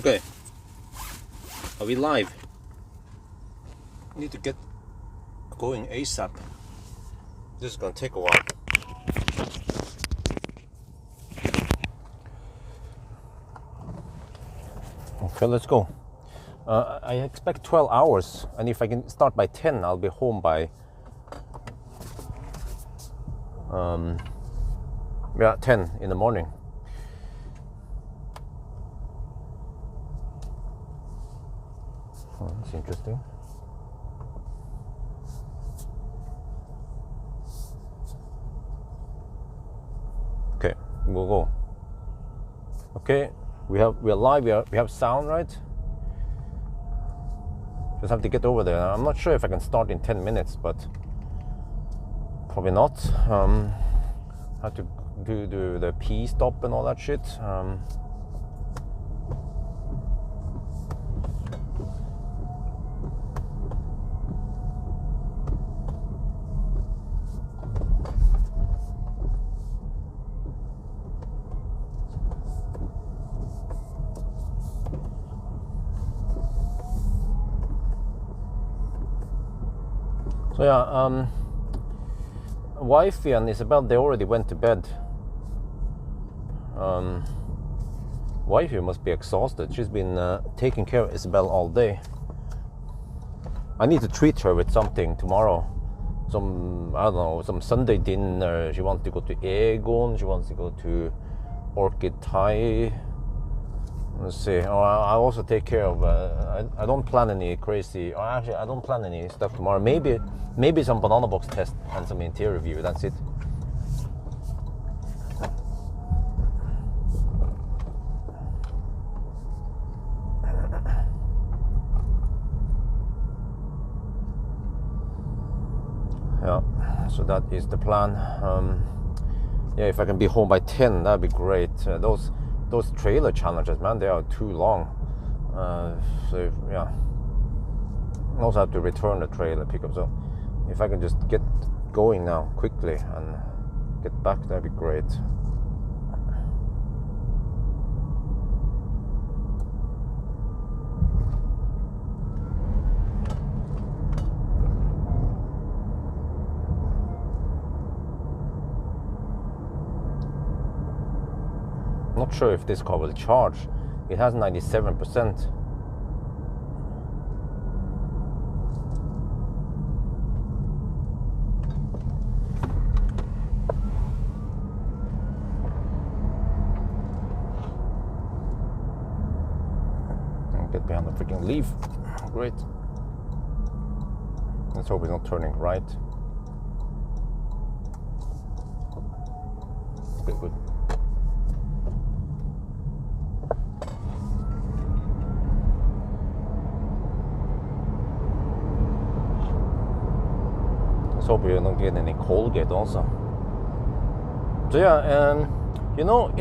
Okay, are we live? Need to get going ASAP. This is gonna take a while. Okay, let's go. I expect 12 hours, and if I can start by 10, I'll be home by 10 in the morning. Oh, that's interesting. Okay, we'll go. Okay, we are live. We have sound, right? Just have to get over there. I'm not sure if I can start in 10 minutes, but probably not. Have to do the P stop and all that shit. So yeah, wifey and Isabel, they already went to bed. Wifey must be exhausted. She's been taking care of Isabel all day. I need to treat her with something tomorrow. Some, I don't know, some Sunday dinner. She wants to go to Egon. She wants to go to Orchid Thai. Let's see. Oh, I also take care of. I don't plan any crazy. Or actually, I don't plan any stuff tomorrow. Maybe some banana box test and some interior review. That's it. Yeah. So that is the plan. Yeah, if I can be home by 10, that'd be great. Those trailer challenges, man, they are too long. So yeah, I also have to return the trailer pickup. So if I can just get going now quickly and get back, that'd be great. Not sure if this car will charge. It has 97%. Get behind the freaking leaf. Great. Let's hope it's not turning right. Okay, good. Hope you don't get any Colgate also. So yeah, you know,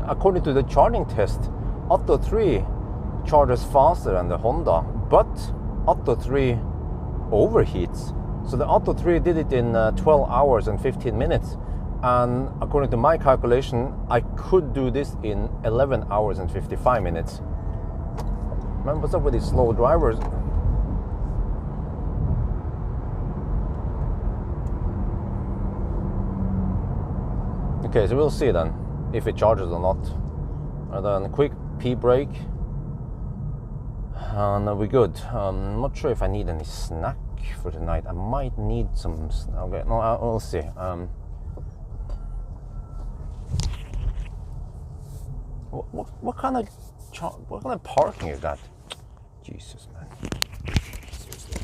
according to the charging test, Atto 3 charges faster than the Honda, but Atto 3 overheats. So the Atto 3 did it in 12 hours and 15 minutes, and according to my calculation, I could do this in 11 hours and 55 minutes. Man, what's up with these slow drivers? Okay, so we'll see then if it charges or not. And then quick P brake, and we're good. I'm not sure if I need any snack for tonight. I might need some. Okay, no, we'll see. What kind of parking is that? Jesus, man. Seriously.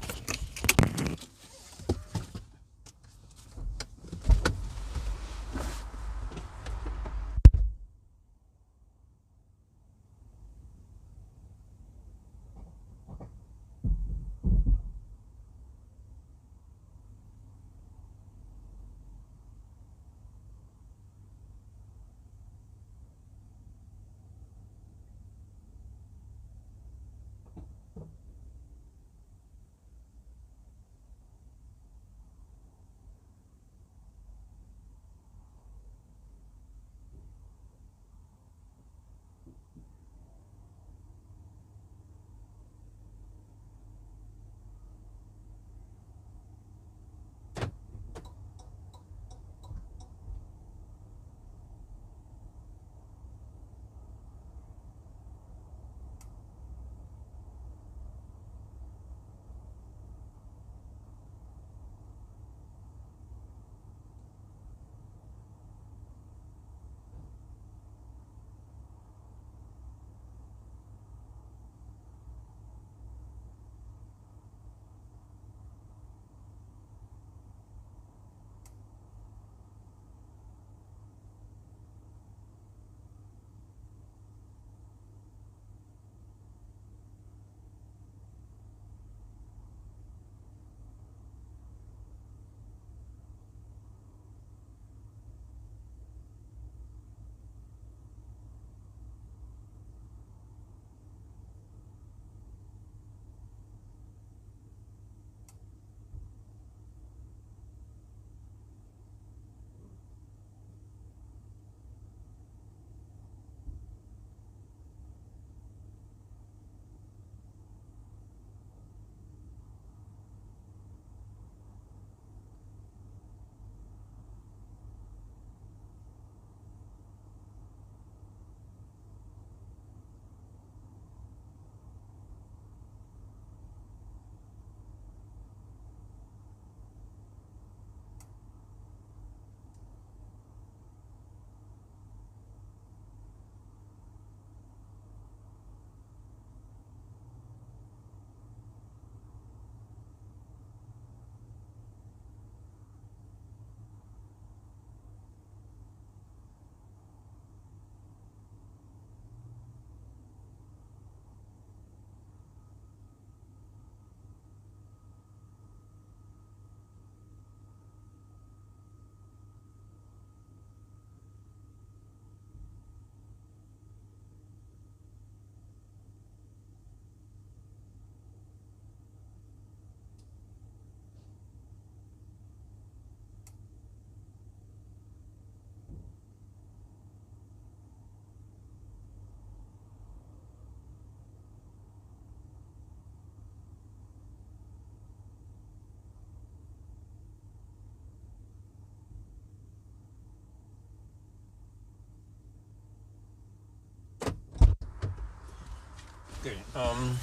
Okay. Oh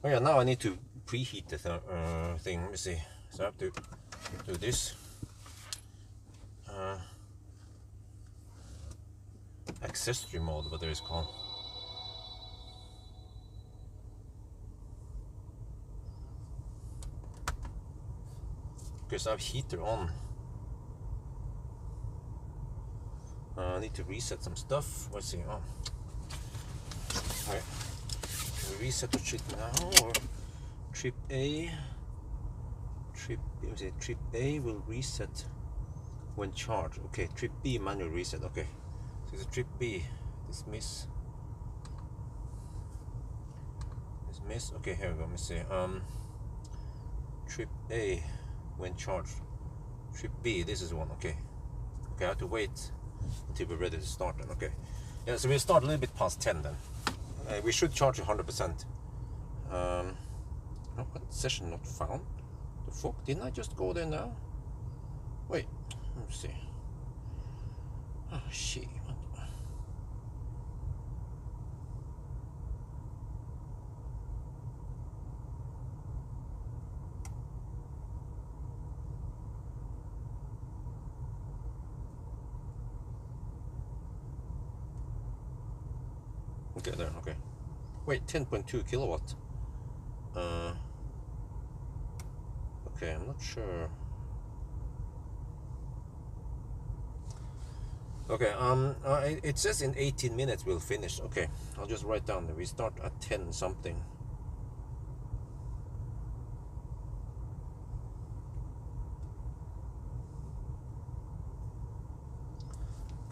yeah, now I need to preheat the thing. Let me see. So I have to do this. Accessory mode, what there is called. Okay, so I have heater on. I need to reset some stuff. Let's see. Oh. Alright. Can we reset the shit now or trip A? Trip A will reset when charged. Okay, trip B manual reset. Okay. So it's trip B. Dismiss. Okay, here we go. Let me see. Trip A when charged. Trip B, this is one. Okay. Okay, I have to wait until we're ready to start then. Okay. Yeah, so we'll start a little bit past 10 then. We should charge 100%. No, what session not found? The fuck? Didn't I just go there now? Wait, let me see. Oh shit. Okay, there, okay. Wait, 10.2 kilowatt. Okay, I'm not sure. Okay, it says in 18 minutes we'll finish. Okay, I'll just write down that we start at 10 something.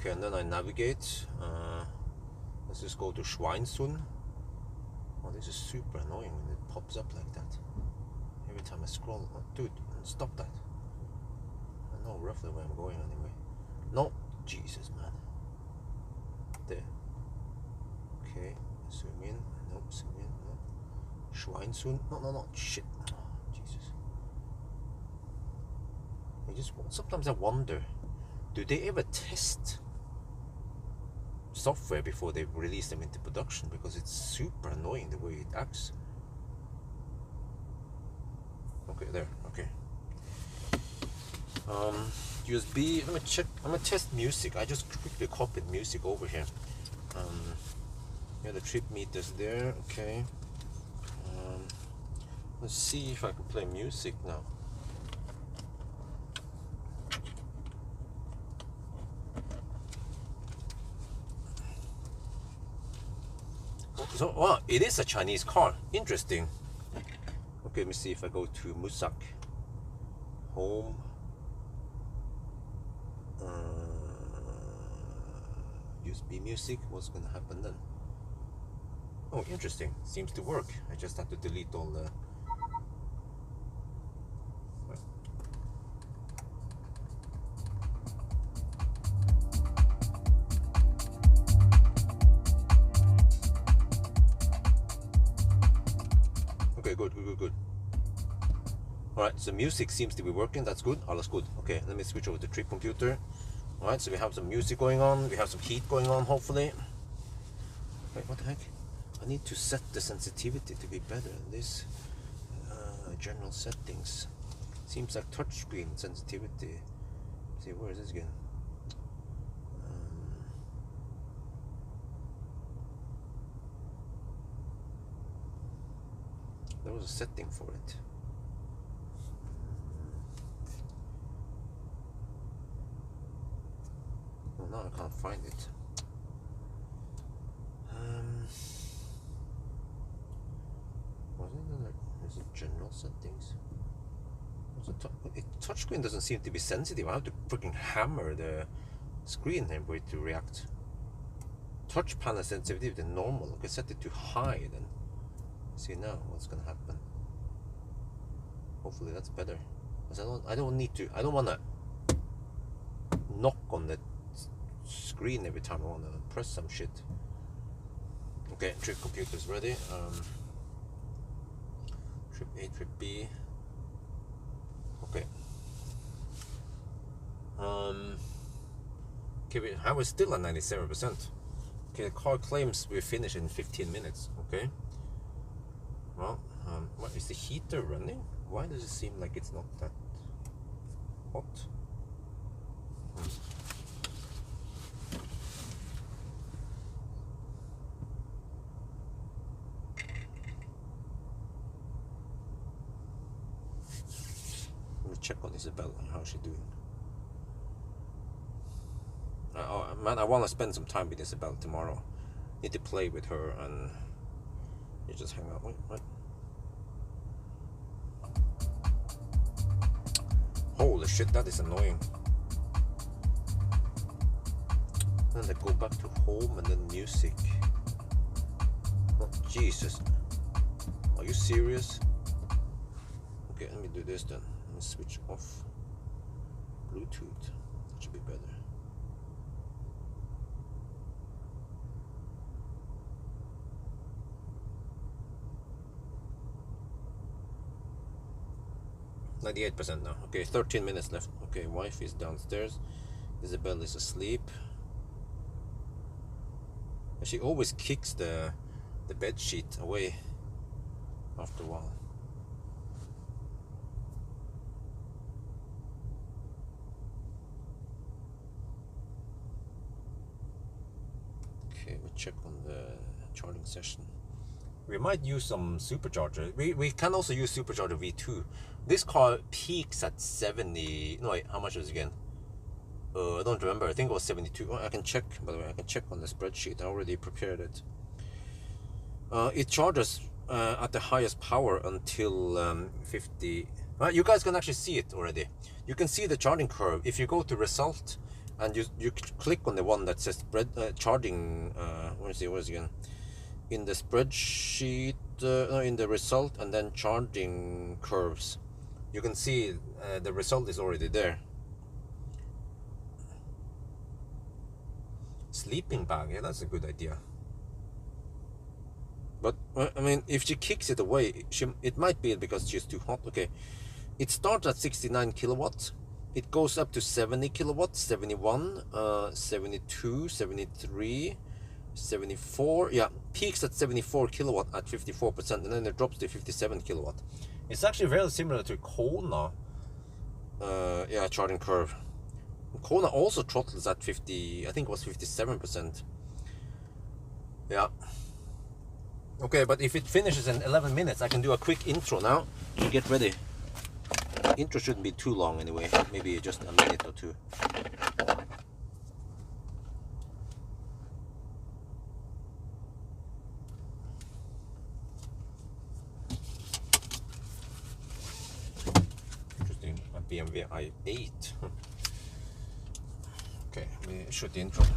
Okay, and then I navigate. Let's just go to Schweinsund. Oh, this is super annoying when it pops up like that. Every time I scroll. Oh, dude, stop that. I know roughly where I'm going anyway. No, Jesus, man. There. Okay, zoom in. No, zoom in. No. Schweinsund. No. Shit. Oh, Jesus. Sometimes I wonder, do they ever test software before they release them into production? Because it's super annoying the way it acts. Okay, there. Okay. USB. Let me check. I'm gonna test music. I just quickly copied music over here. Yeah, the trip meter's there. Okay. Let's see if I can play music now. So, wow, it is a Chinese car. Interesting. Okay, let me see if I go to Musak. Home. USB music. What's gonna happen then? Oh, interesting. Seems to work. I just have to delete all the... Okay, good. Alright, so music seems to be working. That's good. All is good. Okay, let me switch over to trip computer. Alright, so we have some music going on. We have some heat going on, hopefully. Wait, what the heck? I need to set the sensitivity to be better than this. General settings. Seems like touchscreen sensitivity. Let's see, where is this again? There was a setting for it. Well, now I can't find it. Is it general settings? Touchscreen doesn't seem to be sensitive. I have to freaking hammer the screen here for it to react. Touch panel sensitivity normal. Okay, set it to high then. See now what's gonna happen. Hopefully that's better. Because I don't wanna knock on the screen every time I wanna press some shit. Okay, trip computer's ready. Trip A, trip B. Okay. Okay, I was still at 97%. Okay, the car claims we finish in 15 minutes. Okay. Well, what is the heater running? Why does it seem like it's not that hot? Let me check on Isabella. How's she doing? Oh, man, I want to spend some time with Isabella tomorrow. Need to play with her and you just hang out. Wait, what? Holy shit, that is annoying. And then I go back to home and then music. Oh, Jesus. Are you serious? Okay, let me do this then. Let me switch off Bluetooth. That should be better. %98 now. Okay, 13 minutes left. Okay, wife is downstairs. Isabel is asleep. She always kicks the bed sheet away after a while. Okay, we check on the charging session. We might use some supercharger. We can also use supercharger V2. This car peaks at 70. No, wait, how much was it again? I don't remember. I think it was 72. Oh, I can check, by the way. I can check on the spreadsheet. I already prepared it. It charges at the highest power until 50. You guys can actually see it already. You can see the charging curve. If you go to result and you click on the one that says charging, where is it again? In the spreadsheet, in the result, and then charging curves, you can see the result is already there. Sleeping bag, yeah, that's a good idea. But I mean, if she kicks it away, it might be because she's too hot. Okay, it starts at 69 kilowatts. It goes up to 70 kilowatts, 71, 72, 73, 74. Yeah, peaks at 74 kilowatt at 54%, and then it drops to 57 kilowatt. It's actually very similar to Kona. Yeah, charging curve. Kona also throttles at 50. I think it was 57%. Yeah. Okay, but if it finishes in 11 minutes, I can do a quick intro now to get ready. Intro shouldn't be too long anyway, maybe just a minute or two. Interesting, a BMW i8. Okay, we shoot the intro. 98%.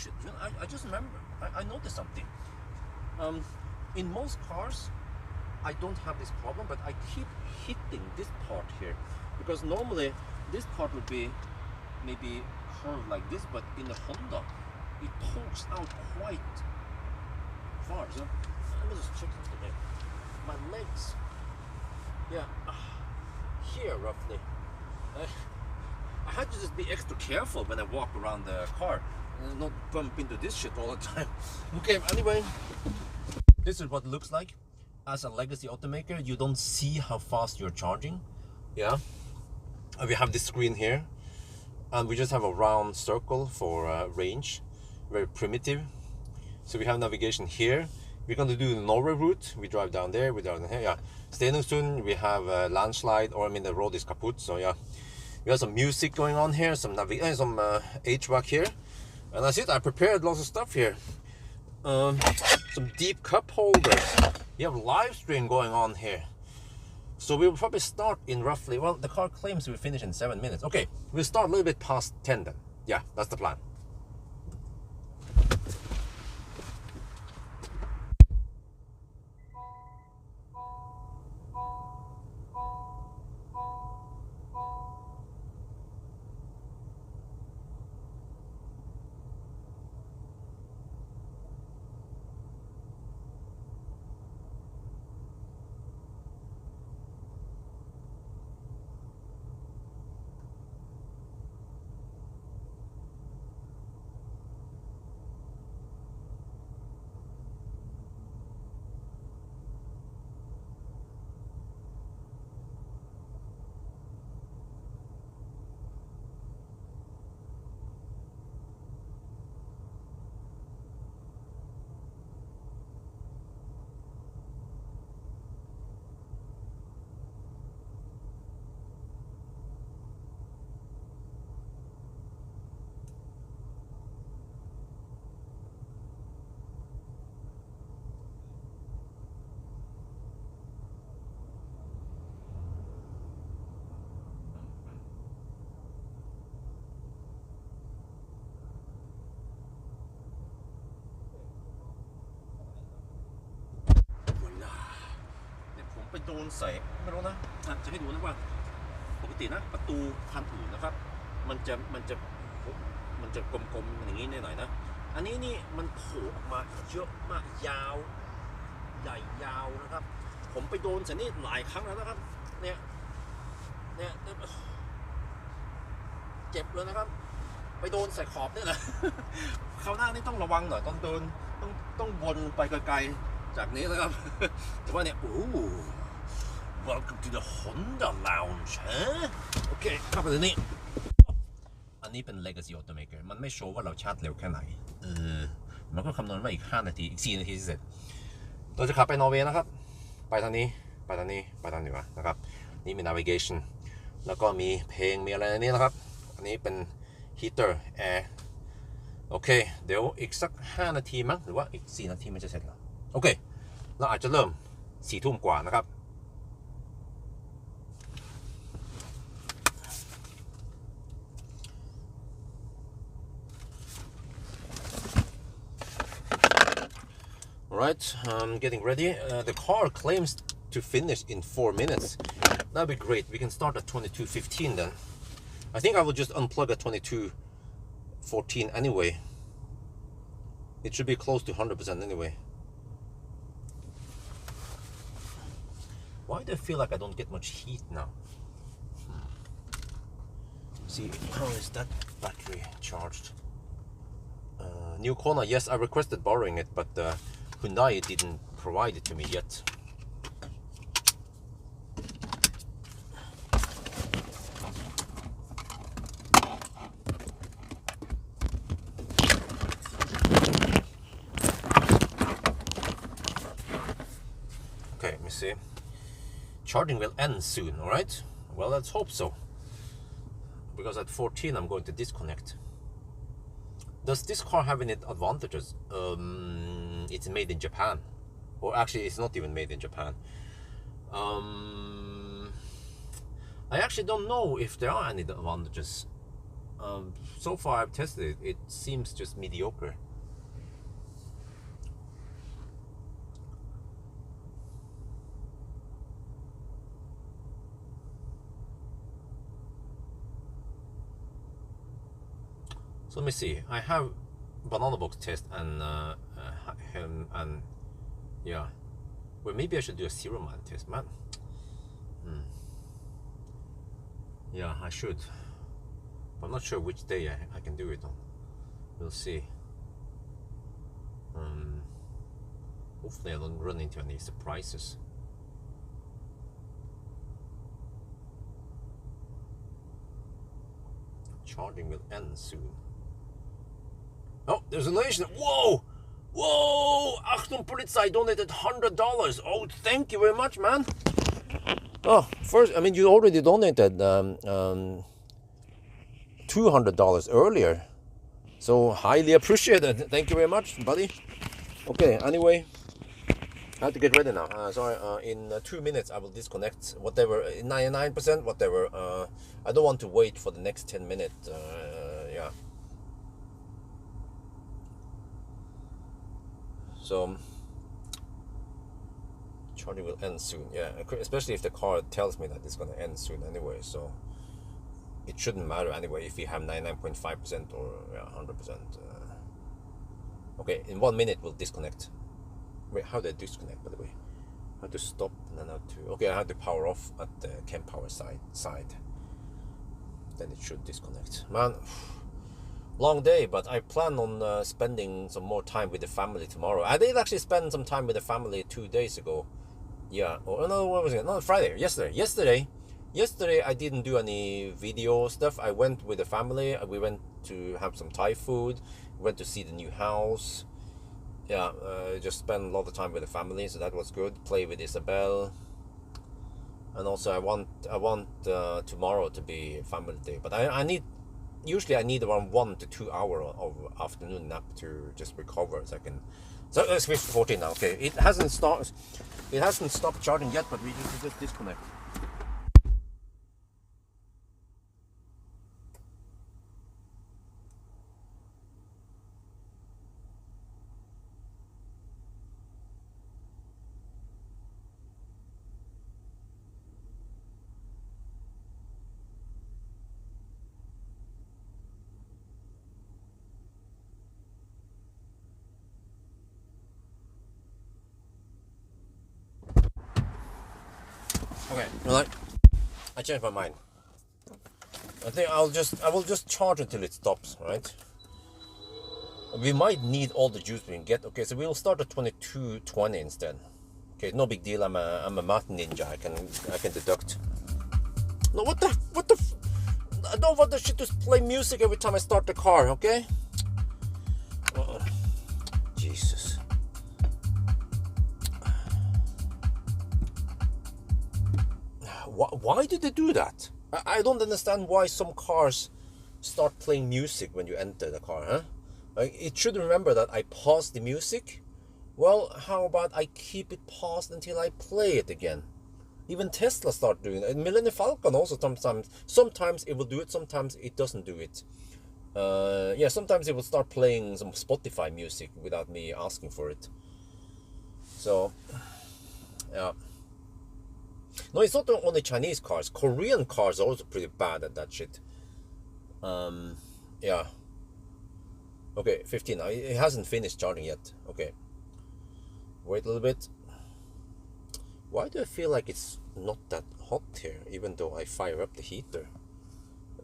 shit. You know, I just remember. I noticed something. In most cars, I don't have this problem, but I keep hitting this part here because normally this part would be maybe curved like this, but in the Honda, it pokes out quite far. So let me just check something here. My legs, yeah, here roughly. I had to just be extra careful when I walk around the car and not bump into this shit all the time. Okay, anyway, this is what it looks like. As a legacy automaker, you don't see how fast you're charging. Yeah, and we have this screen here, and we just have a round circle for range, very primitive. So we have navigation here. We're going to do the Norway route. We drive down there, we drive down here. Yeah, Stenungsund, we have a landslide, or I mean the road is kaput. So yeah, we have some music going on here, some HVAC here, and that's it. I prepared lots of stuff here. Some deep cup holders. You have live stream going on here. So we'll probably start in roughly, well, the car claims we finish in 7 minutes. Okay, we'll start a little bit past 10 then. Yeah, that's the plan.ไปโดนใส่ไม่รู้นะจะให้ดูนะว่าปกตินะประตูคันอื่นนะครับมันจะกลมๆอย่างนี้หน่อยนะอันนี้นี่มันโผล่ออกมาเยอะมากยาวใหญ่ยาวนะครับผมไปโดนใส่นี่หลายครั้งแล้วนะครับเนี่ยเจ็บเลยนะครับไปโดนใส่ขอบเนี่ยนะคราวหน้านี่ต้องระวังหน่อยต้องวนไปไกลๆจากนี้นะครับแต่ว่าเนี่ยWelcome to the Honda Lounge ฮะโอเคเข้าไปตรงนี้อันนี้เป็น Legacy Automaker มันไม่โชว์ว่าเราชาร์จเร็วแค่ไหนมันก็คำนวณว่าอีก5 นาทีอีก4 นาทีเสร็จเราจะขับไปนอร์เวย์นะครับไปทางนี้ไปทางเหนือนะครับนี่มี navigation แล้วก็มีเพลงมีอะไรในนี้นะครับอันนี้เป็น heater air โอเคเดี๋ยวอีกสัก5 นาทีมั้งหรือว่าอีก4 นาทีมันจะเสร็จแล้วโอเคเราอาจจะเริ่ม4 ทุ่มกว่านะครับ Alright, I'm getting ready. The car claims to finish in 4 minutes. That'd be great. We can start at 22:15 then. I think I will just unplug at 22:14 anyway. It should be close to 100% anyway. Why do I feel like I don't get much heat now? See, how is that battery charged? New Kona, yes, I requested borrowing it, but Hyundai didn't provide it to me yet. Okay, let me see. Charging will end soon, alright? Well, let's hope so. Because at 14 I'm going to disconnect. Does this car have any advantages? It's made in Japan. Or actually, it's not even made in Japan. I actually don't know if there are any advantages. So far I've tested it, it seems just mediocre. So let me see. I have banana box test and yeah. Well, maybe I should do a zero man test, man. Yeah, I should. But I'm not sure which day I can do it on. We'll see. Hopefully I don't run into any surprises. Charging will end soon. Oh, there's a donation. Whoa! Whoa! Achtung Polizei donated $100. Oh, thank you very much, man. Oh, first, I mean, you already donated $200 earlier. So, highly appreciated. Thank you very much, buddy. Okay, anyway, I have to get ready now. Sorry, in 2 minutes I will disconnect. Whatever, 99%, whatever. I don't want to wait for the next 10 minutes. Yeah. So, charging will end soon. Yeah, especially if the car tells me that it's going to end soon anyway. So, it shouldn't matter anyway if you have 99.5% or 100%. Okay, in 1 minute we'll disconnect. Wait, how do I disconnect, by the way? I have to stop and then I have to... Okay, I have to power off at the cam power side. Then it should disconnect. Man, long day, but I plan on spending some more time with the family tomorrow. I did actually spend some time with the family 2 days ago. Yeah, or no, what was it? No, Friday, yesterday I didn't do any video stuff. I went with the family. We went to have some Thai food. Went to see the new house. Yeah, just spent a lot of time with the family, so that was good. Play with Isabel. And also I want tomorrow to be family day. But I need around 1 to 2 hours of afternoon nap to just recover so I can. So it's 14 now. Okay, it hasn't stopped charging yet, but we just disconnect. Okay, right. I changed my mind. I think I will just charge until it stops, right? We might need all the juice we can get. Okay, so we'll start at 22:20 instead. Okay, no big deal. I'm a math ninja. I can deduct. No, what the I don't want the shit to play music every time I start the car. Okay. Jesus. Why did they do that? I don't understand why some cars start playing music when you enter the car, huh? It should remember that I paused the music. Well, how about I keep it paused until I play it again? Even Tesla start doing it. And Millennium Falcon also sometimes it will do it, sometimes it doesn't do it. Yeah, sometimes it will start playing some Spotify music without me asking for it. So, yeah. No, it's not only Chinese cars. Korean cars are also pretty bad at that shit. Yeah. Okay, 15 now. It hasn't finished charging yet. Okay. Wait a little bit. Why do I feel like it's not that hot here, even though I fire up the heater?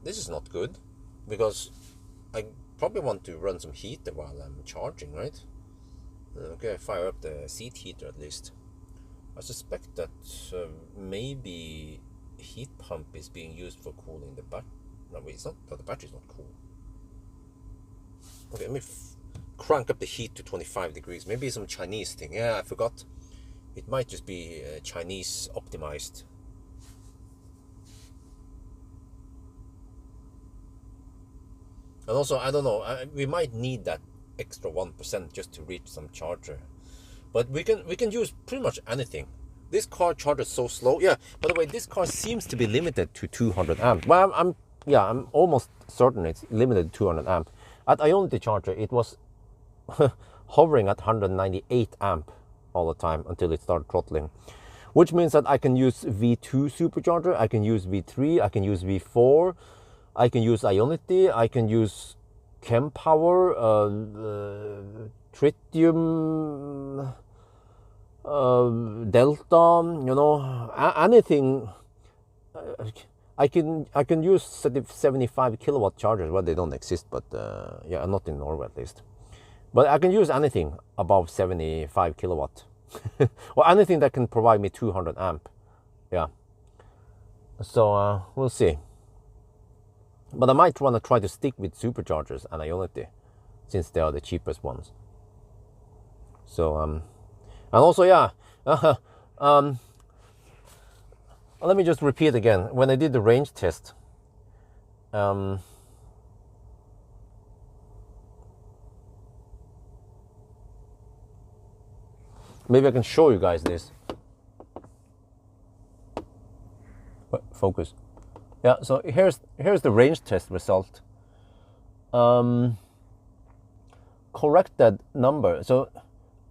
This is not good, because I probably want to run some heater while I'm charging, right? Okay, I fire up the seat heater at least. I suspect that maybe heat pump is being used for cooling the back. No, wait, it's not. No, the battery's not cool. Okay, let me crank up the heat to 25 degrees. Maybe some Chinese thing. Yeah, I forgot. It might just be Chinese optimized. And also, I don't know. We might need that extra 1% just to reach some charger. But we can use pretty much anything. This car charges so slow. Yeah, by the way, this car seems to be limited to 200 amps. Well, I'm yeah, I'm almost certain it's limited to 200 amp. At Ionity charger, it was hovering at 198 amp all the time until it started throttling, which means that I can use V2 supercharger, I can use V3, I can use V4, I can use Ionity, I can use Pawel, Tritium, Delta, you know, anything. I can use 75 kilowatt chargers. Well, they don't exist, but yeah, not in Norway at least. But I can use anything above 75 kilowatt, or anything that can provide me 200 amp. Yeah. So we'll see. But I might want to try to stick with superchargers and Ionity, since they are the cheapest ones. So and also, yeah. Let me just repeat again. When I did the range test, maybe I can show you guys this. Focus. Yeah, so here's the range test result. Corrected number. So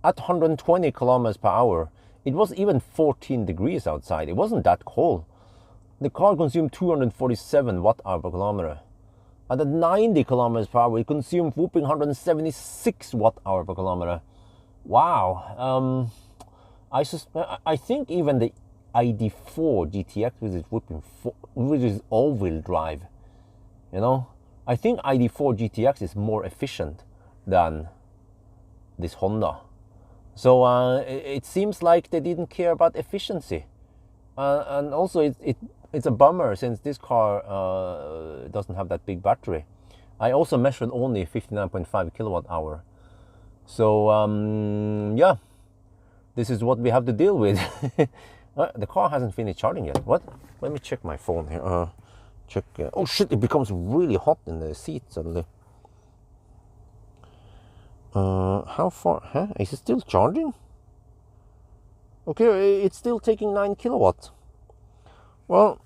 at 120 kilometers per hour, it was even 14 degrees outside. It wasn't that cold. The car consumed 247 watt-hour per kilometer. And at 90 kilometers per hour, it consumed whooping 176 watt-hour per kilometer. Wow. I think even the ID4 GTX, which is all-wheel drive, you know, I think ID4 GTX is more efficient than this Honda. So it seems like they didn't care about efficiency, and also it's a bummer since this car doesn't have that big battery. I also measured only 59.5 kilowatt hour. So yeah, this is what we have to deal with. The car hasn't finished charging yet. What? Let me check my phone here. Check. Oh shit! It becomes really hot in the seat suddenly. How far? Huh? Is it still charging? Okay, it's still taking 9 kilowatts. Well,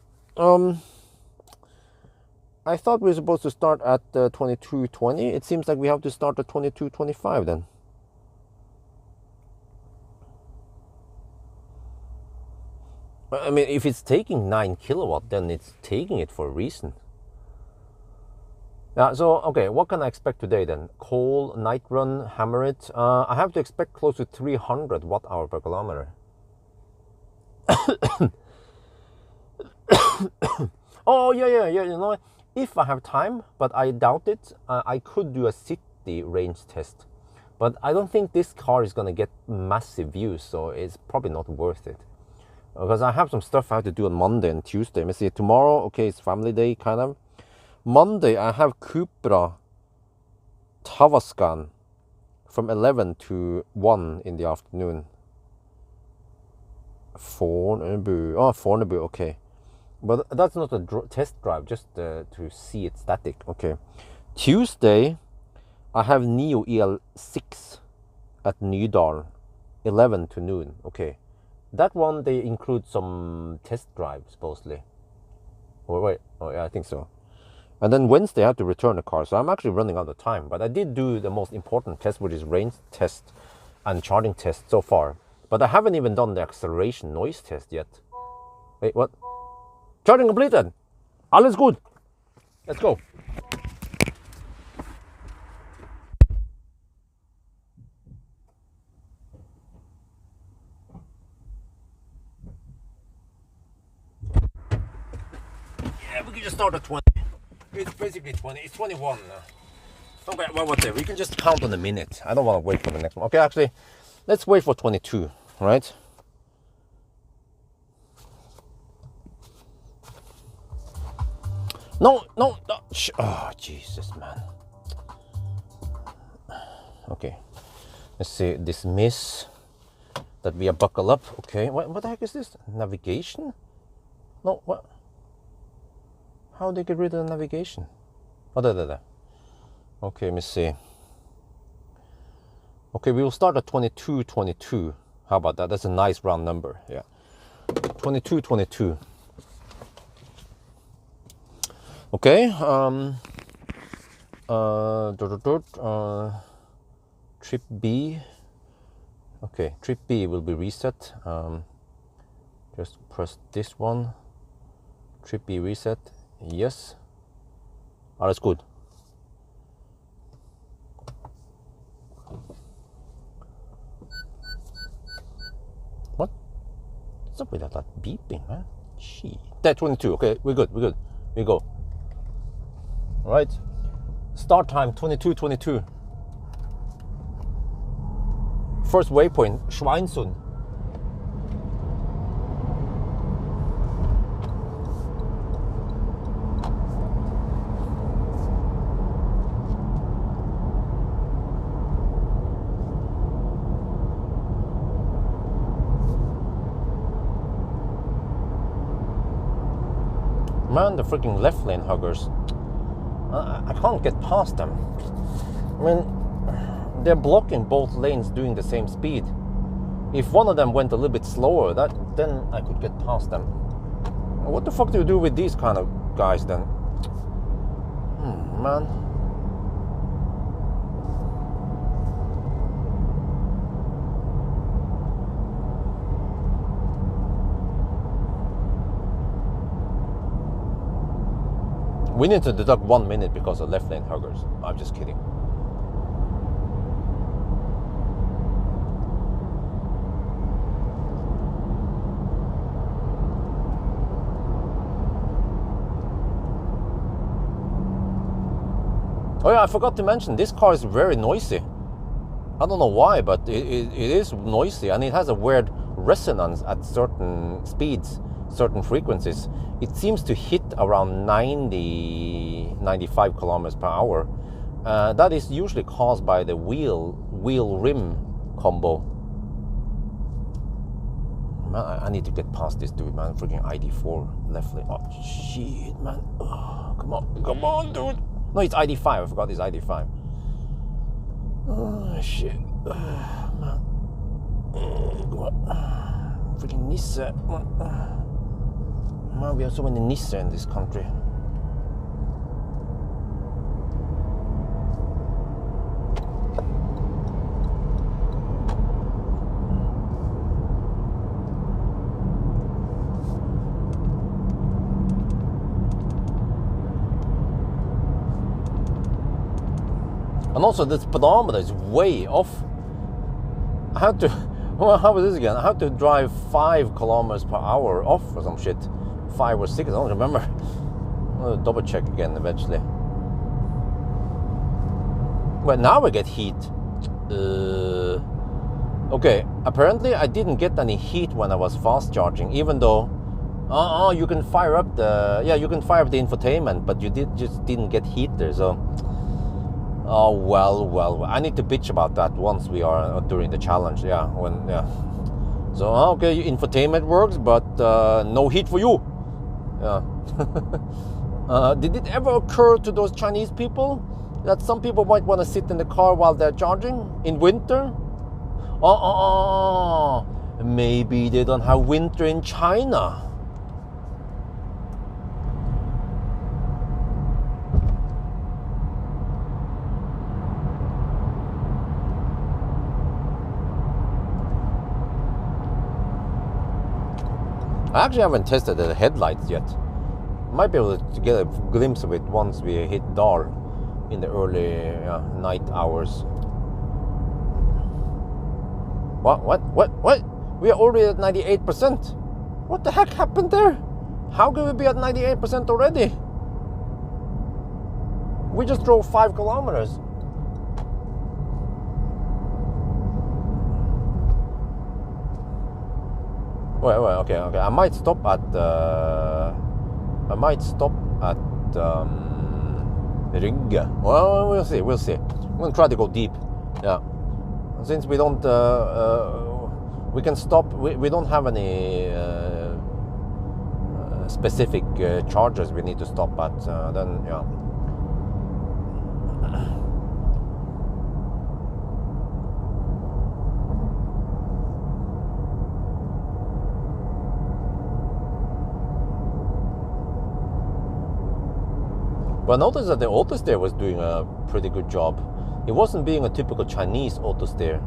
I thought we were supposed to start at 2220. It seems like we have to start at 2225 then. I mean, if it's taking 9 kilowatt, then it's taking it for a reason. Yeah, so, okay, what can I expect today then? Coal, night run, hammer it. I have to expect close to 300 watt-hour per kilometer. Oh, yeah, you know, if I have time, but I doubt it, I could do a city range test. But I don't think this car is going to get massive views, so it's probably not worth it. Because I have some stuff I have to do on Monday and Tuesday. Let me see, tomorrow, okay, it's family day, kind of. Monday, I have Cupra Tavascan from 11 to 1 in the afternoon. Fornebu, okay. But that's not a test drive, just to see it static, okay. Tuesday, I have Neo EL6 at Nydalen, 11 to noon, okay. That one, they include some test drive, supposedly. Or wait, oh yeah, I think so. And then Wednesday, I have to return the car, so I'm actually running out of time. But I did do the most important test, which is range test and charging test so far. But I haven't even done the acceleration noise test yet. Wait, what? Charging completed! All is good! Let's go! Yeah, we can just start at 20. It's basically 20. It's 21 now. Okay, well, whatever. We can just count on the minute. I don't want to wait for the next one. Okay, actually, let's wait for 22, right? No. Oh, Jesus, man. Okay. Let's see. Dismiss. That we are buckle up. Okay. What the heck is this? Navigation? No, what? How do they get rid of the navigation? Oh, there. Okay, let me see. Okay, we will start at 2222. How about that? That's a nice round number. Yeah. 2222. Okay. Trip B. Okay, trip B will be reset. Just press this one. Trip B reset. Yes. Alles gut. What? What's up with that beeping, man? Shit. That 22. Okay, we're good. We go. All right. Start time 22:22. First waypoint Schweinsund. Man, the freaking left lane huggers. I can't get past them. I mean, they're blocking both lanes doing the same speed. If one of them went a little bit slower, then I could get past them. What the fuck do you do with these kind of guys then? Man. We need to deduct 1 minute because of left lane huggers. I'm just kidding. Oh yeah, I forgot to mention, this car is very noisy. I don't know why, but it is noisy, and it has a weird resonance at certain speeds, certain frequencies. It seems to hit around 95 kilometers per hour. That is usually caused by the wheel-rim combo. Man, I need to get past this dude, man. Freaking ID4 left lane. Oh, shit, man. Oh, come on, dude. No, it's ID5. I forgot it's ID5. Oh, shit. Man. Come on. Freaking Nissan. Man, we have so many Nissan in this country. And also, this pedometer is way off. I had to, well, how was this again? I had to drive 5 kilometers per hour off or some shit. 5 or 6, I don't remember. I'll double check again eventually. Well, now I get heat. Okay, apparently I didn't get any heat when I was fast charging, even though you can fire up the infotainment, but you just didn't get heat there. So oh well, I need to bitch about that once we are during the challenge. So okay, infotainment works, but no heat for you. Yeah. Did it ever occur to those Chinese people that some people might want to sit in the car while they're charging in winter? Maybe they don't have winter in China. I actually haven't tested the headlights yet. Might be able to get a glimpse of it once we hit Dar in the early night hours. What? We are already at 98%. What the heck happened there? How can we be at 98% already? We just drove 5 kilometers. Well, okay. I might stop at Rygge. Well, we'll see. I'm gonna try to go deep. Yeah. Since we don't, we can stop. We don't have any specific charges we need to stop at. Then yeah. But I noticed that the auto steer was doing a pretty good job. It wasn't being a typical Chinese auto steer.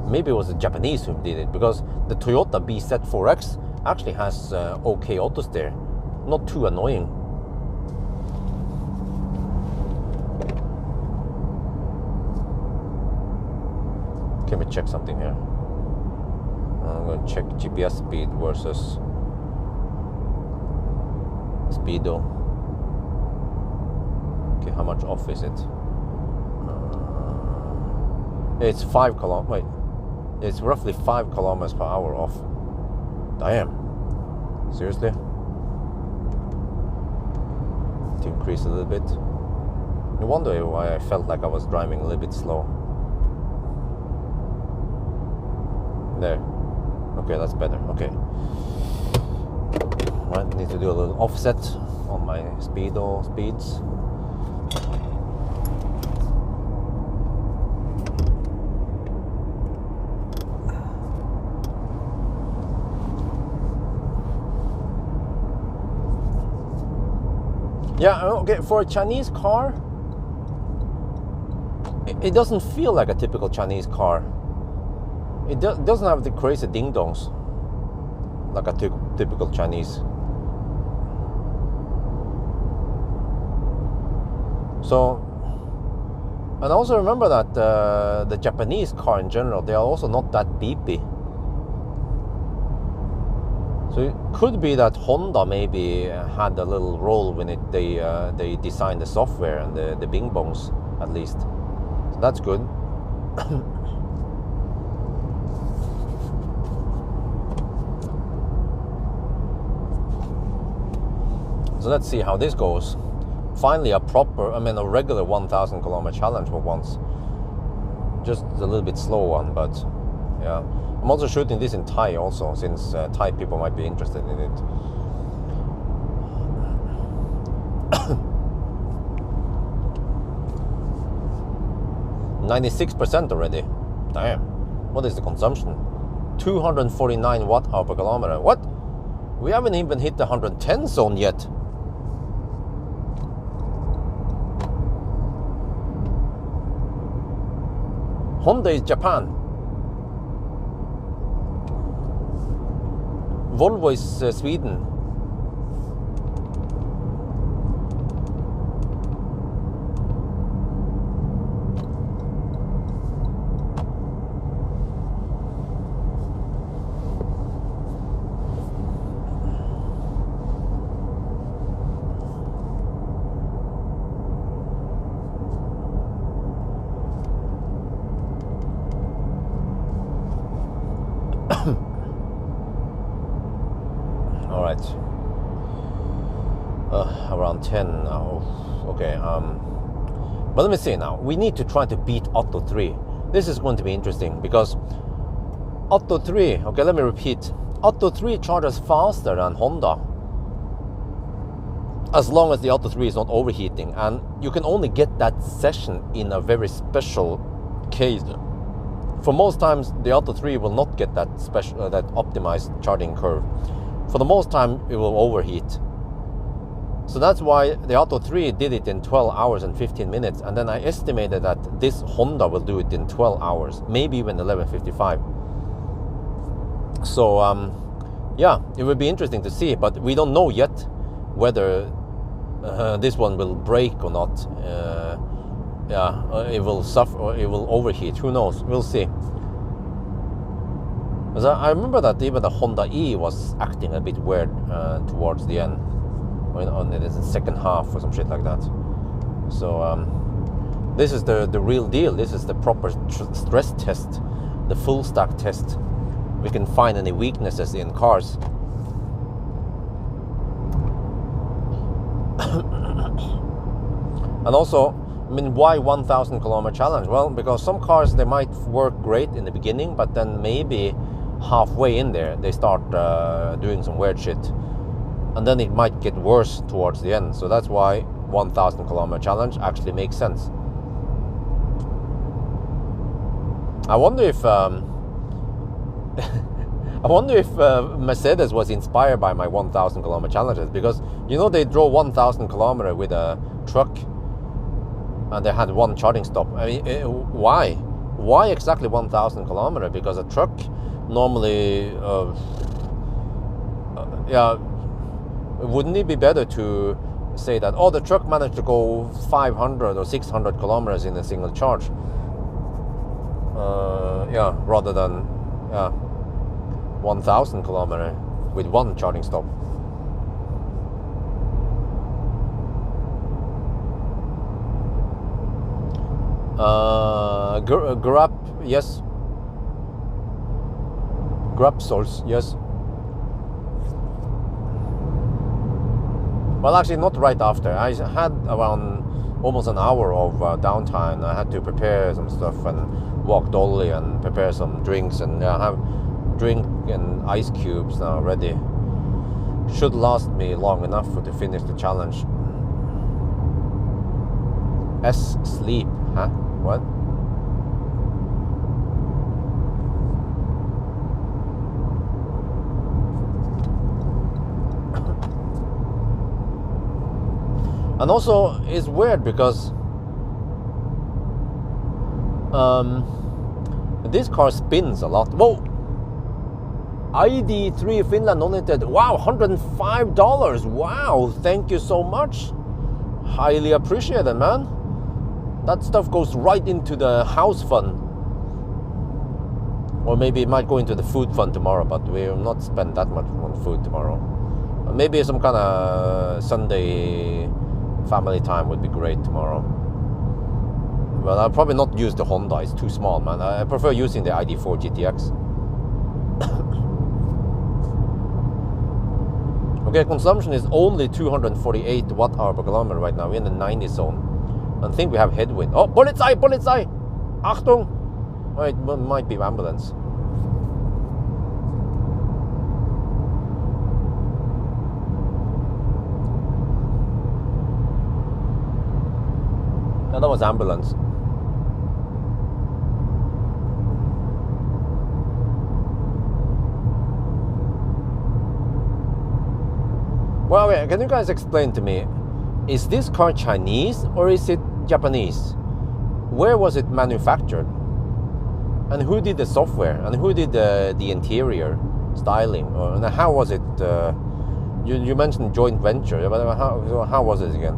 Maybe it was the Japanese who did it, because the Toyota BZ4X actually has okay auto steer, not too annoying. Let me check something here. I'm going to check GPS speed versus speedo. Okay, how much off is it? It's 5 kilometers. Wait, it's roughly 5 kilometers per hour off. Damn. Seriously? To increase a little bit. No wonder why I felt like I was driving a little bit slow. There. Okay, that's better. Okay. Right, need to do a little offset on my speedo speeds. Yeah, okay, for a Chinese car, it doesn't feel like a typical Chinese car. It doesn't have the crazy ding-dongs like a typical Chinese. So, and also remember that the Japanese car in general, they are also not that beepy. So it could be that Honda maybe had a little role when they designed the software and the bing bongs, at least. So that's good. So let's see how this goes. Finally a regular 1,000 kilometer challenge for once. Just a little bit slow one, but yeah. I'm also shooting this in Thai also, since Thai people might be interested in it. %96 already. Damn. What is the consumption? 249 watt-hour per kilometer. What? We haven't even hit the 110 zone yet. Honda is Japan. Volvo is Sweden. All right. Around 10 now. Okay. But let me see now. We need to try to beat Otto 3. This is going to be interesting because Otto 3. Okay, let me repeat. Otto 3 charges faster than Honda, as long as the Otto 3 is not overheating, and you can only get that session in a very special case. For most times, the Otto 3 will not get that special, that optimized charging curve. For the most time, it will overheat. So that's why the Otto 3 did it in 12 hours and 15 minutes. And then I estimated that this Honda will do it in 12 hours, maybe even 11:55. So, yeah, it will be interesting to see. But we don't know yet whether this one will break or not. It will suffer or it will overheat. Who knows? We'll see. Because I remember that even the Honda E was acting a bit weird towards the end, on the second half or some shit like that. So this is the real deal. This is the proper stress test, the full stack test. We can find any weaknesses in cars. And also, I mean, why 1,000 kilometer challenge? Well, because some cars, they might work great in the beginning, but then maybe halfway in there they start doing some weird shit, and then it might get worse towards the end. So that's why 1,000 kilometer challenge actually makes sense. I wonder if I wonder if Mercedes was inspired by my 1,000 kilometer challenges, because you know they drove 1,000 kilometer with a truck, and they had one charging stop. I mean, why? Why exactly 1,000 kilometer? Because a truck normally, wouldn't it be better to say that, oh, the truck managed to go 500 or 600 kilometers in a single charge? Rather than 1,000 kilometer with one charging stop. Grab, yes. Grab source, yes. Well, actually, not right after. I had around almost an hour of downtime. I had to prepare some stuff and walk Dolly and prepare some drinks, and have drink and ice cubes now ready. Should last me long enough to finish the challenge. Sleep, huh? What? And also, it's weird because this car spins a lot. Whoa! ID3 Finland Unlimited. Wow, $105. Wow, thank you so much. Highly appreciated, man. That stuff goes right into the house fund. Or maybe it might go into the food fund tomorrow, but we will not spend that much on food tomorrow. Maybe some kind of Sunday family time would be great tomorrow. Well, I'll probably not use the Honda. It's too small, man. I prefer using the ID4 GTX. Okay, consumption is only 248 watt-hour per kilometer right now. We're in the 90 zone. I think we have headwind. Oh, Polizei! Polizei! Achtung! Oh, it might be ambulance. No, that was ambulance. Well, wait, can you guys explain to me, is this car Chinese or is it Japanese? Where was it manufactured? And who did the software? And who did the interior styling? And how was it? You mentioned joint venture, but how was it again?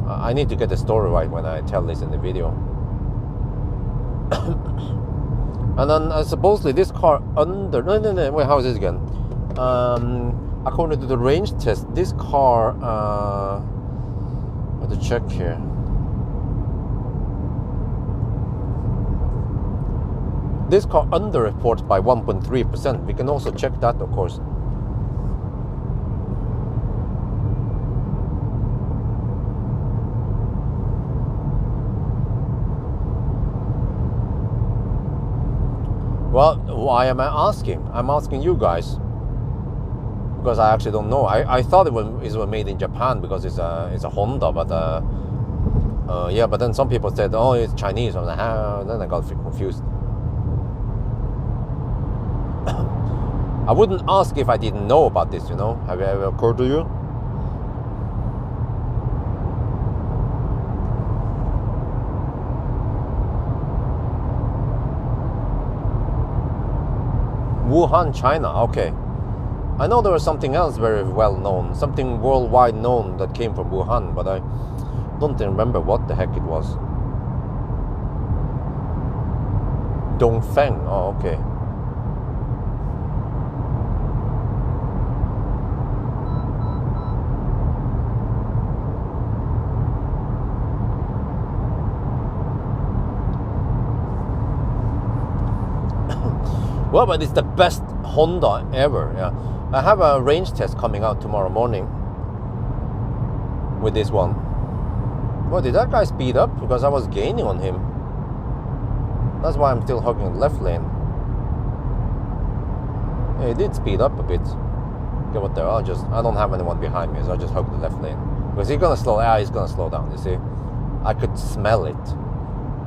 I need to get the story right when I tell this in the video. And then supposedly this car wait, how is this again? According to the range test, this car, I have to check here. This car underreports by 1.3%. We can also check that, of course. Well, why am I asking? I'm asking you guys. Because I actually don't know. I thought it was made in Japan because it's a Honda, but yeah. But then some people said, oh, it's Chinese. I was like, then I got confused. I wouldn't ask if I didn't know about this. You know, have it ever occurred to you? Wuhan, China. Okay. I know there was something else very well known, something worldwide known that came from Wuhan, but I don't remember what the heck it was. Dongfeng, oh, okay. Well, but it's the best Honda ever, yeah. I have a range test coming out tomorrow morning with this one. Well, did that guy speed up? Because I was gaining on him. That's why I'm still hugging the left lane. Yeah, he did speed up a bit. Okay, what there? I don't have anyone behind me, so I'll just hug the left lane. Because he's gonna slow. Yeah, he's gonna slow down. You see, I could smell it.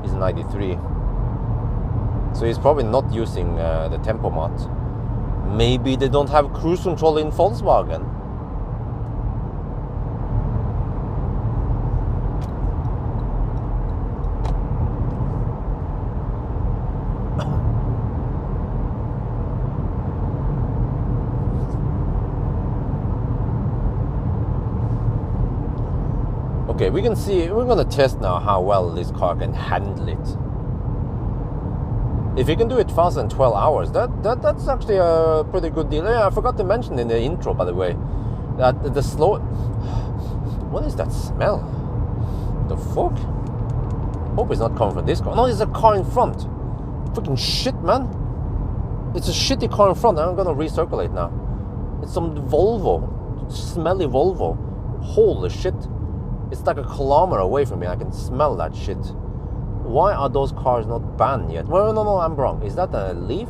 He's 93, so he's probably not using the tempomat. Maybe they don't have cruise control in Volkswagen. Okay, we can see, we're gonna test now how well this car can handle it. If you can do it faster than 12 hours, that's actually a pretty good deal. Yeah, I forgot to mention in the intro, by the way, that the slow... What is that smell? The fuck? Hope it's not coming from this car. No, it's a car in front. Freaking shit, man. It's a shitty car in front. I'm gonna recirculate now. It's some Volvo. Smelly Volvo. Holy shit. It's like a kilometer away from me. I can smell that shit. Why are those cars not banned yet? Well, no, I'm wrong. Is that a Leaf?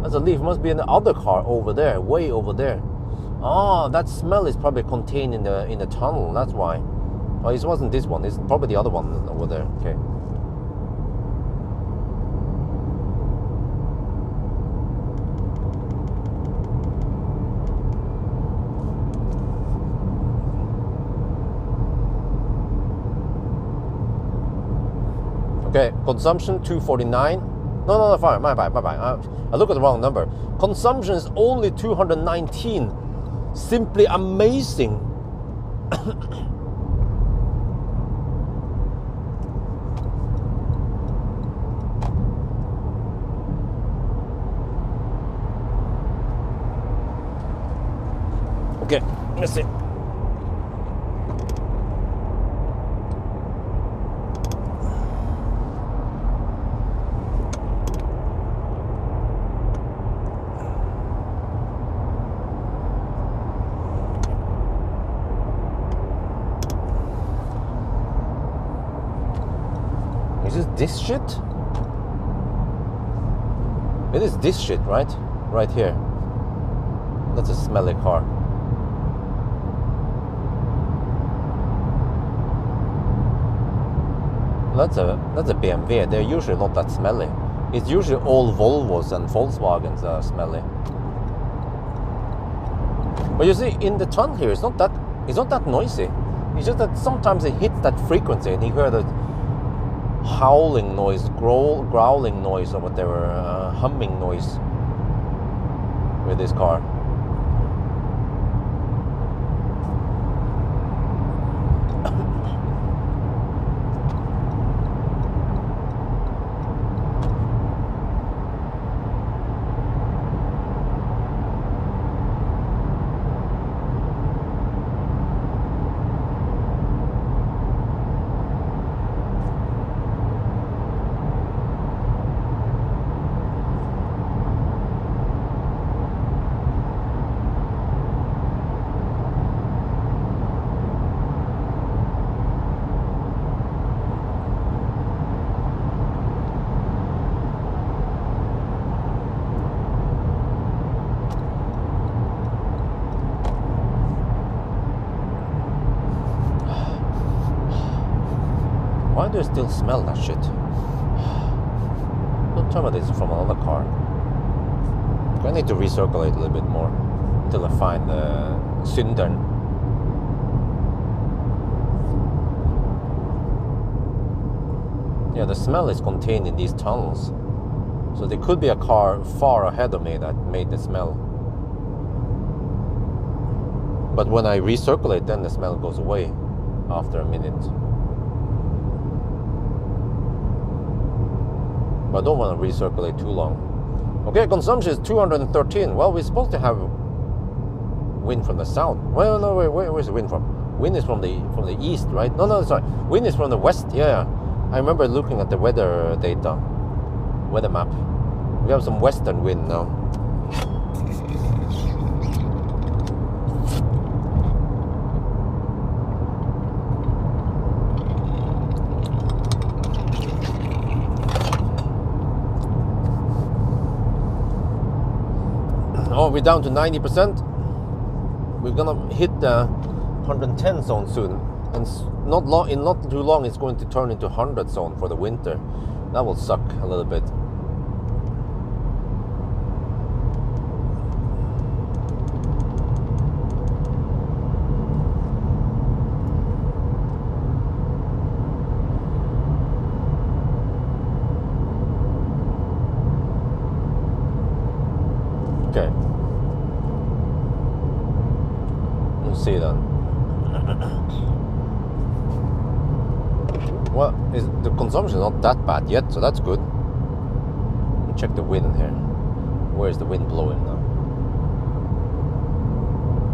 That's a Leaf. Must be an other car over there, way over there. Oh, that smell is probably contained in the tunnel. That's why. Oh, it wasn't this one. It's probably the other one over there. Okay. Okay, consumption 249. No, fine, my bad. I look at the wrong number. Consumption is only 219. Simply amazing. Okay, let's see. Is it this shit? It is this shit, right? Right here. That's a smelly car. That's a BMW. They're usually not that smelly. It's usually all Volvos and Volkswagens that are smelly. But you see, in the tunnel here, it's not that noisy. It's just that sometimes it hits that frequency, and you hear the howling noise, growling noise, or whatever, humming noise with this car. Why do I still smell that shit? Don't tell me this is from another car. I need to recirculate a little bit more until I find syndern. Yeah, the smell is contained in these tunnels. So there could be a car far ahead of me that made the smell. But when I recirculate, then the smell goes away after a minute. But I don't want to recirculate too long. Okay, consumption is 213. Well, we're supposed to have wind from the south. Well, no, where's the wind from? Wind is from the east, right? No, sorry. Wind is from the west. Yeah. I remember looking at the weather data, weather map. We have some western wind now. Oh, we're down to 90%. We're gonna hit the 110 zone soon, and in not too long it's going to turn into 100 zone for the winter. That will suck a little bit. We'll see then. Well, the consumption is not that bad yet, so that's good. Check the wind here. Where is the wind blowing now?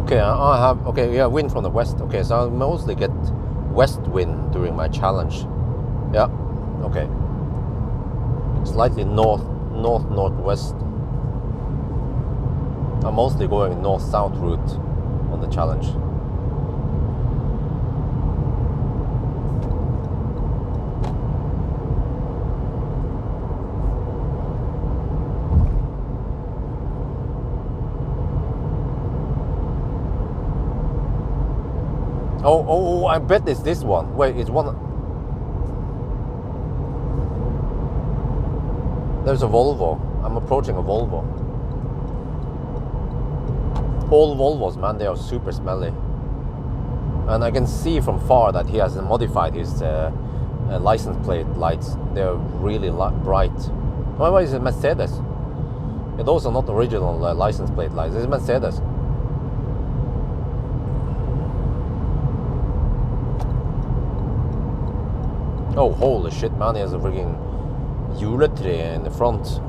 Okay, I have, okay, yeah, wind from the west. Okay, so I'll mostly get west wind during my challenge. Yeah, okay. Slightly northwest. I'm mostly going north-south route on the challenge. Oh, I bet it's this one. Wait, it's one. There's a Volvo. I'm approaching a Volvo. All Volvos, man, they are super smelly. And I can see from far that he has modified his license plate lights. They're really bright. Why is it Mercedes? Yeah, those are not original license plate lights. It's Mercedes. Oh, holy shit, man, he has a freaking juletre in the front.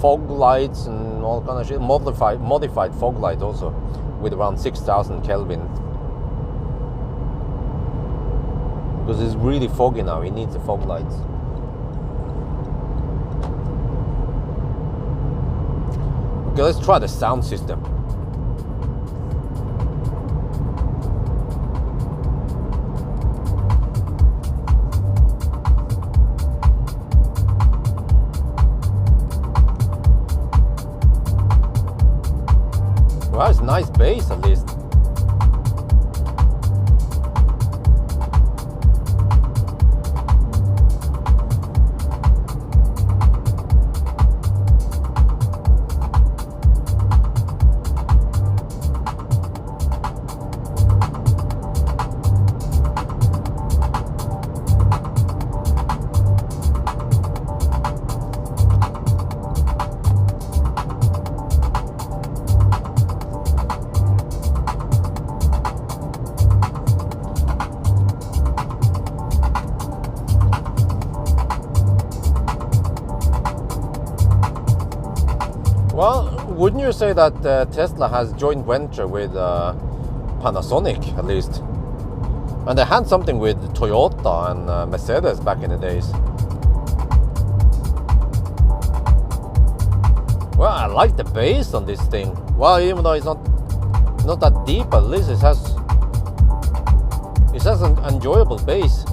Fog lights and all kind of shit. Modified fog light also, with around 6,000 Kelvin. Because it's really foggy now, he needs the fog lights. Okay, let's try the sound system. Wow, it's nice bass at least. Well, wouldn't you say that Tesla has joint venture with Panasonic, at least? And they had something with Toyota and Mercedes back in the days. Well, I like the bass on this thing. Well, even though it's not that deep, at least it has an enjoyable bass.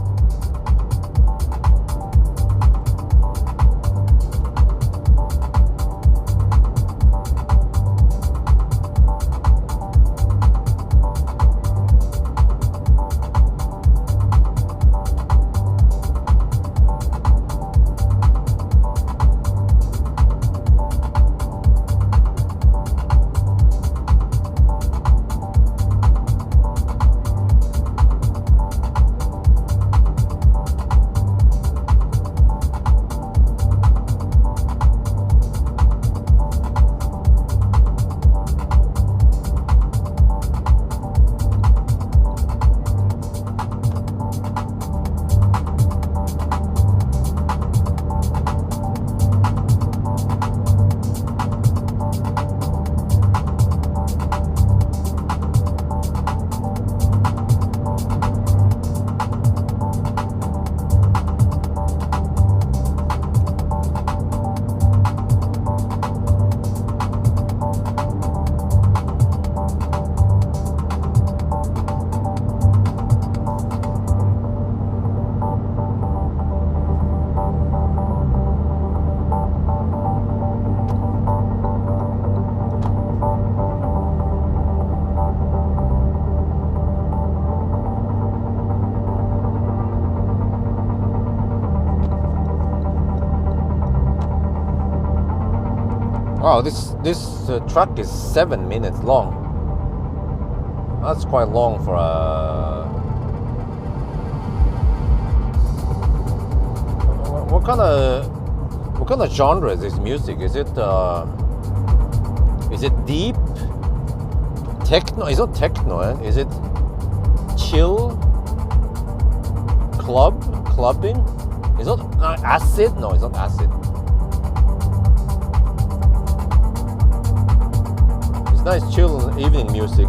Wow, this track is 7 minutes long. That's quite long for a. What kind of genre is this music? Is it deep? Techno, it's not techno, eh? Is it chill clubbing? It's not acid? No, it's not acid. It's nice chill evening music.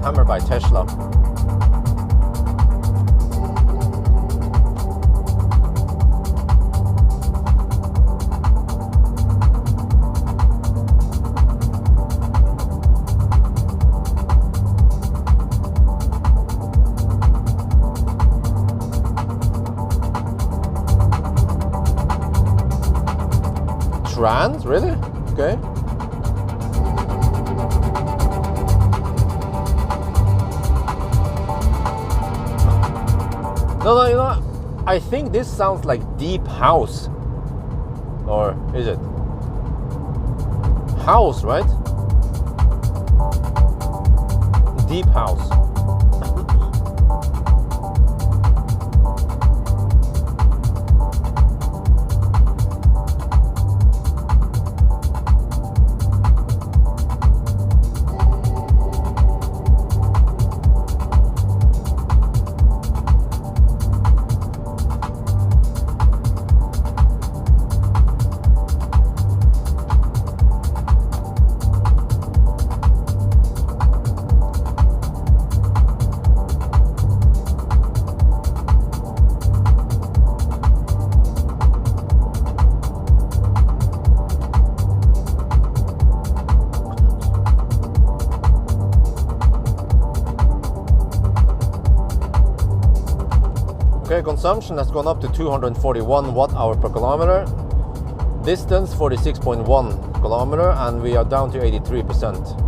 Hammer by Tesla. Trance? Really? Okay. No, you know, I think this sounds like deep house. Or is it? House, right? Deep house. Okay, consumption has gone up to 241 watt-hour per kilometer. Distance 46.1 kilometer, and we are down to 83%.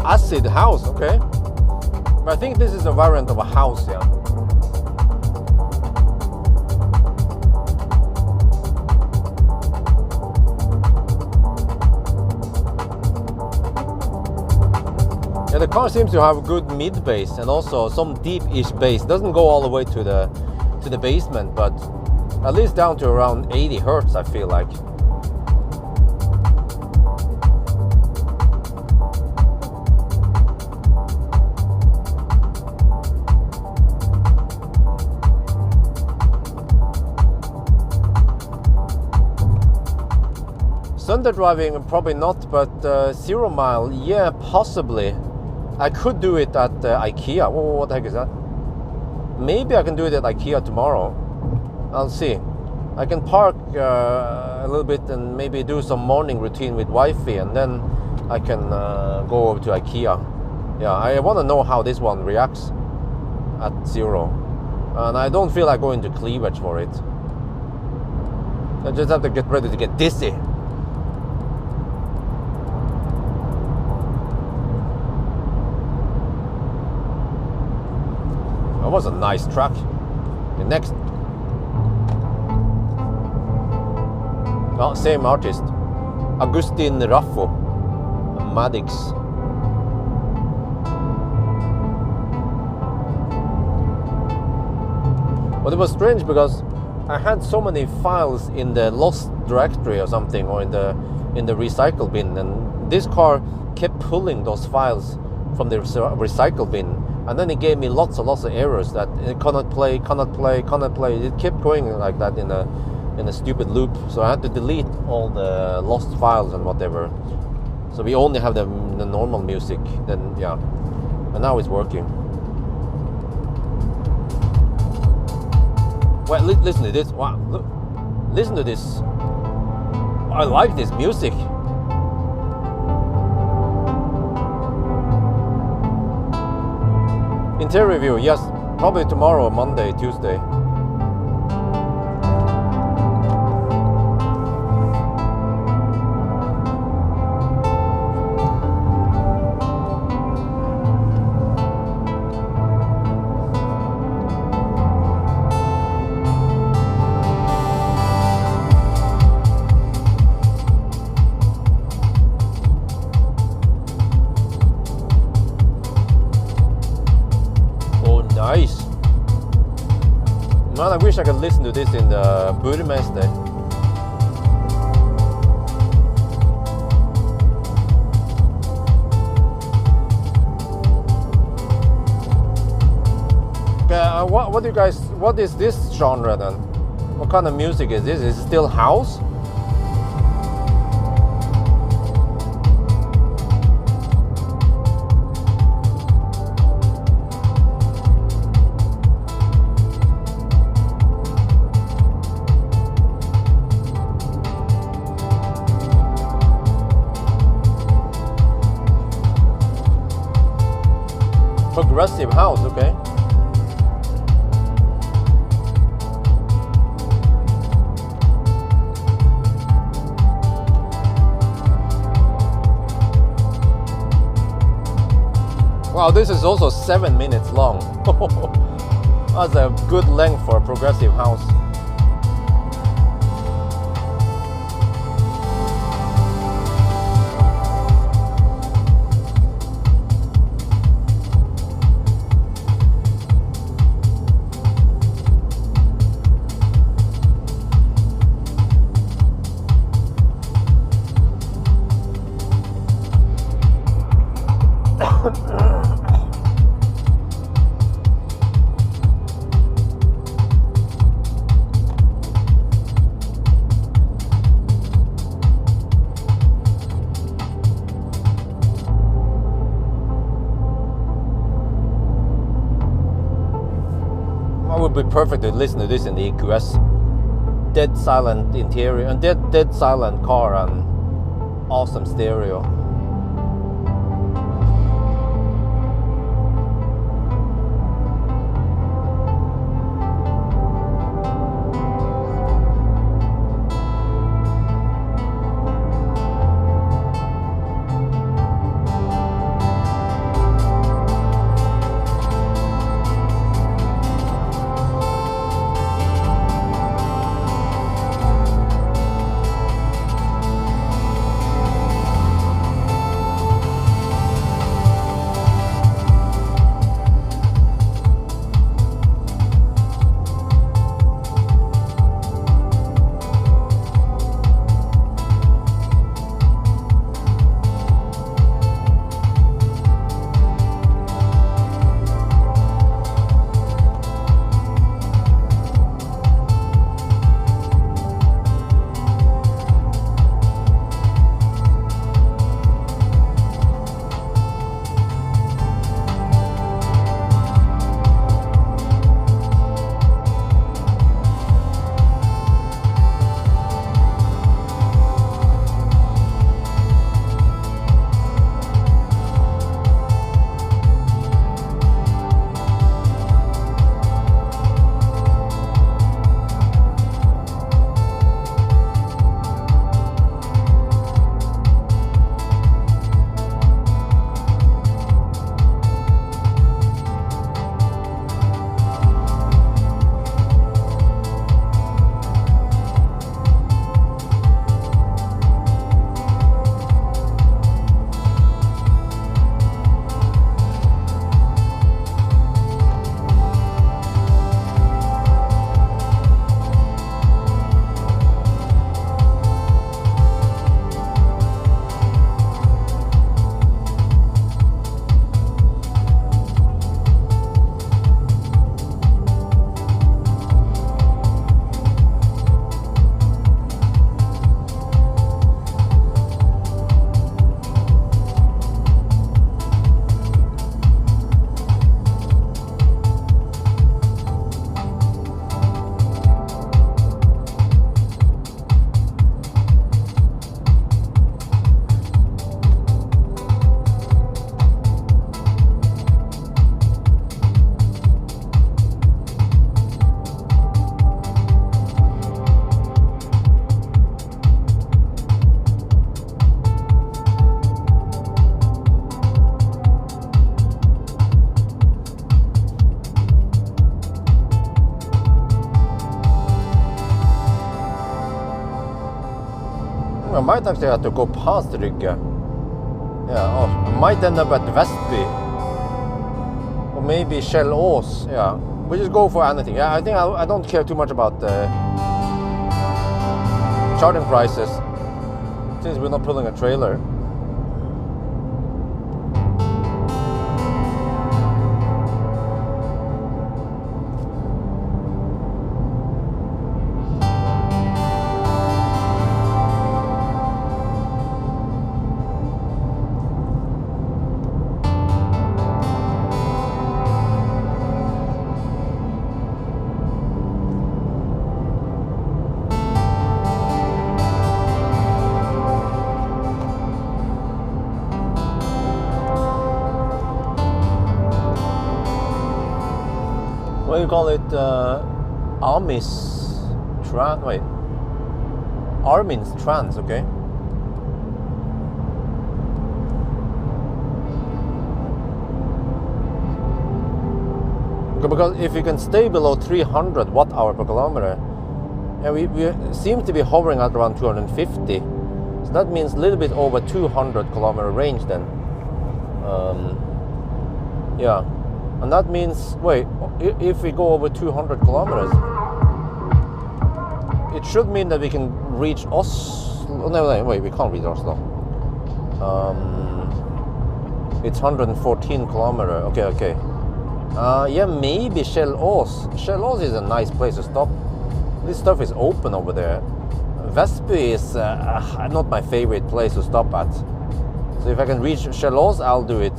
Acid house, okay. But I think this is a variant of a house, yeah. Yeah, the car seems to have good mid bass and also some deep-ish bass. Doesn't go all the way to the basement, but at least down to around 80 hertz, I feel like. Thunder driving, probably not, but 0 mile, yeah, possibly. I could do it at IKEA. Oh, what the heck is that? Maybe I can do it at IKEA tomorrow. I'll see. I can park a little bit and maybe do some morning routine with wifey, and then I can go over to IKEA. Yeah, I want to know how this one reacts at 0. And I don't feel like going to cleavage for it. I just have to get ready to get dizzy. That was a nice track. The next. Oh, same artist. Agustin Raffo. Maddox. But it was strange because I had so many files in the lost directory or something, or in the recycle bin, and this car kept pulling those files from the recycle bin. And then it gave me lots of errors that it cannot play. It kept going like that in a stupid loop. So I had to delete all the lost files and whatever. So we only have the normal music. Then yeah, and now it's working. Well, listen to this. Wow, look, listen to this. I like this music. Interior review, yes, probably tomorrow, Monday, Tuesday. Man, I wish I could listen to this in the Burmester. What do you guys? What is this genre then? What kind of music is this? Is it still house? Progressive house, okay. Wow, this is also 7 minutes long. That's a good length for a progressive house. Would be perfect to listen to this in the EQS. Dead silent interior and dead silent car and awesome stereo. I might actually have to go past Rygge. Yeah, I might end up at Vestby. Or maybe Kjellås, yeah. We just go for anything. Yeah, I think I don't care too much about the charging prices since we're not pulling a trailer. What do you call it? Armin's trans, okay? Because if you can stay below 300 watt hour per kilometer, and we seem to be hovering at around 250, so that means a little bit over 200 kilometer range then. Yeah, and that means, wait, if we go over 200 kilometers, it should mean that we can reach Oslo. No, wait, we can't reach Oslo. It's 114 kilometer. Okay. Yeah, maybe Kjellås. Kjellås is a nice place to stop. This stuff is open over there. Vestby is not my favorite place to stop at. So if I can reach Kjellås, I'll do it.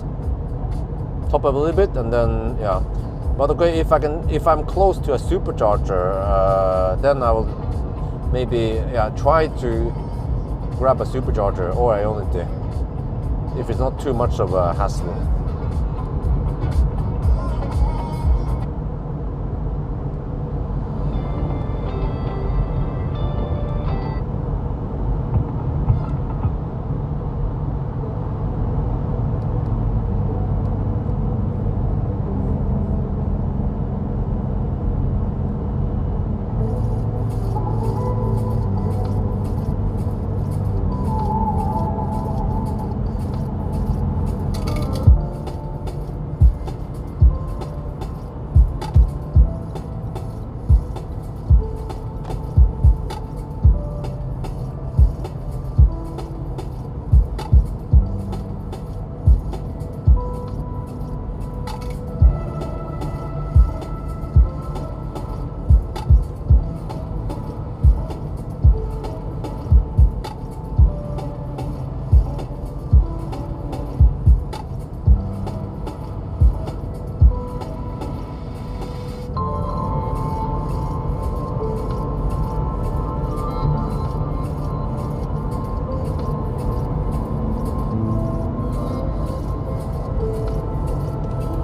Top up a little bit and then, yeah. But okay, if I'm close to a supercharger, then I will maybe try to grab a supercharger or Ionity if it's not too much of a hassle.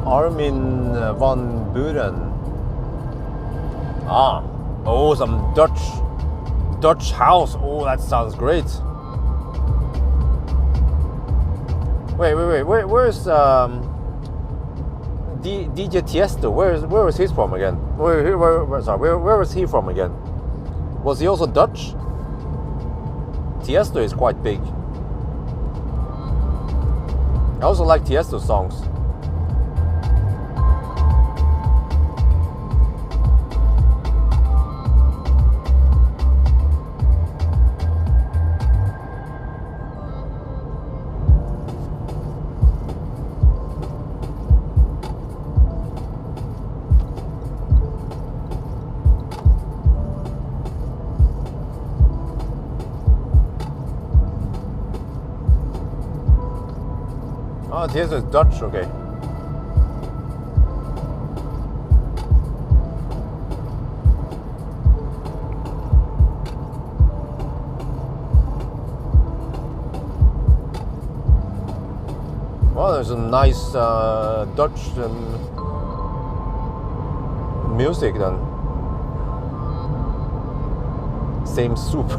Armin van Buren. Oh, some Dutch house. Oh, that sounds great. Wait. Where's DJ Tiesto? Where was he from again? Where was he from again? Was he also Dutch? Tiesto is quite big. I also like Tiesto songs. Oh, Tiesto is Dutch, okay. Well, there's a nice Dutch music then. Same soup.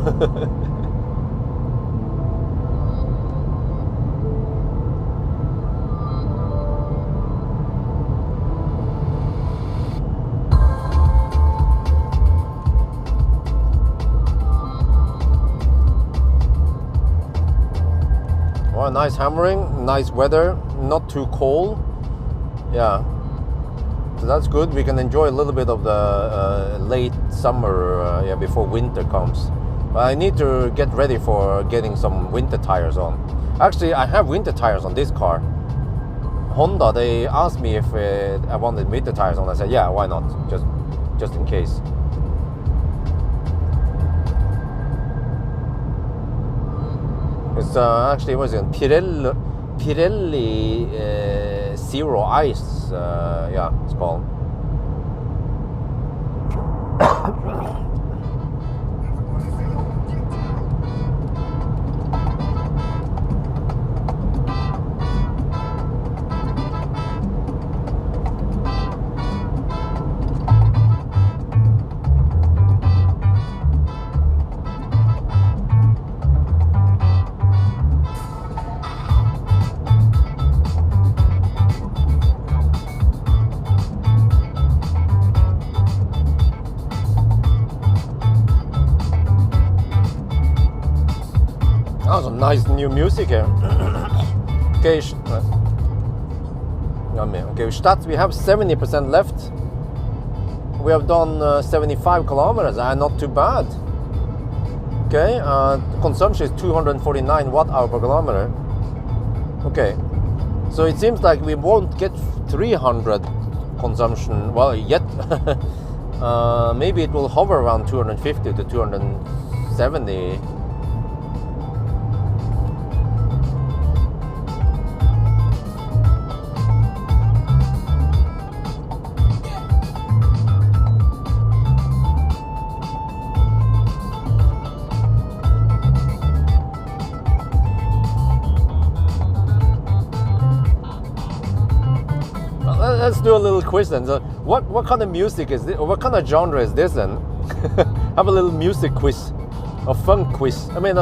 Well, nice hammering, nice weather, not too cold. Yeah. So that's good. We can enjoy a little bit of the late summer before winter comes. But I need to get ready for getting some winter tires on. Actually, I have winter tires on this car. Honda, they asked me if I wanted winter tires on. I said, yeah, why not? Just in case. It's actually, what is it? Pirelli Zero Ice, it's called. Oh, some nice new music here. Okay, Stats, we have 70% left. We have done 75 kilometers, and not too bad. Okay, consumption is 249 watt-hour per kilometer. Okay, so it seems like we won't get 300 consumption, well, yet. Maybe it will hover around 250 to 270. Let's do a little quiz then. So what kind of music is this, or what kind of genre is this then? Have a little music quiz, a funk quiz. I mean,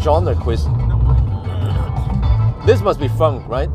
genre quiz. This must be funk, right?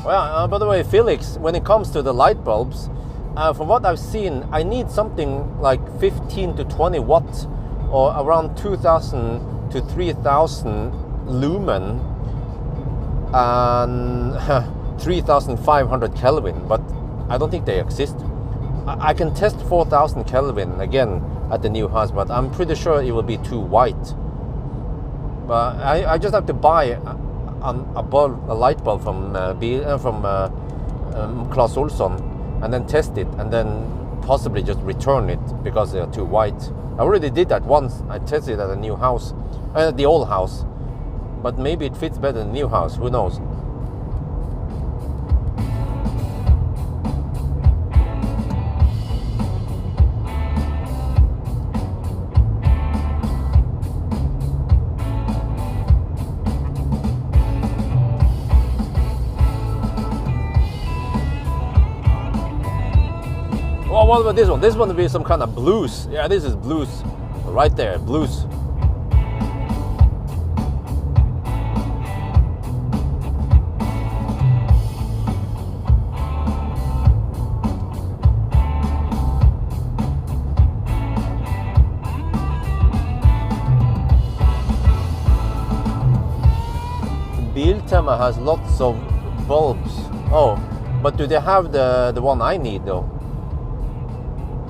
Well, by the way, Felix, when it comes to the light bulbs, from what I've seen, I need something like 15 to 20 watts, or around 2,000 to 3,000 lumen, and 3,500 Kelvin, but I don't think they exist. I can test 4,000 Kelvin again at the new house, but I'm pretty sure it will be too white. But I just have to buy a light bulb from Claes Olsson, and then test it, and then possibly just return it because they're too white. I already did that once. I tested it at a new house, the old house, but maybe it fits better in the new house. Who knows? Oh, what about this one? This one will be some kind of blues. Yeah, this is blues. Right there, blues. Biltema has lots of bulbs. Oh, but do they have the one I need though?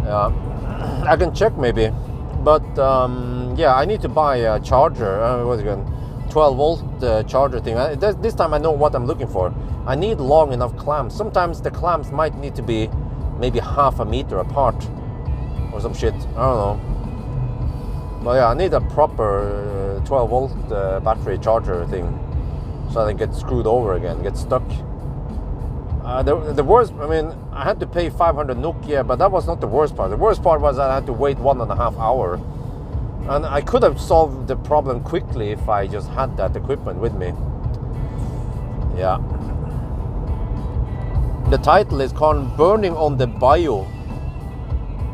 I can check maybe, but I need to buy a charger. What's it called? 12 volt charger thing. This time I know what I'm looking for. I need long enough clamps. Sometimes the clamps might need to be maybe half a meter apart or some shit. I don't know. But yeah, I need a proper 12 volt battery charger thing, so I don't get screwed over again, get stuck. The worst, I mean, I had to pay 500 NOK, yeah, but that was not the worst part. The worst part was that I had to wait 1.5 hours And I could have solved the problem quickly if I just had that equipment with me. Yeah. The title is called Burning on the Bayou.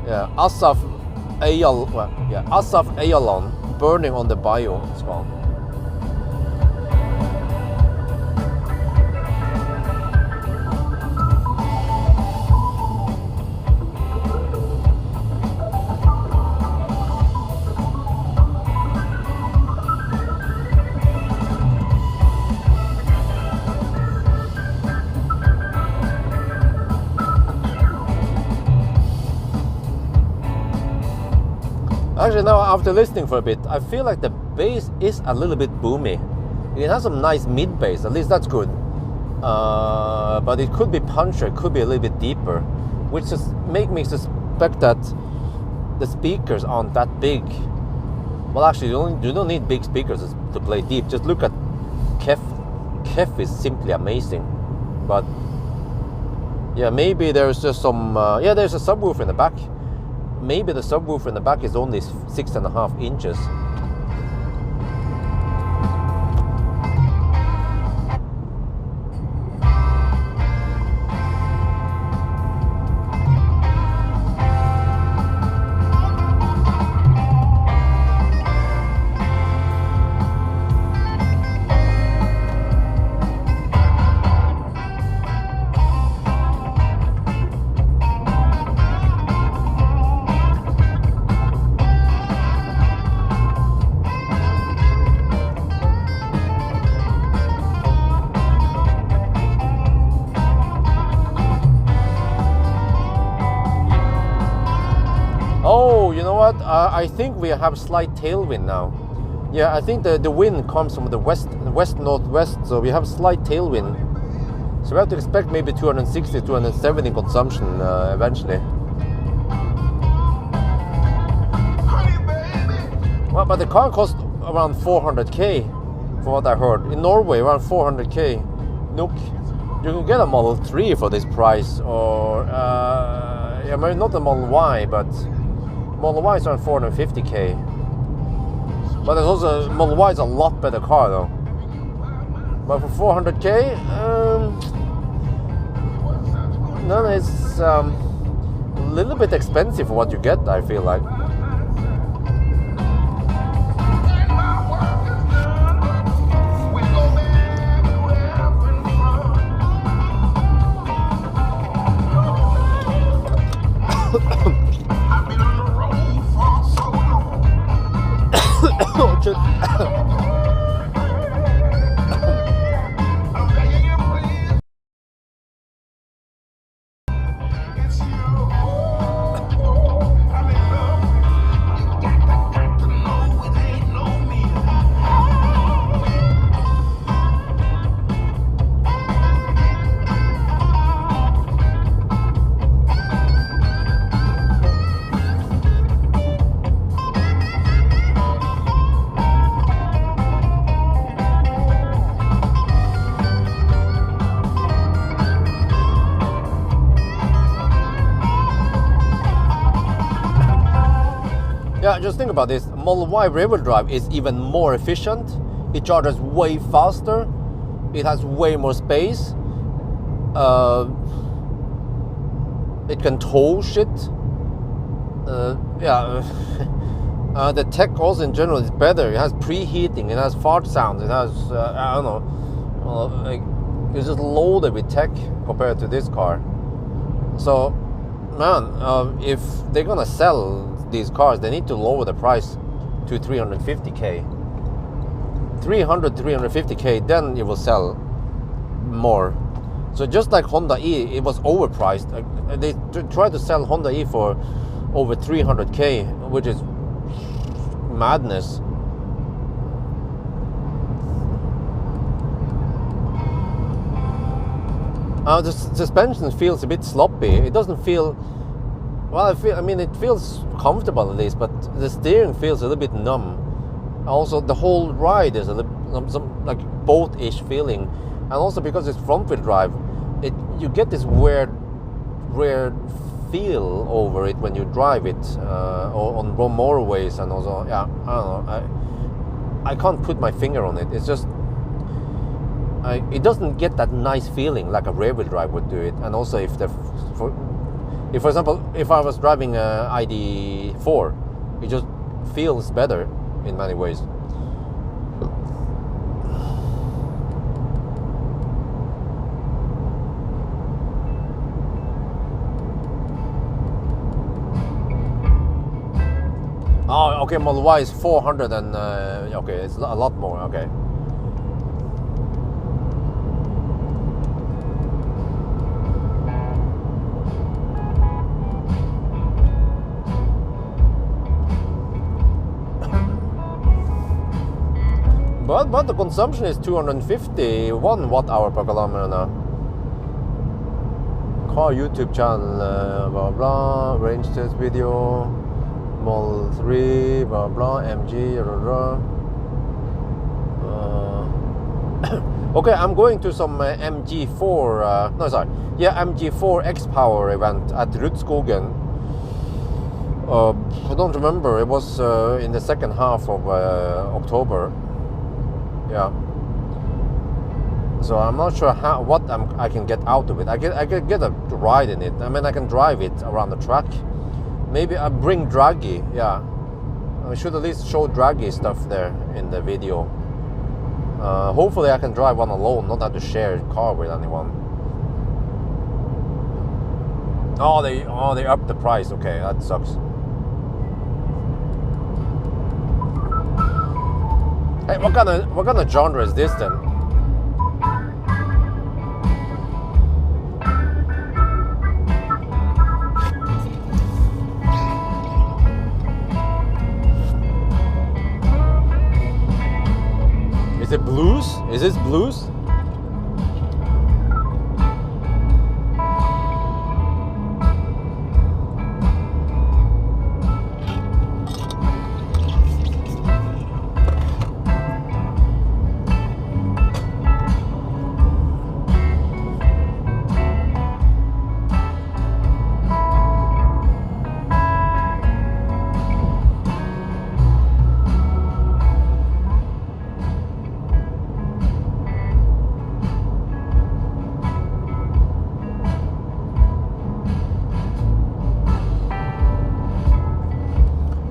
Yeah, Asaf Ayalon, Burning on the Bayou, it's called. Actually, now after listening for a bit, I feel like the bass is a little bit boomy. It has some nice mid bass, at least that's good. But it could be punchier, it could be a little bit deeper, which just make me suspect that the speakers aren't that big. Well, actually, you don't need big speakers to play deep. Just look at Kef. Kef is simply amazing. But yeah, maybe there's just some. There's a subwoofer in the back. Maybe the subwoofer in the back is only 6.5 inches. I think we have slight tailwind now. Yeah, I think the wind comes from the west-northwest, so we have slight tailwind. So we have to expect maybe 260, 270 consumption eventually. Well, but the car cost around 400k, from what I heard. In Norway, around 400k. Look, you can get a Model 3 for this price, or maybe not the Model Y, but Model Y is around 450k. But there's also, Model Y is a lot better car though. But for 400k, no, it's a little bit expensive for what you get, I feel like. Yeah, just think about this. Model Y rear-wheel drive is even more efficient. It charges way faster. It has way more space. It can tow shit. The tech also in general is better. It has preheating. It has fart sounds. It has I don't know. It's just loaded with tech compared to this car. So, man, if they're gonna sell these cars, they need to lower the price to 350k. 350k, then it will sell more. So just like Honda E, it was overpriced. They tried to sell Honda E for over 300k, which is madness. The suspension feels a bit sloppy. It doesn't feel, well, it feels comfortable at least, but the steering feels a little bit numb. Also, the whole ride is a little, some like boat-ish feeling, and also because it's front-wheel drive, you get this weird feel over it when you drive it on motorways, and also, yeah, I don't know. I can't put my finger on it. It's just, it doesn't get that nice feeling like a rear-wheel drive would do it. And also, if for example, if I was driving a ID4, it just feels better in many ways. Oh, okay, Model Y is 400 and, okay, it's a lot more, okay. But the consumption is 251 watt-hour per kilometer now. Car YouTube channel, blah blah, range test video, Model 3, blah blah, MG, blah blah. Okay, I'm going to some MG4, MG4 X-Power event at Rudskogen. I don't remember, it was in the second half of October. Yeah. So I'm not sure what I can get out of it. I can get a ride in it. I mean, I can drive it around the track. Maybe I bring Draghi. Yeah, I should at least show Draghi stuff there in the video. Hopefully, I can drive one alone, not have to share a car with anyone. Oh, they upped the price. Okay, that sucks. Hey, what kind of genre is this then? Is it blues? Is this blues?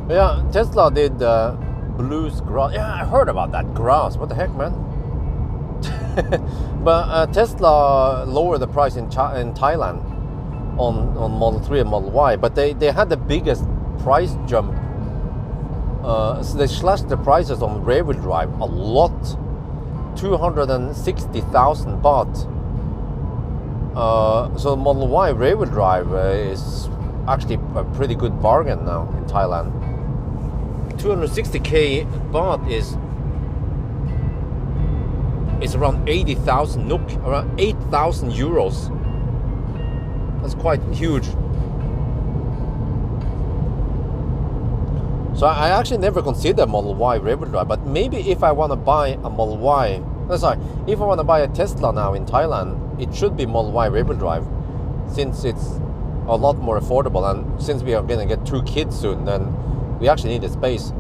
Yeah, Tesla did blues grass. Yeah, I heard about that grass. What the heck, man? But Tesla lowered the price in Thailand on Model 3 and Model Y, but they had the biggest price jump. So they slashed the prices on rear-wheel drive a lot. 260,000 baht. So Model Y rear-wheel drive is actually a pretty good bargain now in Thailand. 260k baht is around 80,000 NOK, around 8,000 euros. That's quite huge. So I actually never considered Model Y rear-wheel drive, but maybe if I want to buy a Model Y, if I want to buy a Tesla now in Thailand, it should be Model Y rear-wheel drive, since it's a lot more affordable, and since we are going to get 2 kids soon, then we actually need the space.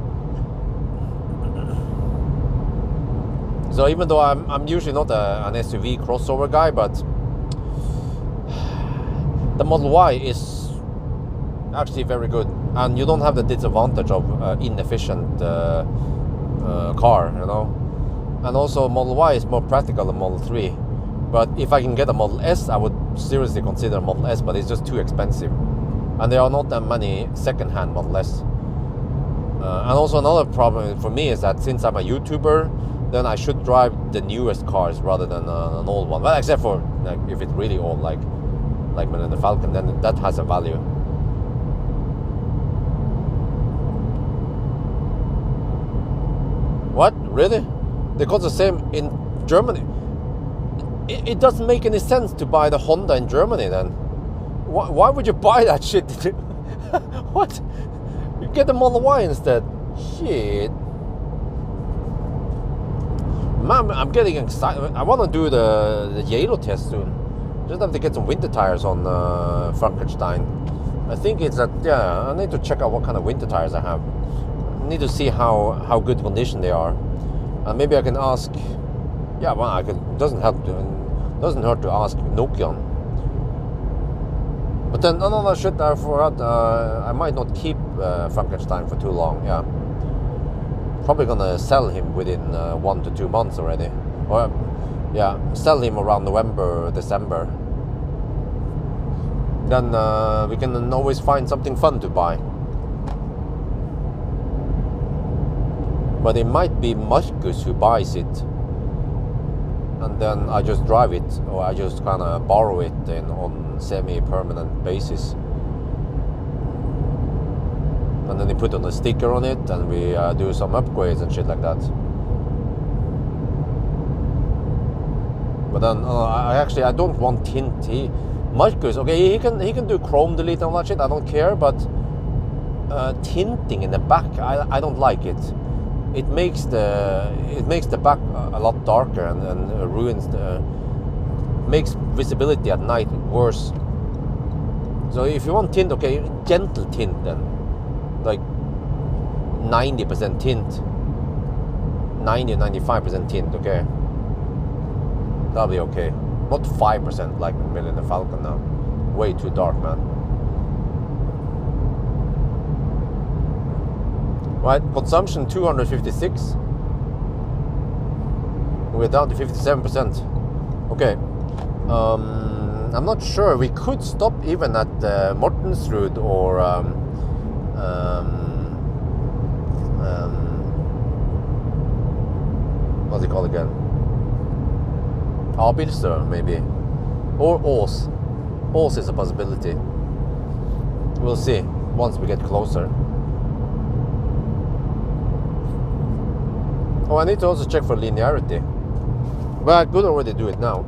So even though I'm usually not an SUV crossover guy, but the Model Y is actually very good, and you don't have the disadvantage of inefficient car, you know. And also Model Y is more practical than Model 3. But if I can get a Model S, I would seriously consider a Model S, but it's just too expensive. And there are not that many second-hand Model S. And also another problem for me is that since I'm a YouTuber, then I should drive the newest cars rather than an old one. Well, except for like, if it's really old, like the Falcon, then that has a value. What? Really? They cost the same in Germany? It doesn't make any sense to buy the Honda in Germany then. Why would you buy that shit? What? You get the Model Y instead. Shit. Man, I'm getting excited. I want to do the yellow test soon. Just have to get some winter tires on Frankenstein. I think it's that, yeah, I need to check out what kind of winter tires I have. I need to see how good condition they are. And maybe I can ask, yeah, well, doesn't hurt to ask Nokian. But then another shit I forgot, I might not keep Frankenstein for too long, yeah. Probably gonna sell him within 1 to 2 months already. Or, yeah, sell him around November, December. Then we can always find something fun to buy. But it might be Marcus who buys it, and then I just drive it, or I just kind of borrow it on semi-permanent basis. And then he put on a sticker on it, and we do some upgrades and shit like that. But then I don't want tint. Marcus, okay, he can do chrome delete and all that shit. I don't care, but tinting in the back, I don't like it. It makes the back a lot darker and ruins makes visibility at night worse. So if you want tint, okay, gentle tint then, like 90% tint, 90-95% tint, okay, that'll be okay. Not 5% like the Millennium Falcon now. Way too dark, man. Right, consumption 256. We're down to 57%. Okay. I'm not sure. We could stop even at Mortensrud or what's it called again? Abilstø, maybe, or Ås. Ås is a possibility. We'll see once we get closer. Oh, I need to also check for linearity, but I could already do it now.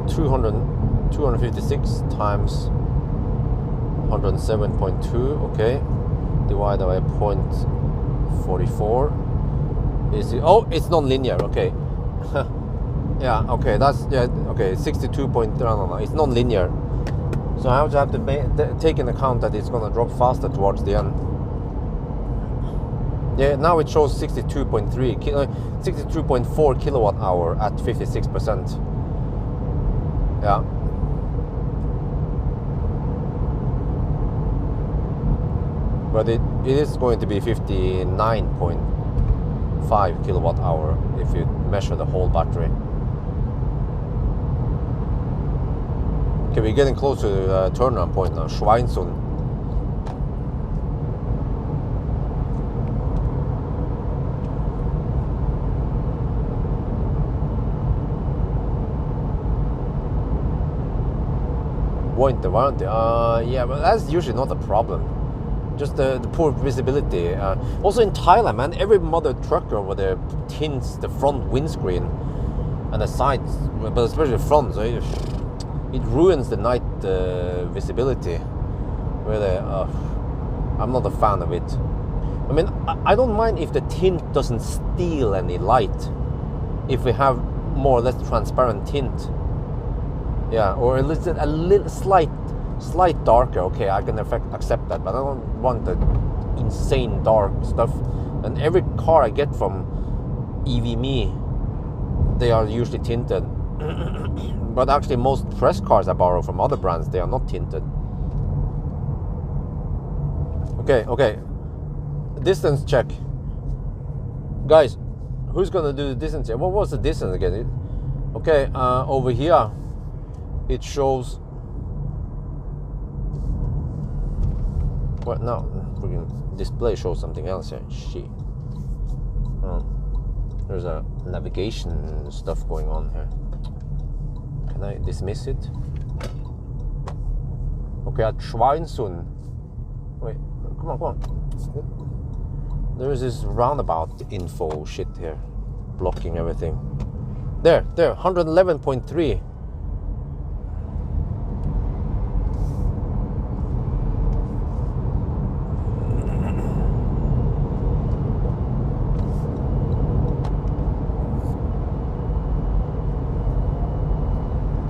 256 times 107.2, okay, divided by 0.44. Is it? Oh, it's non-linear. Okay. Yeah. Okay. That's, yeah. Okay. 62 point. No. It's non-linear. So I have to take into account that it's gonna drop faster towards the end. Yeah. Now it shows 62.4 kilowatt hour at 56%. Yeah. But it is going to be 59.5 kilowatt hour if you measure the whole battery. Okay, we're getting close to the turnaround point now. Schweinsund. Winter warranty. Yeah, but that's usually not a problem. Just the poor visibility. Also in Thailand, man, every mother trucker over there tints the front windscreen and the sides, but especially the front. So it ruins the night visibility. Really, I'm not a fan of it. I mean, I don't mind if the tint doesn't steal any light. If we have more or less transparent tint, yeah, or a little slight darker, okay, I can accept that, but I don't want the insane dark stuff. And every car I get from EVme, they are usually tinted. But actually most press cars I borrow from other brands, they are not tinted. Okay, distance check, guys. Who's gonna do the distance check? What was the distance again? Okay, over here it shows. What? No, freaking display shows something else here. Shit. Oh, there's a navigation stuff going on here. Can I dismiss it? Okay, at Schweinsund. Wait, come on. There is this roundabout info shit here, blocking everything. There, 111.3.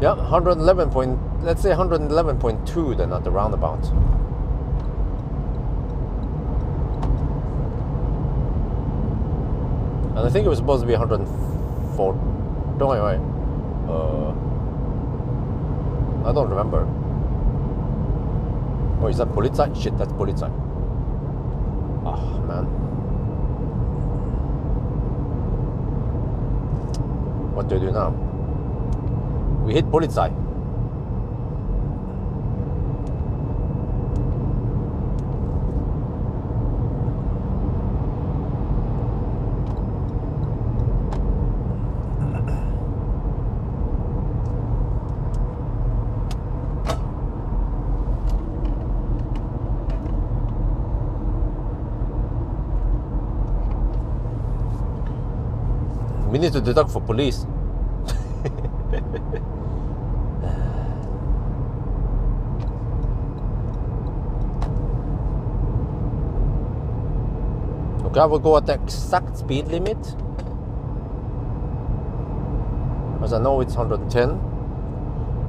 Yeah, 111 point, let's say 111.2 then at the roundabout. And I think it was supposed to be 104. Wait. I don't remember. Oh, is that Polizei? Shit, that's Polizei. Oh, man. What do I do now? We hit Polizei. We need to deduct for police. Okay, I will go at the exact speed limit, as I know it's 110.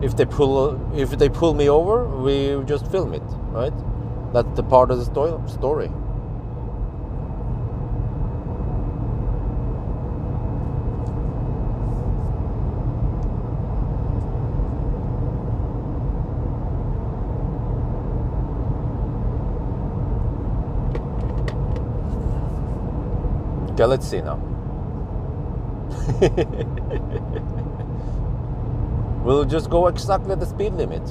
If they pull me over, we just film it, right? That's the part of the story. Okay, let's see now. We'll just go exactly at the speed limit.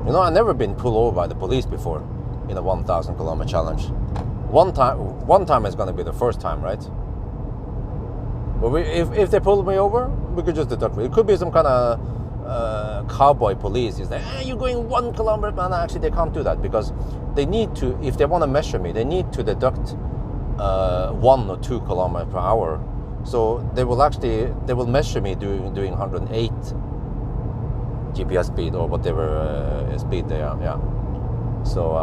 You know, I've never been pulled over by the police before in a 1,000 kilometer challenge. One time is going to be the first time, right? But if they pull me over, we could just deduct it. It could be some kind of cowboy police. Is like, you're going 1 kilometer, man. Actually, they can't do that because they need to. If they want to measure me, they need to deduct 1 or 2 kilometers per hour. So they will measure me doing 108 GPS speed or whatever speed they are. Yeah. So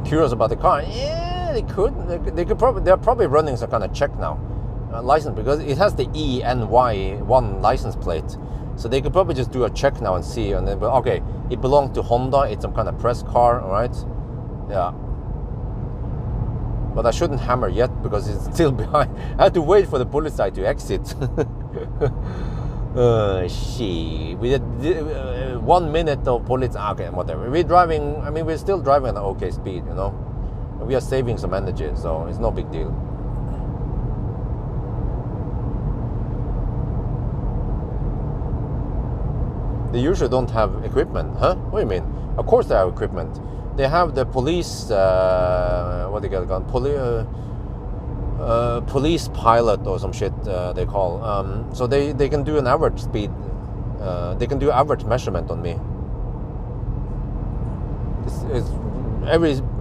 curious about the car. Yeah, they could. They could probably. They're probably running some kind of check now, license, because it has the ENY1 license plate. So they could probably just do a check now and see, and then okay, it belongs to Honda. It's some kind of press car, all right? Yeah. But I shouldn't hammer yet because it's still behind. I had to wait for the Polizei to exit. Shit. We did 1 minute of Polizei. Okay, whatever. We're driving. I mean, we're still driving at an okay speed, you know. We are saving some energy, so it's no big deal. They usually don't have equipment, huh? What do you mean? Of course they have equipment. They have the police, what do they call police pilot or some shit they call. So they can do an average speed. They can do average measurement on me. It's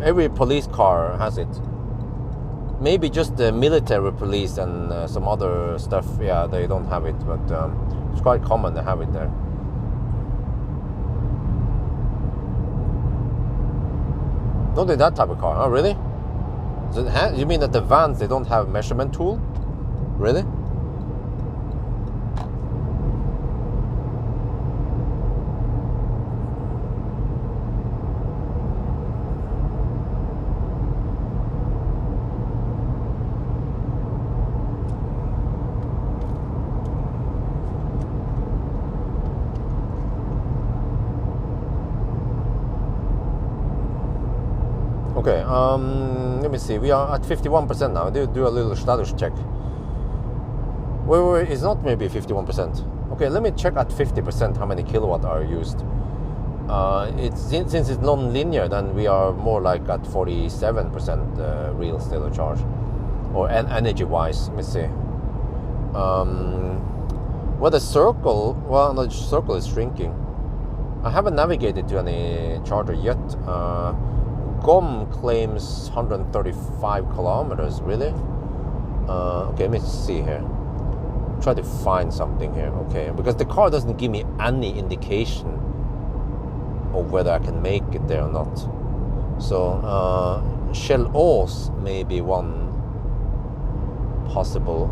every police car has it. Maybe just the military police and some other stuff. Yeah, they don't have it, but it's quite common to have it there. Not in that type of car. Oh, really? You mean that the vans, they don't have measurement tool? Really? Okay, let me see. We are at 51% now. Do a little status check. Wait, it's not maybe 51%. Okay, let me check at 50% how many kilowatt are used. Since it's non-linear, then we are more like at 47% real state of charge, or energy-wise. Let me see. Well, the circle is shrinking. I haven't navigated to any charger yet. GOM claims 135 kilometers, really? Okay, let me see here. try to find something here, okay? Because the car doesn't give me any indication of whether I can make it there or not. So Kjellås may be one possible.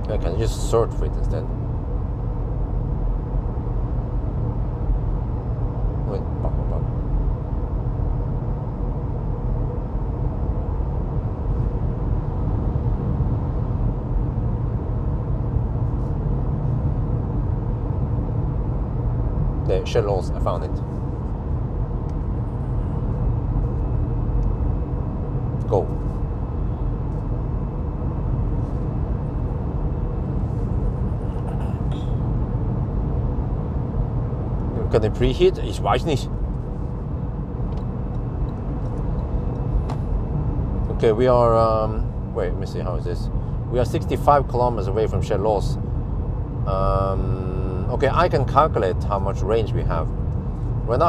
I can just search for it instead. Wait, the Kjellås, I found it. Go. Kann den Preheat? Ich weiß nicht. Okay, we are, wait, let me see, how is this? We are 65 kilometers away from Kjellås. Okay, I can calculate how much range we have. Right now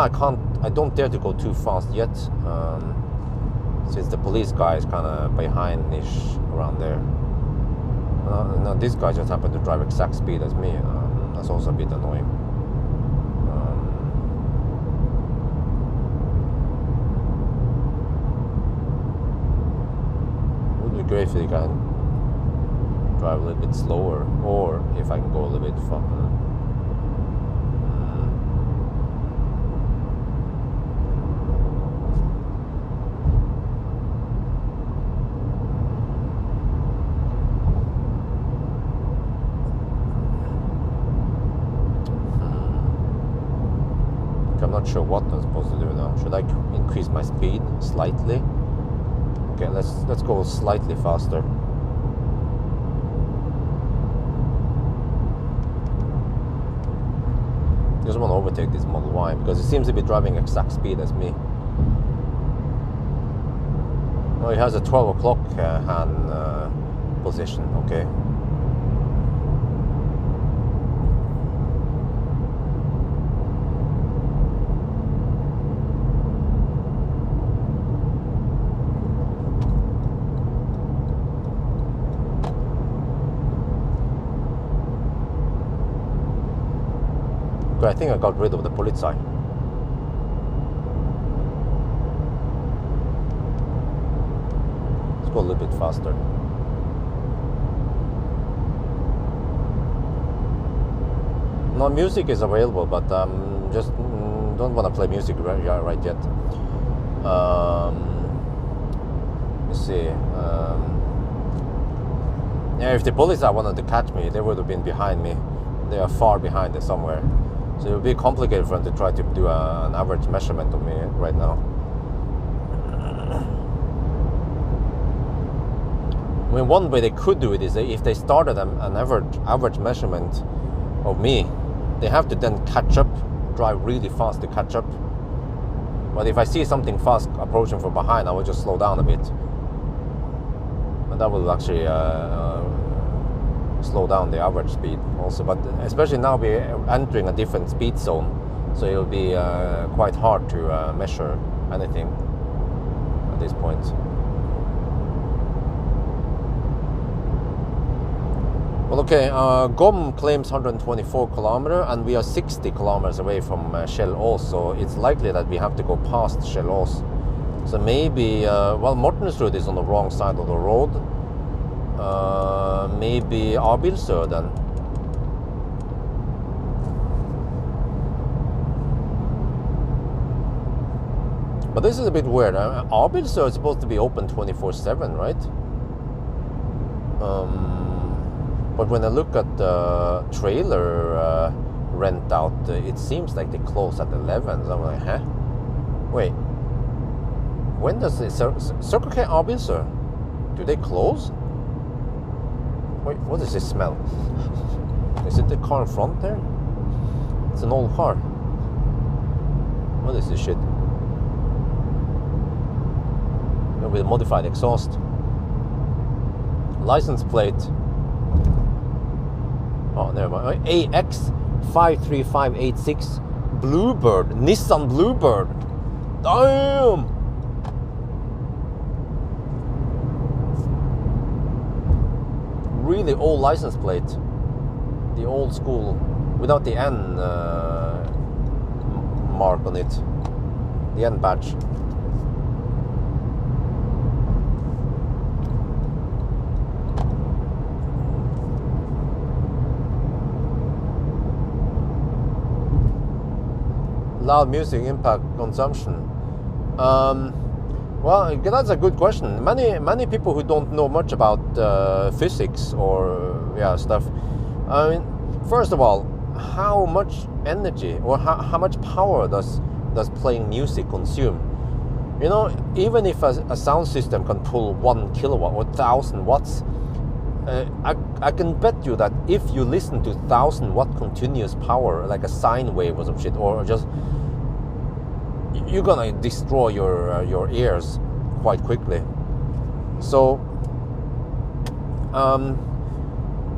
I don't dare to go too fast yet, since the police guy is kind of behind-ish around there. Now this guy just happened to drive exact speed as me. That's also a bit annoying. Great if you can drive a little bit slower, or if I can go a little bit faster. I'm not sure what I'm supposed to do now. Should I increase my speed slightly? Okay, let's go slightly faster. Just want to overtake this Model Y because it seems to be driving exact speed as me. Oh, it has a 12 o'clock hand position. Okay. I think I got rid of the Polizei. Let's go a little bit faster. No, music is available, but just don't want to play music right yet. Let's see. Yeah, if the Polizei wanted to catch me, they would have been behind me. They are far behind it somewhere. So it would be complicated for them to try to do an average measurement of me right now. I mean, one way they could do it is that if they started an average measurement of me, they have to then catch up, drive really fast to catch up. But if I see something fast approaching from behind, I will just slow down a bit. And that will actually slow down the average speed also, but especially now we're entering a different speed zone, so it'll be quite hard to measure anything at this point. Well, okay, GOM claims 124 kilometers and we are 60 kilometers away from Kjellås, so it's likely that we have to go past Kjellås. So maybe, well, Mortensrud is on the wrong side of the road. Maybe Abilsø then. But this is a bit weird. Abilsø is supposed to be open 24/7, right? But when I look at the trailer rent out, it seems like they close at 11. So I'm like, huh? Wait. When does it Circle K Abilsø? Do they close? Wait, what is this smell? Is it the car in front there? It's an old car. What is this shit? With modified exhaust. License plate. Oh, never mind. AX 53586 Bluebird. Nissan Bluebird. Damn! really old license plate, the old school, without the N mark on it, the N badge. Loud music impact consumption. Well, that's a good question. Many people who don't know much about physics or stuff. I mean, first of all, how much energy or how much power does playing music consume? You know, even if a sound system can pull 1 kilowatt or 1,000 watts, I can bet you that if you listen to 1,000 watt continuous power, like a sine wave or some shit, or just, you're gonna destroy your ears quite quickly. So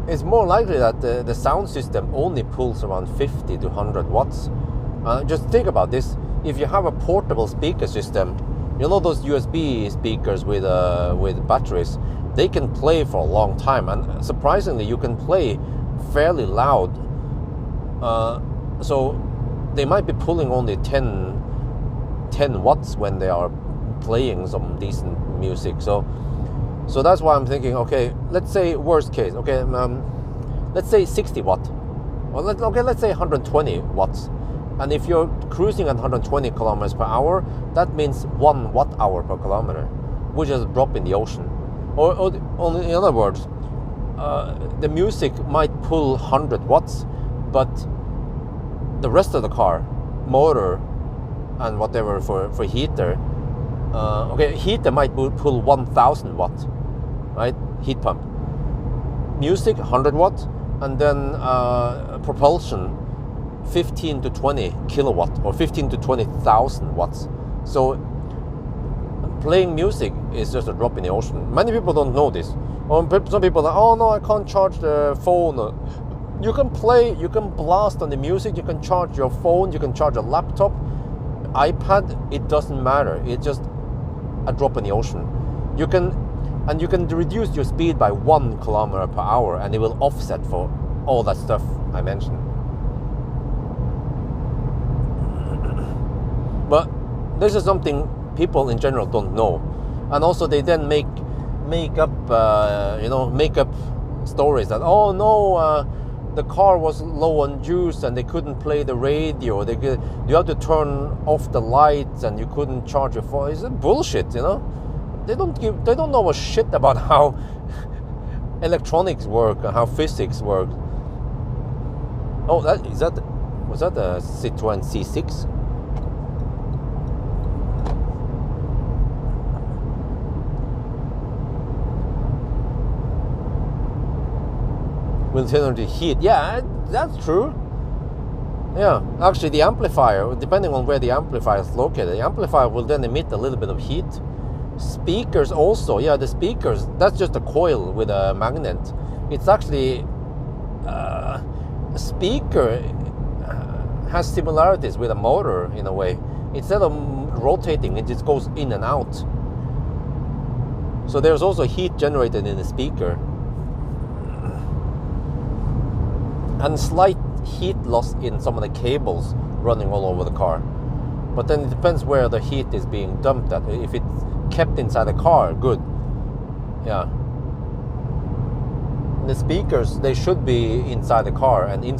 it's more likely that the sound system only pulls around 50 to 100 watts. Just think about this. If you have a portable speaker system, you know those USB speakers with batteries, they can play for a long time, and surprisingly you can play fairly loud. So they might be pulling only 10 watts when they are playing some decent music. So that's why I'm thinking, okay, let's say worst case, okay, let's say 60 watt, or let's say 120 watts. And if you're cruising at 120 kilometers per hour, that means 1 watt hour per kilometer, which is a drop in the ocean. Or in other words, the music might pull 100 watts, but the rest of the car, motor and whatever for heater, heater might pull 1,000 watts, right? Heat pump. Music 100 watts, and then propulsion 15 to 20 kilowatt or 15 to 20,000 watts. So playing music is just a drop in the ocean. Many people don't know this. Some people are, oh no, I can't charge the phone. You can play, you can blast on the music, you can charge your phone, you can charge a laptop, iPad, it doesn't matter. It's just a drop in the ocean. You can reduce your speed by 1 kilometer per hour, and it will offset for all that stuff I mentioned. But this is something people in general don't know, and also they then make up stories that, oh no, the car was low on juice and they couldn't play the radio. You have to turn off the lights and you couldn't charge your phone. It's bullshit, you know. They don't know a shit about how electronics work and how physics work. Oh, was that a Citroen C6? Will generate heat. Yeah, that's true. Yeah, actually the amplifier, depending on where the amplifier is located, the amplifier will then emit a little bit of heat. Speakers also, yeah, the speakers, that's just a coil with a magnet. It's actually, a speaker has similarities with a motor in a way. Instead of rotating, it just goes in and out. So there's also heat generated in the speaker. And slight heat loss in some of the cables running all over the car. But then it depends where the heat is being dumped at. If it's kept inside the car, good. Yeah. The speakers, they should be inside the car and in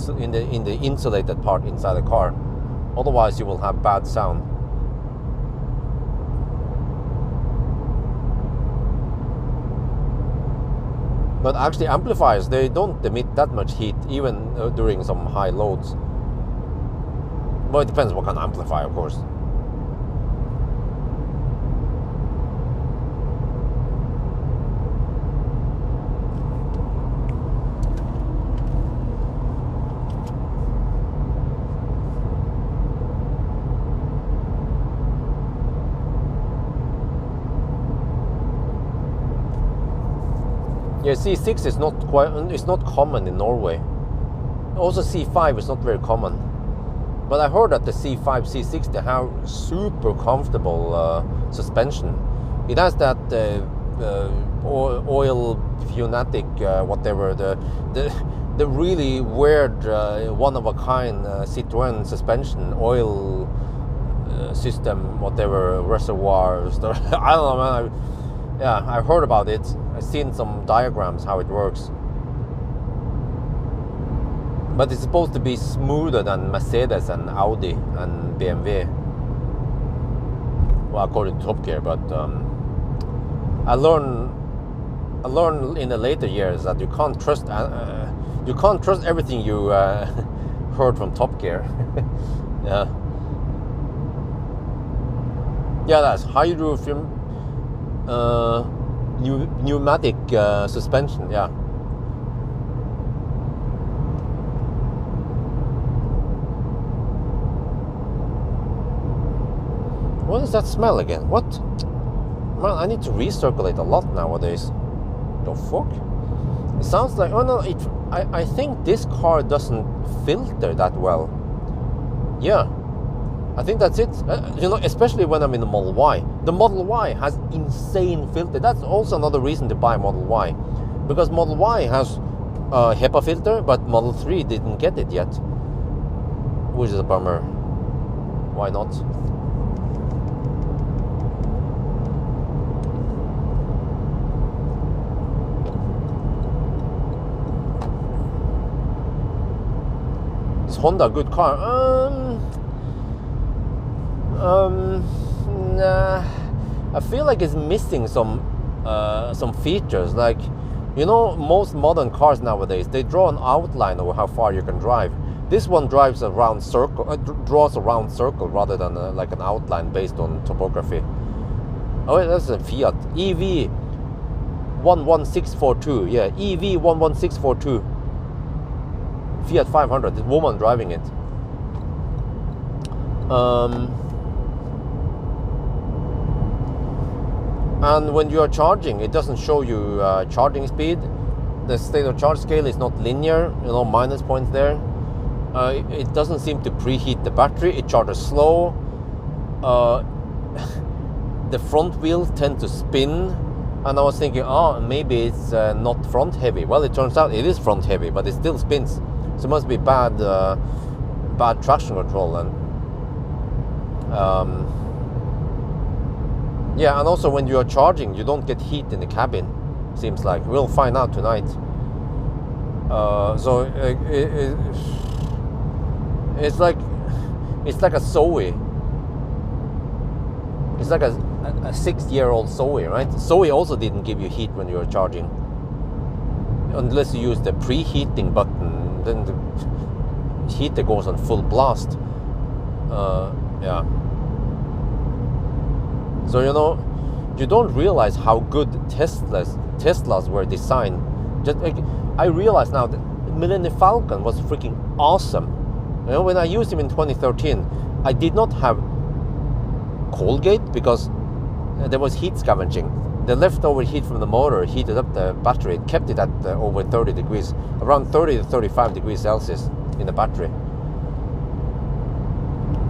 the insulated part inside the car. Otherwise you will have bad sound. But actually amplifiers, they don't emit that much heat even during some high loads. Well, it depends what kind of amplifier, of course. Yeah, C6 is not common in Norway. Also C5 is not very common. But I heard that the C5, C6, they have super comfortable suspension. It has that oil pneumatic, whatever, the really weird one of a kind Citroën suspension oil system, whatever, reservoirs. I don't know, man. I've heard about it. I've seen some diagrams how it works. But it's supposed to be smoother than Mercedes and Audi and BMW. Well, according to Top Gear, but I learned in the later years that you can't trust everything you heard from Top Gear. That's hydrofilm pneumatic suspension. Yeah. What is that smell again? What? Man, I need to recirculate a lot nowadays. The fuck? It sounds like, oh no, I think this car doesn't filter that well. Yeah, I think that's it. Especially when I'm in the Model Y. The Model Y has insane filter. That's also another reason to buy Model Y. Because Model Y has a HEPA filter, but Model 3 didn't get it yet. Which is a bummer. Why not? Honda a good car? Nah. I feel like it's missing some features. Like, most modern cars nowadays, they draw an outline of how far you can drive. This one draws a round circle rather than like an outline based on topography. Oh, that's a Fiat EV 11642. Yeah, EV 11642. Fiat 500, this woman driving it. And when you are charging, it doesn't show you charging speed. The state of charge scale is not linear, minus points there. It doesn't seem to preheat the battery. It charges slow. The front wheels tend to spin. And I was thinking, maybe it's not front heavy. Well, it turns out it is front heavy, but it still spins. So it must be bad traction control then. And also when you are charging, you don't get heat in the cabin. Seems like we'll find out tonight. It's like a Zoe. It's like a 6-year-old Zoe, right? Zoe also didn't give you heat when you were charging, unless you use the preheating button. Then the heater goes on full blast. So you don't realize how good Teslas were designed. I realize now that Millennium Falcon was freaking awesome. When I used him in 2013, I did not have Colgate because there was heat scavenging. The leftover heat from the motor heated up the battery. It kept it at over 30 degrees, around 30 to 35 degrees Celsius in the battery.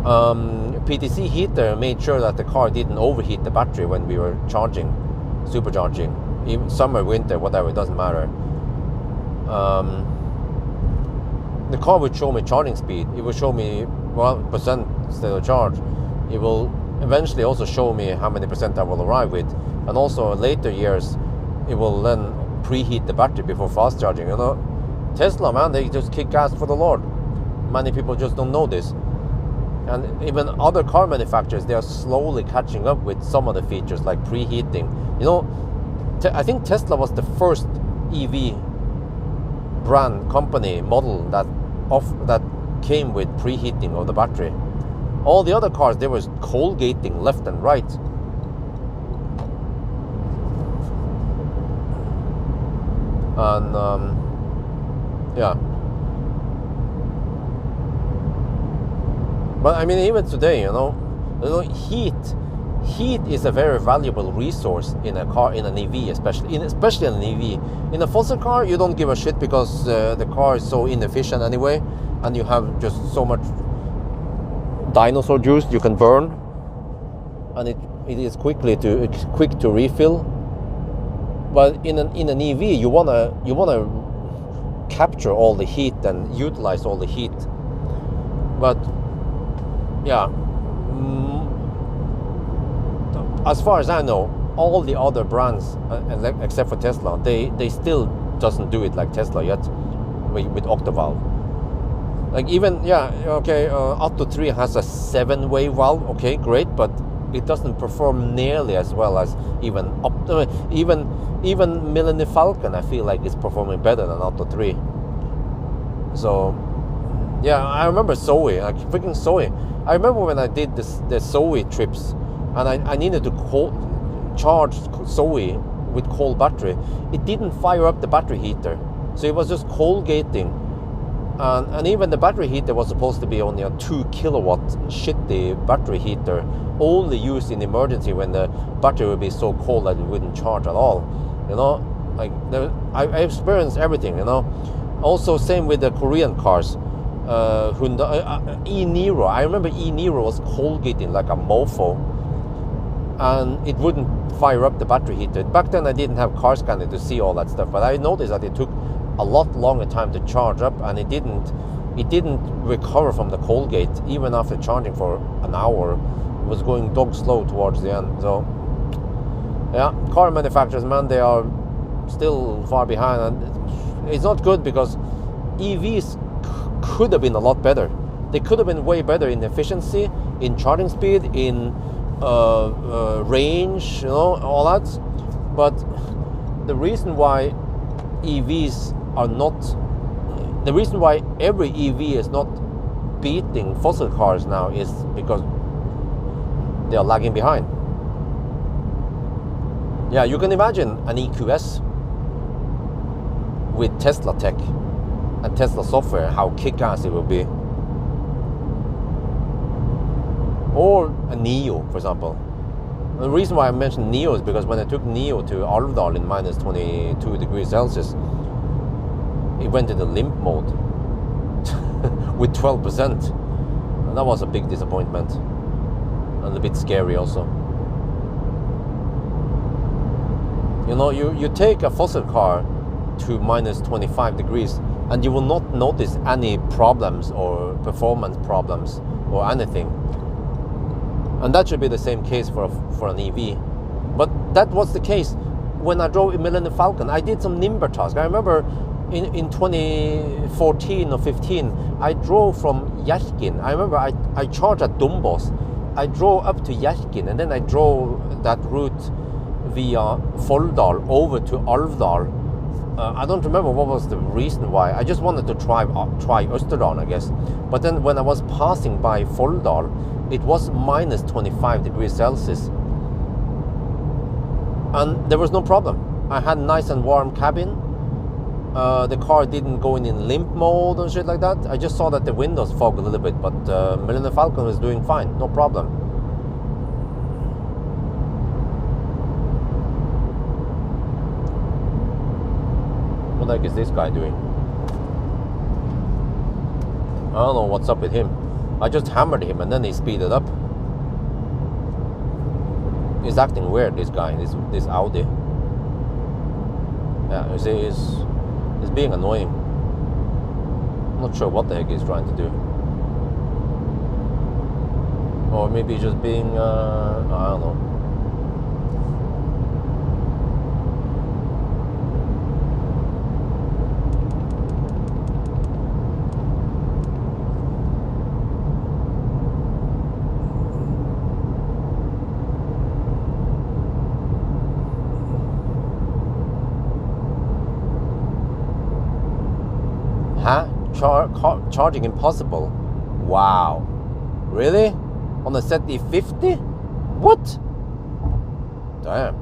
PTC heater made sure that the car didn't overheat the battery when we were supercharging. Even summer, winter, whatever, it doesn't matter. The car would show me charging speed. It will show me percent state of charge. It will eventually also show me how many percent I will arrive with. And also in later years, it will then preheat the battery before fast charging. Tesla, man, they just kick ass for the Lord. Many people just don't know this. And even other car manufacturers, they are slowly catching up with some of the features like preheating. I think Tesla was the first EV brand company model that came with preheating of the battery. All the other cars, they were cold gating left and right. And but I mean, even today, heat is a very valuable resource in a car, in an EV, especially in an EV. In a fossil car, you don't give a shit because the car is so inefficient anyway, and you have just so much dinosaur juice you can burn, and it is quick to refill. But in an EV, you wanna capture all the heat and utilize all the heat. But yeah, as far as I know, all the other brands, except for Tesla, they still doesn't do it like Tesla yet with octavalve. Like even Atto 3 has a 7-way valve. Okay, great, but it doesn't perform nearly as well as even Ny Falcon. I feel like it's performing better than Atto 3. So yeah, I remember Zoe, like freaking Zoe. I remember when I did the Zoe trips, and I needed to charge Zoe with cold battery. It didn't fire up the battery heater, so it was just cold gating. And even the battery heater was supposed to be only a 2 kilowatt shitty battery heater, only used in emergency when the battery would be so cold that it wouldn't charge at all. You know, like I experienced everything. You know, also same with the Korean cars. Hyundai e-Niro. I remember e-Niro was cold gating like a mofo, and it wouldn't fire up the battery heater. Back then I didn't have car scanner to see all that stuff, but I noticed that it took a lot longer time to charge up, and it didn't recover from the cold gate even after charging for an hour. It was going dog slow towards the end. So yeah, car manufacturers, man, they are still far behind, and it's not good because EVs could have been a lot better. They could have been way better in efficiency, in charging speed, in range, you know, all that. But the reason why EVs are not, the reason why every EV is not beating fossil cars now is because they are lagging behind. Yeah, you can imagine an EQS with Tesla tech and Tesla software, how kick-ass it will be. Or a Neo, for example. The reason why I mentioned Neo is because when I took Neo to Alvdal in minus 22 degrees Celsius, it went into limp mode with 12%. And that was a big disappointment. And a bit scary also. You know, you take a fossil car to minus 25 degrees and you will not notice any problems or performance problems or anything. And that should be the same case for an EV. But that was the case when I drove in Ny Falcon. I did some Nimber task. I remember in 2014 or 15, I drove from Hjerkinn. I remember I charged at Dombås. I drove up to Hjerkinn, and then I drove that route via Folldal over to Alvdal. I don't remember what was the reason why. I just wanted to try Østerdalen, I guess. But then when I was passing by Folldal, it was minus 25 degrees Celsius. And there was no problem. I had nice and warm cabin. The car didn't go in limp mode and shit like that. I just saw that the windows fogged a little bit, but Ny Falcon was doing fine, no problem. What the heck is this guy doing? I don't know what's up with him. I just hammered him and then he speeded up. He's acting weird, this guy, this Audi. Yeah, you see, he's being annoying. I'm not sure what the heck he's trying to do. Or maybe he's just being, I don't know. Huh? Charging impossible? Wow. Really? On the ZD50? What? Damn.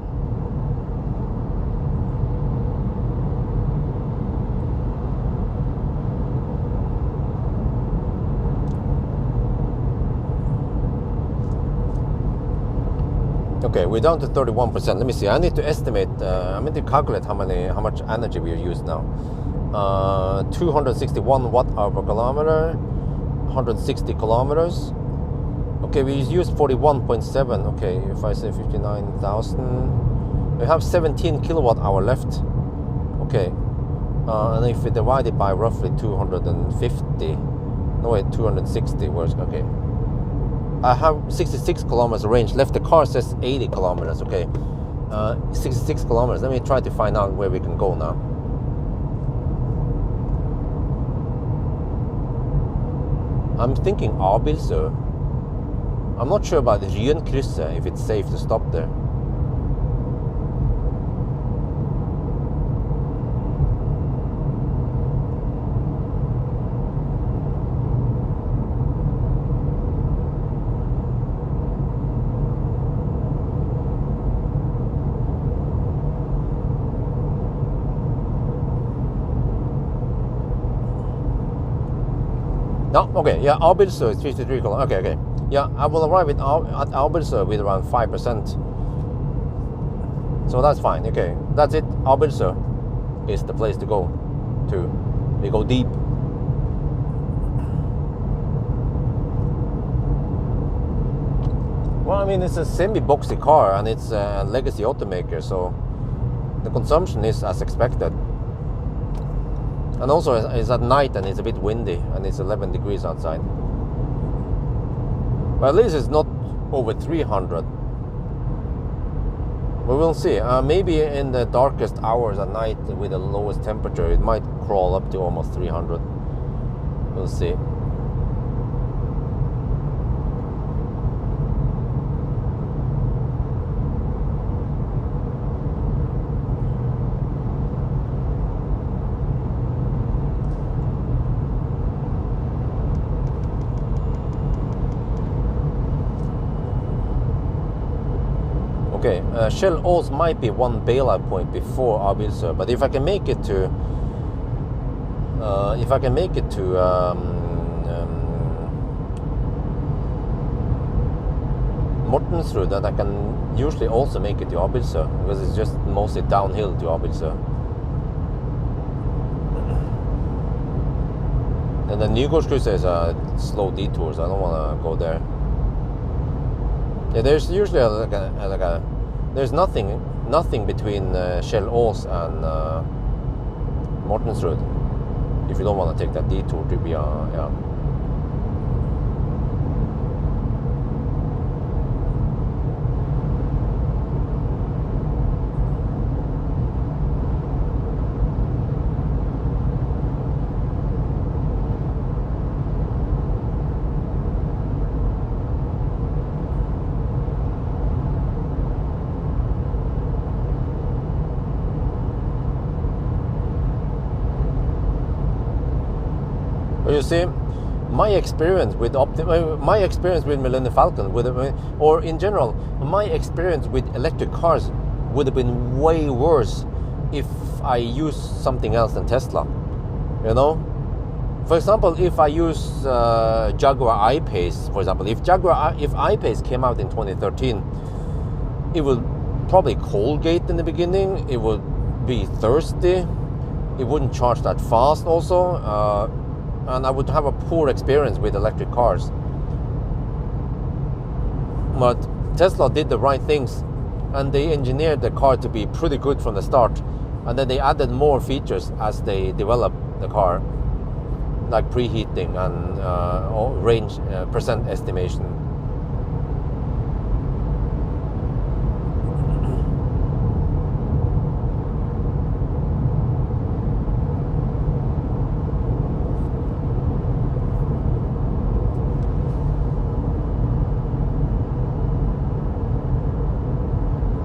Okay, we're down to 31%. Let me see. I need to estimate. I need to calculate how much energy we use now. 261 watt-hour per kilometer, 160 kilometers. Okay, we used 41.7. Okay, if I say 59,000 We have 17 kilowatt hour left. Okay, and if we divide it by roughly 250, no wait, 260, where's, okay. I have 66 kilometers range left. The car says 80 kilometers, okay. 66 kilometers. Let me try to find out where we can go now. I'm thinking Abildsø. I'm not sure about Ny1, if it's safe to stop there. No, okay, yeah, Abildsø is 53 kilometers. Okay. Yeah, I will arrive at Abildsø with around 5%. So that's fine, okay. That's it. Abildsø is the place to go to. We go deep. Well, I mean, it's a semi-boxy car and it's a legacy automaker, so the consumption is as expected. And also it's at night and it's a bit windy and it's 11 degrees outside. But at least it's not over 300. We will see. Maybe in the darkest hours at night with the lowest temperature, it might crawl up to almost 300. We'll see. Okay, Shell Ås might be one bailout point before Abildsø, but if I can make it to, Mortensrud, then I can usually also make it to Abildsø because it's just mostly downhill to Abildsø. And the Nygårdskrysset is a slow detour, so I don't want to go there. Yeah, there's usually there's nothing between Shell Ås and Mortensrud if you don't want to take that detour to be yeah. You see, my experience with Millennium Falcon, or in general, my experience with electric cars would have been way worse if I used something else than Tesla. You know, for example, if I use Jaguar I-Pace, for example, if I-Pace came out in 2013, it would probably Colgate in the beginning. It would be thirsty. It wouldn't charge that fast, also. And I would have a poor experience with electric cars. But Tesla did the right things and they engineered the car to be pretty good from the start, and then they added more features as they developed the car, like preheating and range percent estimation.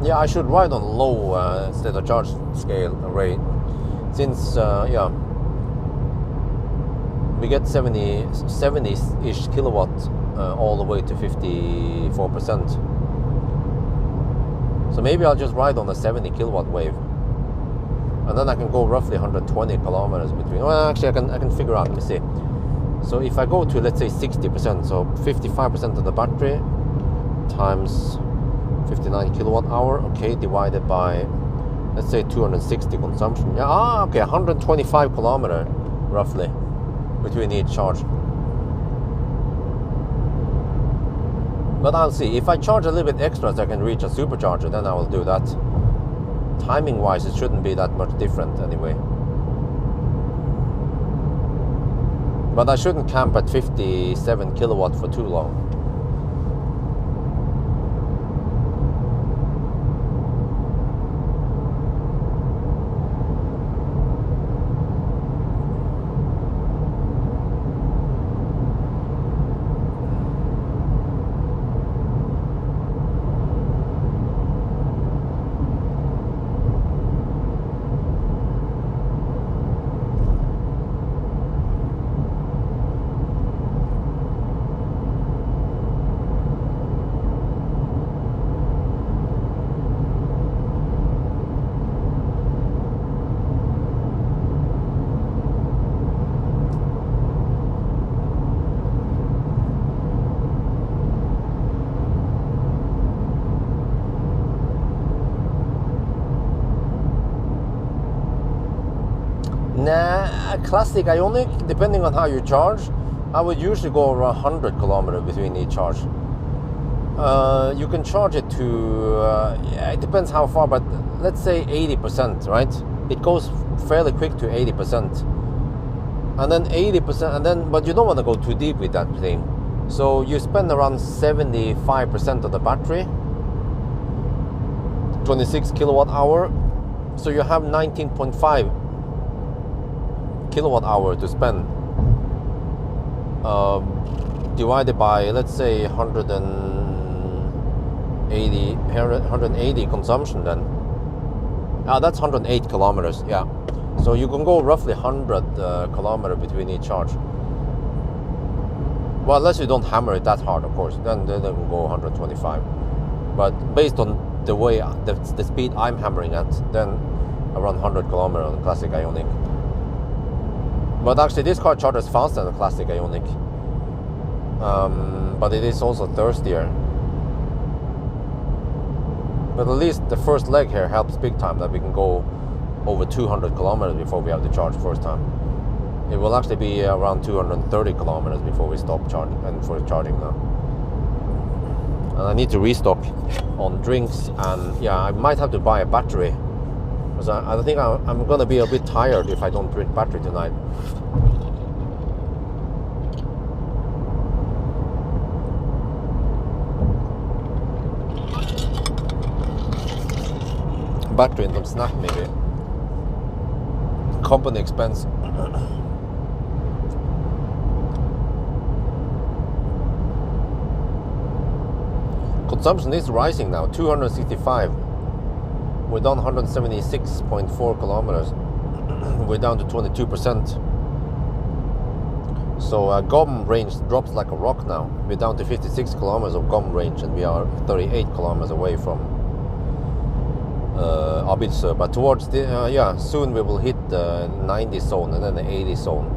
Yeah, I should ride on low instead of charge scale rate, since yeah, we get 70-ish kilowatt all the way to 54%. So maybe I'll just ride on a 70 kilowatt wave, and then I can go roughly 120 kilometers between. Well, actually, I can figure out. Let me see. So if I go to, let's say, 60%, so 55% of the battery times 59 kilowatt hour, okay, divided by, let's say, 260 consumption. Yeah, okay, 125 kilometer roughly between each charge. But I'll see. If I charge a little bit extra so I can reach a supercharger, then I will do that. timing wise it shouldn't be that much different anyway. But I shouldn't camp at 57 kilowatt for too long. Nah, a classic Ionic, depending on how you charge, I would usually go around 100 kilometers between each charge. You can charge it to, yeah, it depends how far, but let's say 80%, right? It goes fairly quick to 80%. And then 80%, and then, but you don't want to go too deep with that thing. So you spend around 75% of the battery, 26 kilowatt hour. So you have 19.5 kilowatt hour to spend, divided by, let's say, 180 consumption then. That's 108 kilometers, yeah. So you can go roughly 100 kilometers between each charge. Well, unless you don't hammer it that hard, of course, then they can go 125. But based on the way, the speed I'm hammering at, then around 100 kilometers on the classic Ionic. But actually this car charges faster than the classic Ionic. But it is also thirstier. But at least the first leg here helps big time, that we can go over 200 kilometers before we have to charge first time. It will actually be around 230 kilometers before we stop charging, and for charging now. And I need to restock on drinks, and yeah, I might have to buy a battery, because I think I'm gonna be a bit tired if I don't drink battery tonight. Battery and some snack maybe. Company expense. Consumption is rising now, 265. We're down 176.4 kilometers. We're down to 22%. So GOM range drops like a rock now. We're down to 56 kilometers of GOM range, and we are 38 kilometers away from Abildsø. But towards the, yeah, soon we will hit the 90 zone and then the 80 zone.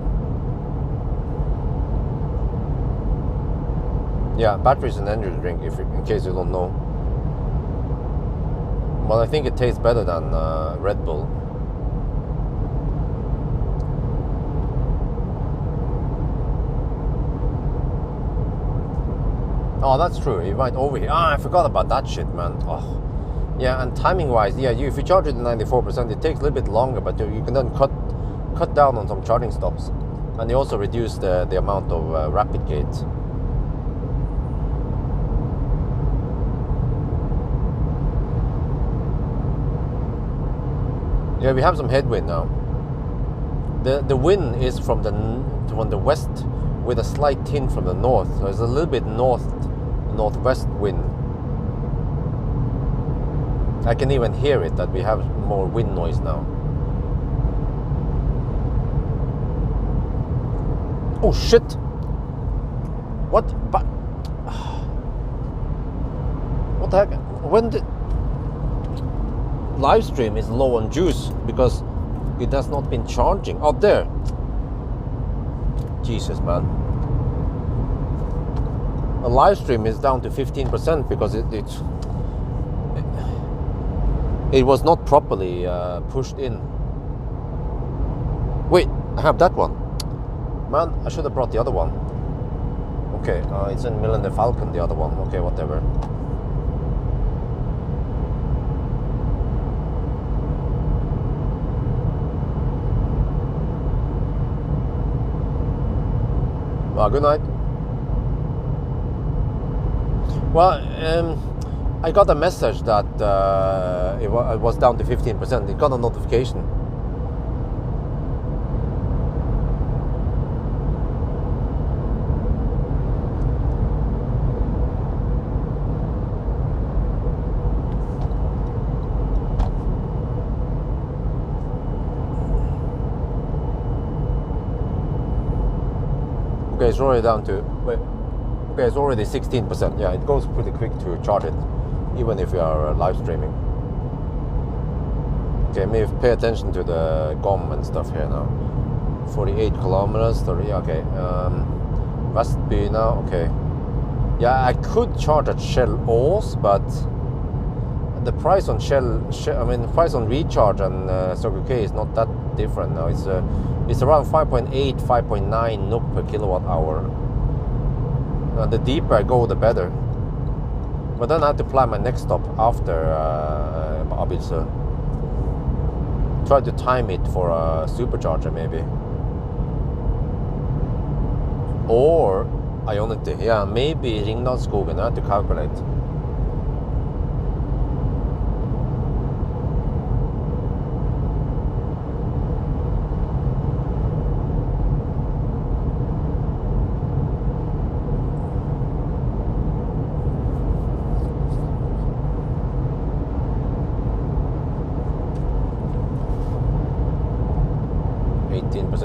Yeah, batteries and energy drink, in case you don't know. Well, I think it tastes better than Red Bull. Oh, that's true. You might overheat. I forgot about that shit, man. Oh, yeah. And timing-wise, yeah, if you charge it at 94%, it takes a little bit longer, but you can then cut down on some charging stops, and you also reduce the amount of rapid gates. Yeah, we have some headwind now. The wind is from the west with a slight tint from the north. So there's a little bit northwest wind. I can even hear it, that we have more wind noise now. Oh shit! What? But what the heck? When did live stream is low on juice because it has not been charging. Oh, there. Jesus, man. A live stream is down to 15% because it was not properly pushed in. Wait, I have that one. Man, I should have brought the other one. Okay, it's in Millennium Falcon, the other one. Okay, whatever. Well, good night. Well, I got a message that it was down to 15%. It got a notification. Okay, it's already down to, wait, okay, it's already 16%. Yeah, it goes pretty quick to charge it, even if you are live streaming. Okay, maybe pay attention to the GOM and stuff here now. 48 kilometers, 30, okay. Westby now, okay. Yeah, I could charge at Shell Ås, but the price on the price on recharge and Circle K is not that different now. It's around 5.8, 5.9 NOK per kilowatt hour. And the deeper I go, the better. But then I have to plan my next stop after Abildsø. Try to time it for a supercharger maybe. Or Ionity. Yeah, maybe Ringdalsskogen. I have to calculate.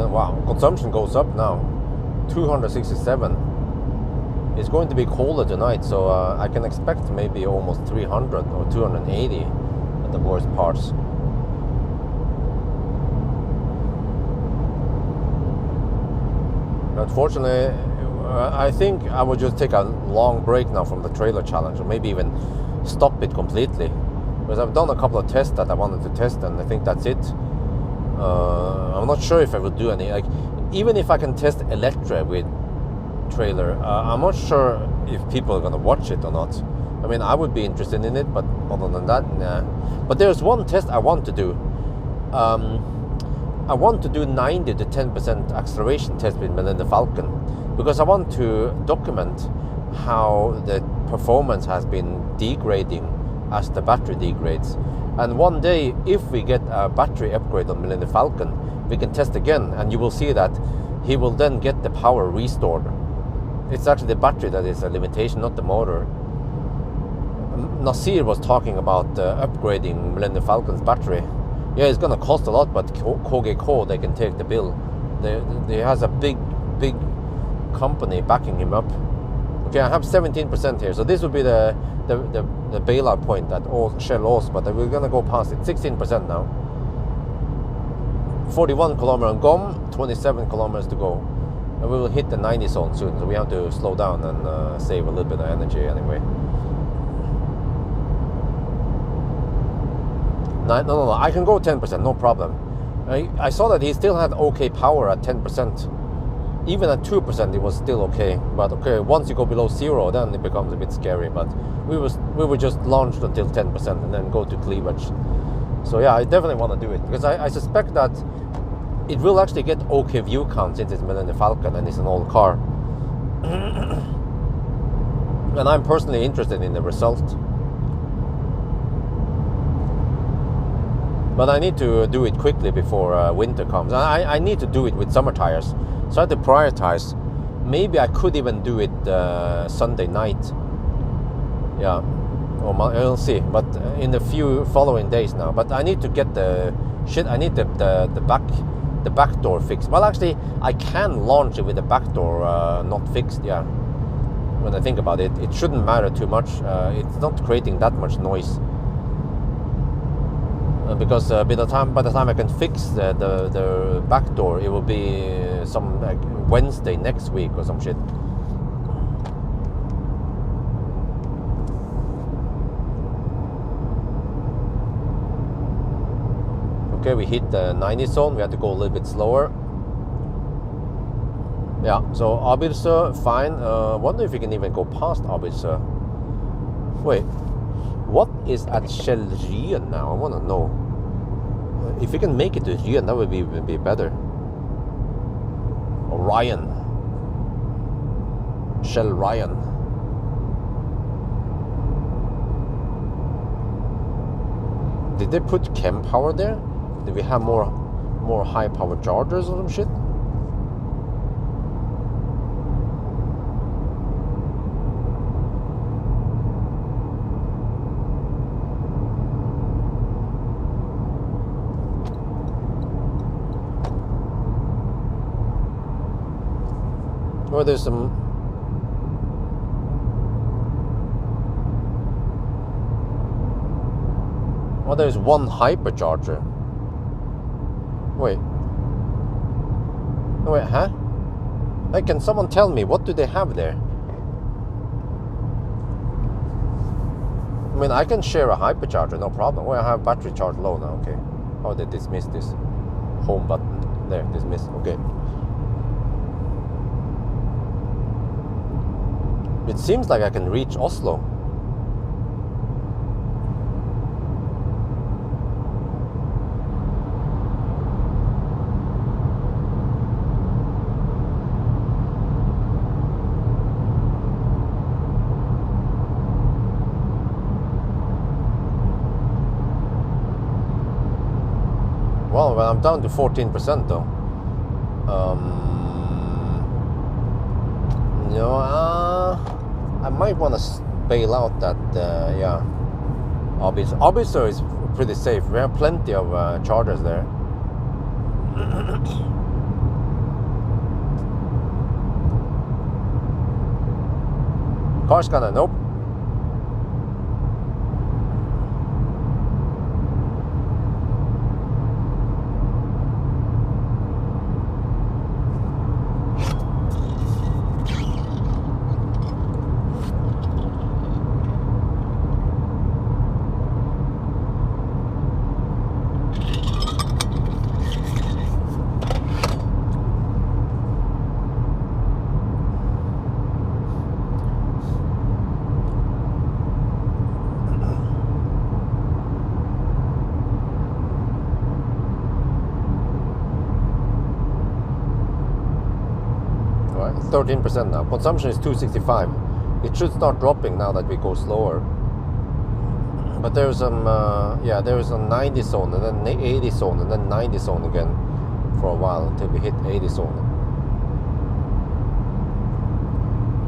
Wow, consumption goes up now. 267. It's going to be colder tonight, so I can expect maybe almost 300 or 280 at the worst parts. Unfortunately, I think I would just take a long break now from the trailer challenge, or maybe even stop it completely. Because I've done a couple of tests that I wanted to test, and I think that's it. I'm not sure if I will do any, like, even if I can test Electra with trailer, I'm not sure if people are gonna watch it or not. I mean, I would be interested in it, but other than that, nah. But there's one test I want to do. I want to do 90 to 10% acceleration test with Millennium Falcon, because I want to document how the performance has been degrading as the battery degrades. And one day, if we get a battery upgrade on Millennium Falcon, we can test again, and you will see that he will then get the power restored. It's actually the battery that is a limitation, not the motor. Nasir was talking about upgrading Millennium Falcon's battery. Yeah, it's gonna cost a lot, but KGK, they can take the bill. They has a big company backing him up. Okay, I have 17% here, so this would be the bailout point at Shell Ås, but we're gonna go past it. 16% now. 41 kilometers on GOM, 27 kilometers to go. And we will hit the 90 zone soon, so we have to slow down and save a little bit of energy anyway. No, I can go 10%, no problem. I saw that he still had okay power at 10%. Even at 2% it was still okay. But okay, once you go below 0, then it becomes a bit scary. But we were just launched until 10% and then go to cleavage. So yeah, I definitely want to do it, because I suspect that it will actually get okay view count since it's Millennium Falcon and it's an old car. And I'm personally interested in the result. But I need to do it quickly before winter comes. I need to do it with summer tires. So I have to prioritize. Maybe I could even do it Sunday night. Yeah, we'll see. But in the few following days now. But I need to get the shit. I need the back door fixed. Well, actually, I can launch it with the back door not fixed. Yeah. When I think about it, it shouldn't matter too much. It's not creating that much noise. Because by the time I can fix the back door, it will be some like Wednesday next week or some shit. Okay, we hit the 90 zone. We have to go a little bit slower. Yeah, so Abildsø, fine. Wonder if we can even go past Abildsø. Wait, what is at Shell Ryen now? I want to know. If we can make it to Ryen, that would be better. Orion. Shell Ryan. Did they put chem power there? Did we have more high power chargers or some shit? Or there's some. Oh, there's one hypercharger. Wait, huh? Like, can someone tell me what do they have there? I mean, I can share a hypercharger, no problem. Oh, I have battery charge low now. Okay. Oh, they dismissed this home button. There, dismiss. Okay. It seems like I can reach Oslo. Well, I'm down to 14% though. You know, I might want to bail out that, yeah. Obviously, is pretty safe. We have plenty of chargers there. Car scanner, nope. Right, 13% now. Consumption is 265. It should start dropping now that we go slower. But there's some, yeah, there's a 90 zone and then 80 zone and then 90 zone again for a while until we hit 80 zone.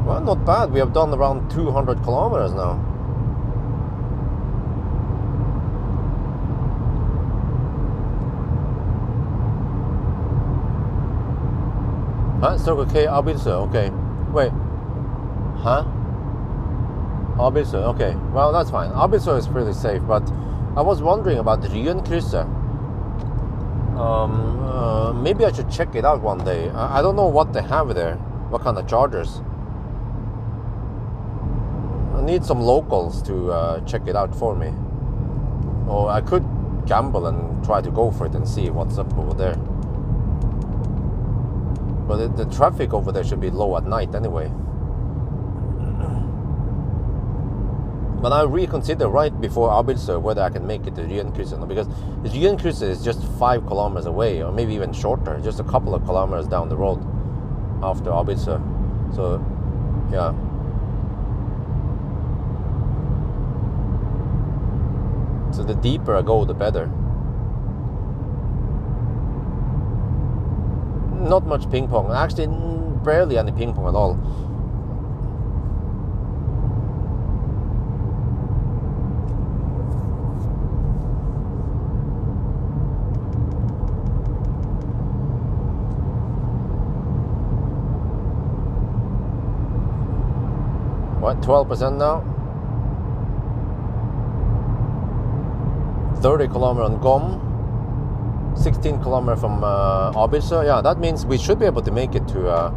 Well, not bad. We have done around 200 kilometers now. Huh? Circle K, Abilse, okay. Wait. Huh? Abilse, okay. Well, that's fine. Abilse is pretty safe, but I was wondering about the Ny1. Maybe I should check it out one day. I don't know what they have there. What kind of chargers. I need some locals to check it out for me. Or I could gamble and try to go for it and see what's up over there. But the traffic over there should be low at night anyway. But I reconsider right before Abilse whether I can make it to Ny1, because the Ny1 is just 5 kilometers away, or maybe even shorter, just a couple of kilometers down the road after Abilse. So, yeah. So the deeper I go, the better. Not much ping pong. Actually, barely any ping pong at all. What, 12% now? 30 kilometers on Gom. 16 kilometers from Abilse. Yeah, that means we should be able to make it to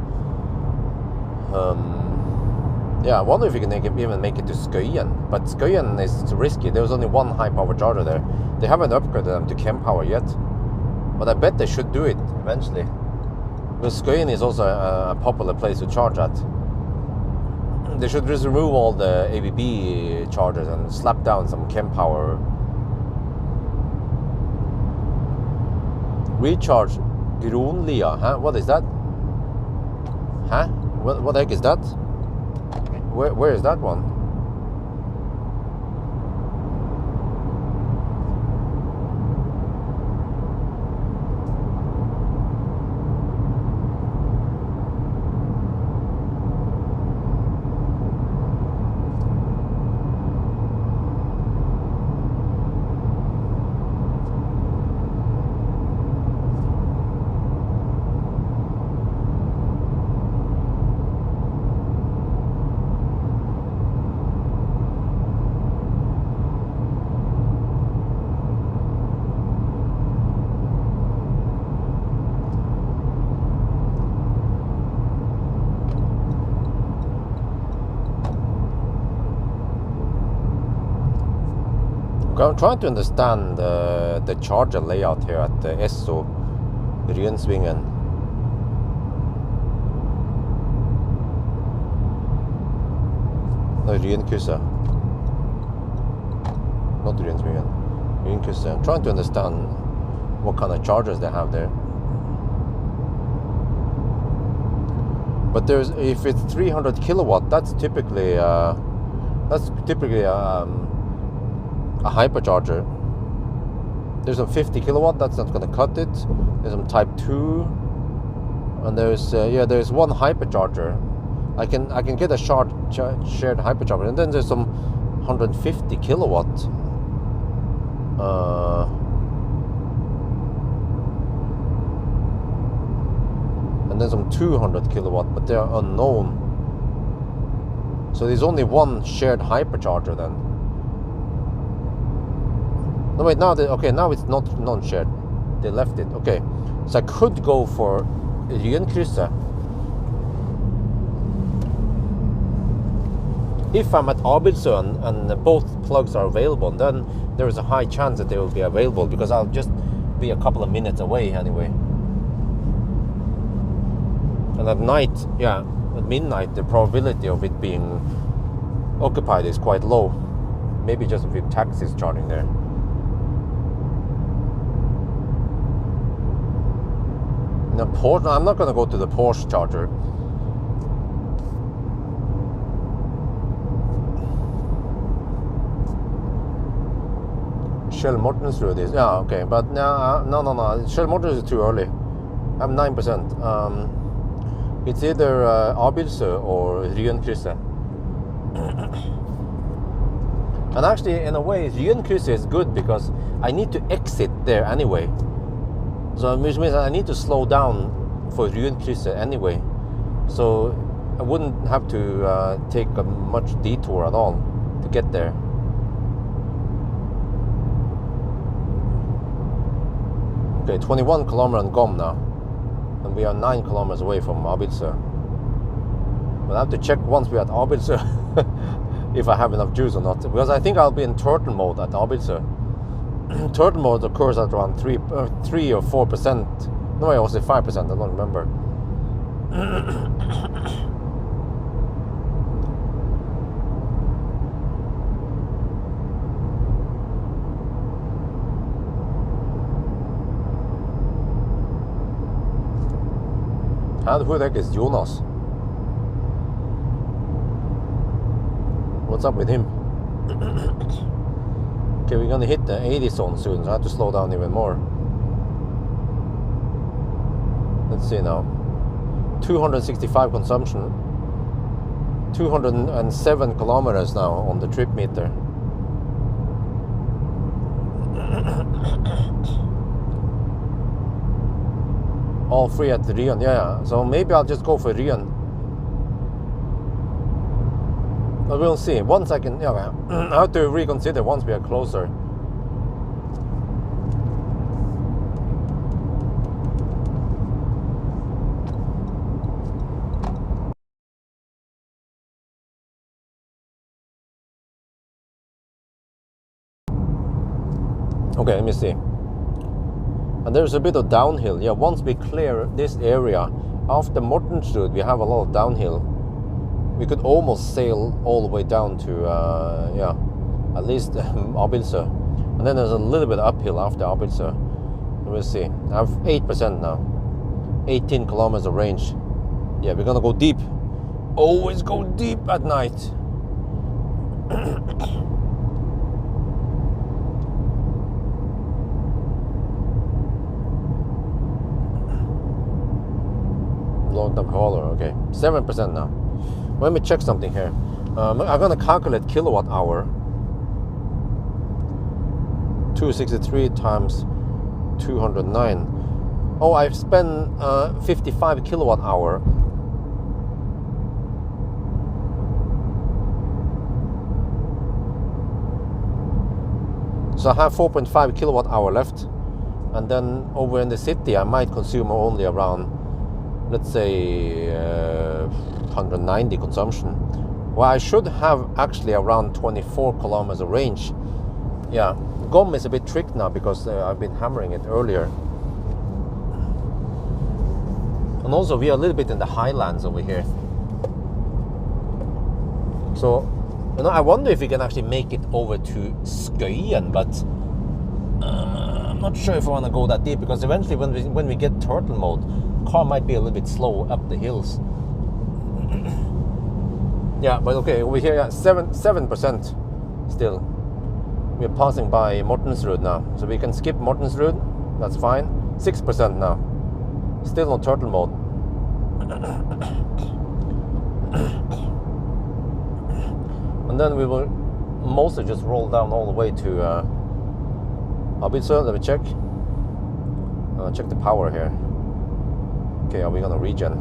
yeah, I wonder if we can even make it to Skøyen. But Skøyen is risky. There's only one high power charger there. They haven't upgraded them to chem power yet, but I bet they should do it eventually, because Skøyen is also a popular place to charge at. They should just remove all the ABB chargers and slap down some chem power. Recharge Gronlia, huh? What is that? Huh? What the heck is that? Where is that one? I'm trying to understand the charger layout here at the Esso Rynsvingen. No, Rynkrysset. Not Rynsvingen. Rynkrysset. I'm trying to understand what kind of chargers they have there. But if it's 300 kilowatt, that's typically a hypercharger. There's some 50 kilowatt, that's not going to cut it. There's some type 2, and there's one hypercharger. I can get a shared hypercharger, and then there's some 150 kilowatt. And then some 200 kilowatt, but they're unknown. So there's only one shared hypercharger then. No wait, now it's not non-shared. They left it. Okay, so I could go for Rynkrysset if I'm at Abildsø and both plugs are available. Then there is a high chance that they will be available because I'll just be a couple of minutes away anyway. And at night, at midnight, the probability of it being occupied is quite low. Maybe just a few taxis charging there. Now, Porsche, I'm not going to go to the Porsche charger. Shell Mortensrud is, okay, but no. Shell Mortensrud is too early. I'm 9%. It's either Abildsø or Rynkrysset. And actually, in a way, Rynkrysset is good because I need to exit there anyway. So which means I need to slow down for Rynkrysset anyway. So I wouldn't have to take a much detour at all to get there. Okay, 21 kilometers on Gom now. And we are 9 kilometers away from Abildsø. But I have to check once we're at Abildsø if I have enough juice or not. Because I think I'll be in turtle mode at Abildsø. Turtle mode occurs at around 3 or 4%. No, I was at 5%, I don't remember. And who the heck is Jonas? What's up with him? Okay, we're gonna hit the 80 zone soon, so I have to slow down even more. Let's see now. 265 consumption. 207 kilometers now on the trip meter. All free at Ryen, yeah. So maybe I'll just go for Ryen. But we'll see. Once I can, I have to reconsider once we are closer. Okay, let me see. And there's a bit of downhill. Yeah, once we clear this area, after Mortensrud, we have a lot of downhill. We could almost sail all the way down to, at least Abildsø. And then there's a little bit uphill after Abildsø. We'll see. I have 8% now. 18 kilometers of range. Yeah, we're gonna go deep. always go deep at night. Long-term hauler, okay. 7% now. Let me check something here. I'm gonna calculate kilowatt hour. 263 times 209. Oh, I've spent 55 kilowatt hour. So I have 4.5 kilowatt hour left, and then over in the city I might consume only around, let's say, 190 consumption. Well, I should have actually around 24 kilometers of range. Yeah, GOM is a bit tricked now because I've been hammering it earlier. And also we are a little bit in the highlands over here. So, you know, I wonder if we can actually make it over to Skøyen, but I'm not sure if I want to go that deep, because eventually when we get turtle mode, car might be a little bit slow up the hills. Yeah, but okay, over here, yeah, 7% still. We're passing by Mortensrud now, so we can skip Mortensrud, that's fine. 6% now, still on turtle mode. And then we will mostly just roll down all the way to Abidso. Let me check. Check the power here. Okay, are we gonna regen?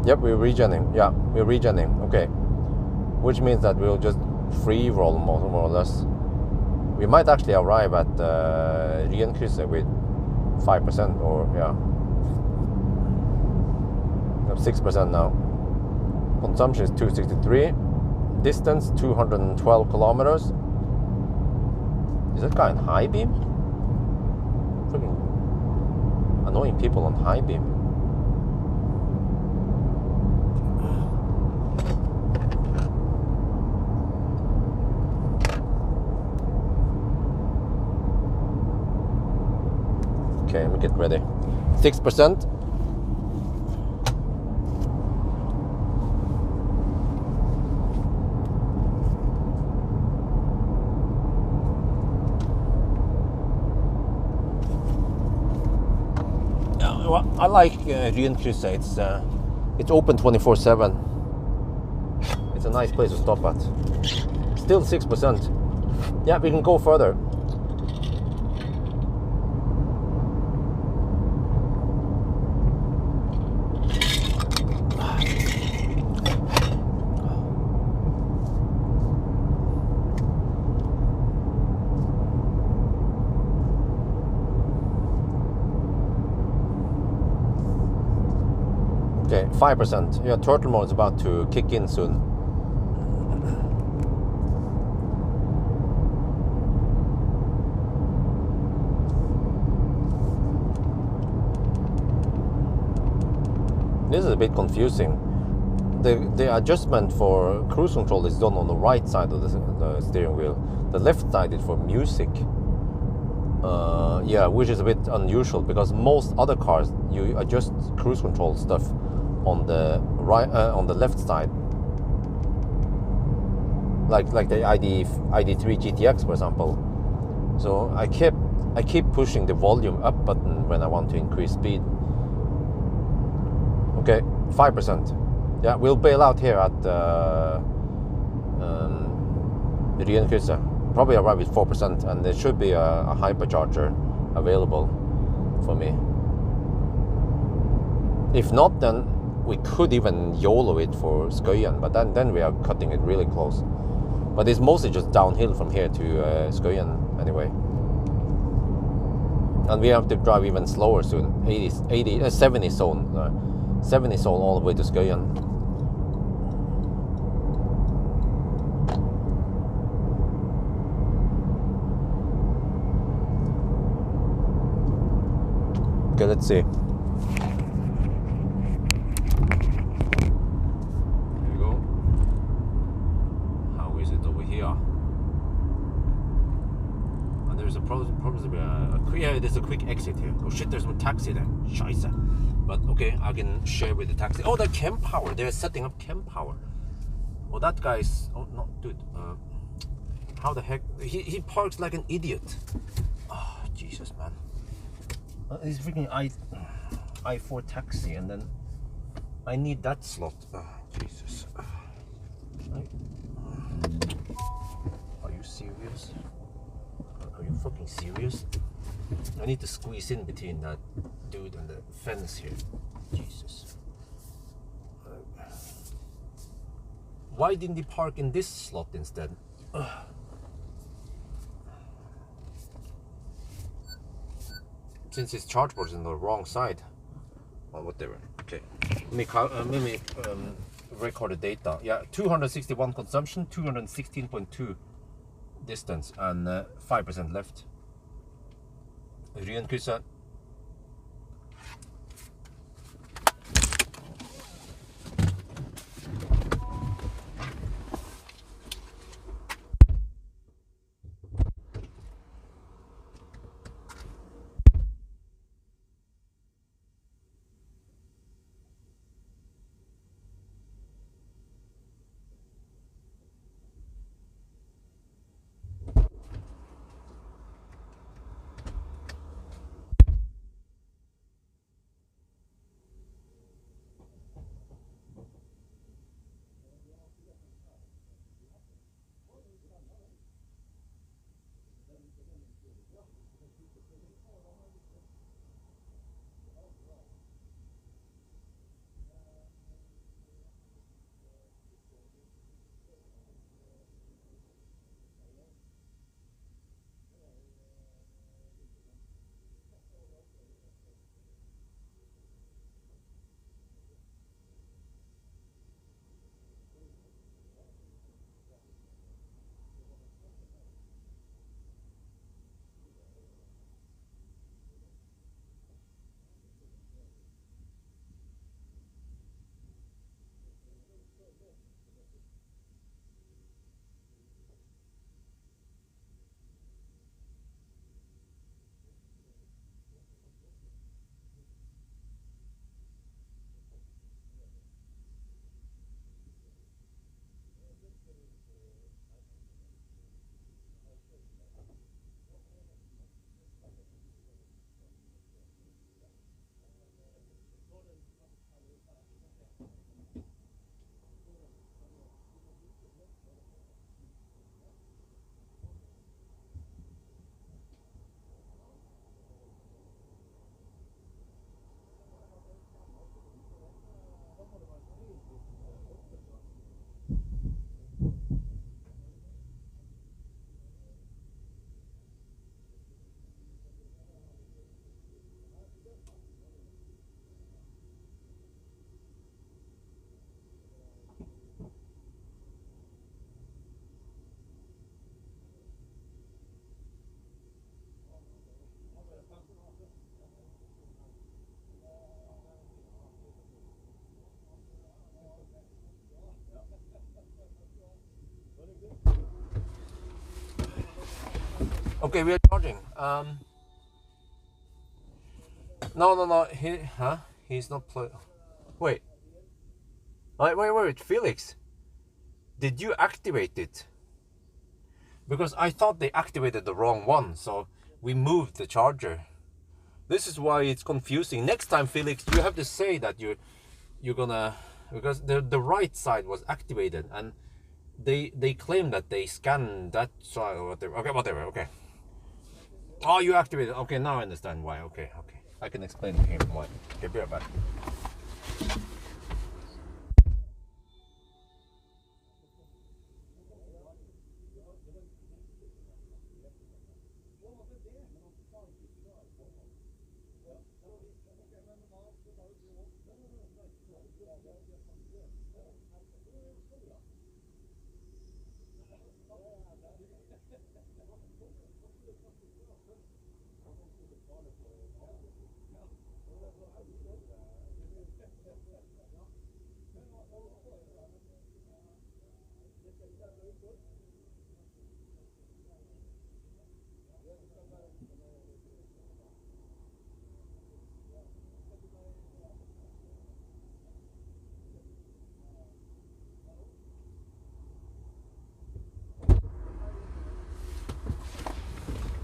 Yep, we're regenning. Yeah, we're regenning. Okay, which means that we'll just free roll more or less. We might actually arrive at Ryenkrysset with 5%, or yeah, 6% now. Consumption is 263. Distance 212 kilometers. Is that guy on high beam? Freaking annoying people on high beam. Okay, let me get ready. 6%. I like Ryenkrysset. It's open 24/7. It's a nice place to stop at. Still 6%. Yeah, we can go further. Okay, 5%. Yeah, turtle mode is about to kick in soon. This is a bit confusing. The adjustment for cruise control is done on the right side of the steering wheel. The left side is for music. Yeah, which is a bit unusual, because most other cars you adjust cruise control stuff on the right, on the left side, like the ID3 GTX, for example. So I keep pushing the volume up button when I want to increase speed. Okay, 5%. Yeah, we'll bail out here at Ryenkrysset. Probably arrive with 4%, and there should be a hypercharger available for me. If not, then we could even YOLO it for Skøyen, but then we are cutting it really close. But it's mostly just downhill from here to Skøyen anyway. And we have to drive even slower soon. 70 zone. 70 zone all the way to Skøyen. Okay, let's see. there's a yeah, there's a quick exit here. Oh shit, there's no taxi there. Scheiße. But okay, I can share with the taxi. Oh, the Chem Power. They're setting up Chem Power. Oh, that guy's. Oh no, dude. How the heck? He parks like an idiot. Oh Jesus, man. He's freaking I4 taxi, and then I need that slot. Oh, Jesus. Are you serious? Are you fucking serious? I need to squeeze in between that dude and the fence here. Jesus. Why didn't he park in this slot instead? Since his charge board is on the wrong side. Well, whatever. Okay. Let me record the data. Yeah, 261 consumption, 216.2 distance, and 5% left. Ryenkrysset. Okay, we are charging. No. He's not play. Wait. Wait, Felix. Did you activate it? Because I thought they activated the wrong one, so we moved the charger. This is why it's confusing. Next time, Felix, you have to say that you're gonna, because the right side was activated, and they claim that they scanned that side or whatever. Okay, whatever. Okay. Oh, you activated. Okay, now I understand why. Okay. I can explain to him why. Okay, be right back.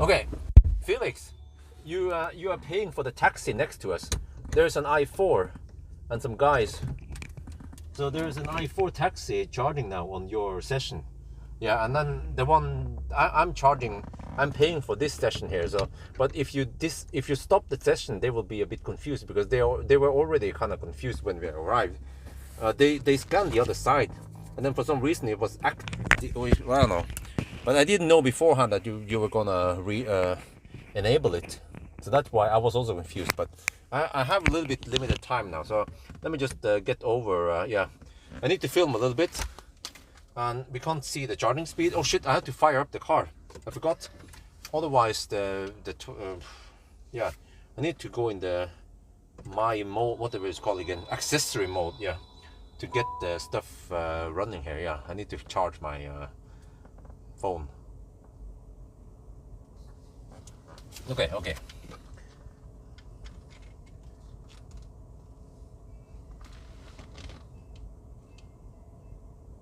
Okay, Felix, you are paying for the taxi next to us. There's an i4 and some guys. So there's an i4 taxi charging now on your session. Yeah, and then the one I'm charging, I'm paying for this session here. So, but if you stop the session, they will be a bit confused because they were already kind of confused when we arrived. They scanned the other side, and then for some reason it was I don't know, but I didn't know beforehand that you were gonna enable it. So that's why I was also confused. But I have a little bit limited time now, so let me just get over. Yeah, I need to film a little bit, and we can't see the charging speed. Oh shit! I had to fire up the car. I forgot. Otherwise, yeah, I need to go in the my mode, whatever it's called again, accessory mode. Yeah, to get the stuff running here. Yeah, I need to charge my phone. Okay.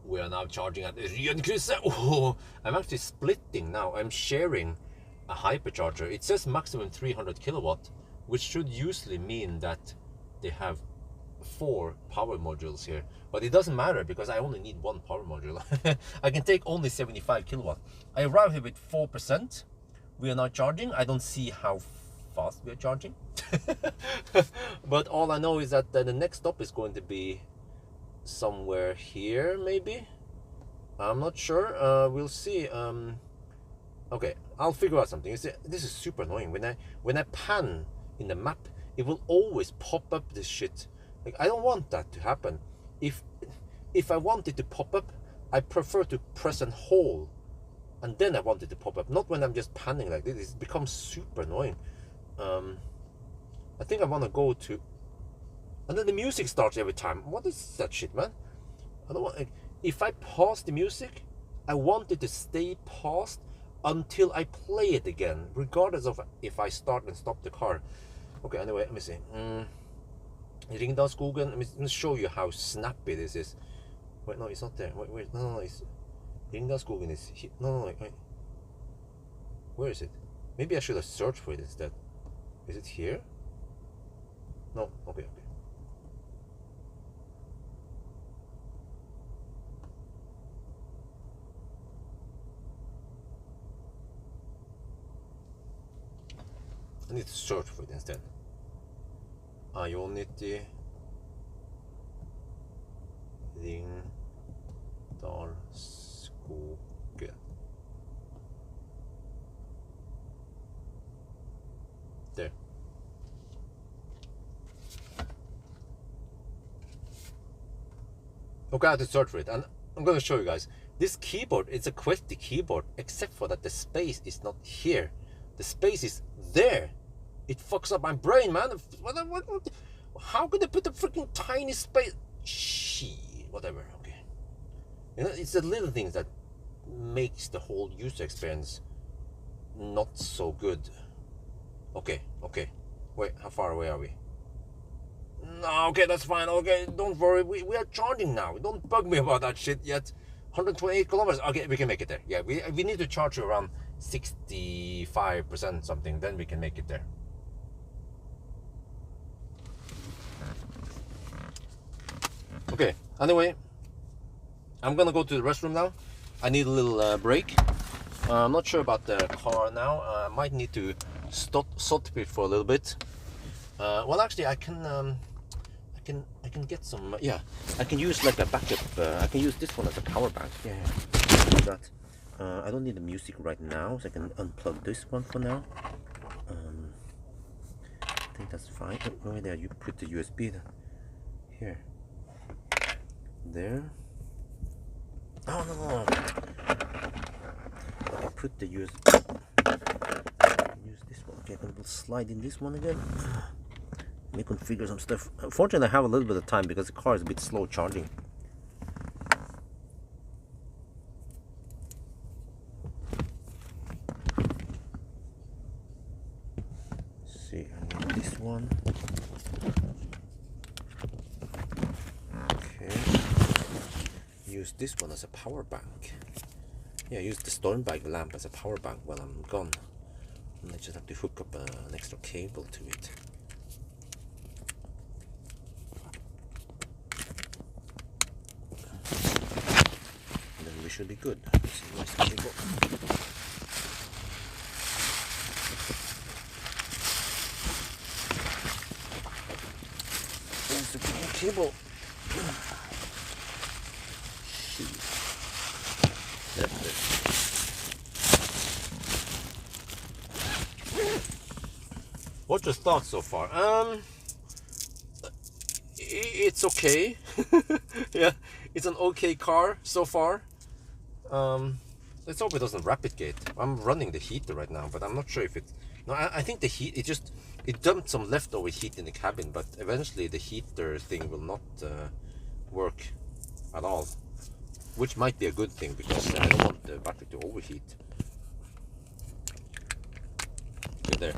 We are now charging at Ny1. Oh, I'm actually splitting now. I'm sharing a hypercharger. It says maximum 300 kilowatt, which should usually mean that they have 4 power modules here. But it doesn't matter because I only need 1 power module. I can take only 75 kilowatt. I arrived here with 4%. We are now charging. I don't see how fast we are charging. But all I know is that the next stop is going to be somewhere here, maybe. I'm not sure. We'll see. Okay, I'll figure out something. You see, this is super annoying. When I pan in the map, it will always pop up this shit. Like, I don't want that to happen. If I want it to pop up, I prefer to press and hold, and then I want it to pop up. Not when I'm just panning like this. It becomes super annoying. I think I want to go to. And then the music starts every time. What is that shit, man? I don't want. If I pause the music, I want it to stay paused until I play it again, regardless of if I start and stop the car. Okay, anyway, let me see. Ringdalsskogen. Let me show you how snappy this is. Wait, no, it's not there. Wait, no, it's Ringdalsskogen is here. No, wait. Where is it? Maybe I should have searched for it instead. Is it here? No. Okay. I need to search for it instead. Ny1 Ringdalsskogen. There. Okay, I have to search for it, and I'm going to show you guys. This keyboard, it's a QWERTY keyboard, except for that the space is not here. The space is there. It fucks up my brain, man. What? How could they put a freaking tiny space? Whatever. Okay. You know, it's the little things that makes the whole user experience not so good. Okay. Wait, how far away are we? No, okay, that's fine. Okay, don't worry. We are charging now. Don't bug me about that shit yet. 128 kilometers. Okay, we can make it there. Yeah, we need to charge around 65% something. Then we can make it there. Okay, anyway, I'm gonna go to the restroom now. I need a little break. I'm not sure about the car now. I might need to stop it for a little bit. Well, actually, I can get some. Yeah, I can use like a backup. I can use this one as a power bank. Yeah. Do that. I don't need the music right now, so I can unplug this one for now. I think that's fine. Oh, there, you put the USB here. There. Oh no. I put the use this one. Okay, then we'll slide in this one again. Let me configure some stuff. Unfortunately, I have a little bit of time because the car is a bit slow charging. Let's see, I need this one. Okay. Use this one as a power bank. Yeah, use the Stormbag lamp as a power bank while I'm gone. And I just have to hook up an extra cable to it. And then we should be good. It's a nice cable. There's a cable. What's your thoughts so far? It's okay. Yeah, it's an okay car so far. Let's hope it doesn't rapid gate. I'm running the heater right now, but I'm not sure if it. No, I think the heat. It dumped some leftover heat in the cabin, but eventually the heater thing will not work at all, which might be a good thing because I don't want the battery to overheat. Good there.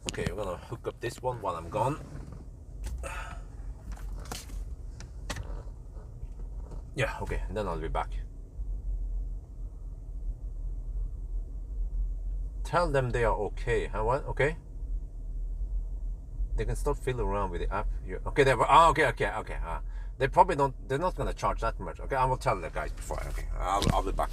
Okay, we're gonna hook up this one while I'm gone. Yeah, okay, and then I'll be back. Tell them they are okay. Huh? What? Okay. They can start fiddling around with the app. Okay, they were. Oh, okay. They probably don't. They're not gonna charge that much. Okay, I will tell the guys before. Okay, I'll be back.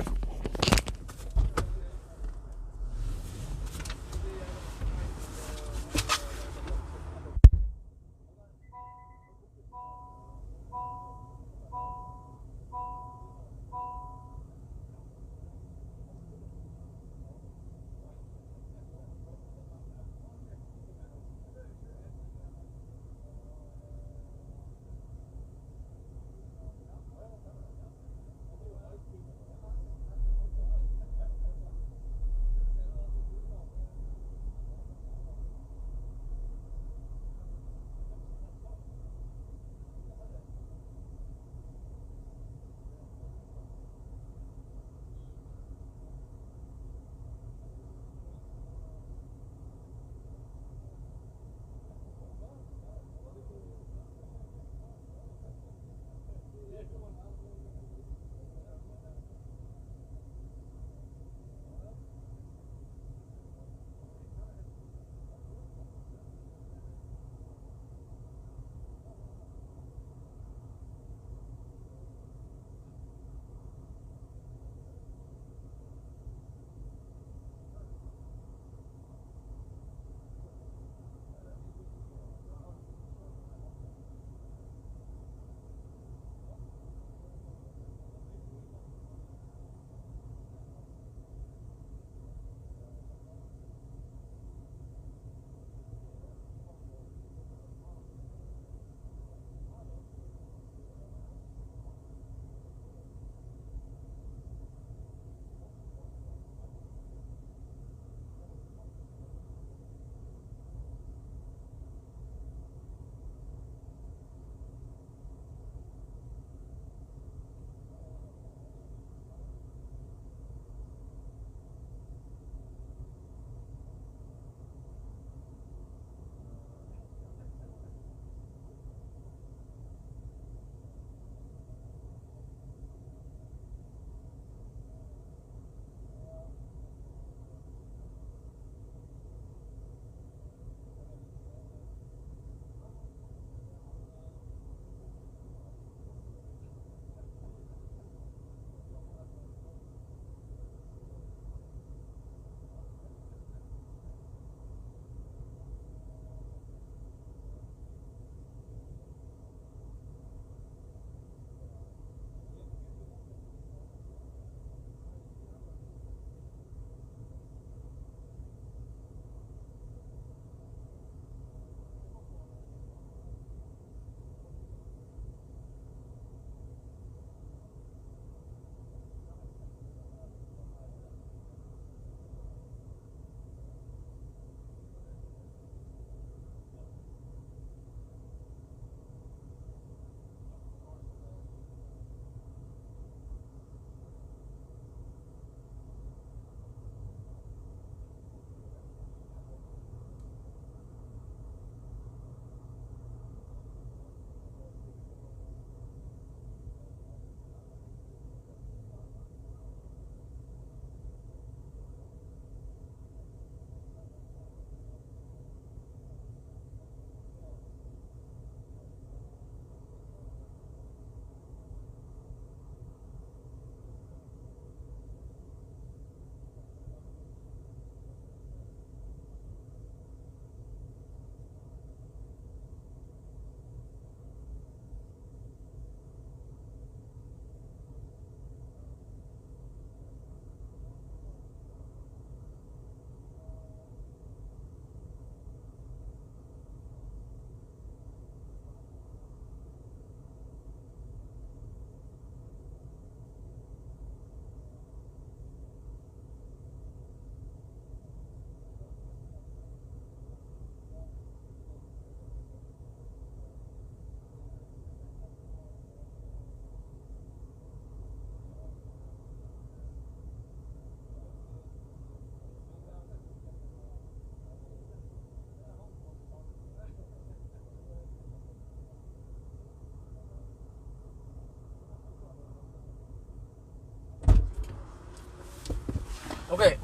Okay,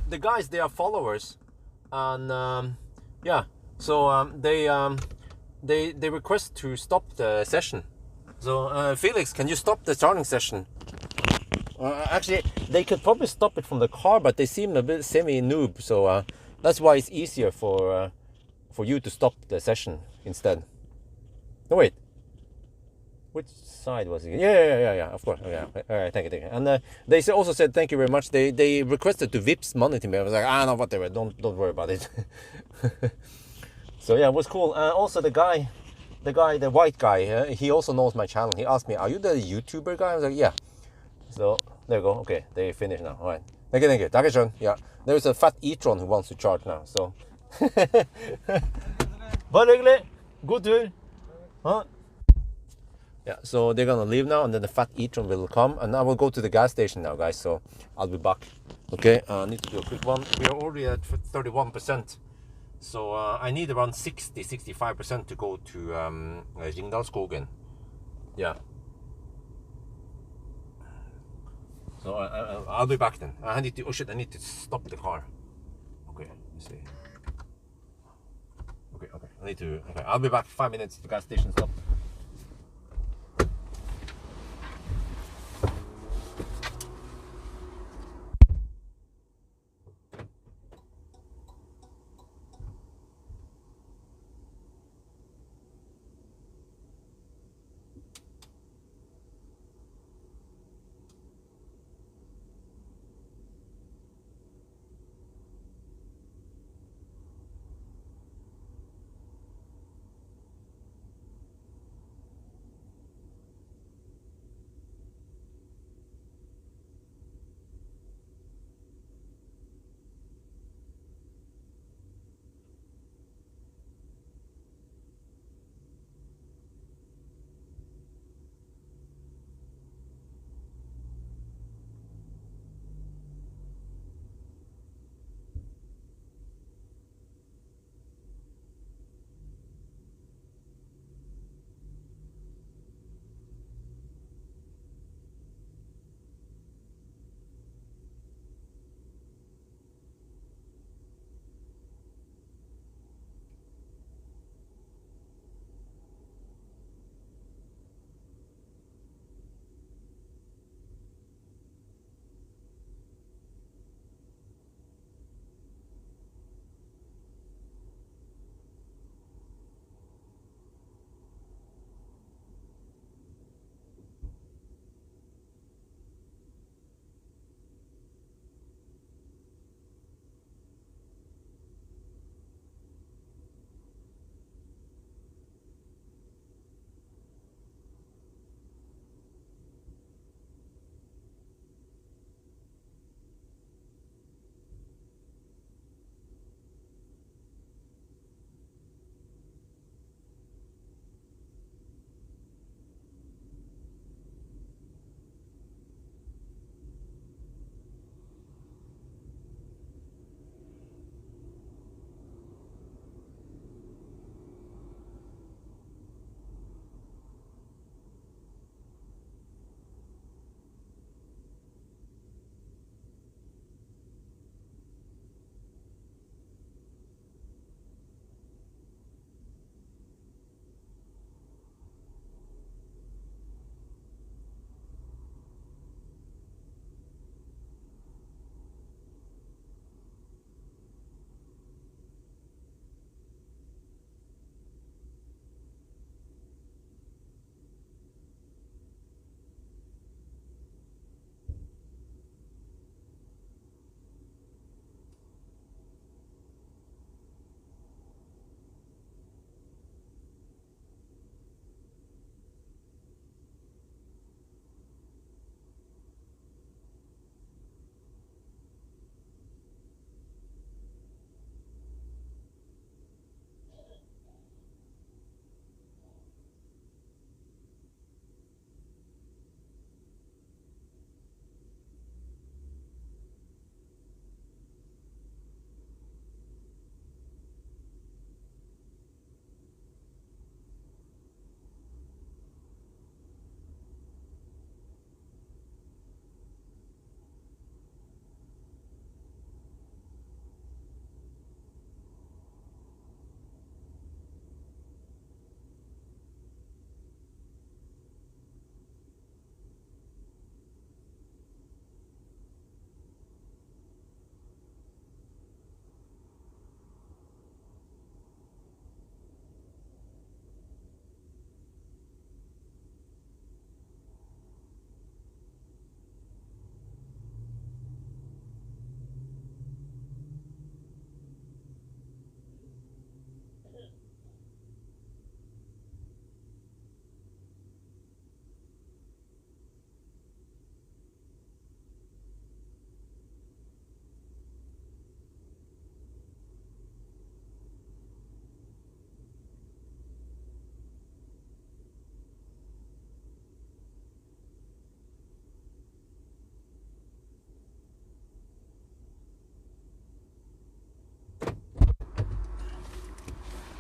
the guys, they are followers, and yeah, so they request to stop the session. So Felix, can you stop the charging session? Actually, they could probably stop it from the car, but they seem a bit semi-noob, so that's why it's easier for you to stop the session instead. No, wait. Which side was it? Yeah, of course. Yeah, all right, thank you. And they also said thank you very much. They requested to Vips money to me. I was like, no, whatever. Don't worry about it. So yeah, it was cool. Also, the white guy, he also knows my channel. He asked me, "Are you the YouTuber guy?" I was like, "Yeah." So there you go. Okay, they finished now. All right. Thank you. Dankeschön. Yeah. There's a fat e-tron who wants to charge now. So. Bare hyggelig. God tur. Huh? Yeah, so they're gonna leave now, and then the fat e-tron will come, and I will go to the gas station now, guys. So I'll be back. Okay, I need to do a quick one. We are already at 31%, so I need around 65% to go to Ringdalsskogen. Yeah. So I'll be back then. I need to. Oh shit! I need to stop the car. Okay, let's see. Okay. I need to. Okay, I'll be back. 5 minutes. The gas station stop.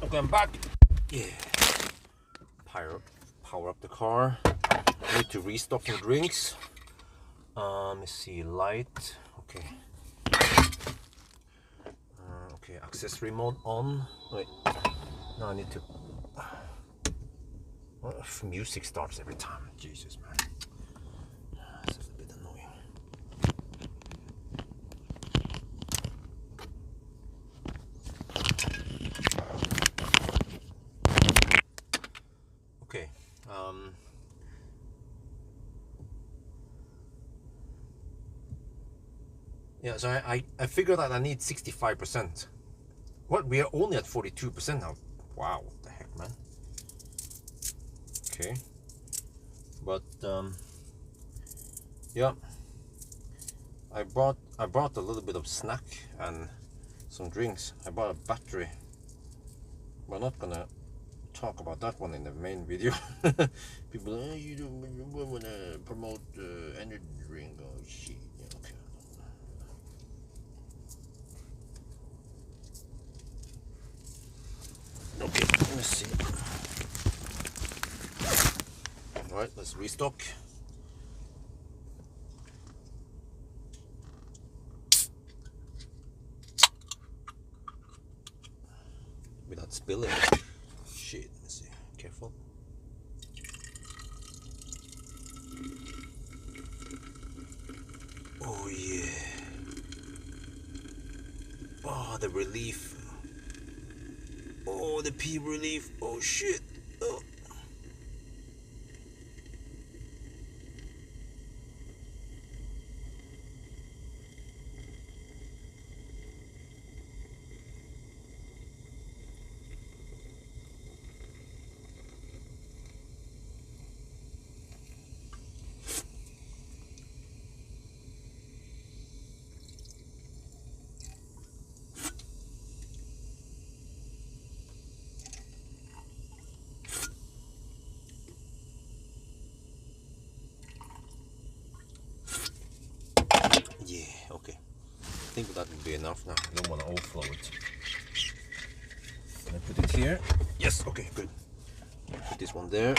Okay, I'm back. Yeah. Power up the car. Need to restock some drinks. Let me see, light. Okay. Okay, accessory mode on. Wait. Now I need to. Well, music starts every time. Jesus, man. This is a bit annoying. Okay. Yeah, so I figured that I need 65%. What? We are only at 42% now. Wow, what the heck, man. Okay. But yeah. I brought a little bit of snack and some drinks. I bought a battery. We're not gonna talk about that one in the main video. People, you don't want to promote energy drink. Oh shit. Yeah, okay. Okay, let me see. All right, let's restock. Without spilling. Shit, let me see. Careful. Oh yeah. Oh, the relief. Oh, the pee relief. Oh shit. Oh. Yeah, okay. I think that will be enough now. I don't want to overflow it. Can I put it here? Yes, okay, good. Put this one there.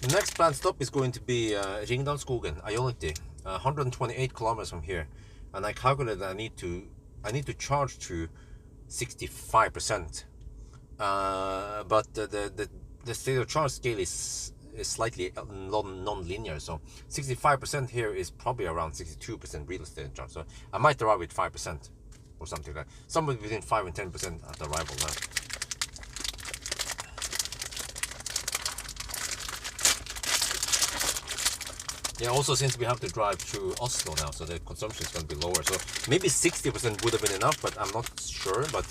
The next planned stop is going to be Ringdalsskogen, Ionity, 128 kilometers from here. And I calculated I need to charge to 65%. But the state of charge scale is slightly non-linear, so 65% here is probably around 62% real estate charge. So I might arrive with 5% or something like that. Somewhere between 5 and 10% at arrival now. Yeah, also since we have to drive through Oslo now, so the consumption is going to be lower. So maybe 60% would have been enough, but I'm not sure. But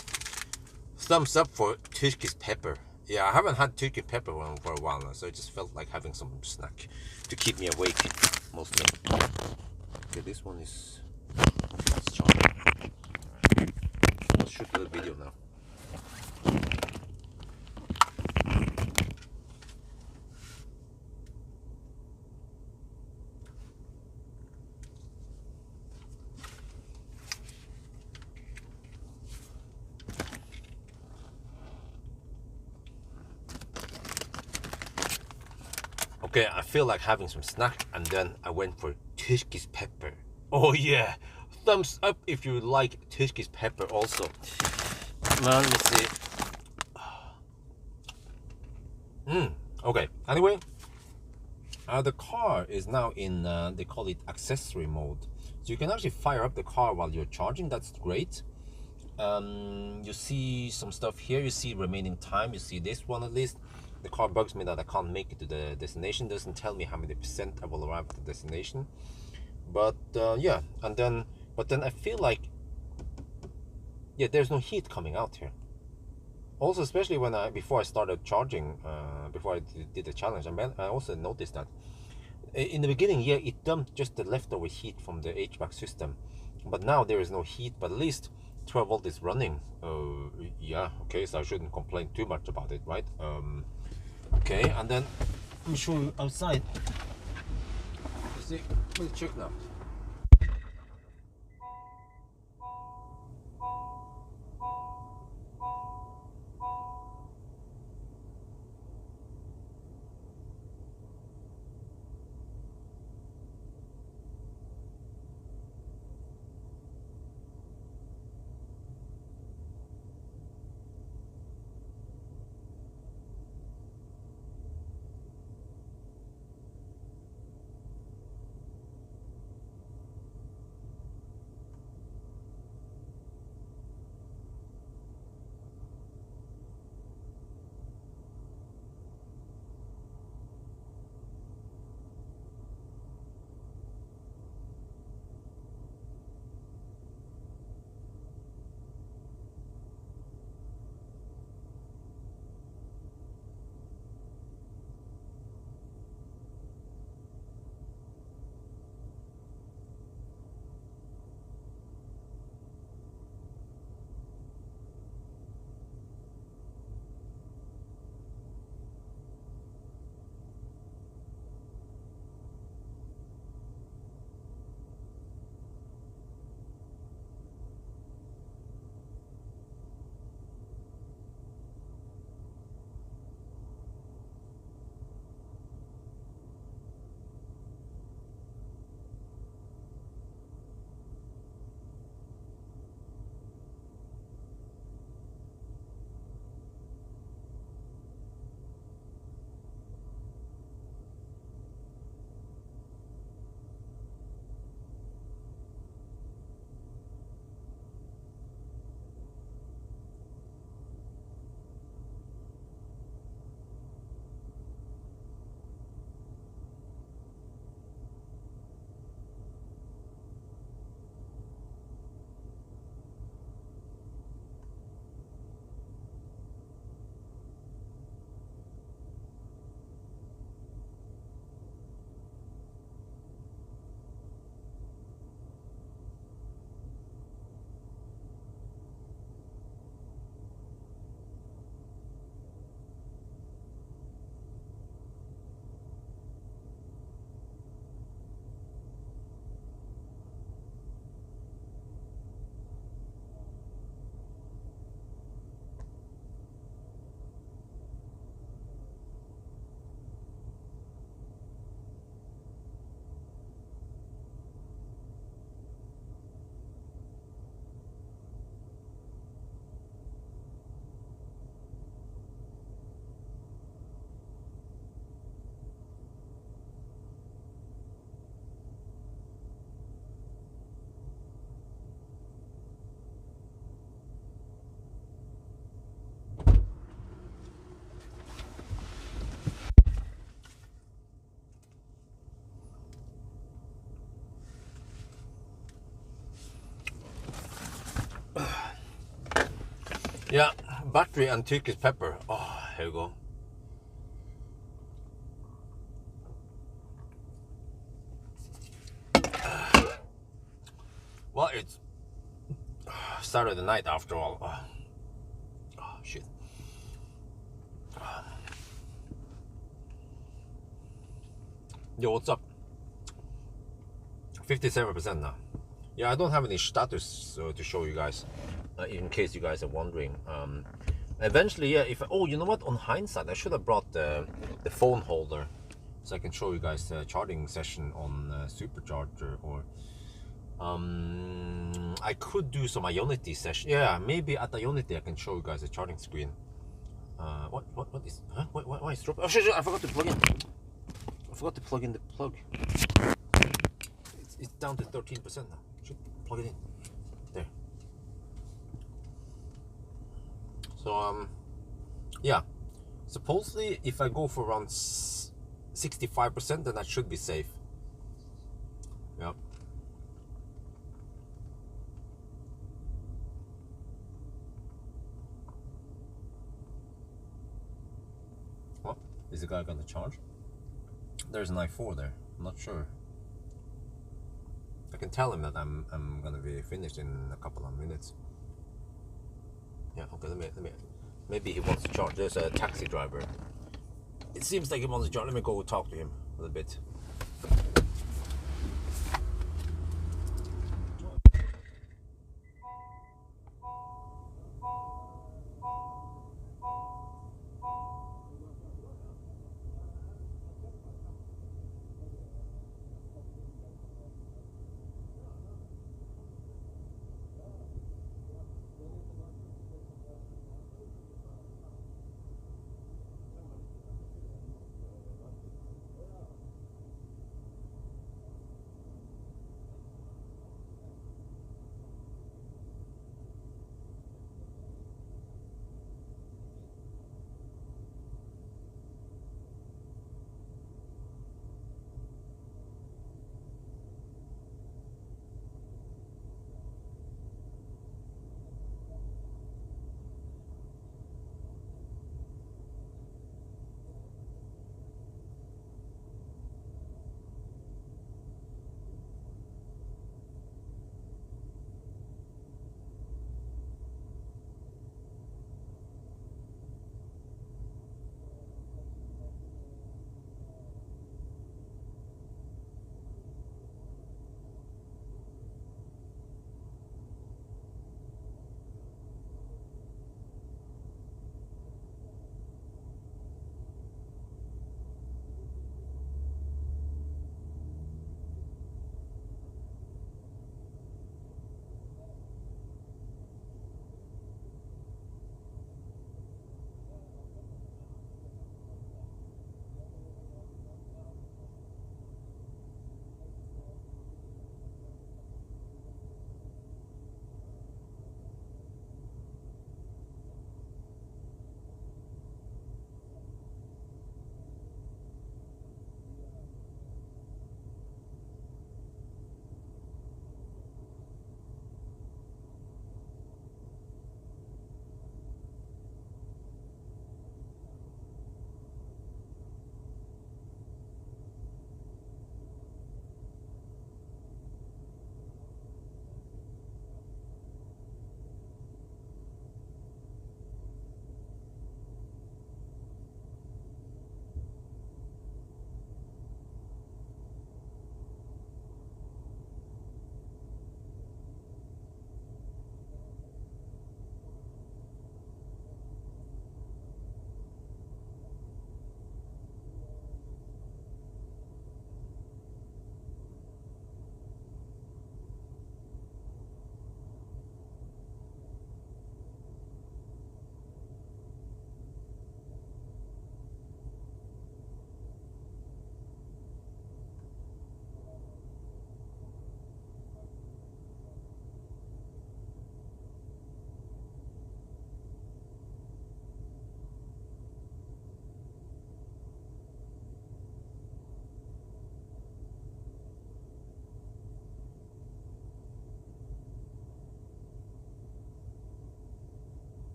thumbs up for Turkish pepper. Yeah, I haven't had Turkish pepper for a while now, so I just felt like having some snack to keep me awake, mostly. Okay, this one is charging. I'll shoot a little video now. Okay, I feel like having some snack, and then I went for Turkish pepper. Oh yeah, thumbs up if you like Turkish pepper also. Man, let's see. Okay, anyway, the car is now in, they call it accessory mode. So you can actually fire up the car while you're charging, that's great. You see some stuff here, you see remaining time, you see this one at least. The car bugs me that I can't make it to the destination, doesn't tell me how many percent I will arrive at the destination. But yeah, and then, but then I feel like, yeah, there's no heat coming out here. Also, especially when before I started charging, before I did the challenge, I also noticed that in the beginning, yeah, it dumped just the leftover heat from the HVAC system, but now there is no heat, but at least 12 volt is running. Yeah, okay, so I shouldn't complain too much about it, right? Okay, and then let me show you outside. You see, let me check now. Okay, Yeah, battery and Turkish pepper. Oh, here you go. Well, it's Saturday night after all. Oh shit. Yo, what's up? 57% now. Yeah, I don't have any status to show you guys, in case you guys are wondering. Eventually, yeah. Oh, you know what? On hindsight, I should have brought the phone holder, so I can show you guys the charging session on supercharger. Or I could do some Ionity session. Yeah, maybe at Ionity I can show you guys the charging screen. What is? Huh? Why is drop? Oh shit! I forgot to plug in. I forgot to plug in the plug. It's down to 13% now. Should plug it in. There. So yeah. Supposedly, if I go for around 65%, then I should be safe. Yeah. What? Is the guy gonna charge? There's an i4 there. I'm not sure. I can tell him that I'm gonna be finished in a couple of minutes. Yeah, okay, let me maybe he wants to charge. There's a taxi driver. It seems like he wants to charge. Let me go talk to him a little bit.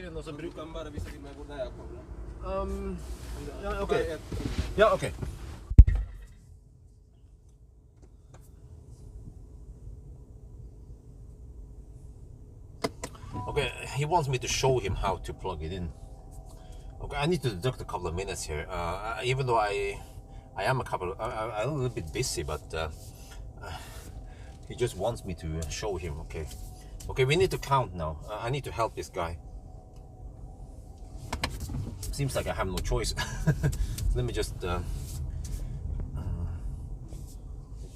den och så Du kan bara visa till mig hvor jag kommer. Ja, okej. Ja, okej. Okay, he wants me to show him how to plug it in. Okay, I need to deduct a couple of minutes here. Even though I am a little bit busy, but he just wants me to show him. Okay, we need to count now. I need to help this guy. Seems like I have no choice. Let me just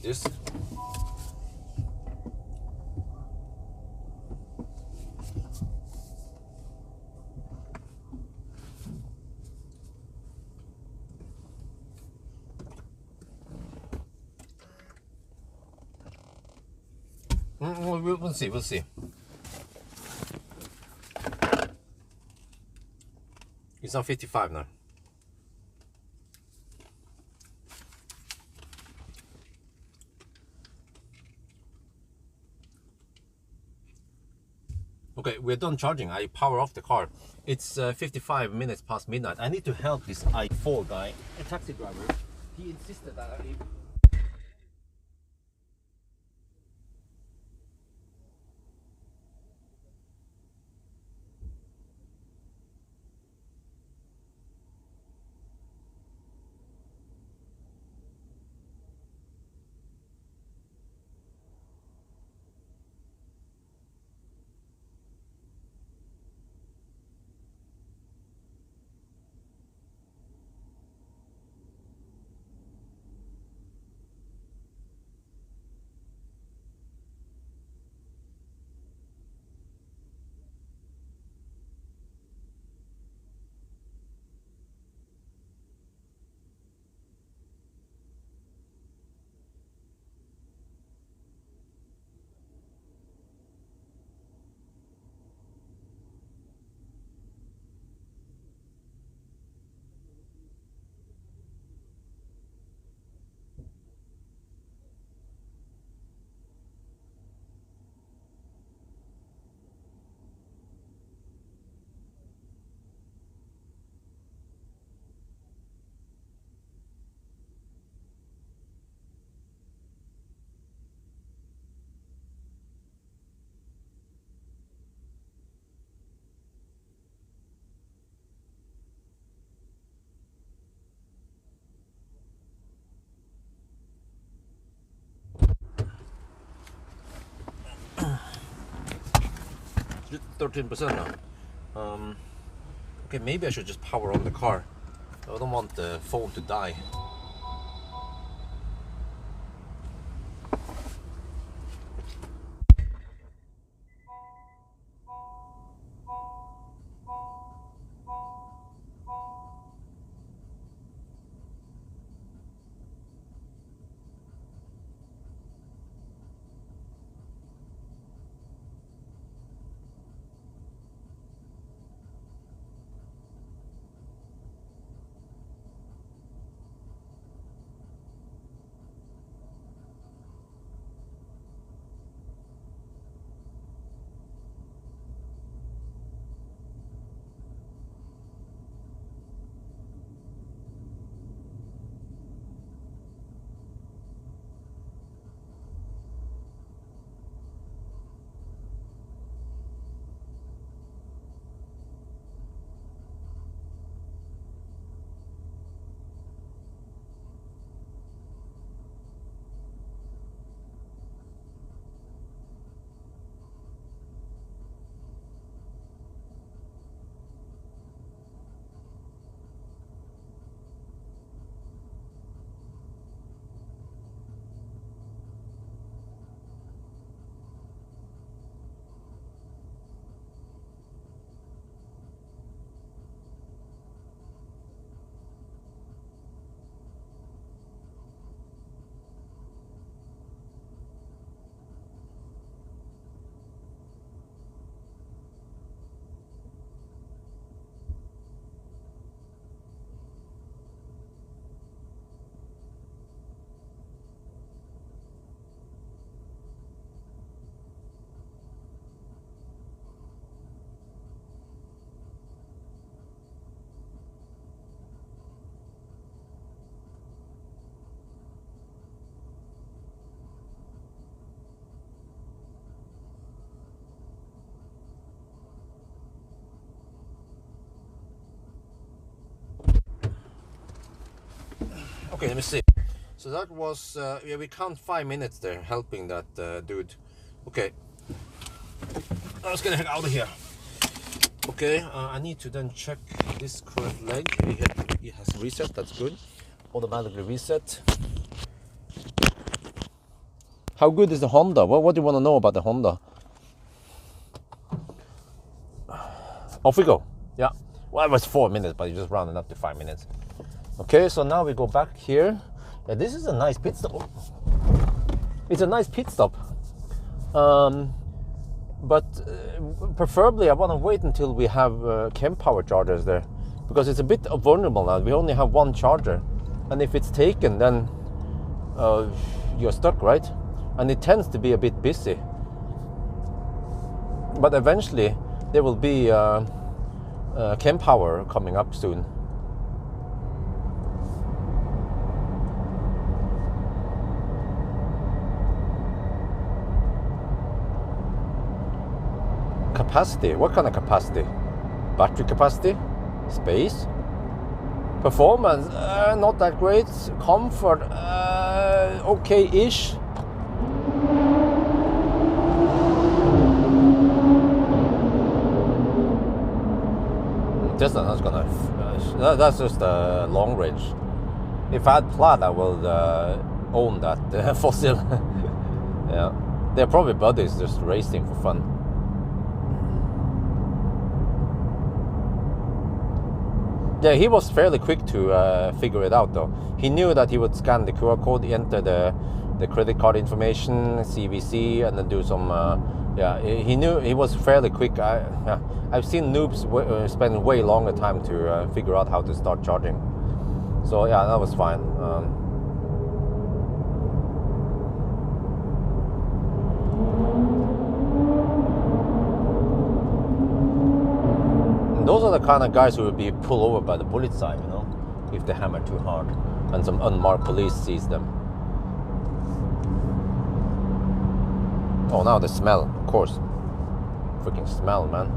this. We'll see. We'll see. It's on 55 now. Okay, we're done charging. I power off the car. It's 55 minutes past midnight. I need to help this I4 guy, a taxi driver. He insisted that I... Just 13% now. Okay, maybe I should just power on the car. I don't want the phone to die. Okay, let me see. So that was, yeah, we count 5 minutes there helping that dude. Okay, let's get the heck out of here. Okay, I need to then check this correct leg. It has reset, that's good. Automatically reset. How good is the Honda? What do you want to know about the Honda? Off we go. Yeah. Well, it was 4 minutes, but you just rounded up to 5 minutes. Okay, so now we go back here. Yeah, this is a nice pit stop. It's a nice pit stop. But preferably I want to wait until we have chem power chargers there, because it's a bit vulnerable now. We only have one charger, and if it's taken, then you're stuck, right? And it tends to be a bit busy. But eventually there will be chem power coming up soon. Capacity? What kind of capacity? Battery capacity? Space? Performance? Not that great. Comfort? Okay-ish. Tesla, that's just a long range. If I had Plaid, I will own that fossil. Yeah, they're probably buddies just racing for fun. Yeah, he was fairly quick to figure it out though. He knew that he would scan the QR code, enter the credit card information, CVC, and then do some. Yeah, he knew. He was fairly quick. I've seen noobs spend way longer time to figure out how to start charging. So yeah, that was fine. Those are the kind of guys who will be pulled over by the bullet sign, you know, if they hammer too hard and some unmarked police sees them. Oh, now the smell, of course. Freaking smell, man.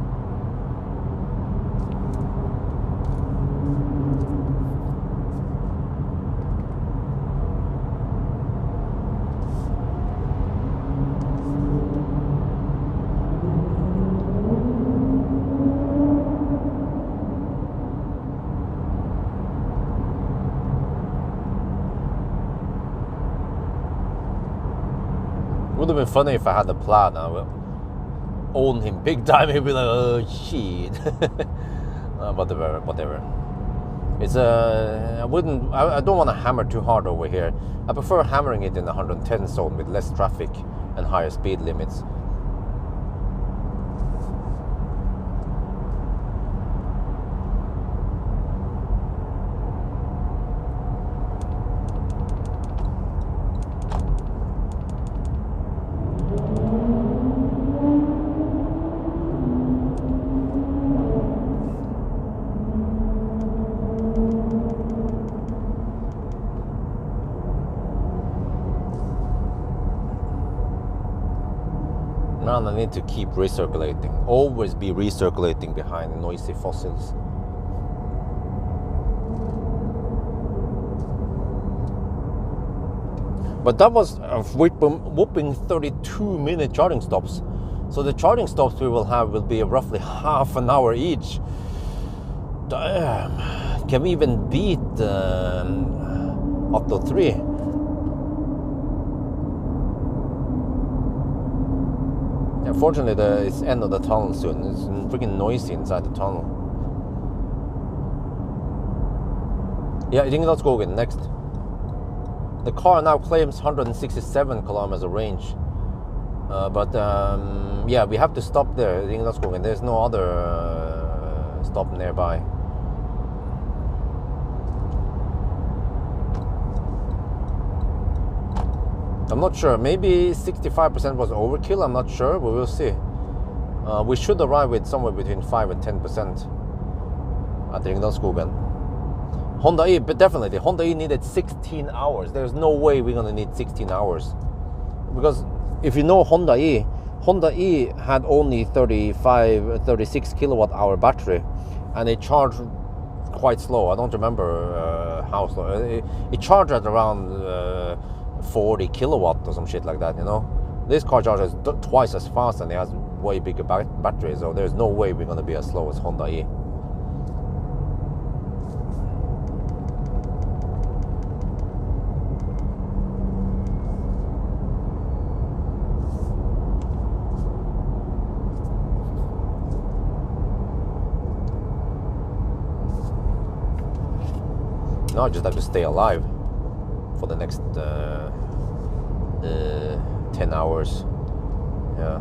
Would have been funny if I had the Plaid. I would own him big time. He'd be like, oh shit. Whatever. It's I don't want to hammer too hard over here. I prefer hammering it in the 110 zone with less traffic and higher speed limits. Man, I need to keep recirculating. Always be recirculating behind noisy fossils. But that was a whooping 32-minute charging stops. So the charging stops we will have will be roughly half an hour each. Damn. Can we even beat Otto 3? Unfortunately, it's end of the tunnel soon. It's freaking noisy inside the tunnel. Yeah, Ringdalsskogen next. The car now claims 167 kilometers of range. Yeah, we have to stop there, Ringdalsskogen. There's no other stop nearby. I'm not sure. Maybe 65% was overkill. I'm not sure, but we'll see. We should arrive with somewhere between 5 and 10% at Ringdalsskogen. Honda E, but definitely. Honda E needed 16 hours. There's no way we're going to need 16 hours. Because if you know Honda E had only 36 kilowatt hour battery, and it charged quite slow. I don't remember how slow. It charged at around 40 kilowatt or some shit like that, you know. This car charges twice as fast and it has way bigger battery, so there's no way we're gonna be as slow as Honda E. Now I just have to stay alive for the next 10 hours. Yeah.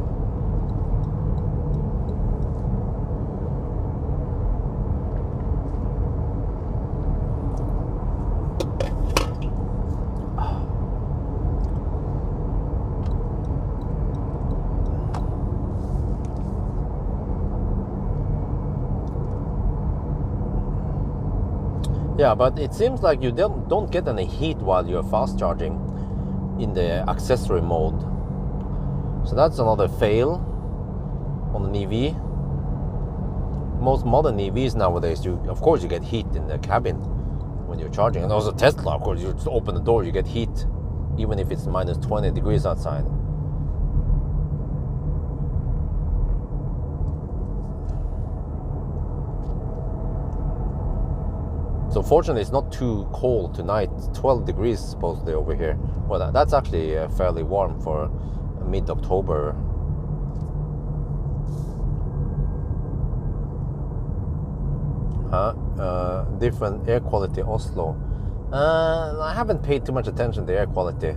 Yeah, but it seems like you don't get any heat while you're fast charging in the accessory mode. So that's another fail on an EV. Most modern EVs nowadays, of course you get heat in the cabin when you're charging. And also Tesla, of course, you just open the door, you get heat, even if it's minus 20 degrees outside. So fortunately, it's not too cold tonight. 12 degrees supposedly over here. Well, that's actually fairly warm for mid-October. Different air quality Oslo. I haven't paid too much attention to air quality.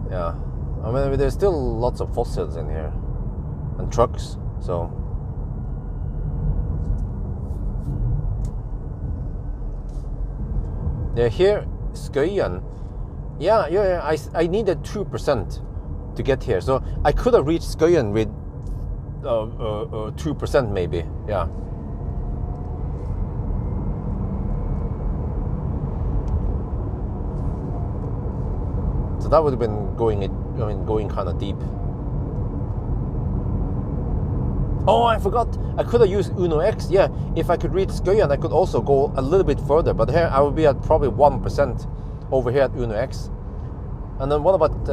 Yeah, I mean there's still lots of fossils in here and trucks. So. Yeah, here, Skøyen. Yeah. I needed 2% to get here, so I could have reached Skøyen with 2% maybe. Yeah. So that would have been going kind of deep. Oh, I forgot. I could have used Uno X. Yeah, if I could reach Skøyen, I could also go a little bit further. But here I would be at probably 1% over here at Uno X. And then what about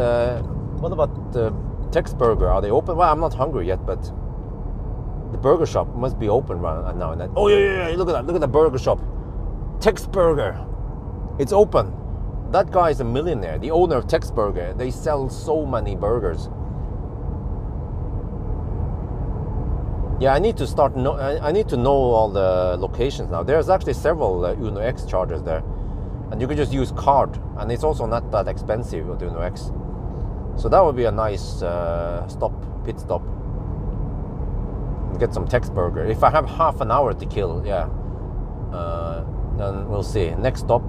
Tex Burger? Are they open? Well, I'm not hungry yet, but the burger shop must be open right now and then. Oh yeah. Look at that. Look at the burger shop. Tex Burger. It's open. That guy is a millionaire. The owner of Tex Burger. They sell so many burgers. Yeah, I need to I need to know all the locations now. There's actually several Uno X chargers there, and you can just use card, and it's also not that expensive with Uno X. So that would be a nice pit stop. Get some Tex Burger. If I have half an hour to kill, yeah, then we'll see. Next stop,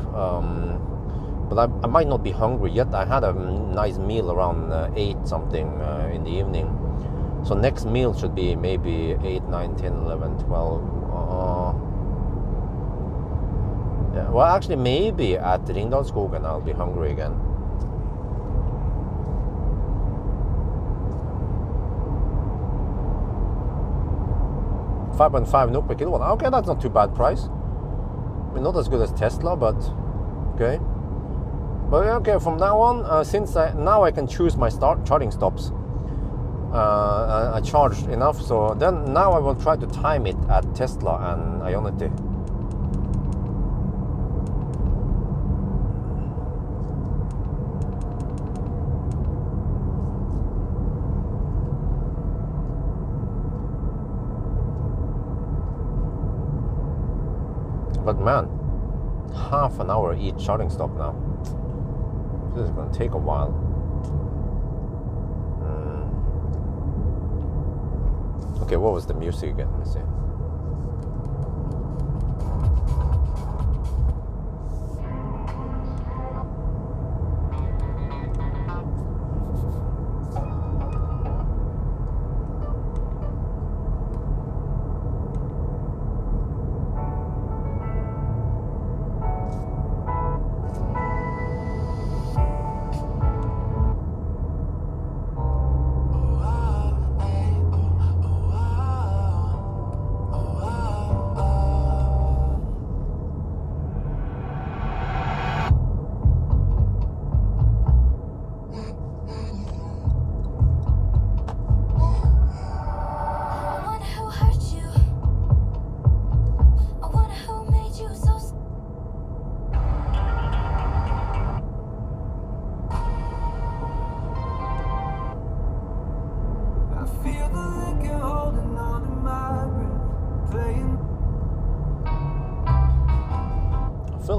but I might not be hungry yet. I had a nice meal around 8 something in the evening. So next meal should be maybe 8, 9, 10, 11, 12. Yeah, well, actually, maybe at Ringdalsskogen I'll be hungry again. $5.5 NOK per kilowatt. Okay, that's not too bad price. I mean, not as good as Tesla, but okay. But okay, from now on, since now I can choose my charging stops. I charged enough, so then now I will try to time it at Tesla and Ionity. But man, half an hour each charging stop now. This is going to take a while. Okay, what was the music again? Let me see.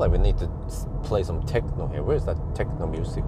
like we need to play some techno here. Where's that techno music?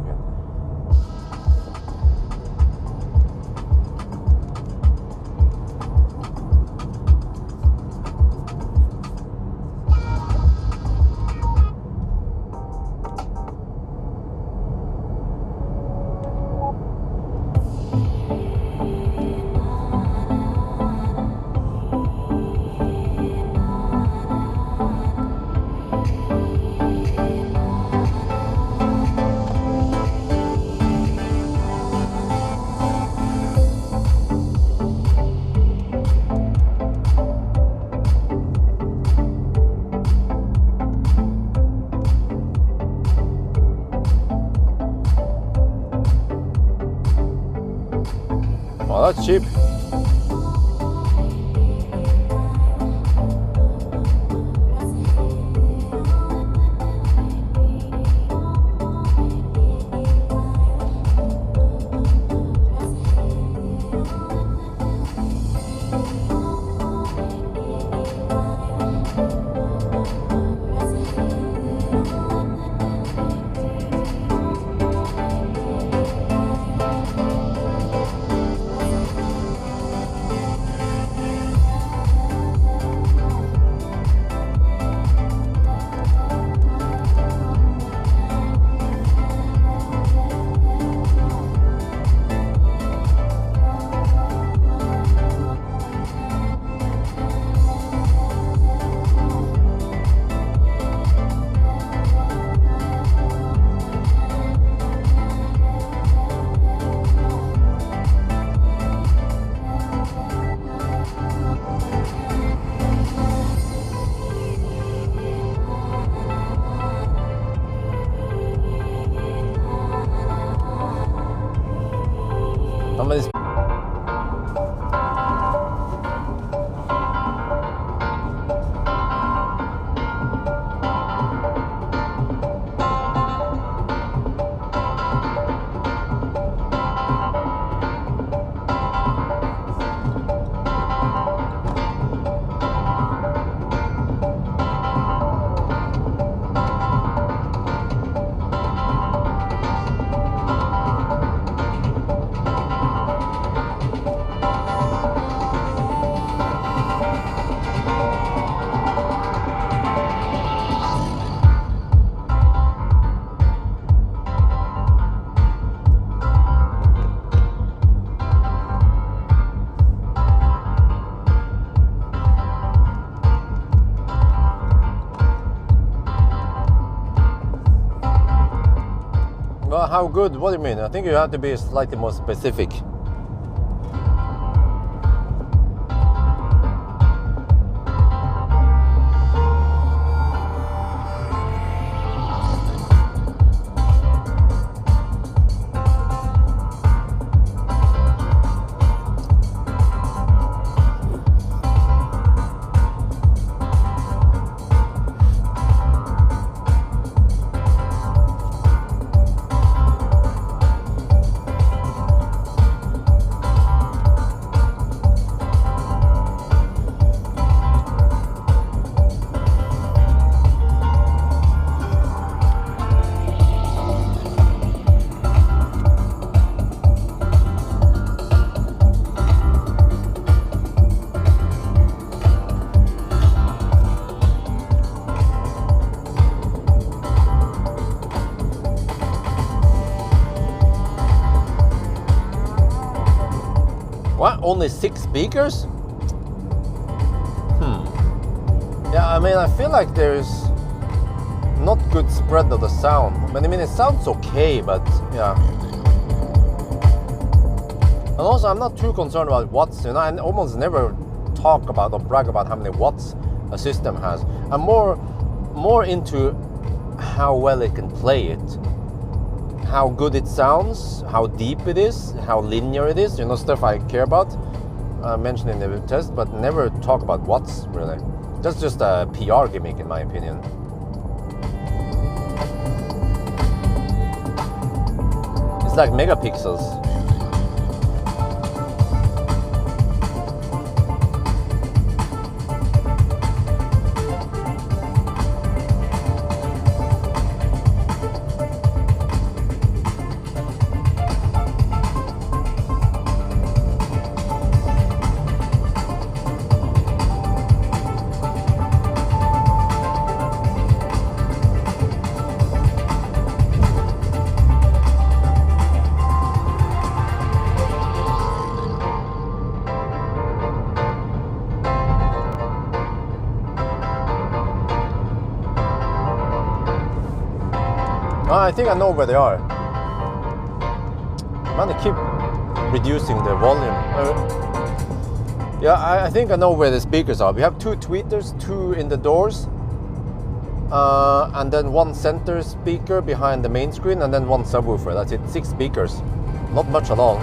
Oh, that's cheap. Somebody's well, how good? What do you mean? I think you have to be slightly more specific. What? Only 6 speakers? Yeah, I mean, I feel like there's not good spread of the sound. But I mean, it sounds okay, but yeah. And also, I'm not too concerned about watts. You know, I almost never talk about or brag about how many watts a system has. I'm more into how well it can play it, how good it sounds, how deep it is, how linear it is. You know, stuff I care about. Mentioned in the test, but never talk about watts really. That's just a PR gimmick, in my opinion. It's like megapixels. I think I know where they are. Man, they keep reducing the volume. Yeah, I think I know where the speakers are. We have 2 tweeters, 2 in the doors, and then 1 center speaker behind the main screen, and then 1 subwoofer. That's it, 6 speakers. Not much at all.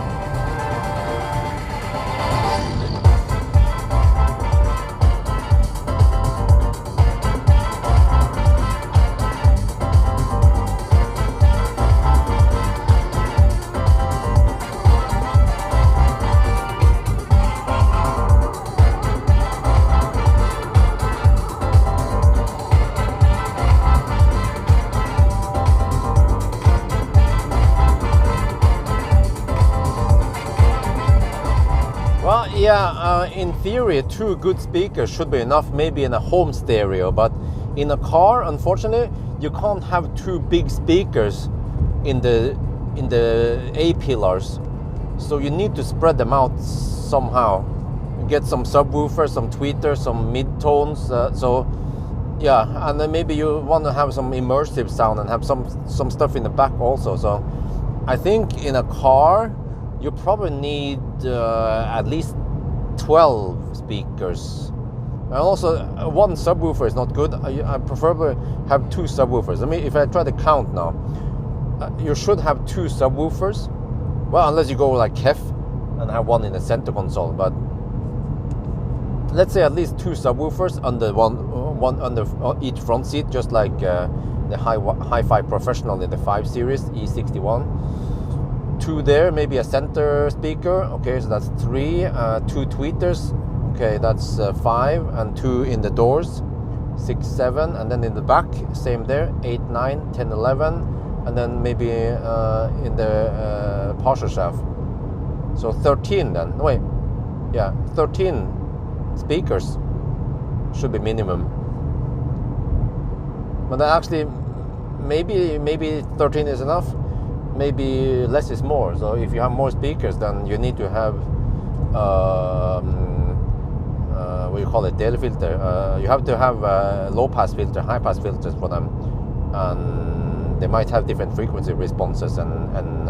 Yeah, in theory, 2 good speakers should be enough, maybe in a home stereo, but in a car, unfortunately, you can't have 2 big speakers in the A-pillars. So you need to spread them out somehow. Get some subwoofers, some tweeters, some mid-tones. So yeah, and then maybe you want to have some immersive sound and have some stuff in the back also. So I think in a car, you probably need at least 12 speakers. And also 1 subwoofer is not good. I preferably have 2 subwoofers. I mean, if I try to count now, you should have 2 subwoofers. Well, unless you go like Hef and have 1 in the center console. But let's say at least 2 subwoofers under one under each front seat, just like the Hi-Fi Professional in the 5 Series E61. 2 there, maybe a center speaker. Okay, so that's 3. 2 tweeters. Okay, that's 5, and 2 in the doors. 6, 7, and then in the back, same there. 8, 9, 10, 11, and then maybe in the partial shaft. So 13 then. No, wait, yeah, 13 speakers should be minimum. But then actually, maybe 13 is enough. Maybe less is more. So if you have more speakers, then you need to have what you call it, daily filter. You have to have low pass filter, high pass filters for them, and they might have different frequency responses. And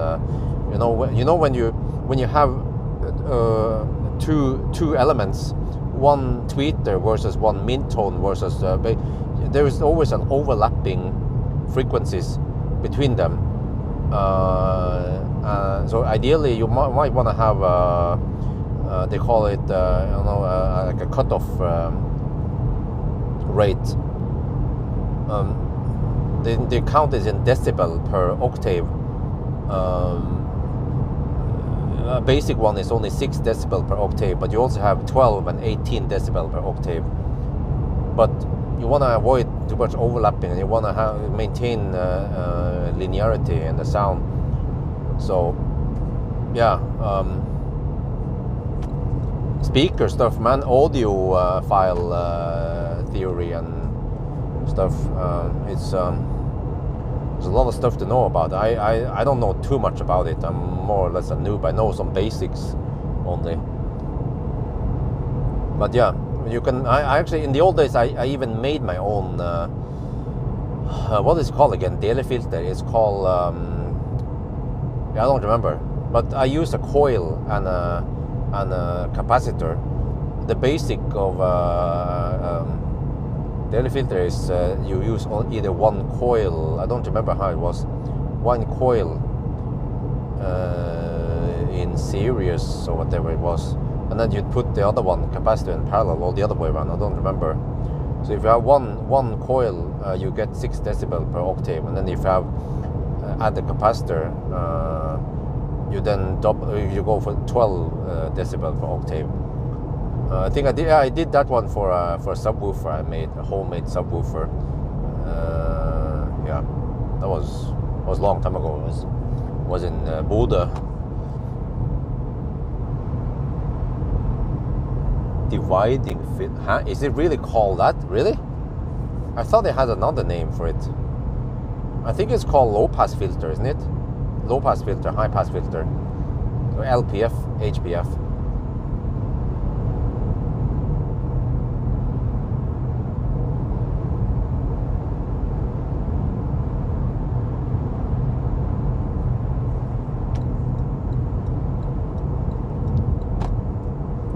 you know when you have 2 elements, 1 tweeter versus 1 mid-tone versus there is always an overlapping frequencies between them. So ideally, you might want to have they call it like a cutoff rate. The count is in decibel per octave. A basic one is only 6 decibel per octave, but you also have 12 and 18 decibel per octave. But you want to avoid too much overlapping, and you want to maintain linearity in the sound. So yeah, speaker stuff, man, audio file theory and stuff. There's a lot of stuff to know about. I don't know too much about it. I'm more or less a noob. I know some basics only. But yeah, you can. I actually, in the old days, I even made my own. What is it called again? Daily filter. It's called. I don't remember. But I use a coil and a capacitor. The basic of daily filter is you use either 1 coil. I don't remember how it was. 1 coil in series or whatever it was, and then you'd put the other one capacitor in parallel, or the other way around. I don't remember. So if you have one coil, you get 6 decibel per octave, and then if you have add the capacitor, you then you go for 12 decibel per octave. I think I did that one for a subwoofer. I made a homemade subwoofer. Yeah, that was a long time ago. It was in Bodø. Dividing fit. Huh? Is it really called that? Really? I thought they had another name for it. I think it's called low pass filter, isn't it? Low pass filter, high pass filter, or LPF, HPF.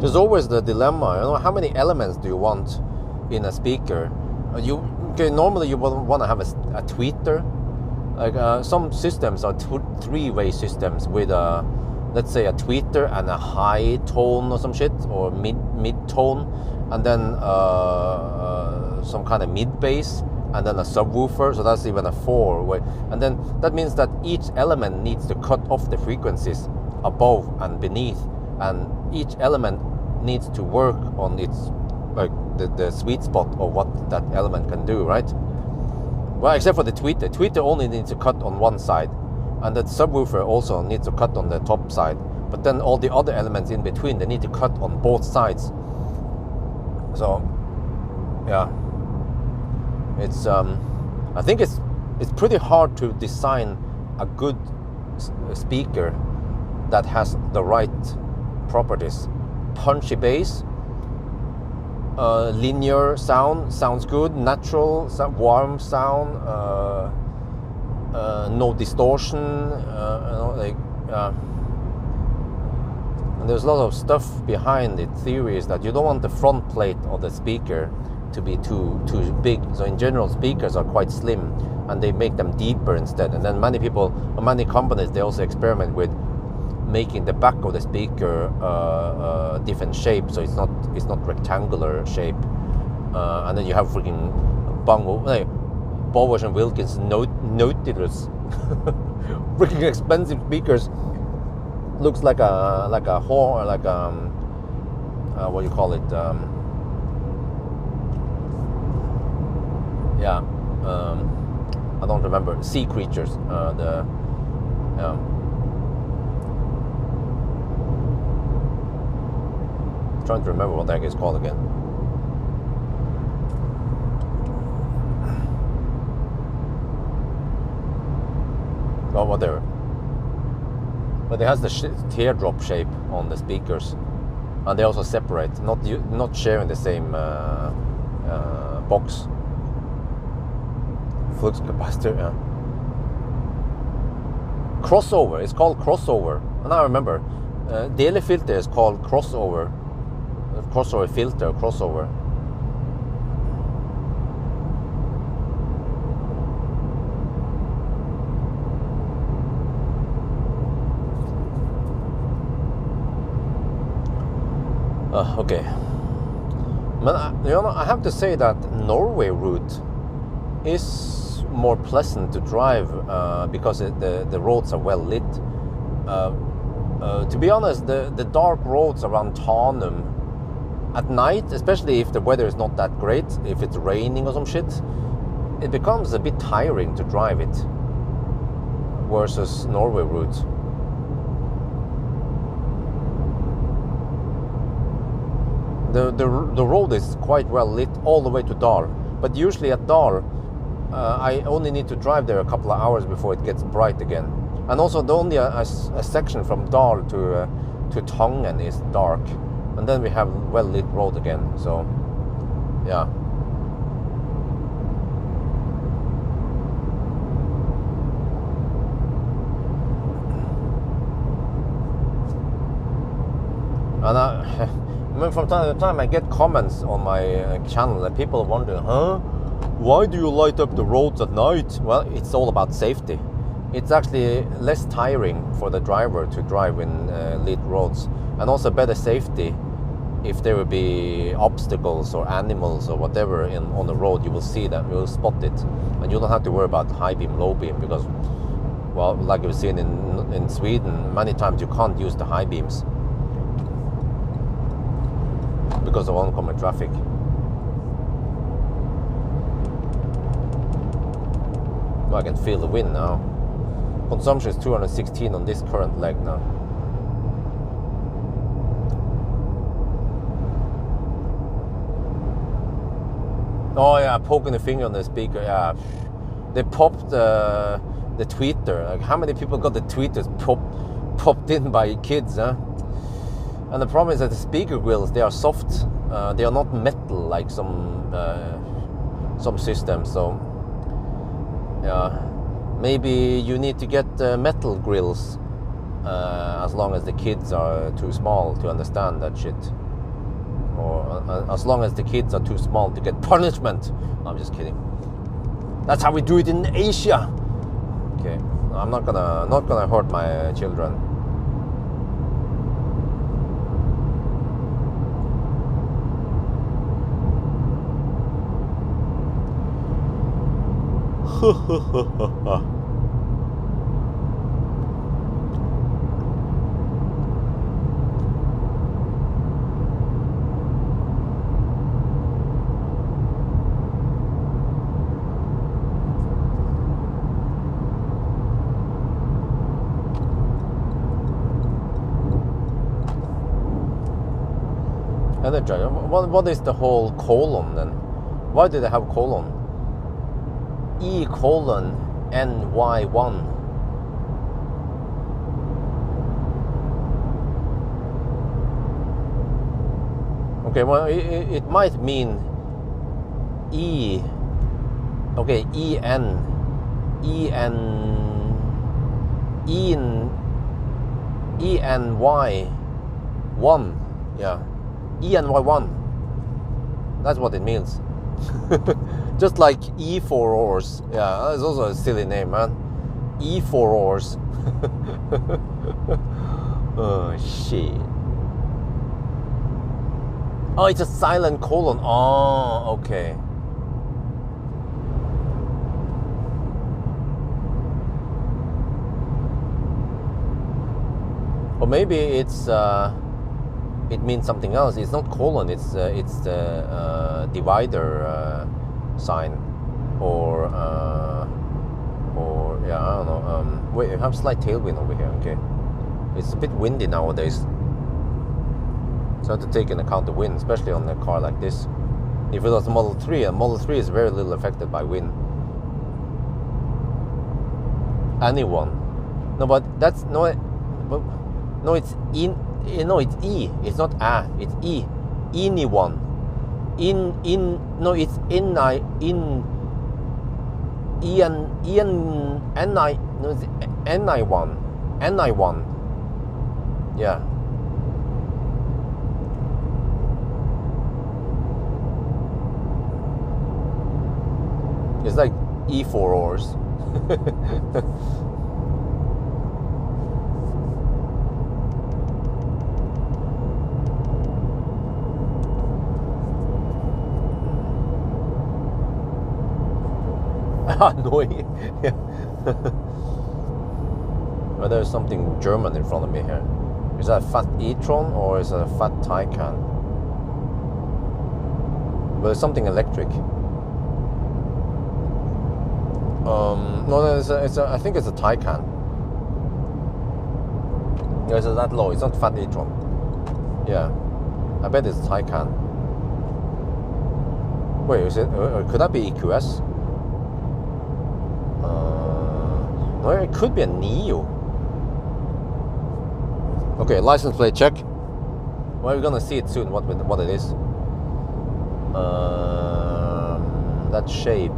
there's always the dilemma. You know, how many elements do you want in a speaker? Normally you want to have a tweeter. Like some systems are three-way systems with let's say a tweeter and a high tone or some shit, or mid tone, and then some kind of mid bass, and then a subwoofer. So that's even a four-way. And then that means that each element needs to cut off the frequencies above and beneath, and each element needs to work on its, like, the sweet spot of what that element can do, right? Well, except for the tweeter. Tweeter only needs to cut on one side, and the subwoofer also needs to cut on the top side. But then all the other elements in between, they need to cut on both sides. So, yeah, it's I think it's pretty hard to design a good speaker that has the right properties. Punchy bass, linear sound, sounds good, natural, warm sound, no distortion, and there's a lot of stuff behind it. Theories that you don't want the front plate of the speaker to be too big. So in general, speakers are quite slim, and they make them deeper instead. And then many companies, they also experiment with making the back of the speaker different shape, so it's not rectangular shape, and then you have freaking Bowers and Wilkins Nautilus freaking expensive speakers. Looks like a horn, like what do you call it? I don't remember. Sea creatures. Trying to remember what that is called again. Oh, whatever. But it has the teardrop shape on the speakers, and they also separate, not sharing the same box. Flux capacitor. Yeah. Crossover. It's called crossover, and I remember. Daily filter is called crossover. Crossover filter, crossover. Okay. But I have to say that Norway route is more pleasant to drive because the roads are well lit. To be honest, the dark roads around Tanum at night, especially if the weather is not that great, if it's raining or some shit, it becomes a bit tiring to drive it versus Norway route. The road is quite well lit all the way to Dal, but usually at Dal I only need to drive there a couple of hours before it gets bright again. And also only a section from Dal to Tangen is dark, and then we have well lit road again. So yeah. And from time to time I get comments on my channel that people wonder, why do you light up the roads at night? Well, it's all about safety. It's actually less tiring for the driver to drive in lit roads, and also better safety. If there will be obstacles or animals or whatever on the road, you will see them, you will spot it, and you don't have to worry about high beam, low beam, because, well, like we've seen in Sweden, many times you can't use the high beams because of oncoming traffic. I can feel the wind now. Consumption is 216 on this current leg now. Oh yeah, poking the finger on the speaker. Yeah, they popped the tweeter. Like, how many people got the tweeters popped in by kids, huh? And the problem is that the speaker grills, they are soft. They are not metal like some systems. So yeah, maybe you need to get metal grills as long as the kids are too small to understand that shit. or as long as the kids are too small to get punishment. No, I'm just kidding. That's how we do it in Asia. Okay, I'm not gonna hurt my children. What is the whole colon then? Why do they have colon? E colon NY1. Okay, well, it might mean E. Okay, EN ENY1. Yeah. ENY1. That's what it means. Just like E4 ors. Yeah, that's also a silly name, man. E4 ors. Oh, shit. Oh, it's a silent colon. Oh, okay. Or maybe it's it means something else. It's not colon. It's the divider sign, or yeah, I don't know. Wait, I have slight tailwind over here. Okay, it's a bit windy nowadays, so I have to take into account the wind, especially on a car like this. If it was a Model 3, and Model 3 is very little affected by wind. Anyone? No, but that's no. But, no, it's in. No, it's E. It's not A. It's E. Anyone. No, it's in. No, it's NI1. NI1. Yeah. It's like E4 ors. Annoying. Yeah. Well, there's something German in front of me here. Is that a fat e-tron or is it a fat Taycan? Well, it's something electric. No, I think it's a Taycan. Yeah, it's that low. It's not fat e-tron. Yeah, I bet it's a Taycan. Wait, is it? Could that be EQS? No, it could be a Neo. Okay, license plate check. Well, we're gonna see it soon. What it is? That shape.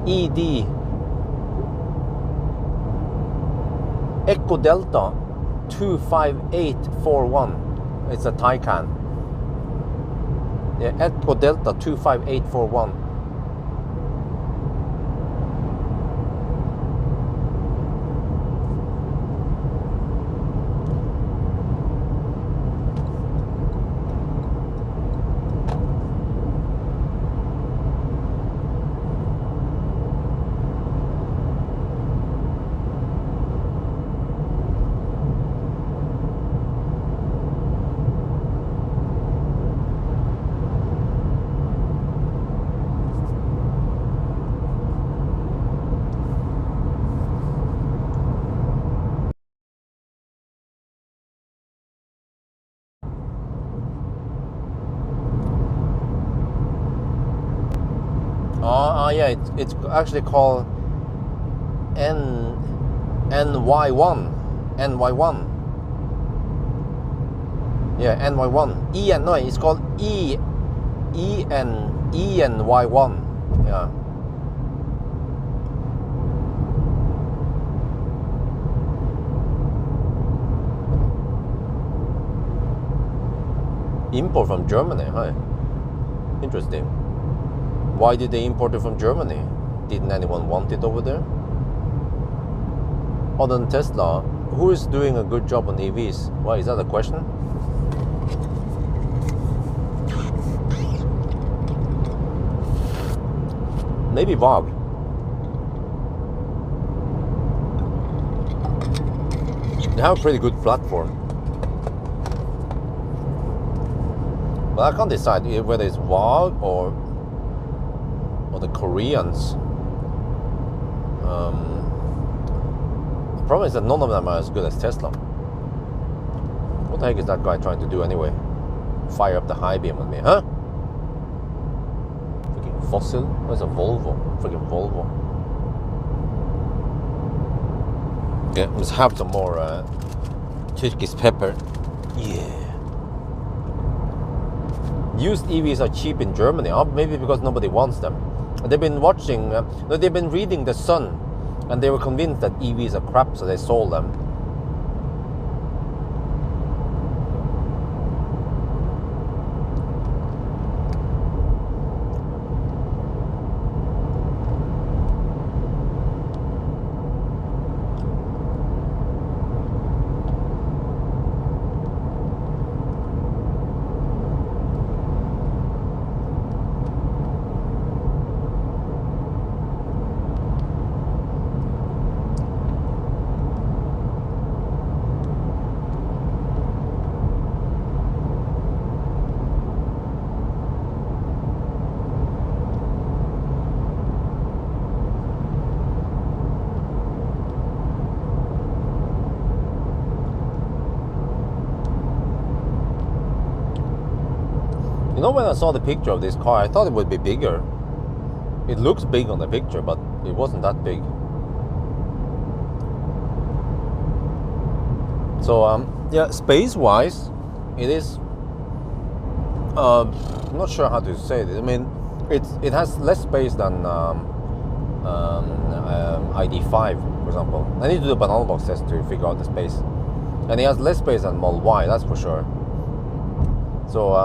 ED. Echo Delta 25841. It's a Taycan. Yeah, Echo Delta 25841. Yeah, it's actually called NY1. NY1. Yeah, NY1. No, it's called ENY1. Yeah. Import from Germany, huh? Interesting. Why did they import it from Germany? Didn't anyone want it over there? Other than Tesla, who is doing a good job on EVs? Why, is that a question? Maybe Vogue. They have a pretty good platform. But I can't decide whether it's Vogue or the Koreans. The problem is that none of them are as good as Tesla. What the heck is that guy trying to do anyway? Fire up the high beam on me, huh? Freaking fossil? Where's a Volvo? Freaking Volvo. Okay, let's have some more Turkish pepper. Yeah. Used EVs are cheap in Germany, maybe because nobody wants them. They've been watching, they've been reading The Sun, and they were convinced that EVs are crap, so they sold them. You know, when I saw the picture of this car, I thought it would be bigger. It looks big on the picture, but it wasn't that big. So, yeah, space-wise, it is... I'm not sure how to say this. I mean, it has less space than ID5, for example. I need to do a banana box test to figure out the space. And it has less space than Model Y, that's for sure. So,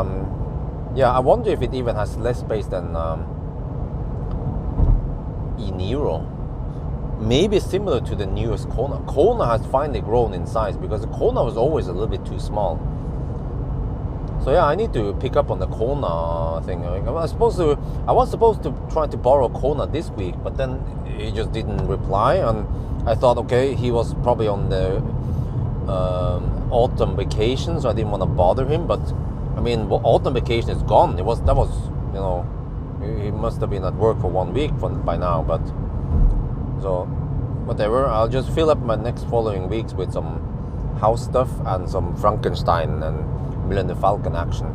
yeah, I wonder if it even has less space than e-Niro. Maybe similar to the newest Kona. Kona has finally grown in size because the Kona was always a little bit too small. So yeah, I need to pick up on the Kona thing. I was supposed to try to borrow Kona this week, but then he just didn't reply, and I thought, okay, he was probably on the autumn vacation, so I didn't want to bother him. But I mean, autumn vacation is gone. That was, you know, he must have been at work for 1 week by now. But so, whatever. I'll just fill up my next following weeks with some house stuff and some Frankenstein and Millennium Falcon action.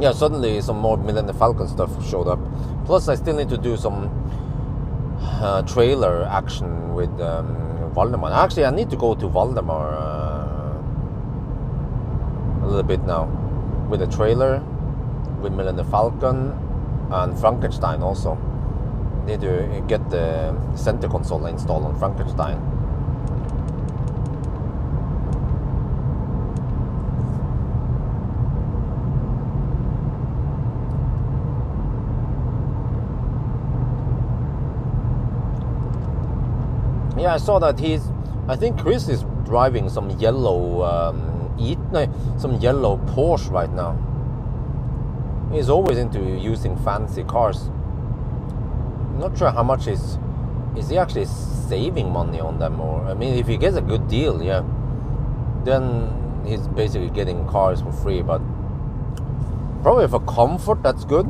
Yeah, suddenly some more Millennium Falcon stuff showed up. Plus, I still need to do some trailer action with Valdemar. Actually, I need to go to Valdemar a little bit now with a trailer, with Millennium Falcon and Frankenstein also. Need to get the center console installed on Frankenstein. Yeah, I saw that I think Chris is driving some yellow some yellow Porsche right now. He's always into using fancy cars. I'm not sure how much is he actually saving money on them, or I mean, if he gets a good deal, yeah, then he's basically getting cars for free. But probably for comfort, that's good.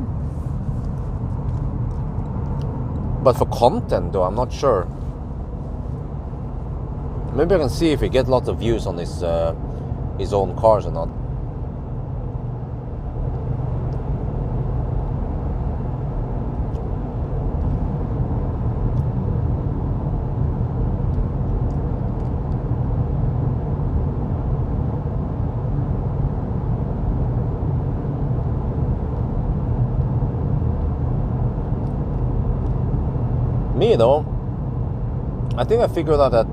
But for content, though, I'm not sure. Maybe I can see if he gets lots of views on his own cars or not. Me though, I think I figured out that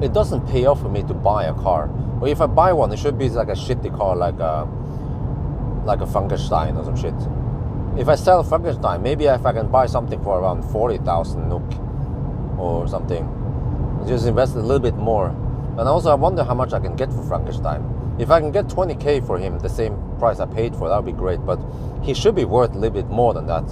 it doesn't pay off for me to buy a car. Or if I buy one, it should be like a shitty car, like a Frankenstein or some shit. If I sell Frankenstein, maybe if I can buy something for around 40,000 NOK or something, just invest a little bit more. And also I wonder how much I can get for Frankenstein. If I can get 20k for him, the same price I paid for, that would be great. But he should be worth a little bit more than that.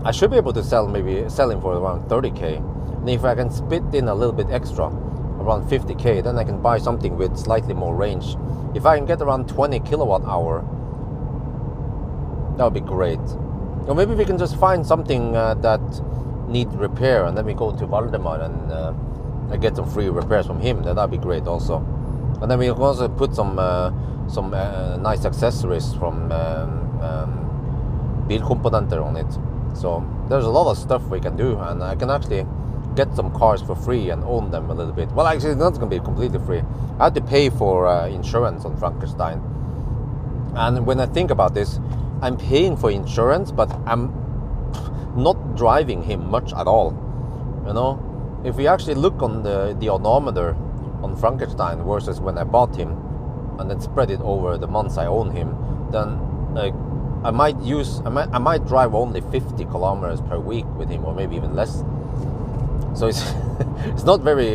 I should be able to sell him for around 30k. And if I can spit in a little bit extra, around 50k, then I can buy something with slightly more range. If I can get around 20 kilowatt hour, that would be great. Or maybe we can just find something that needs repair, and then we go to Valdemar and get some free repairs from him. That'd be great also. And then we can also put some nice accessories from Bilkomponenter on it. So there's a lot of stuff we can do, and I can actually get some cars for free and own them a little bit. Well, actually, it's not going to be completely free. I had to pay for insurance on Frankenstein. And when I think about this, I'm paying for insurance, but I'm not driving him much at all. You know, if we actually look on the odometer on Frankenstein versus when I bought him, and then spread it over the months I own him, then I might drive only 50 kilometers per week with him, or maybe even less. So it's not very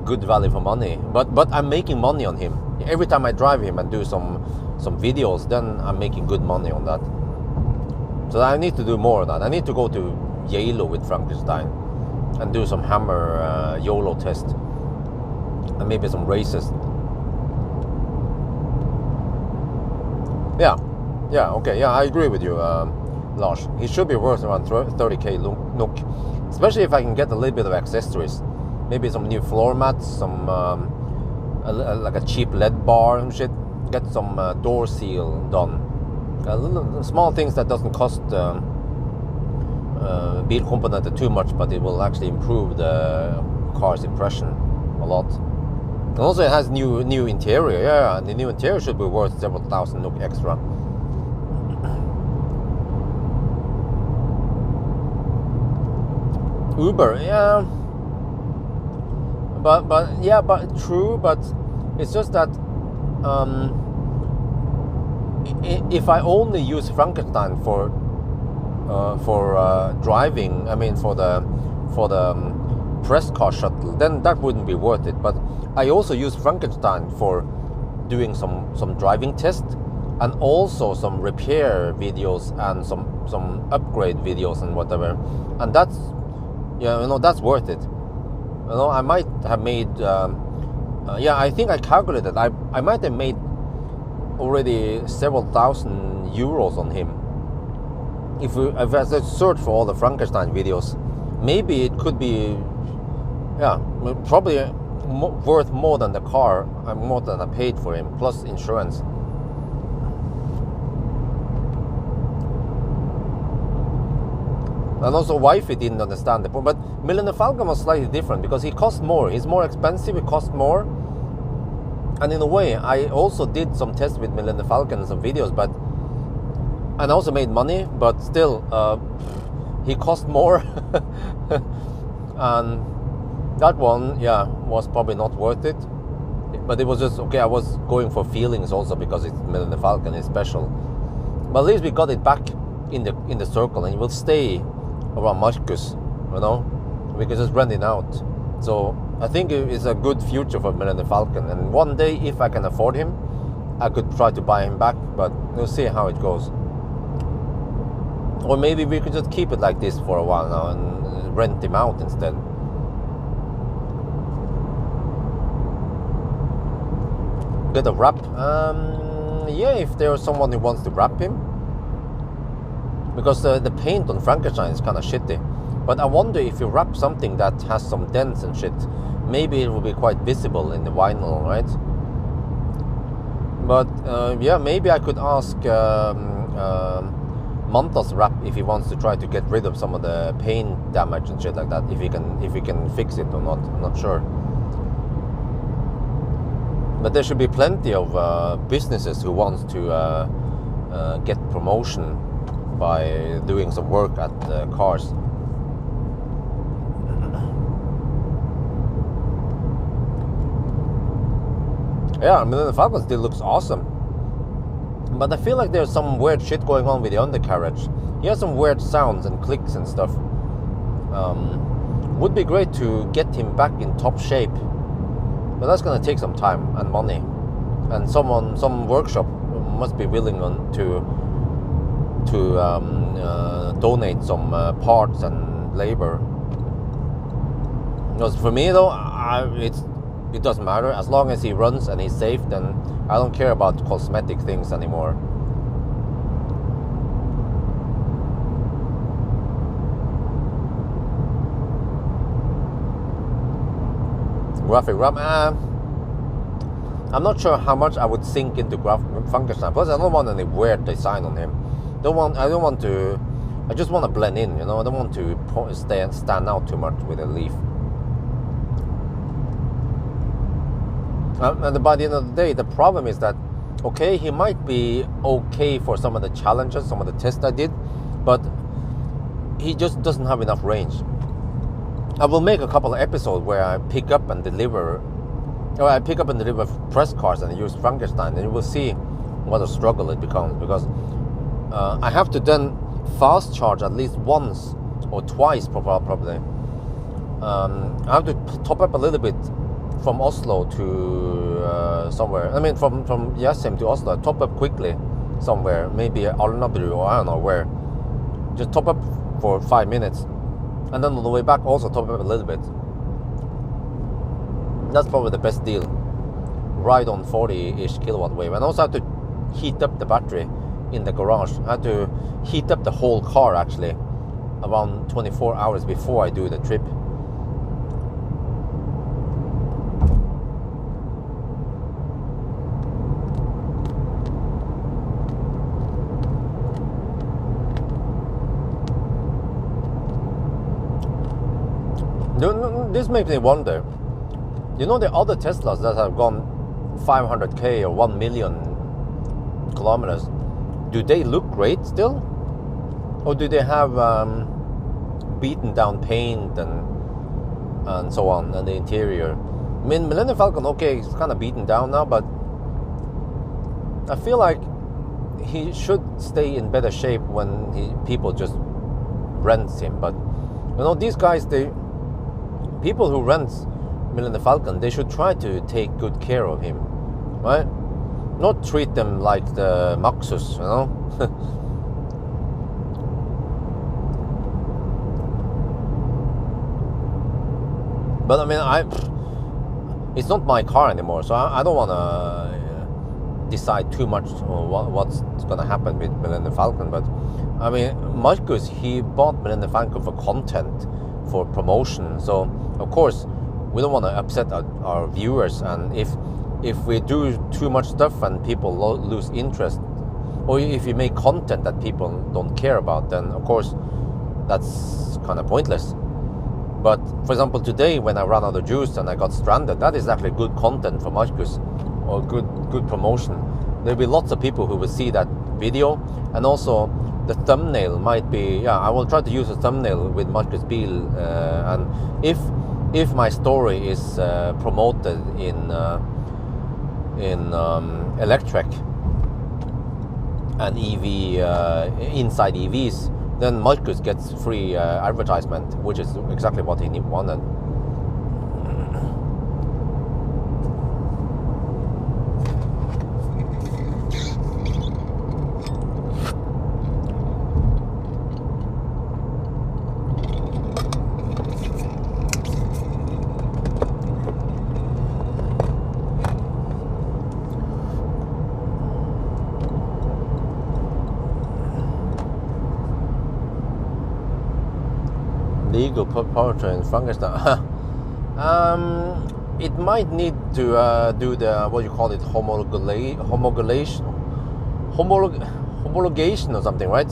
good value for money. But I'm making money on him every time I drive him and do some videos. Then I'm making good money on that. So I need to do more of that. I need to go to Yalo with Frankenstein and do some hammer YOLO test and maybe some races. Yeah, okay, yeah, I agree with you, Lars. He should be worth around 30k NOK, especially if I can get a little bit of accessories. Maybe some new floor mats, some like a cheap LED bar and shit. Get some door seal done. Small things that doesn't cost Bilkomponenter too much, but it will actually improve the car's impression a lot. And also it has new interior, yeah, and the new interior should be worth several thousand NOK extra. Uber, yeah, but true. But it's just that if I only use Frankenstein for driving, I mean for the press car shuttle, then that wouldn't be worth it. But I also use Frankenstein for doing some driving tests, and also some repair videos and some upgrade videos and whatever, and that's, yeah, you know, that's worth it. You know, I might have made I think I calculated I might have made already several thousand euros on him. If I search for all the Frankenstein videos, maybe it could be, yeah, probably worth more than the car, more than I paid for him, plus insurance. And also wifey didn't understand the point. But Millennium Falcon was slightly different because he cost more. He's more expensive, it cost more. And in a way, I also did some tests with Millennium Falcon and some videos, and I also made money, but still, he cost more. And that one, yeah, was probably not worth it. But it was just, okay, I was going for feelings also because it's Millennium Falcon, it's special. But at least we got it back in the circle, and it will stay around Marcus, you know, we can just rent it out. So I think it's a good future for Millennium Falcon, and one day if I can afford him, I could try to buy him back, but we'll see how it goes. Or maybe we could just keep it like this for a while now and rent him out instead. Get a wrap? Yeah, if there's someone who wants to wrap him. Because the paint on Frankenstein is kind of shitty. But I wonder if you wrap something that has some dents and shit, maybe it will be quite visible in the vinyl, right? But yeah, maybe I could ask Mantas Wrap if he wants to try to get rid of some of the paint damage and shit like that. If he can fix it or not, I'm not sure. But there should be plenty of businesses who wants to get promotion by doing some work at cars. Yeah, I mean the Falcon still looks awesome. But I feel like there's some weird shit going on with the undercarriage. He has some weird sounds and clicks and stuff. Would be great to get him back in top shape, but that's gonna take some time and money, and some workshop must be willing to donate some parts and labor. Because for me though, it doesn't matter as long as he runs and he's safe. Then I don't care about cosmetic things anymore. Graphic RAM, I'm not sure how much I would sink into Frankenstein. Plus, I don't want any weird design on him. I just want to blend in, you know. I don't want to stand out too much with a leaf. And by the end of the day, the problem is that, okay, he might be okay for some of the challenges, some of the tests I did, but he just doesn't have enough range. I will make a couple of episodes where I pick up and deliver press cars and use Frankenstein, and you will see what a struggle it becomes, because I have to then fast charge at least once or twice probably. I have to top up a little bit from Oslo to somewhere. I mean from Jessheim to Oslo, top up quickly somewhere, maybe Alnabru or I don't know where. Just top up for 5 minutes. And then on the way back also top up a little bit. That's probably the best deal. Ride on 40-ish kilowatt wave. And also have to heat up the battery in the garage. I have to heat up the whole car actually around 24 hours before I do the trip. This makes me wonder, you know, the other Teslas that have gone 500k or 1 million kilometers, do they look great still? Or do they have beaten down paint and so on, and the interior? I mean, Millennium Falcon, okay, it's kind of beaten down now, but I feel like he should stay in better shape when people just rent him. But, you know, these guys, people who rent Millennium Falcon, they should try to take good care of him, right? Not treat them like the Maxus, you know? But I mean, it's not my car anymore, so I don't want to decide too much on what's going to happen with Millennium Falcon. But I mean, Marcus, he bought Millennium Falcon for content, for promotion. So of course we don't want to upset our viewers, and if we do too much stuff and people lose interest, or if you make content that people don't care about, then of course that's kind of pointless. But for example, today when I ran out of juice and I got stranded, that is actually good content for Marcus, or good promotion. There'll be lots of people who will see that video, and also the thumbnail might be, I will try to use a thumbnail with Marcus Biel, and if my story is promoted in electric and EV, inside EVs, then Marcus gets free advertisement, which is exactly what he wanted. Legal powertrain Frankenstein. It might need to do the, what you call it, homologation or something, right?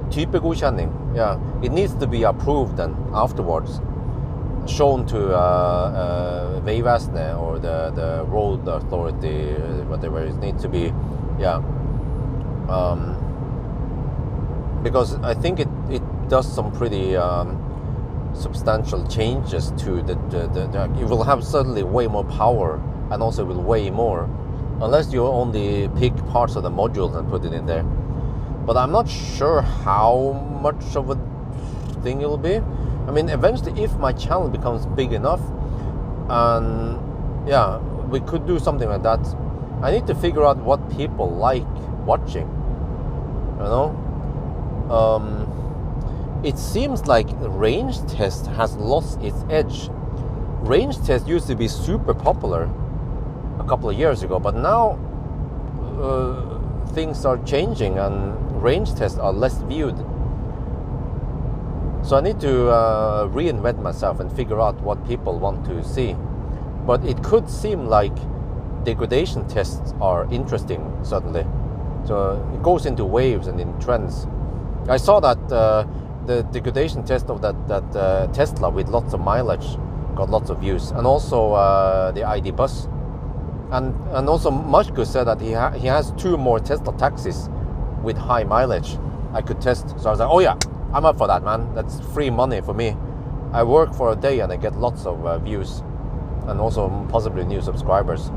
Typegodkjenning. Yeah, it needs to be approved then afterwards, shown to Vegvesenet or the road authority, whatever it needs to be. Yeah. Because I think it does some pretty substantial changes to the it will have suddenly way more power, and also will weigh more unless you only pick parts of the modules and put it in there. But I'm not sure how much of a thing it will be. I mean, eventually, if my channel becomes big enough, and yeah, we could do something like that. I need to figure out what people like watching, you know. It seems like range test has lost its edge. Range test used to be super popular a couple of years ago, but now things are changing and range tests are less viewed. So I need to reinvent myself and figure out what people want to see. But it could seem like degradation tests are interesting suddenly. So it goes into waves and in trends. I saw that the degradation test of that Tesla with lots of mileage got lots of views, and also the ID bus, and also Marcus said that he has 2 more Tesla taxis with high mileage I could test. So I was like, oh yeah, I'm up for that, man. That's free money for me. I work for a day and I get lots of views, and also possibly new subscribers.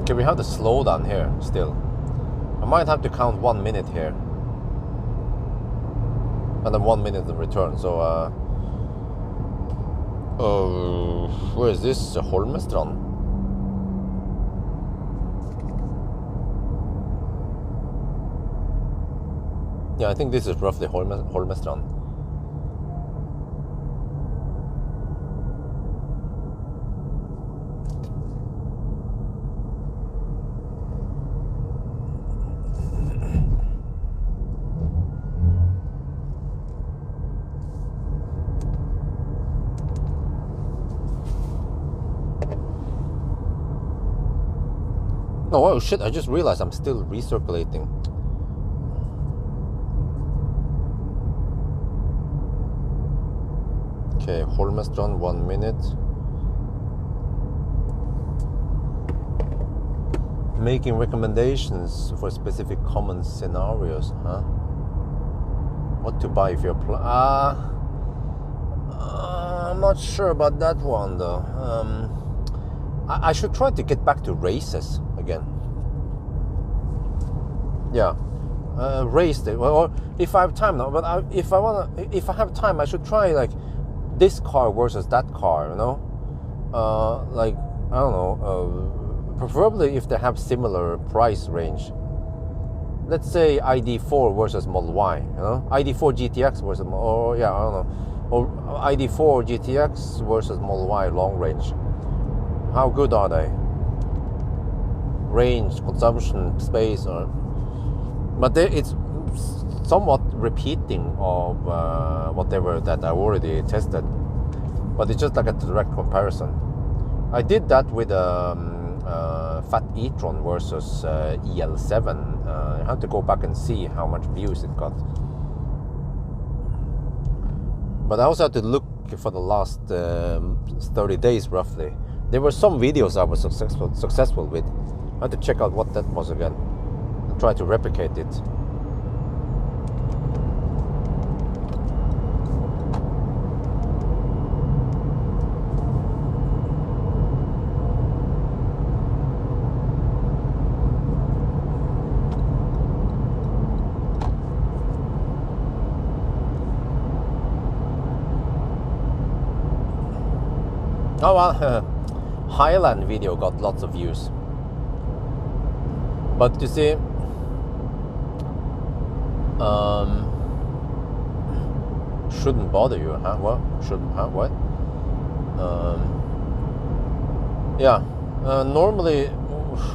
Okay, we have the slowdown here still. I might have to count 1 minute here, and then 1 minute of return. So, where is this? Holmestrand? Yeah, I think this is roughly Holmestrand. Oh shit, I just realized I'm still recirculating. Okay, Holmestrand, 1 minute. Making recommendations for specific common scenarios, huh? What to buy if you're I'm not sure about that one though. I should try to get back to races again. Yeah, race day. Or if I have time now. But if I have time, I should try like this car versus that car. You know, like I don't know. Preferably if they have similar price range. Let's say ID4 versus Model Y. You know, ID4 GTX versus, or yeah, I don't know, or ID4 GTX versus Model Y long range. How good are they? Range, consumption, space, or but it's somewhat repeating of whatever that I already tested. But it's just like a direct comparison. I did that with Fat e-tron versus EL7. I have to go back and see how much views it got. But I also had to look for the last 30 days roughly. There were some videos I was successful with. I had to check out what that was again and try to replicate it. Oh well, Highland video got lots of views. But you see, shouldn't bother you, huh? What? Shouldn't, huh? What? Yeah, normally,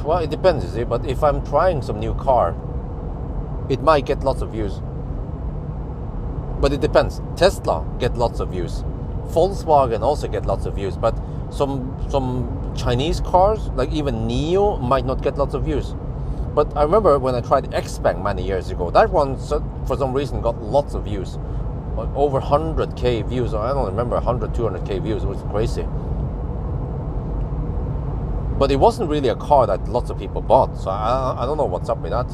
well, it depends, you see, but if I'm trying some new car, it might get lots of views. But it depends. Tesla get lots of views. Volkswagen also get lots of views, but some Chinese cars, like even Neo, might not get lots of views. But I remember when I tried Xpeng many years ago, that one for some reason got lots of views, like over 100k views, or I don't remember, 100, 200k views. It was crazy. But it wasn't really a car that lots of people bought, so I don't know what's up with that.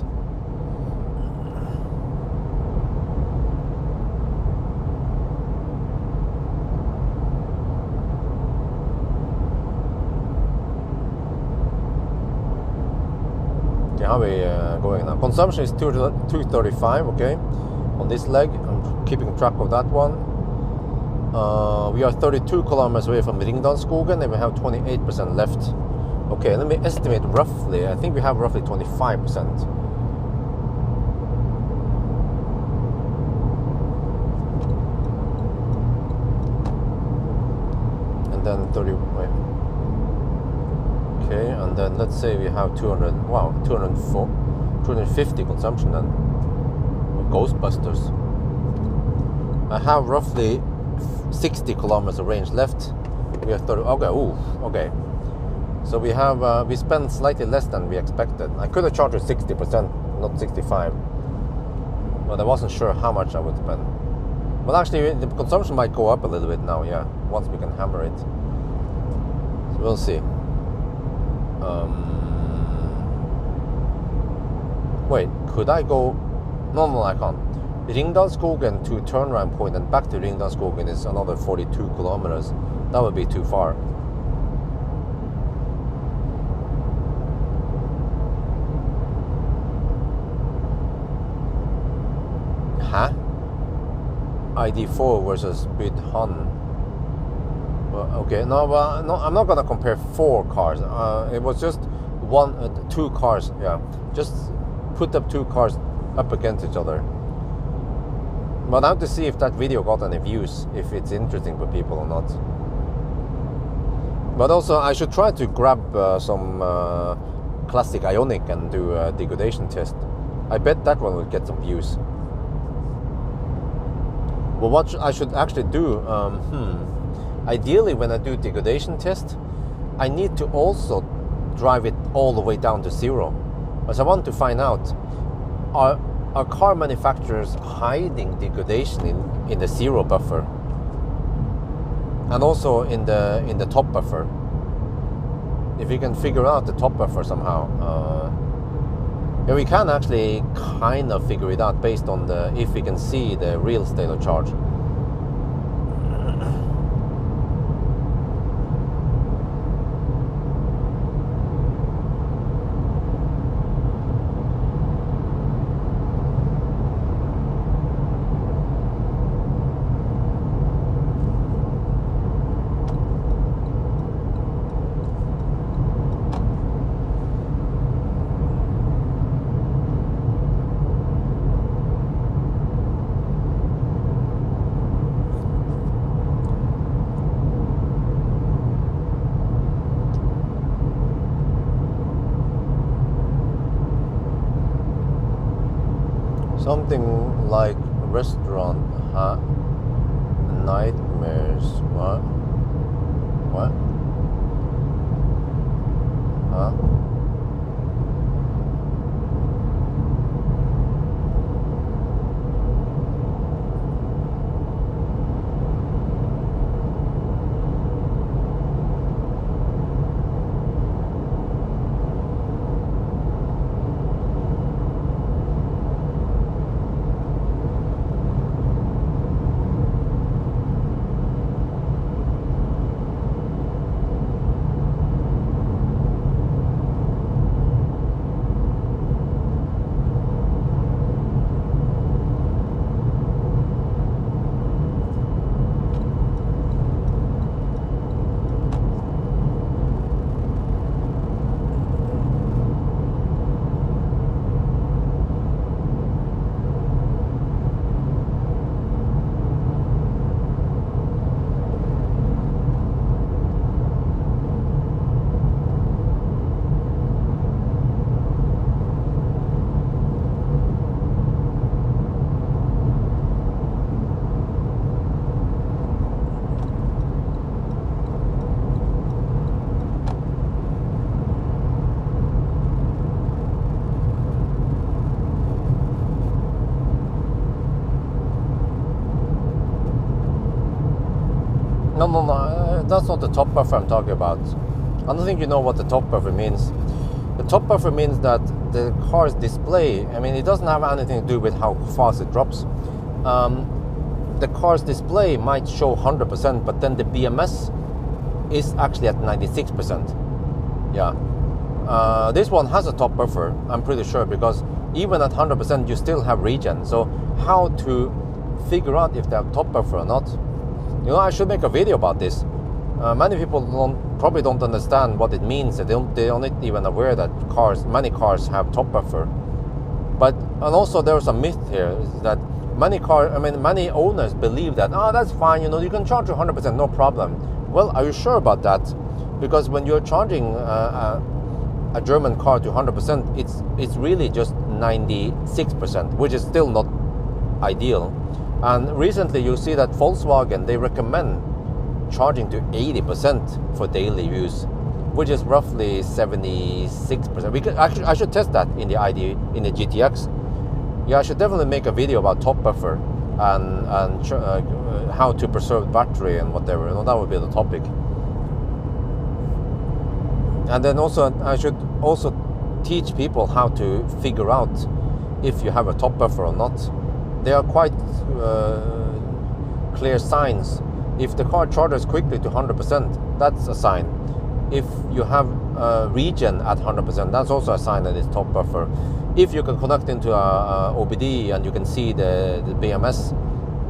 Okay, how are we going now? Consumption is 235, okay. On this leg, I'm keeping track of that one. We are 32 kilometers away from Ringdalsskogen and we have 28% left. Okay, let me estimate roughly. I think we have roughly 25%. And then 30, wait. Okay, and then let's say we have 200, wow, 204, 250 consumption then. Ghostbusters. I have roughly 60 kilometers of range left. We are 30, okay, ooh, okay. So we have, we spent slightly less than we expected. I could have charged 60%, not 65. But I wasn't sure how much I would spend. But actually, the consumption might go up a little bit now, yeah, once we can hammer it. So we'll see. Wait, could I go? No, I can't. Ringdalsskogen to turnaround point and back to Ringdalsskogen is another 42 kilometers. That would be too far. Huh? ID4 versus Bydhan. Well, okay, no, I'm not gonna compare 4 cars. It was just 2 cars. Yeah, just put up 2 cars up against each other. But I have to see if that video got any views, if it's interesting for people or not. But also, I should try to grab some classic Ioniq and do a degradation test. I bet that one will get some views. Well, what I should actually do, ideally when I do degradation test, I need to also drive it all the way down to 0. Because I want to find out, are car manufacturers hiding degradation in the 0 buffer? And also in the top buffer. If we can figure out the top buffer somehow. Yeah, we can actually kind of figure it out based on if we can see the real state of charge. Something like restaurant, huh? Nightmares, what? What? Huh? No, that's not the top buffer I'm talking about. I don't think you know what the top buffer means. The top buffer means that the car's display, I mean, it doesn't have anything to do with how fast it drops. The car's display might show 100%, but then the BMS is actually at 96%. Yeah. This one has a top buffer, I'm pretty sure, because even at 100% you still have regen. So how to figure out if they have top buffer or not? You know, I should make a video about this. Many people probably don't understand what it means. They're not even aware that many cars have top buffer. And also there's a myth here, is that many owners believe that, that's fine, you know, you can charge 100%, no problem. Well, are you sure about that? Because when you're charging a German car to 100%, it's really just 96%, which is still not ideal. And recently you see that Volkswagen, they recommend charging to 80% for daily use, which is roughly 76%. I should test that in the GTX. Yeah, I should definitely make a video about top buffer and how to preserve battery and whatever. You know, that would be the topic. And then also I should also teach people how to figure out if you have a top buffer or not. There are quite clear signs. If the car charges quickly to 100%, that's a sign. If you have regen at 100%, that's also a sign that it's top buffer. If you can connect into a OBD and you can see the BMS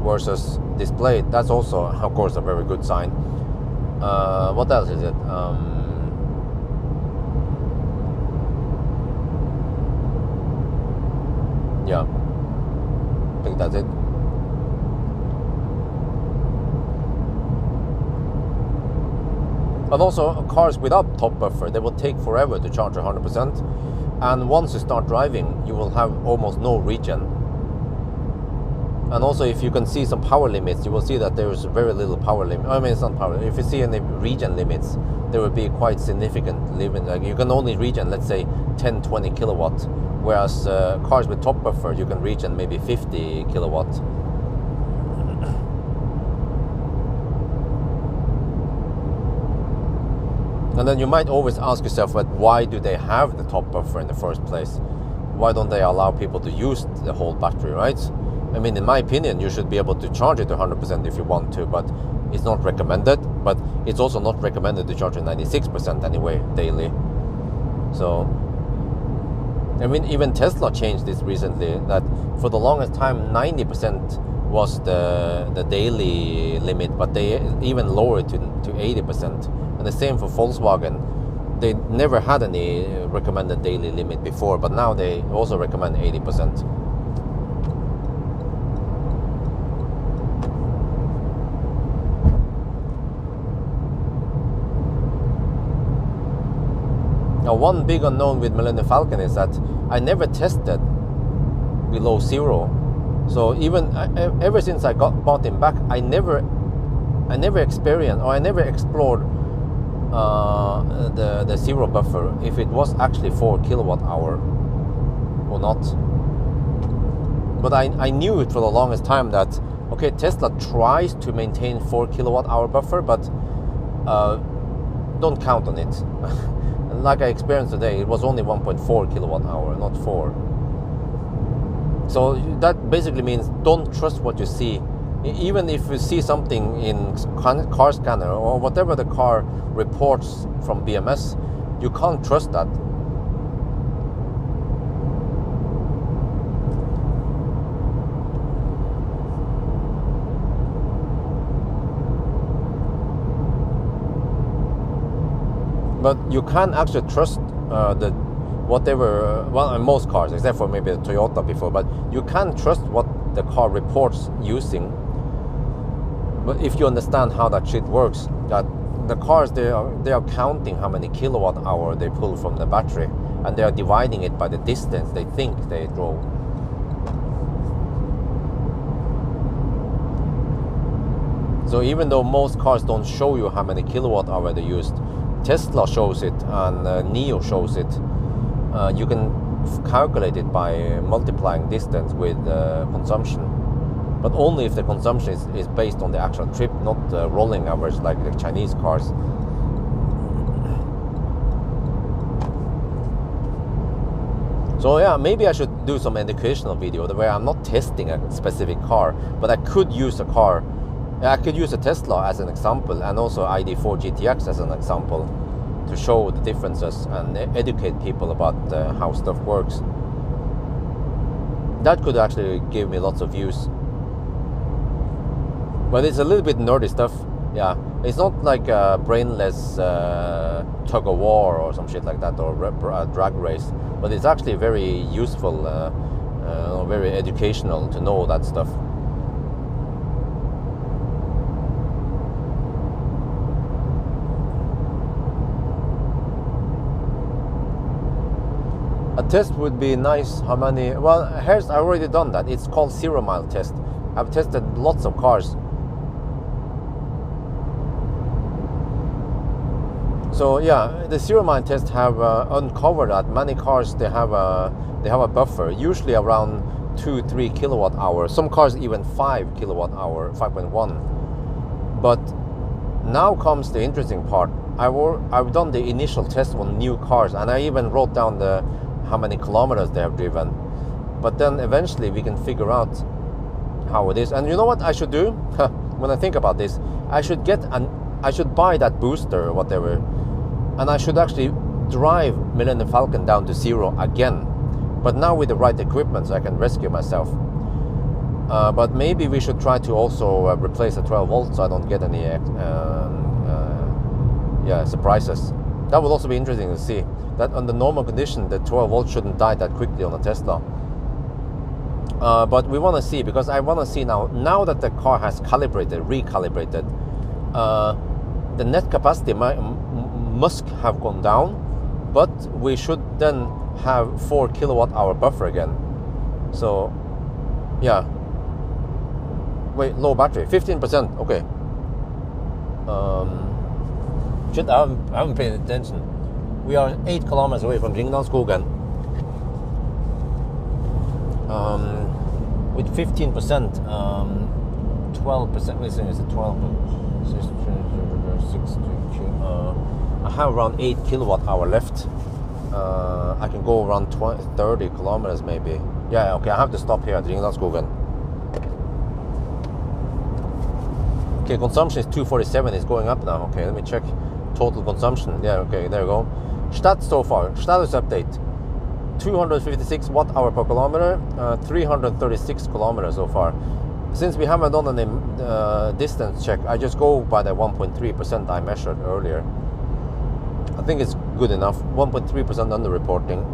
versus display, that's also, of course, a very good sign. What else is it? Yeah, I think that's it. And also, cars without top buffer, they will take forever to charge 100%. And once you start driving, you will have almost no regen. And also, if you can see some power limits, you will see that there is very little power limit. I mean, it's not power. If you see any regen limits, there will be quite significant limit. Like you can only regen, let's say, 10, 20 kilowatt. Whereas cars with top buffer, you can regen maybe 50 kilowatt. And then you might always ask yourself, but why do they have the top buffer in the first place? Why don't they allow people to use the whole battery, right? I mean, in my opinion, you should be able to charge it to 100% if you want to, but it's not recommended. But it's also not recommended to charge it 96% anyway, daily. So, I mean, even Tesla changed this recently, that for the longest time, 90% was the daily limit, but they even lowered it to 80%. And the same for Volkswagen. They never had any recommended daily limit before, but now they also recommend 80%. Now, one big unknown with Millennium Falcon is that I never tested below zero. So even ever since I bought him back, I never experienced, or I never explored the zero buffer, if it was actually 4 kilowatt hour or not. But I knew it for the longest time that, okay, Tesla tries to maintain 4 kilowatt hour buffer, but don't count on it. Like I experienced today, it was only 1.4 kilowatt hour, not 4. So that basically means don't trust what you see. Even if you see something in car scanner or whatever the car reports from BMS, you can't trust that. But you can actually trust most cars, except for maybe the Toyota before, but you can trust what the car reports using. But if you understand how that shit works, that the cars, they are counting how many kilowatt hour they pull from the battery, and they are dividing it by the distance they think they drove. So even though most cars don't show you how many kilowatt hour they used, Tesla shows it and NIO shows it. You can calculate it by multiplying distance with consumption, but only if the consumption is based on the actual trip, not rolling hours like the Chinese cars. So yeah, maybe I should do some educational video where I'm not testing a specific car, but I could use a car. I could use a Tesla as an example, and also ID4 GTX as an example, to show the differences and educate people about how stuff works. That could actually give me lots of views. But it's a little bit nerdy stuff. Yeah, it's not like a brainless tug of war or some shit like that, or a drag race. But it's actually very useful, very educational to know that stuff. A test would be nice. How many? Well, here's, I already done that. It's called 0 mile test. I've tested lots of cars. So yeah, the 0 mile test have uncovered that many cars they have a buffer, usually around 2-3 kilowatt hour. Some cars even 5 kilowatt hour, 5.1. But now comes the interesting part. I've done the initial test on new cars, and I even wrote down how many kilometers they have driven. But then eventually we can figure out how it is. And you know what I should do? When I think about this, I should buy that booster or whatever, and I should actually drive Millennium Falcon down to 0 again, but now with the right equipment, so I can rescue myself. But maybe we should try to also replace the 12 volts, so I don't get any surprises. That would also be interesting to see. That under normal condition, the 12 volts shouldn't die that quickly on a Tesla. But we want to see, because I want to see now that the car has recalibrated, the net capacity must have gone down, but we should then have 4 kilowatt hour buffer again. So yeah, wait, low battery, 15%. Okay. Shit, I haven't paid attention. We are 8 kilometers away from Ringdalsskogen. With 15%, 12%. Listen, is it 12? I have around 8 kilowatt hour left. I can go around 30 kilometers maybe. Yeah, okay, I have to stop here at Ringdalsskogen. Okay, consumption is 247, it's going up now. Okay, let me check total consumption. Yeah, okay, there you go. Stats so far, status update. 256 watt hour per kilometer, 336 kilometers so far. Since we haven't done any distance check, I just go by the 1.3% I measured earlier. I think it's good enough. 1.3% under reporting.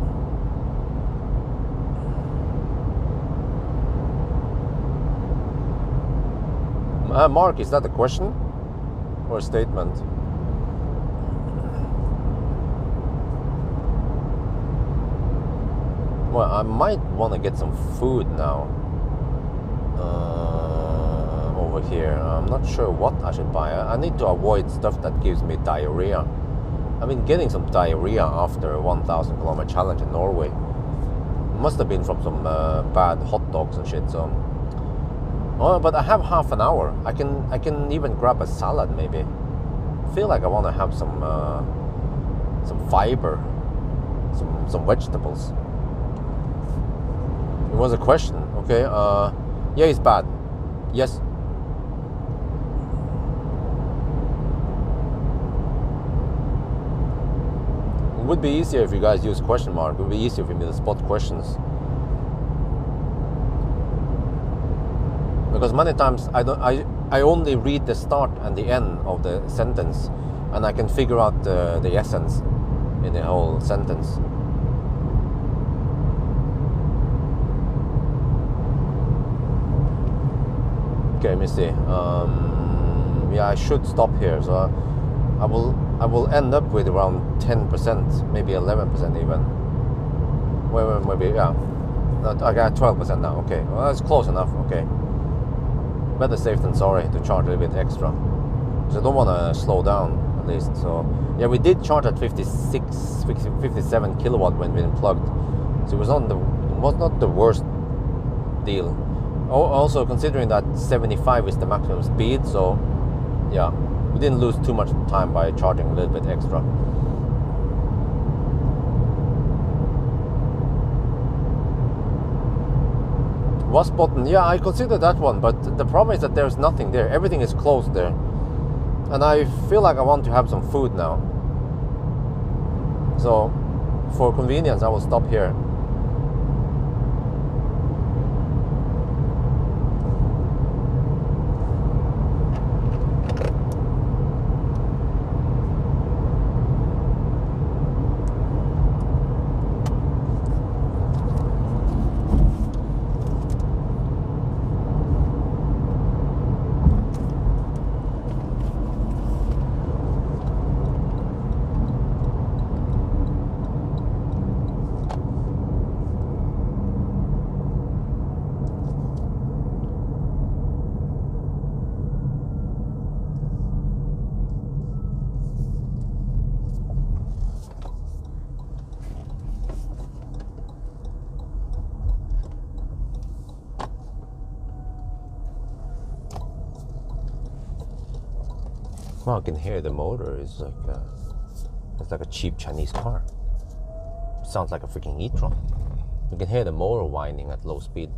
Mark, is that a question or a statement? Well, I might want to get some food now over here. I'm not sure what I should buy. I need to avoid stuff that gives me diarrhea. I've been getting some diarrhea after a 1,000 kilometer challenge in Norway. Must have been from some bad hot dogs and shit. So, but I have half an hour. I can even grab a salad maybe. I feel like I want to have some fiber, some vegetables. It was a question, okay? Yeah, it's bad. Yes. It would be easier if you guys use question mark. It would be easier for me to spot questions. Because many times I only read the start and the end of the sentence, and I can figure out the essence in the whole sentence. Okay, let me see. Yeah, I should stop here. So I will end up with around 10%, maybe 11% even. Well, maybe yeah. I got 12% now. Okay, well that's close enough. Okay, better safe than sorry to charge a little bit extra. So I don't want to slow down at least. So yeah, we did charge at 57 kilowatt when we unplugged. So it was not the worst deal. Also considering that 75 is the maximum speed, so yeah, we didn't lose too much time by charging a little bit extra. Was button, yeah, I consider that one, but the problem is that there's nothing there. Everything is closed there. And I feel like I want to have some food now. So, for convenience, I will stop here. Well, I can hear the motor. It's like a cheap Chinese car. Sounds like a freaking e-tron. You can hear the motor whining at low speed.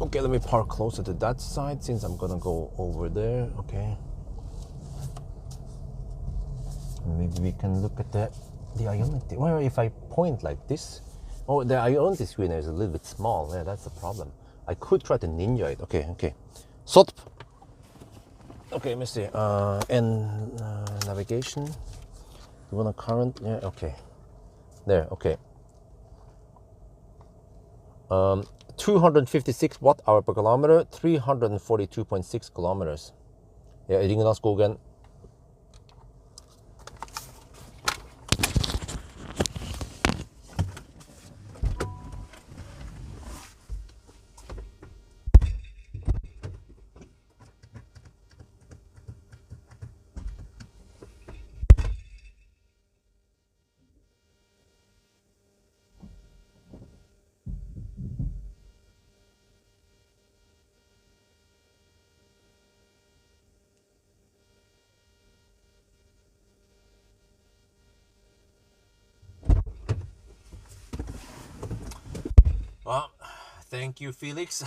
Okay, let me park closer to that side since I'm gonna go over there. Okay. Maybe we can look at the Ionity. Well, if I point like this, oh, the Ionity screen is a little bit small. Yeah, that's the problem. I could try to ninja it. Okay. Sotp. Okay, let me see. Navigation. You want a current? Yeah, okay. There, okay. 256 watt hour per kilometer, 342.6 kilometers. Ja, Ringelandsskogen. Well, thank you, Felix.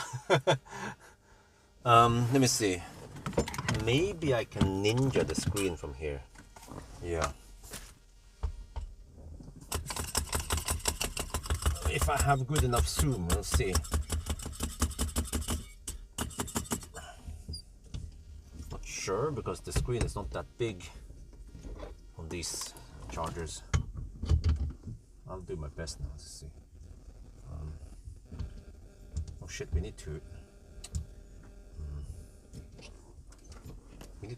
Let me see. Maybe I can ninja the screen from here. Yeah. If I have good enough zoom, we'll see. Not sure because the screen is not that big on these chargers. I'll do my best now. Let's see. Oh shit, we need to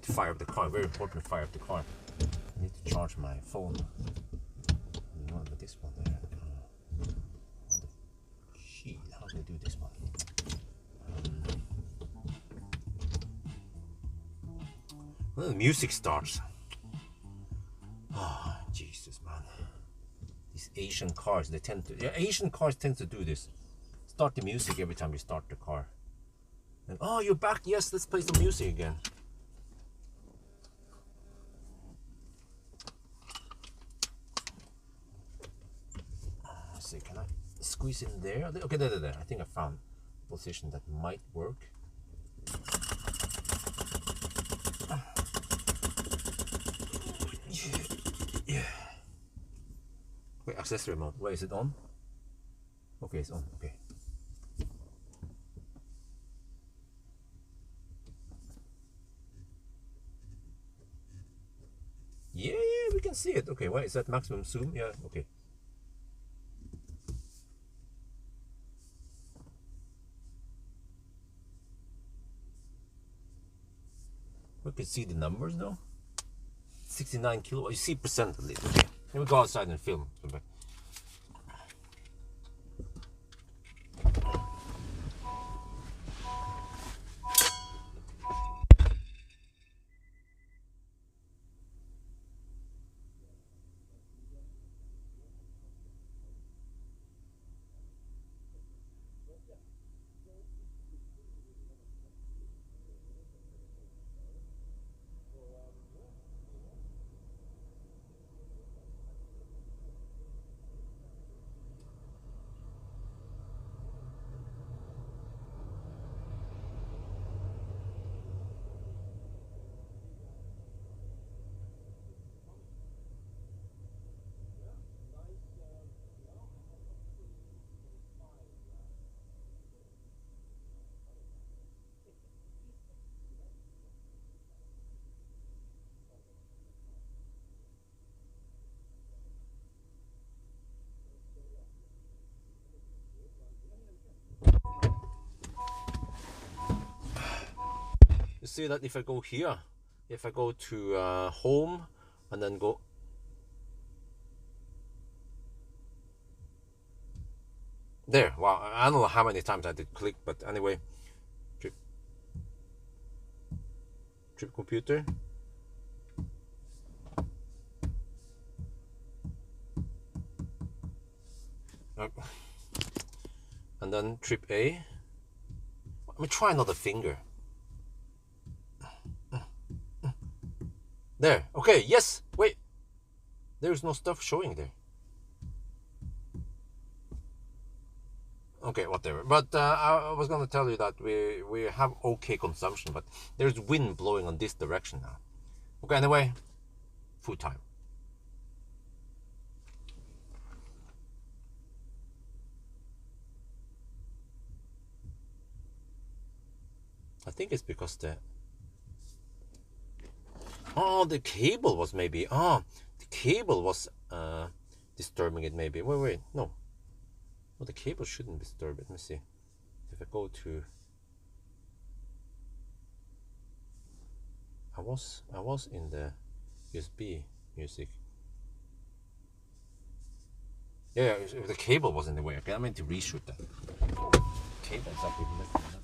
fire up the car. Very important to fire up the car. I need to charge my phone. What about this one there? Shit, how do I do this one? Well, the music starts. Oh, Jesus, man. These Asian cars, they tend to... Yeah, Asian cars tend to do this. Start the music every time you start the car. And, oh, you're back. Yes, let's play some music again. Let's see, can I squeeze in there? Okay, there. I think I found a position that might work. Yeah. Wait, accessory mode. Where is it on? Okay, it's on. Okay. Yeah, we can see it. Okay, why is that maximum zoom? Yeah, okay. We can see the numbers now. 69 kilo. You see percent at least. Okay. Let me go outside and film. see that if I go here, if I go to home and then go there, wow, I don't know how many times I did click, but anyway, trip computer. And then trip A. Let me try another finger. There. Okay, yes. Wait. There's no stuff showing there. Okay, whatever. But I was gonna tell you that we have okay consumption, but there's wind blowing on this direction now. Okay, anyway, food time. I think it's because the cable was maybe the cable was disturbing it maybe. Wait, no. Well, the cable shouldn't disturb it. Let me see. If I go to I was in the USB music. Yeah, if the cable was in the way. Okay, I meant to reshoot that. Cable's up even less.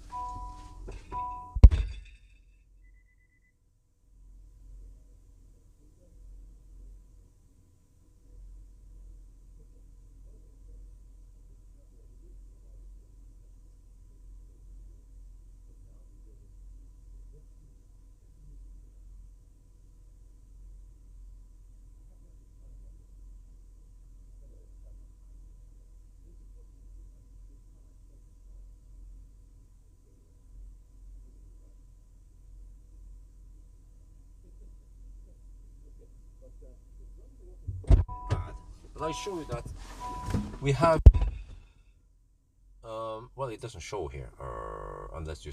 But I show you that we have well, it doesn't show here unless you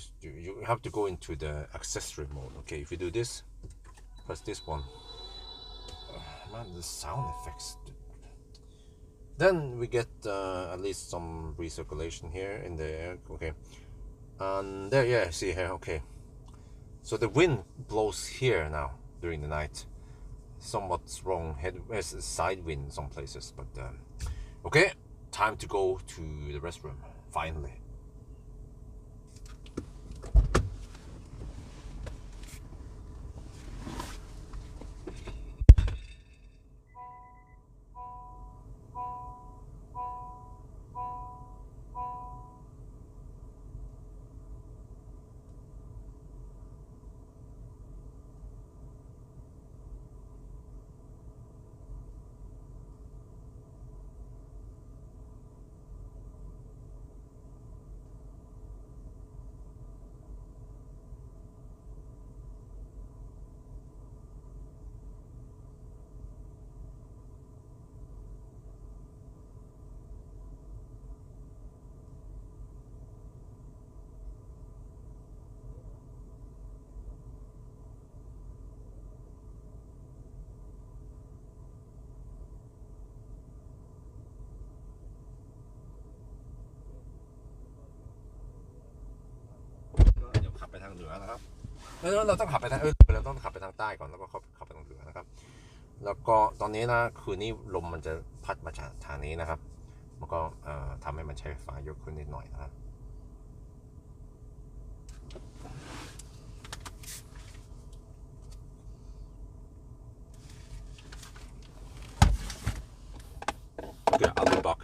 have to go into the accessory mode. Okay, if you do this, press this one. Man, the sound effects. Then we get at least some recirculation here in the air. Okay, and there, yeah, see here. Okay, so the wind blows here now during the night. Somewhat wrong side wind in some places, but okay, time to go to the restroom finally.เราต้องขับไปทางเราต้องขับไปทางใต้ก่อนแล้วก็ขับไปทางเหนือนะครับแล้วก็ตอนนี้นะคืนนี้ลมมันจะพัดมาจากทางนี้นะครับมันก็ทำให้มันใช้ไฟฟ้าเยอะขึ้นนิดหน่อยนะครับ Okay, I'll be back.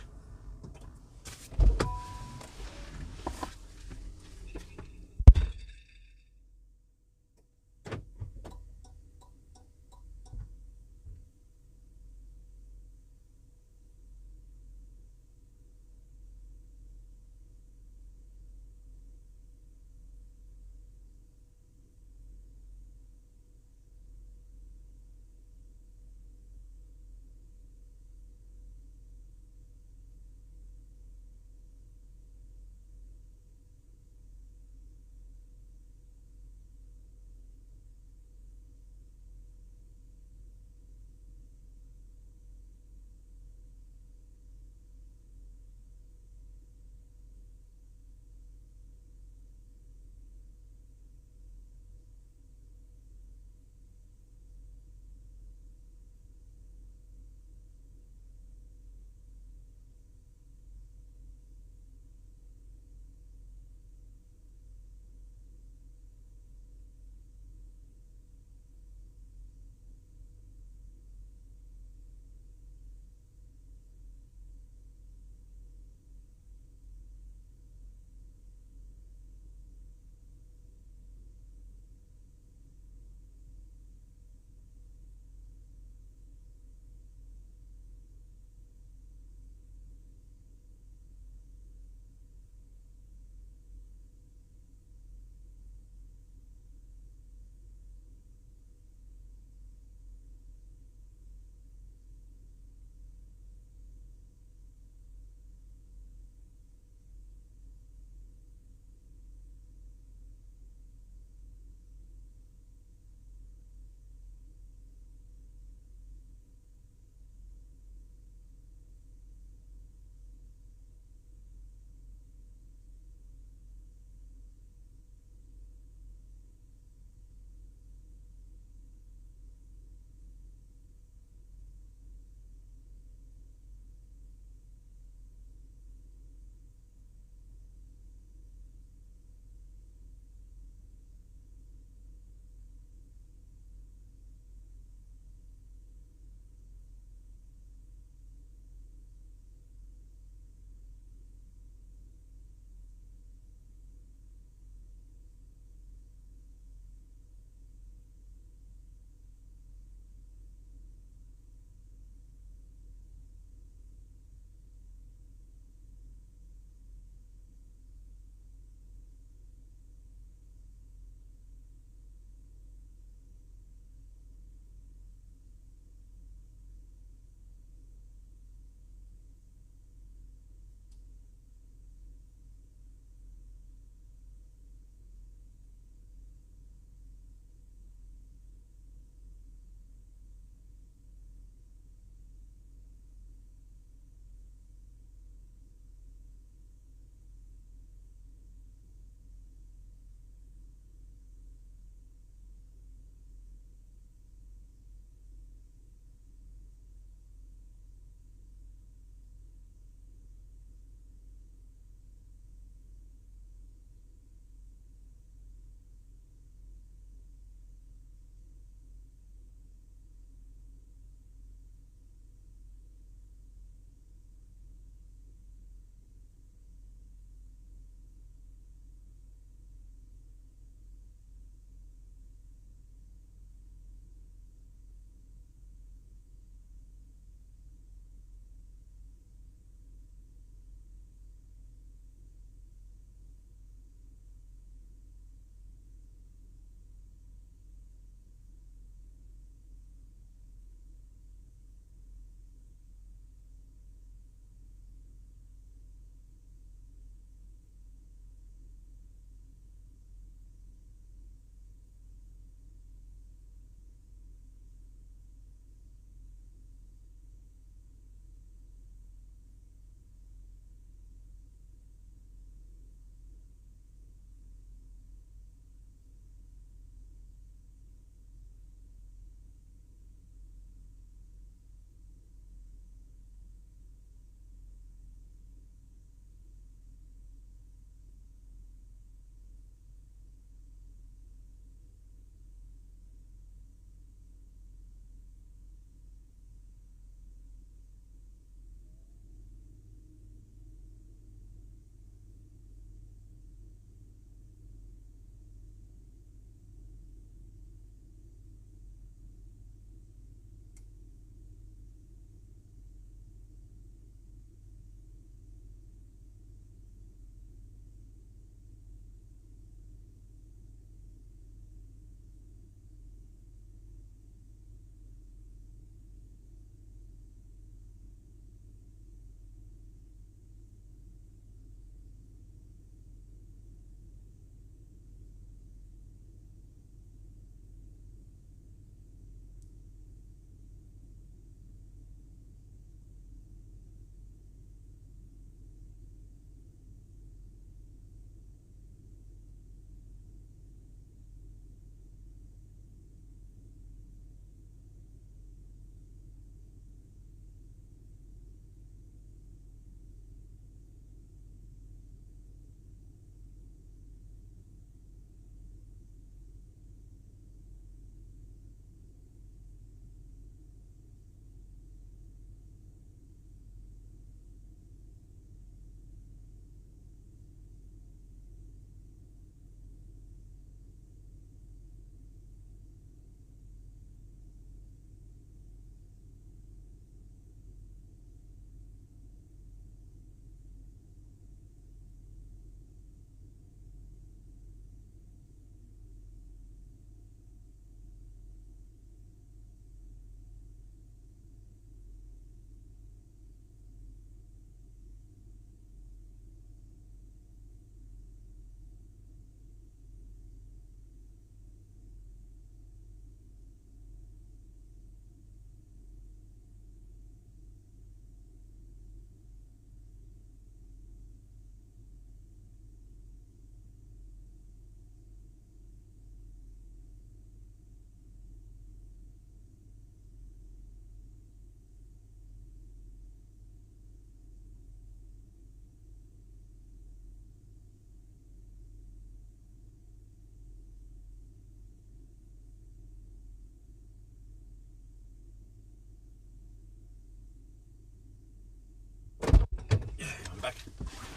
back.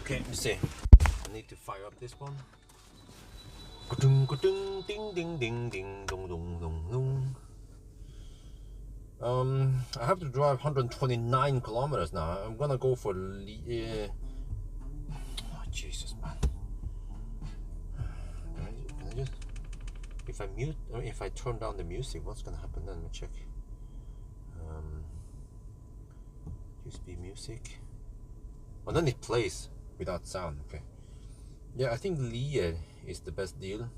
Okay, let me see. I need to fire up this one. I have to drive 129 kilometers now. I'm gonna go for oh, Jesus, man. Can I just, if I mute, or if I turn down the music, what's gonna happen then? Let me check. USB music. Oh, then it plays without sound. Okay. Yeah, I think Ny1 is the best deal.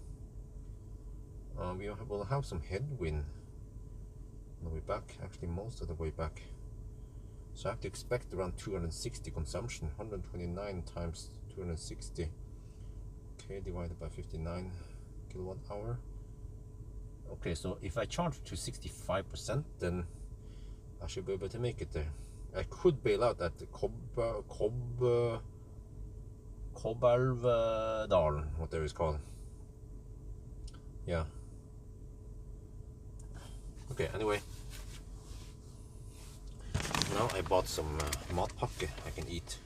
We will have some headwind on the way back, actually most of the way back. So I have to expect around 260 consumption, 129 times 260. Okay, divided by 59 kilowatt hour. Okay, so if I charge to 65%, then I should be able to make it there. I could bail out at Kobalvdalen, whatever it's called. Yeah. Okay, anyway. Now I bought some matpakke I can eat.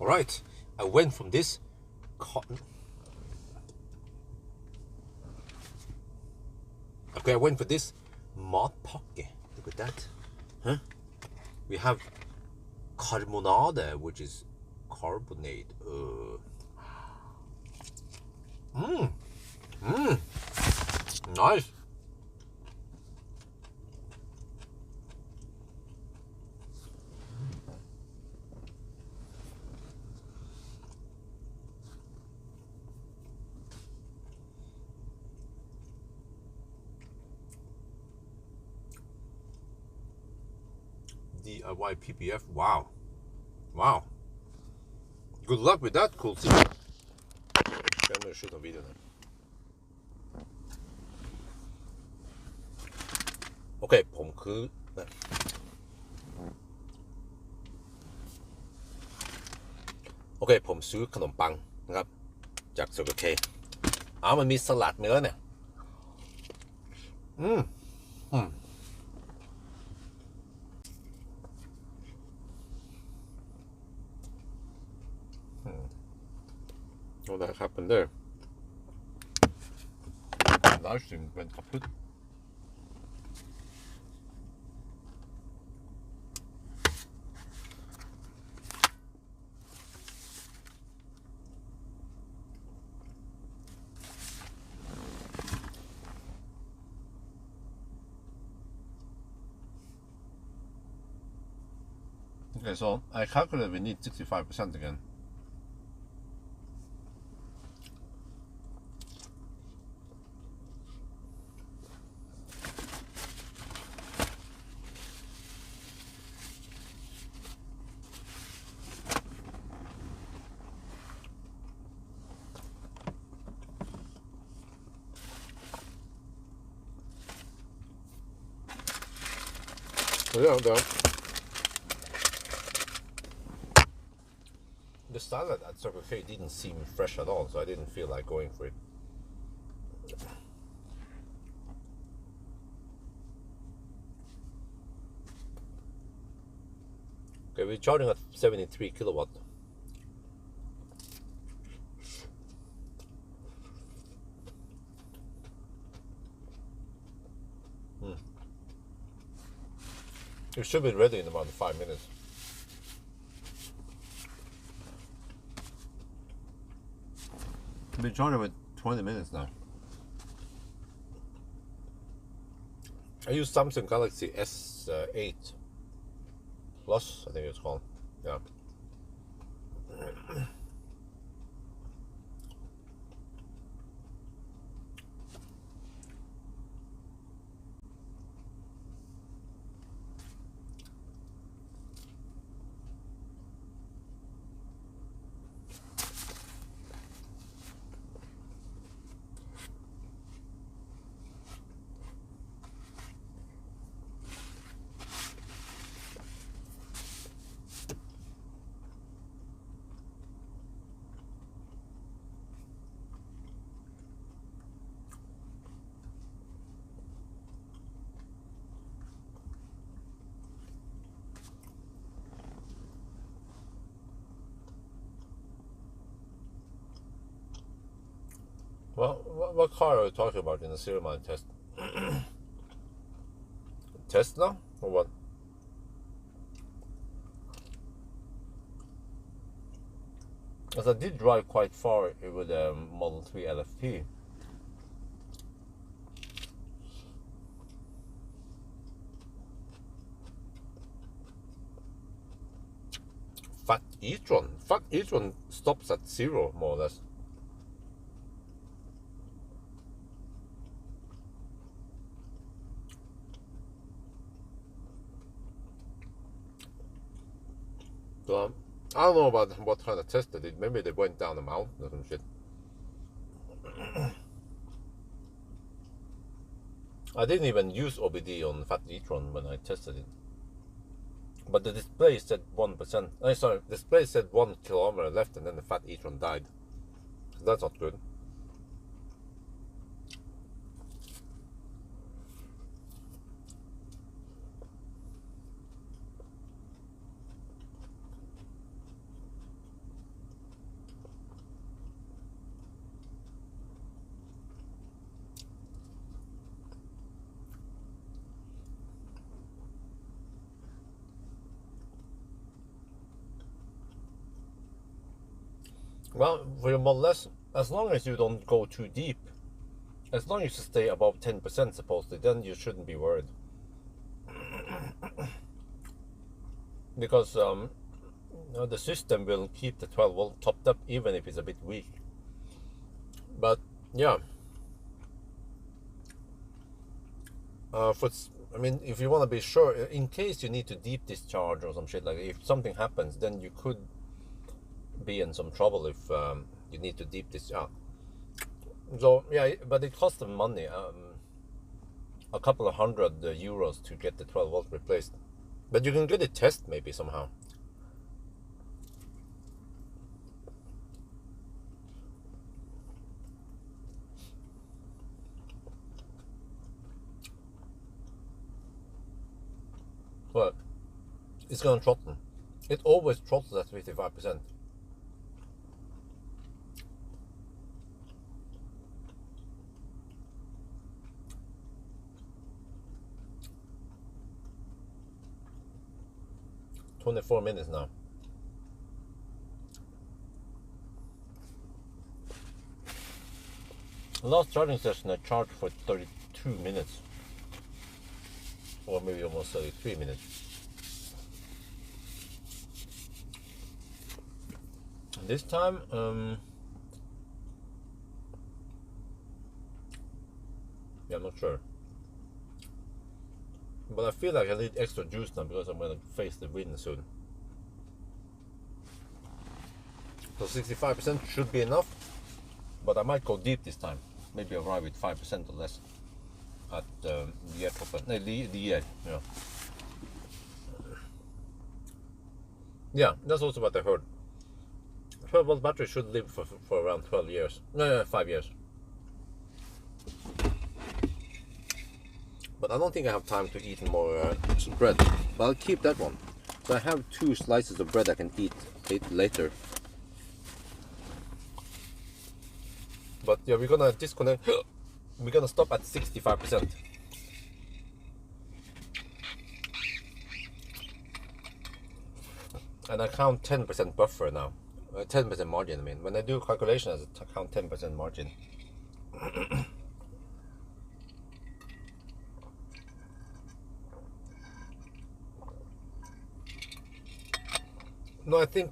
Alright, I went from this cotton. Okay, I went for this matpakke. Look at that. Huh? We have carbonade, which is carbonate. Nice. DIY PPF. Wow. Wow. Good luck with that, cool thing. I'm gonna shoot a video now. Okay, ผมคือโอเคผมซื้อขนมปังนะครับจากซูเปอร์เคมันมีสลัดเนื้อเนี่ยOch det här happened there. Livestream went kaput. Okay, so I calculated we need 65% again. So yeah, the salad at Circle K didn't seem fresh at all, so I didn't feel like going for it. Okay, we're charging at 73 kilowatt. It should be ready in about 5 minutes. I've been charging with 20 minutes now. I use Samsung Galaxy S8. Plus, I think it's called. Yeah. Well, what car are you talking about in the 0 mile test? Tesla or what? As I did drive quite far with a Model 3 LFP. Fat e-tron stops at 0 more or less. So I don't know about what kind of test they did. Maybe they went down a mountain or some shit. I didn't even use OBD on Fat e-tron when I tested it. But the display said 1%. Sorry, display said 1 kilometer left, and then the Fat e-tron died. So that's not good. Well, for your Model S, as long as you don't go too deep, as long as you stay above 10% supposedly, then you shouldn't be worried. Because the system will keep the 12 volt topped up even if it's a bit weak. But yeah, I mean, if you want to be sure, in case you need to deep discharge or some shit, like if something happens, then you could be in some trouble if you need to deep discharge. So yeah, but it costs them money, a couple of €100 to get the 12 volt replaced. But you can get it test maybe somehow. But it's gonna throttle. It always throttles at 55%. "24 minutes now." The last charging session I charged for 32 minutes. Or maybe almost 33 minutes. This time, yeah, I'm not sure. But I feel like I need extra juice now because I'm gonna face the wind soon. So 65% should be enough, but I might go deep this time. Maybe arrive with 5% or less at the airport. No, yeah. Yeah, that's also what I heard. 12 volt battery should live for around 12 years. No, 5 years. But I don't think I have time to eat more bread. But I'll keep that one. So I have 2 slices of bread I can eat later. But yeah, we're gonna disconnect. We're gonna stop at 65%. And I count 10% buffer now. 10% margin, I mean. When I do calculations, I count 10% margin. No, I think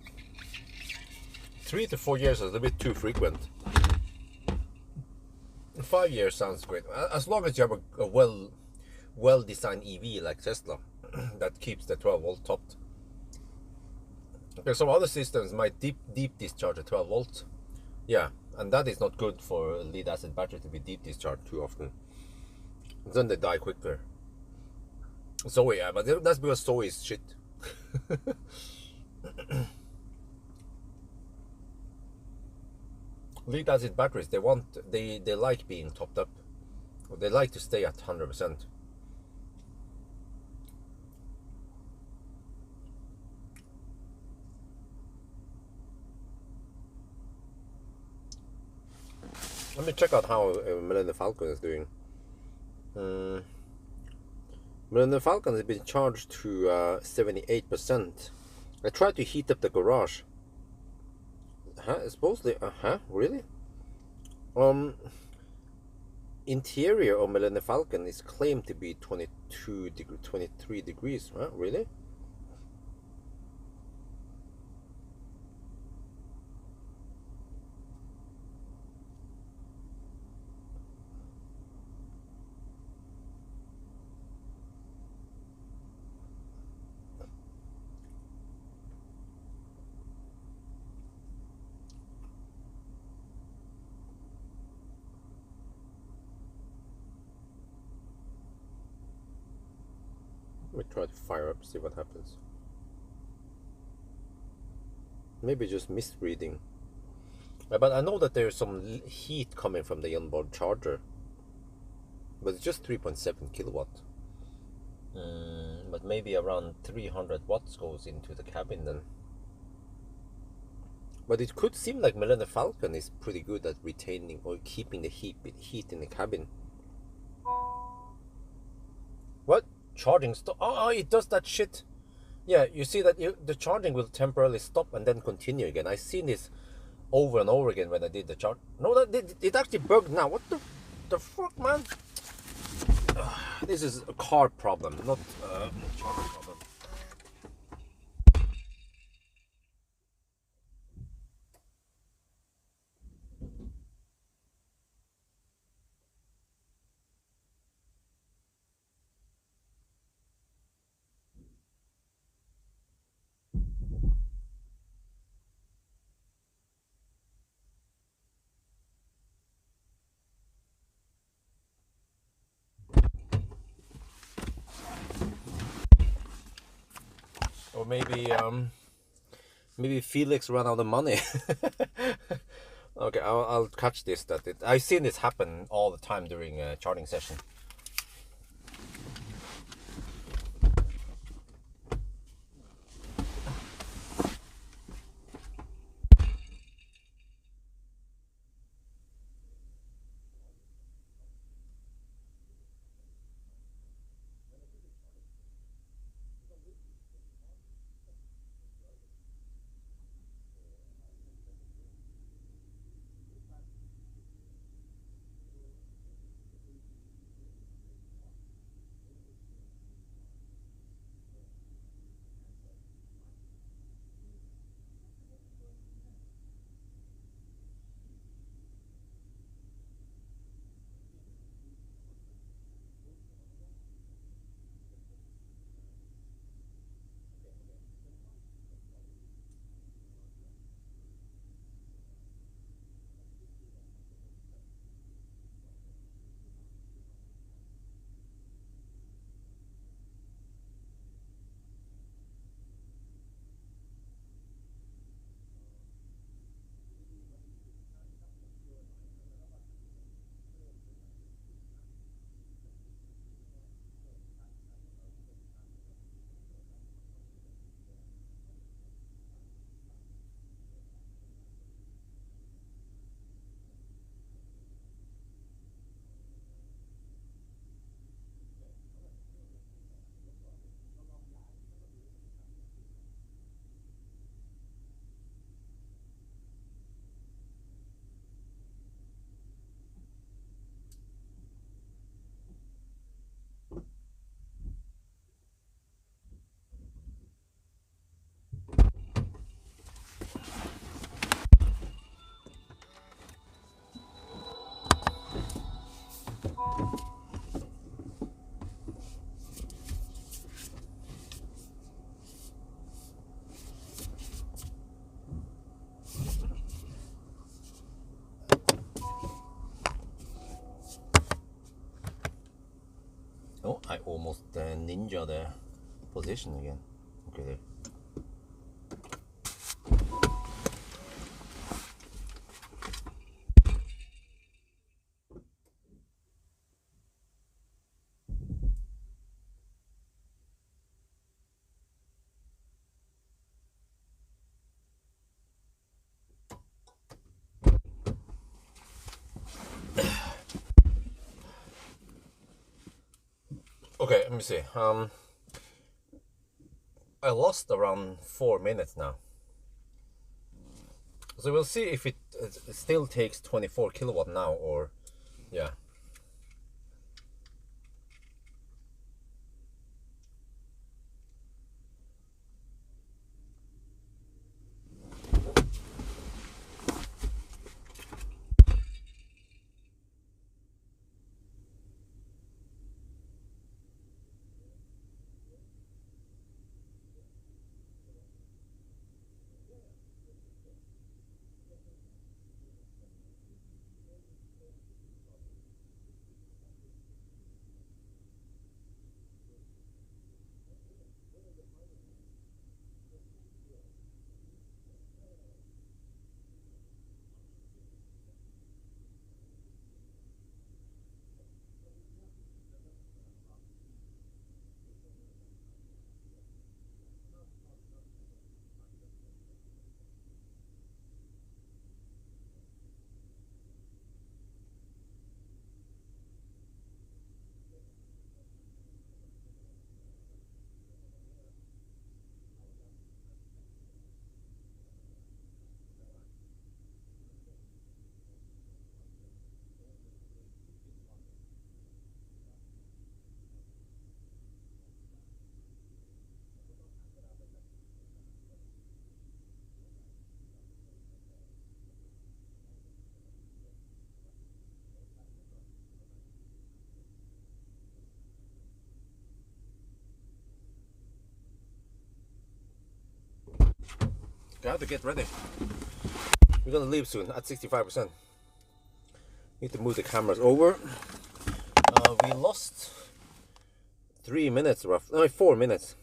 3 to 4 years is a little bit too frequent. 5 years sounds great, as long as you have a well designed EV like Tesla that keeps the 12 volt topped. Because some other systems might deep discharge at 12 volts. Yeah, and that is not good for a lead acid battery to be deep discharged too often. Then they die quicker. So yeah, but that's because so is shit. Lead acid batteries, they like being topped up. They like to stay at 100%. Let me check out how Millennium Falcon is doing. Millennium Falcon has been charged to 78%. I tried to heat up the garage. Supposedly, really? Interior of Millennium Falcon is claimed to be 23 degrees. Really? Let me try to fire up, see what happens. Maybe just misreading. But I know that there's some heat coming from the onboard charger. But it's just 3.7 kilowatt. But maybe around 300 watts goes into the cabin then. But it could seem like Millennium Falcon is pretty good at retaining or keeping the heat in the cabin. What? Charging stop? Oh, it does that shit. Yeah, you see that the charging will temporarily stop and then continue again. I've seen this over and over again when I did the charge. No, it actually bugged now. What the fuck, man? This is a car problem, not a charger problem. Or maybe Felix ran out of money. Okay, I'll catch this. I've seen this happen all the time during a charging session. almost ninja the position again. Okay, there. Okay, let me see. I lost around 4 minutes now. So we'll see if it still takes 24 kilowatt now, or yeah. Got to get ready. We're gonna leave soon at 65%. Need to move the cameras over. We lost 3 minutes, rough. No, 4 minutes.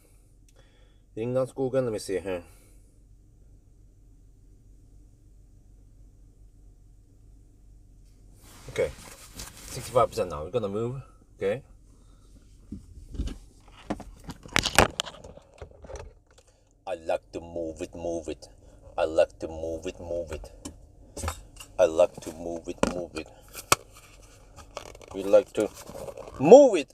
Ringlandsskogen, let me see here. Okay, 65% now. We're gonna move. Okay. I like to move it, move it. I like to move it, move it. I like to move it, move it. We like to move it.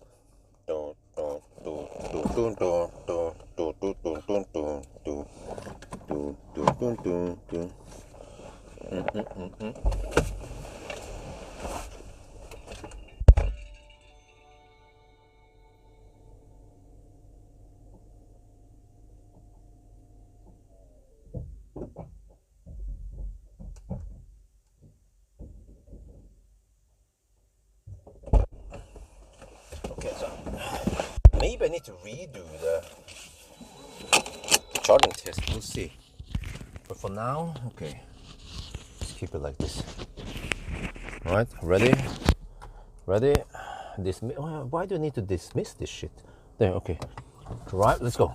Okay, so maybe I need to redo the charging test. We'll see. But for now, okay, let's keep it like this. All right, ready? Ready? Dismiss. Oh, why do I need to dismiss this shit? There, okay. Right, let's go.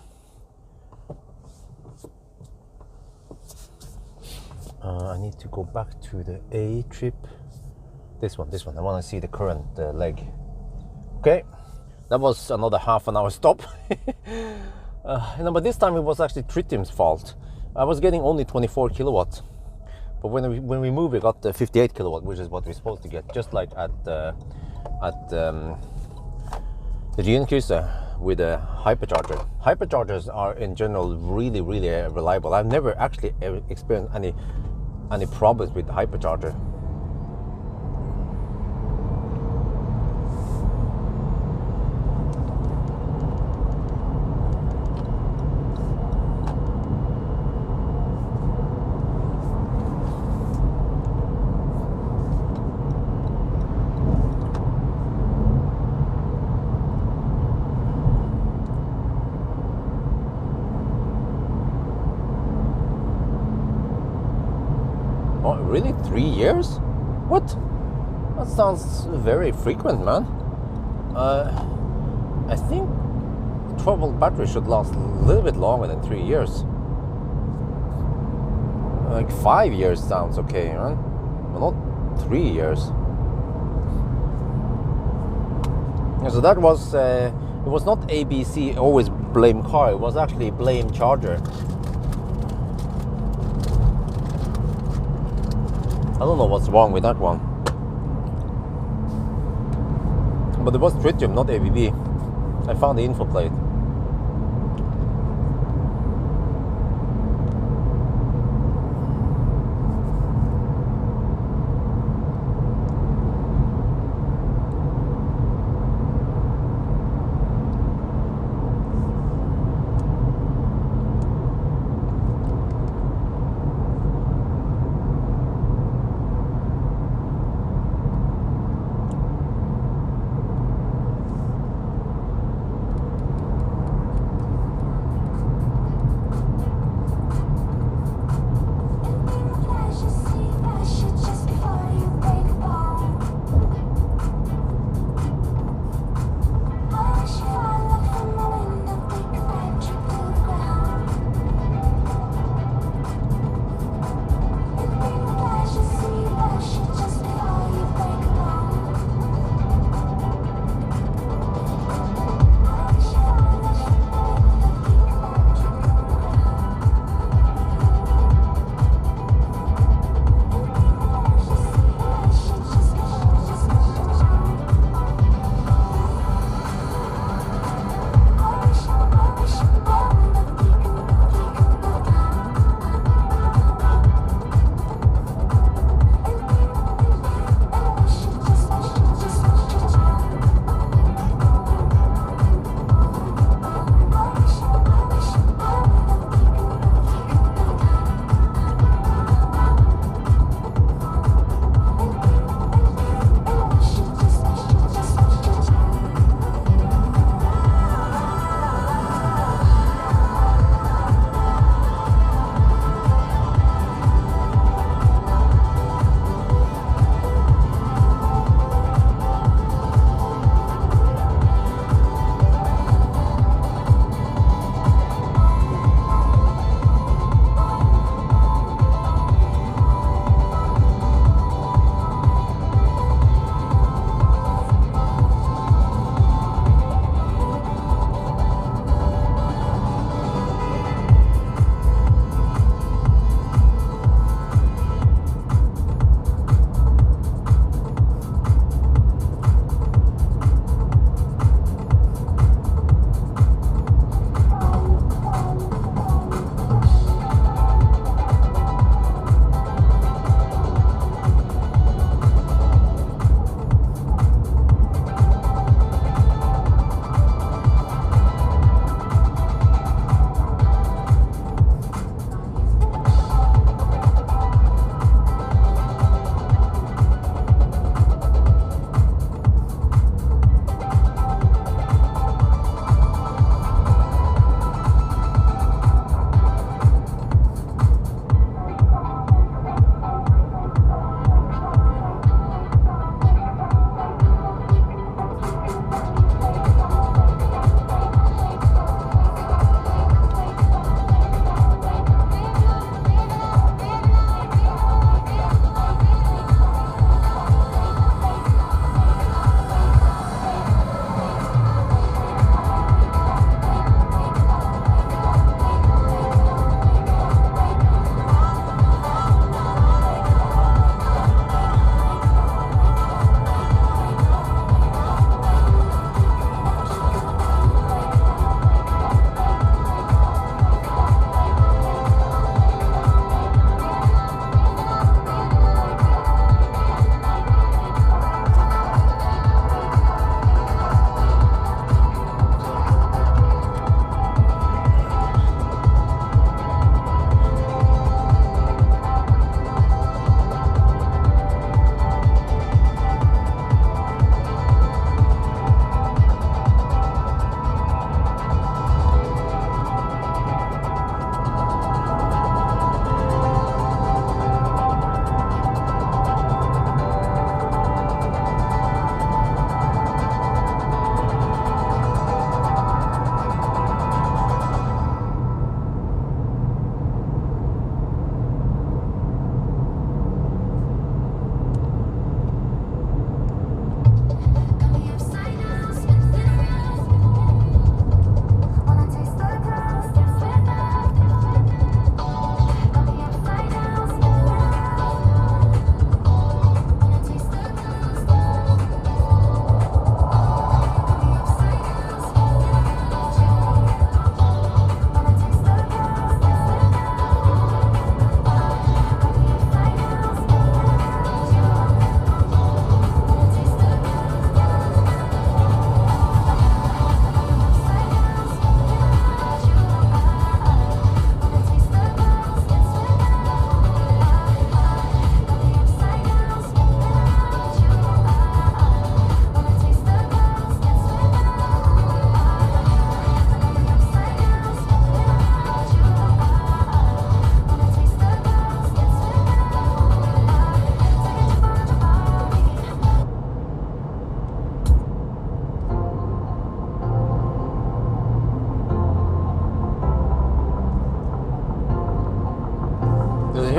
I need to go back to the A trip. This one. I want to see the current leg. Okay, that was another half an hour stop. But this time it was actually Tritium's fault. I was getting only 24 kilowatts, but when we moved, we got 58 kilowatt, which is what we're supposed to get, just like at the G-Cruiser with a hypercharger. Hyperchargers are in general really reliable. I've never actually ever experienced any problems with the hypercharger. Oh, really? 3 years? What? That sounds very frequent, man. I think 12-volt battery should last a little bit longer than 3 years. Like 5 years sounds okay, right? Well, not 3 years. Yeah, so that was, it was not ABC always blame car, it was actually blame charger. I don't know what's wrong with that one. But it was tritium, not ABB. I found the info plate.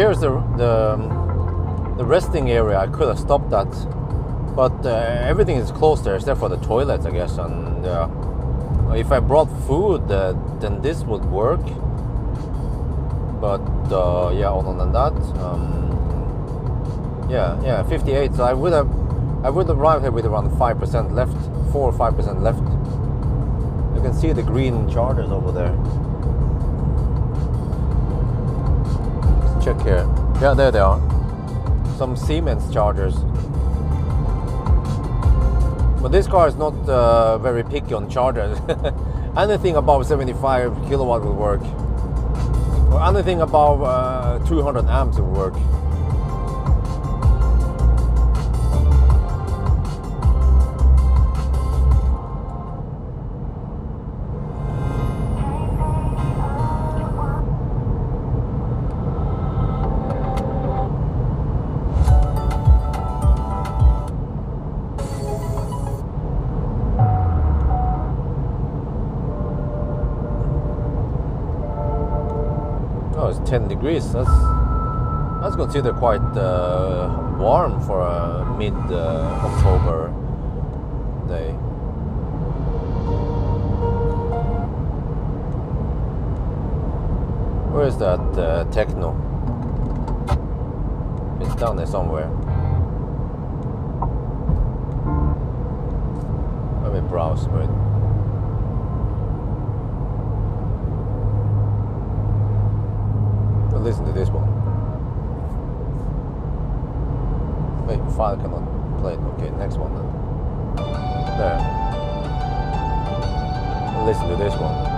here's the resting area. I could have stopped that, but everything is closed there except for the toilets, I guess. And if I brought food, then this would work. But yeah, other than that, yeah, 58. So I would arrive here with around 5% left, 4 or 5% left. You can see the green chargers over there. Let's check here. Yeah, there they are. Some Siemens chargers. But this car is not very picky on chargers. Anything above 75 kilowatt will work. Or anything above 200 amps will work. Oh, it's 10 degrees. That's considered quite warm for a mid-October day. Where is that Techno? It's down there somewhere. Let me browse. Wait. Listen to this one. Wait, file cannot play it. Okay, next one then. There. Listen to this one.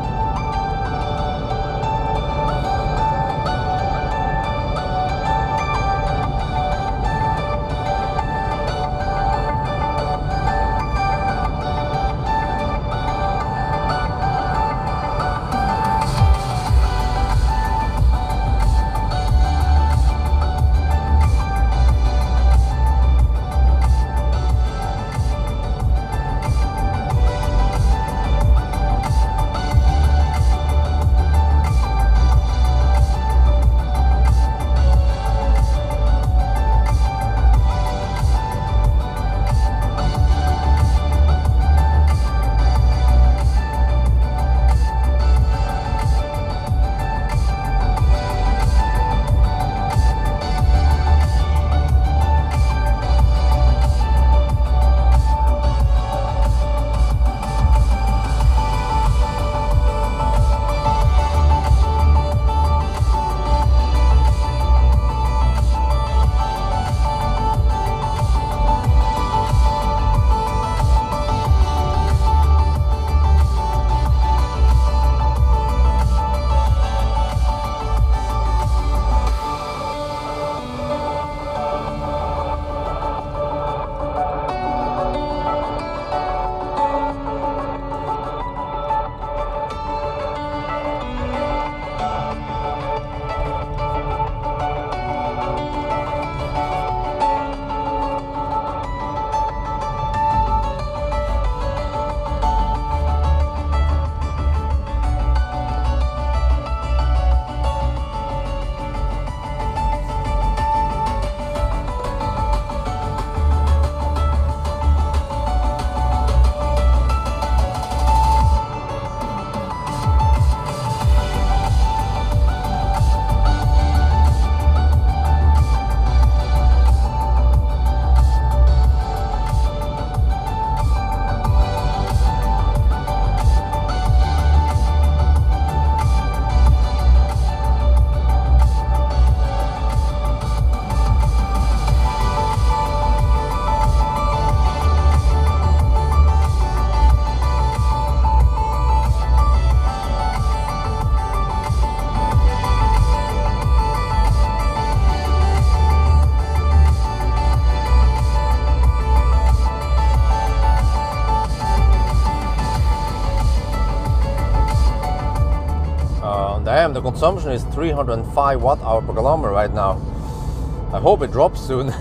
Damn, the consumption is 305 watt-hour per kilometer right now. I hope it drops soon.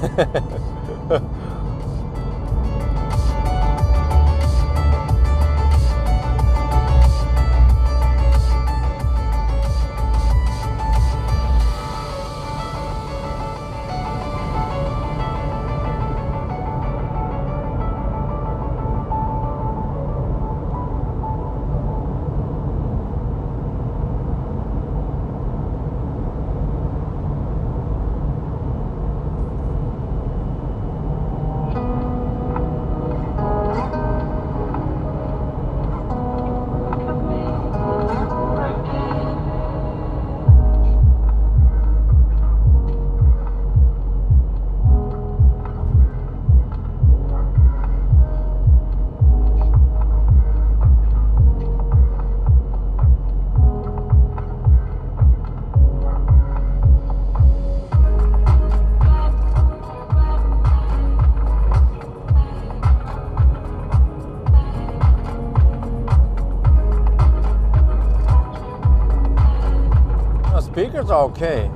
sounds are okay.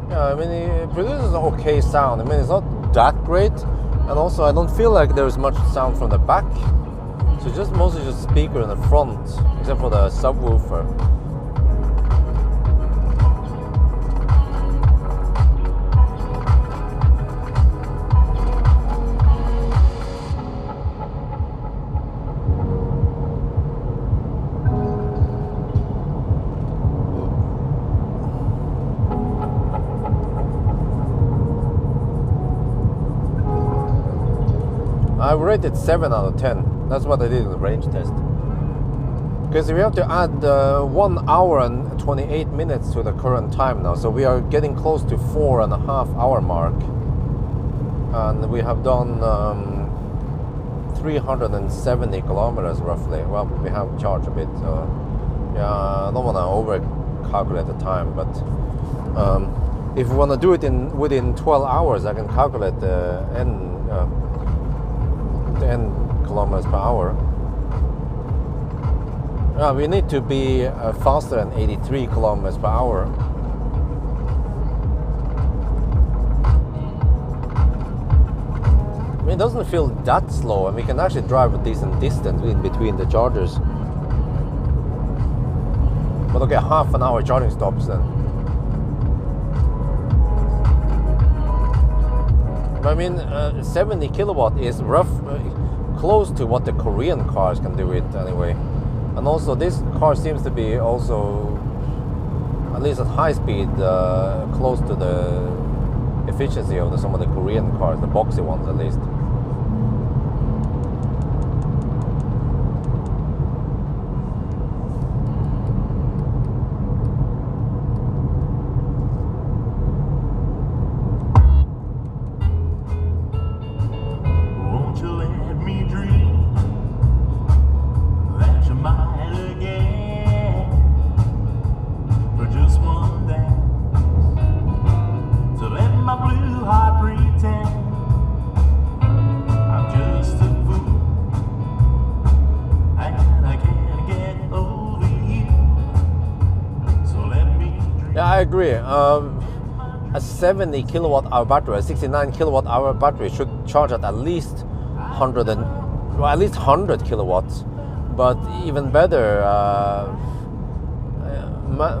Yeah, I mean, it produces an okay sound. I mean, it's not that great, and also I don't feel like there's much sound from the back. So just mostly just speaker in the front, except for the subwoofer. I rated 7 out of 10. That's what I did in the range test. Because we have to add 1 hour and 28 minutes to the current time now. So we are getting close to 4.5 hour mark. And we have done 370 kilometers roughly. Well, we have charged a bit. So yeah, I don't want to over calculate the time. But if we want to do it within 12 hours, I can calculate the N 10 kilometers per hour. We need to be faster than 83 kilometers per hour. I mean, it doesn't feel that slow, and we can actually drive a decent distance in between the chargers. But okay, half an hour charging stops then. I mean, 70 kilowatt is close to what the Korean cars can do it anyway. And also this car seems to be also, at least at high speed, close to the efficiency of some of the Korean cars, the boxy ones at least. I agree. A 70 kilowatt hour battery, a 69 kilowatt hour battery should charge at least 100 kilowatts. But even better,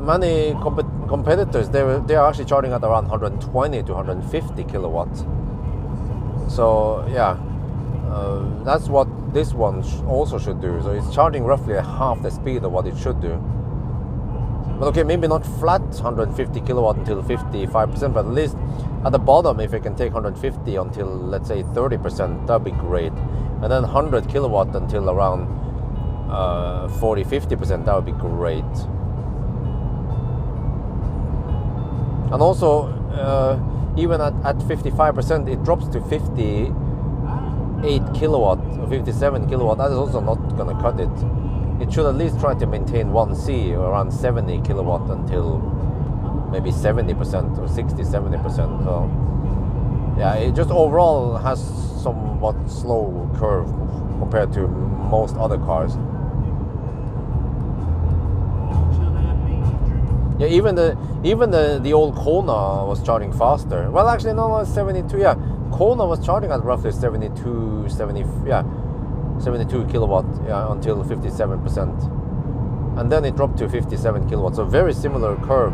many competitors they are actually charging at around 120 to 150 kilowatts. So yeah, that's what this one also should do. So it's charging roughly half the speed of what it should do. But okay, maybe not flat 150 kilowatt until 55%, but at least at the bottom, if it can take 150 until, let's say, 30%, that'd be great. And then 100 kilowatt until around 40-50%, that would be great. And also, even at 55%, it drops to 58 kilowatt or 57 kilowatt. That is also not going to cut it. It should at least try to maintain 1C or around 70 kilowatt until maybe 70% or 60-70%. So yeah, it just overall has somewhat slow curve compared to most other cars. Yeah, even the old Kona was charging faster. Well, actually no, 72. Yeah, Kona was charging at roughly 72 kilowatt, yeah, until 57%, and then it dropped to 57 kilowatts. So very similar curve.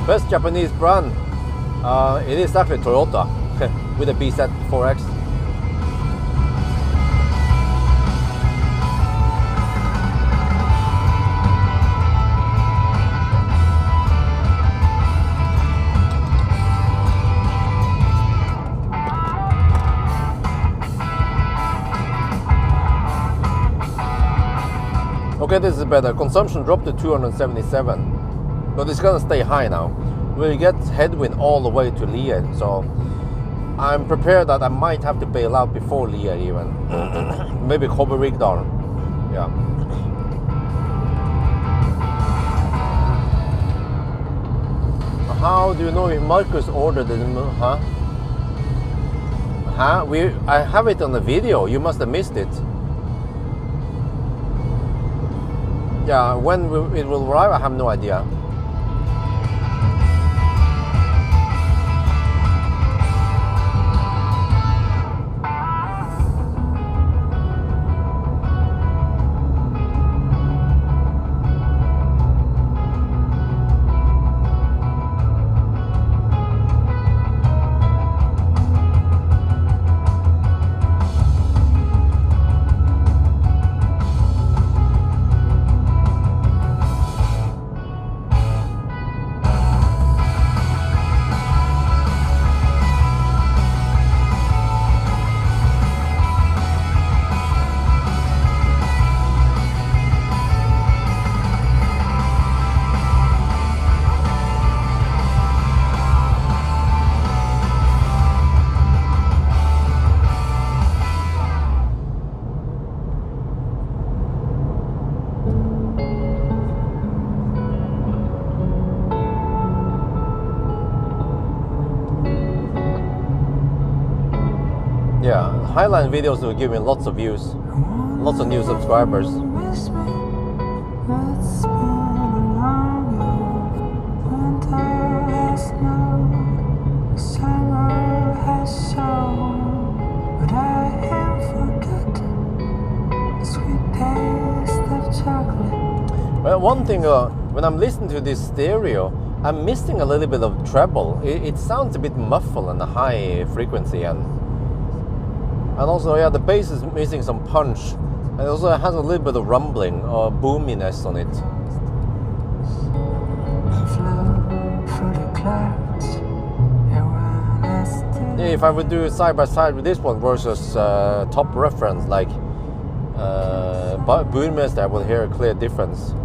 Best Japanese brand, it is actually Toyota with a BZ4X. Okay, this is better. Consumption dropped to 277. But it's gonna stay high now. We'll get headwind all the way to Lien, so I'm prepared that I might have to bail out before Lia even. Maybe cover rig down. Yeah. How do you know if Marcus ordered the huh? Huh? I have it on the video. You must have missed it. Yeah, when it will arrive, I have no idea. Yeah, Highline videos will give me lots of views, lots of new subscribers. Well, one thing, when I'm listening to this stereo, I'm missing a little bit of treble. It sounds a bit muffled and high frequency, and also, yeah, the bass is missing some punch. And it also has a little bit of rumbling or boominess on it. Yeah, if I would do it side by side with this one versus top reference like Boommaster, I will hear a clear difference.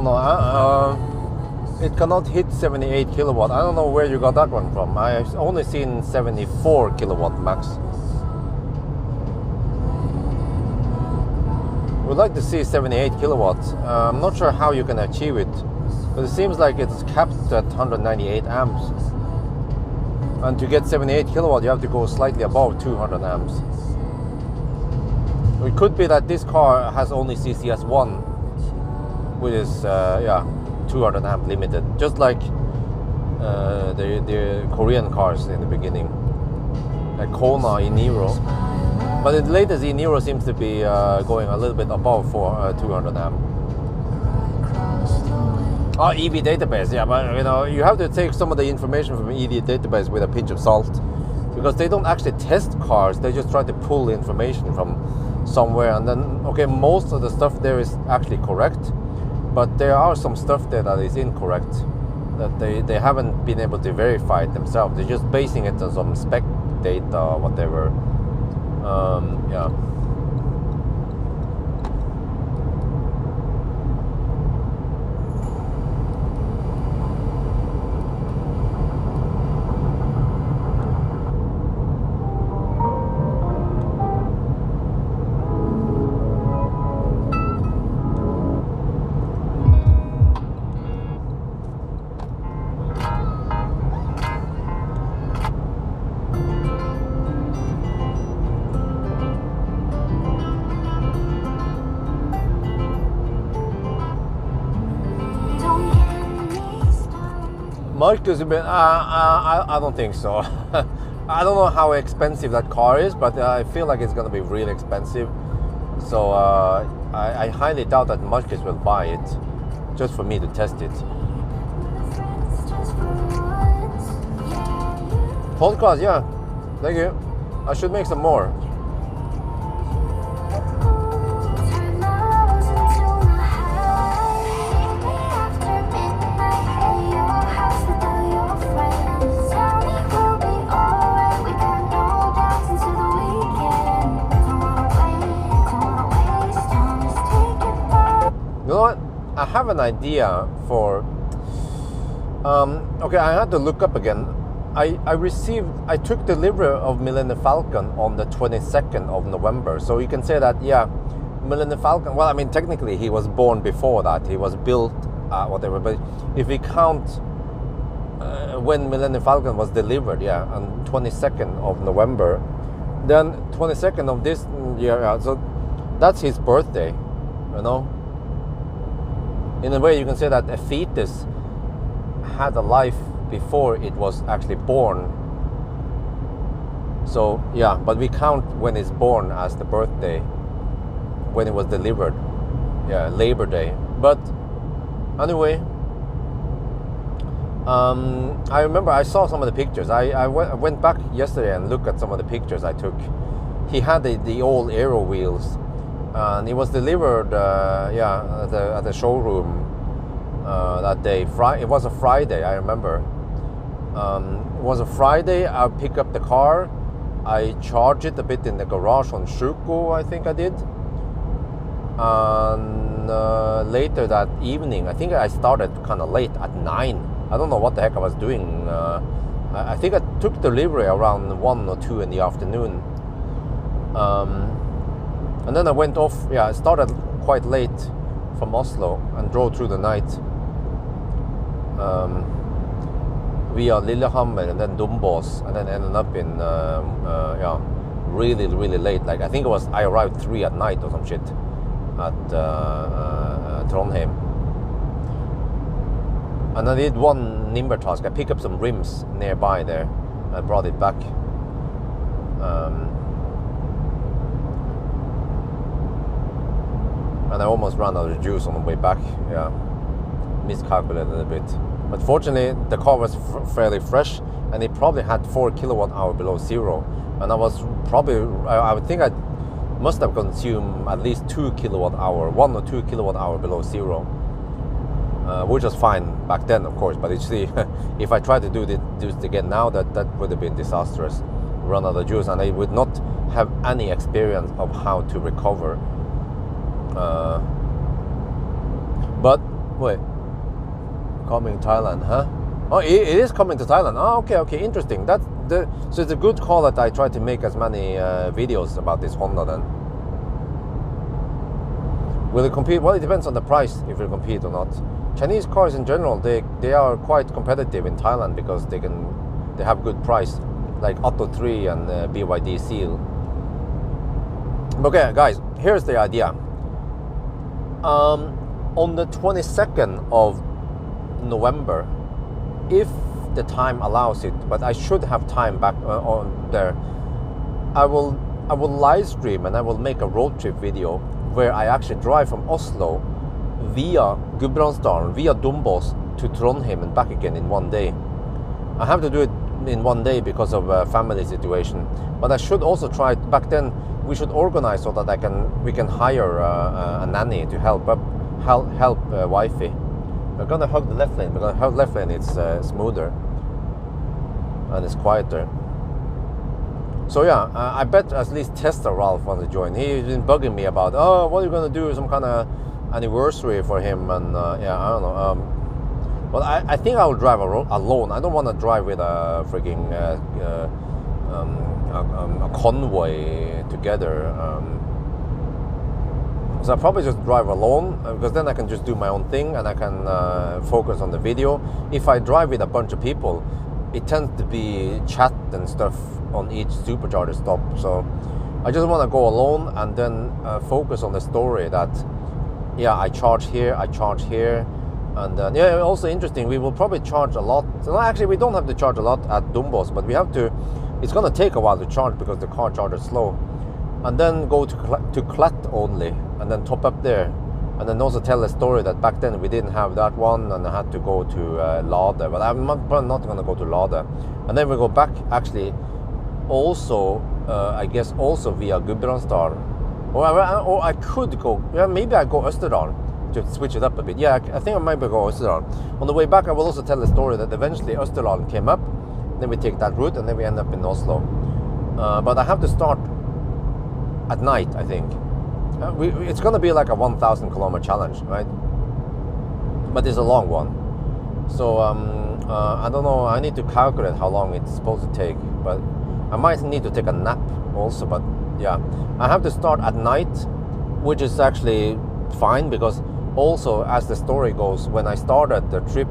No. It cannot hit 78 kilowatt. I don't know where you got that one from. I've only seen 74 kilowatt max. We'd like to see 78 kilowatts. I'm not sure how you can achieve it, but it seems like it's capped at 198 amps. And to get 78 kilowatt, you have to go slightly above 200 amps. It could be that this car has only CCS1, which is 200 amp limited, just like the Korean cars in the beginning, like Kona e-Niro. But the latest e-Niro seems to be going a little bit above 200 amp. Oh, EV database, yeah, but you have to take some of the information from EV database with a pinch of salt, because they don't actually test cars, they just try to pull information from somewhere, and then, okay, most of the stuff there is actually correct, but there are some stuff there that is incorrect, that they haven't been able to verify it themselves. They're just basing it on some spec data or whatever. Yeah. Marcus, I don't think so. I don't know how expensive that car is, but I feel like it's gonna be really expensive. So I highly doubt that Marcus will buy it just for me to test it. Podcast, yeah. Thank you. I should make some more. You know what? I have an idea for. Okay, I had to look up again. I took delivery of Millennium Falcon on the 22nd of November. So you can say that, yeah, Millennium Falcon, well, I mean, technically he was born before that. He was built, whatever. But if we count when Millennium Falcon was delivered, yeah, on 22nd of November, then 22nd of this year, so that's his birthday, you know. In a way, you can say that a fetus had a life before it was actually born. So yeah, but we count when it's born as the birthday, when it was delivered. Yeah, Labor Day. But anyway, I remember I saw some of the pictures. I went back yesterday and looked at some of the pictures I took. He had the old aero wheels, and it was delivered at the showroom that day. It was a Friday, I remember. It was a Friday. I picked up the car. I charged it a bit in the garage on Shuko, I think I did. And later that evening, I think I started kind of late at 9. I don't know what the heck I was doing. I think I took delivery around 1 or 2 in the afternoon. And then I went off. Yeah, I started quite late from Oslo and drove through the night. Via Lillehammer and then Dombås, and then ended up in really late. Like I think I arrived 3 at night or some shit at Trondheim. And I did one Nimber task. I picked up some rims nearby there. I brought it back. And I almost ran out of juice on the way back. Yeah, miscalculated a bit. But fortunately, the car was fairly fresh, and it probably had 4 kilowatt hour below zero. And I was probably, I would think I must have consumed at least 2 kilowatt hour, 1 or 2 kilowatt hour below zero, which was fine back then, of course. But you see, if I tried to do this again now, that would have been disastrous. Run out of juice, and I would not have any experience of how to recover. But wait. Coming Thailand, huh? Oh, it is coming to Thailand. Oh, okay, interesting. So it's a good call that I try to make as many videos about this Honda then. Will it compete? Well, it depends on the price if it will compete or not. Chinese cars in general, they are quite competitive in Thailand because they have good price, like Atto 3 and BYD Seal. Okay, guys, here's the idea. On the 22nd of November, if the time allows it, but I should have time back on there, I will live stream and I will make a road trip video where I actually drive from Oslo via Gudbrandsdalen, via Dombås to Trondheim and back again in one day. I have to do it in one day because of a family situation, but I should also try. Back then we should organize so that we can hire a nanny to help wifey. We're gonna hug the left lane because the left lane it's smoother and it's quieter. So yeah, I bet at least Tester Ralph wants to join. He's been bugging me about, oh, what are you gonna do? Some kind of anniversary for him, and yeah, I don't know. Well, I think I will drive alone. I don't want to drive with a freaking a convoy together. So I'll probably just drive alone because then I can just do my own thing and I can focus on the video. If I drive with a bunch of people, it tends to be chat and stuff on each supercharger stop. So I just want to go alone and then focus on the story that, yeah, I charge here, And yeah, also interesting, we will probably charge a lot. No, actually, we don't have to charge a lot at Dumbos, but we have to. It's gonna take a while to charge because the car charges slow, and then go to Klat only, and then top up there, and then also tell a story that back then we didn't have that one, and I had to go to Lade. But I'm probably not gonna go to Lade, and then we go back actually. Also, I guess also via Gudbrandsdal, or I could go. Yeah, maybe I go Østerdal to switch it up a bit. Yeah, I think I might go Østerdal. On the way back, I will also tell the story that eventually Østerdal came up, then we take that route, and then we end up in Oslo. But I have to start at night, I think. It's going to be like a 1,000 kilometer challenge, right? But it's a long one. So I don't know. I need to calculate how long it's supposed to take. But I might need to take a nap also. But yeah, I have to start at night, which is actually fine because also, as the story goes, when I started the trip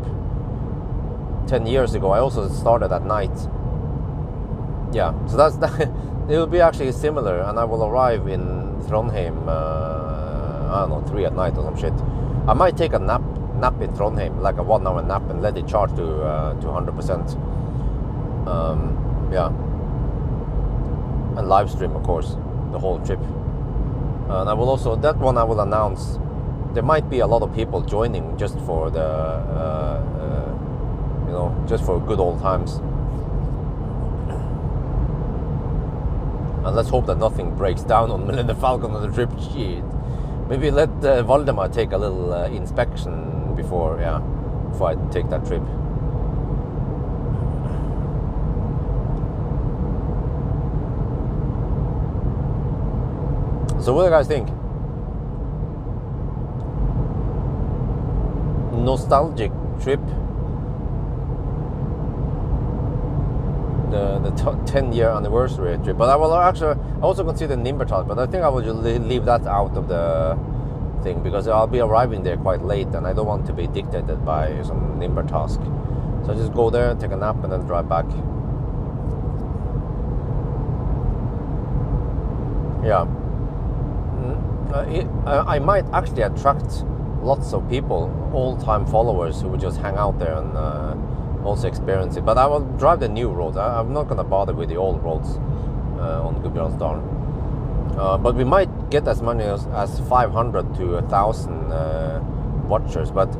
10 years ago, I also started at night. Yeah, so that's that. It will be actually similar, and I will arrive in Trondheim, I don't know, 3 at night or some shit. I might take a nap in Trondheim, like a 1 hour nap, and let it charge to 100%. Yeah, and live stream, of course, the whole trip. And I will also, that one I will announce. There might be a lot of people joining just for the, just for good old times. And let's hope that nothing breaks down on the Falcon on the trip. Shit. Maybe let Valdemar take a little inspection before I take that trip. So what do you guys think? Nostalgic trip. The 10-year anniversary trip, but I will actually also consider Nimbertask, but I think I will just leave that out of the thing because I'll be arriving there quite late, and I don't want to be dictated by some Nimbertask. So I just go there, take a nap, and then drive back. Yeah, I might actually attract lots of people, old-time followers who would just hang out there and also experience it. But I will drive the new roads. I'm not going to bother with the old roads on Gudbrandsdalen. But we might get as many as 500 to 1,000 watchers. But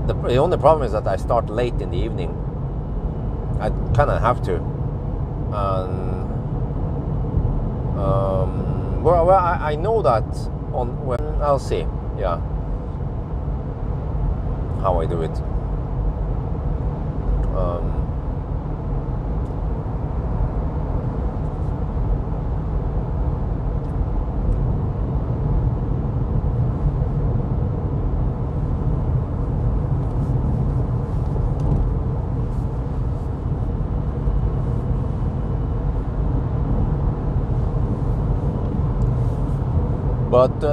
the only problem is that I start late in the evening. I kind of have to. Well, I know that I'll see. Yeah, how I do it. But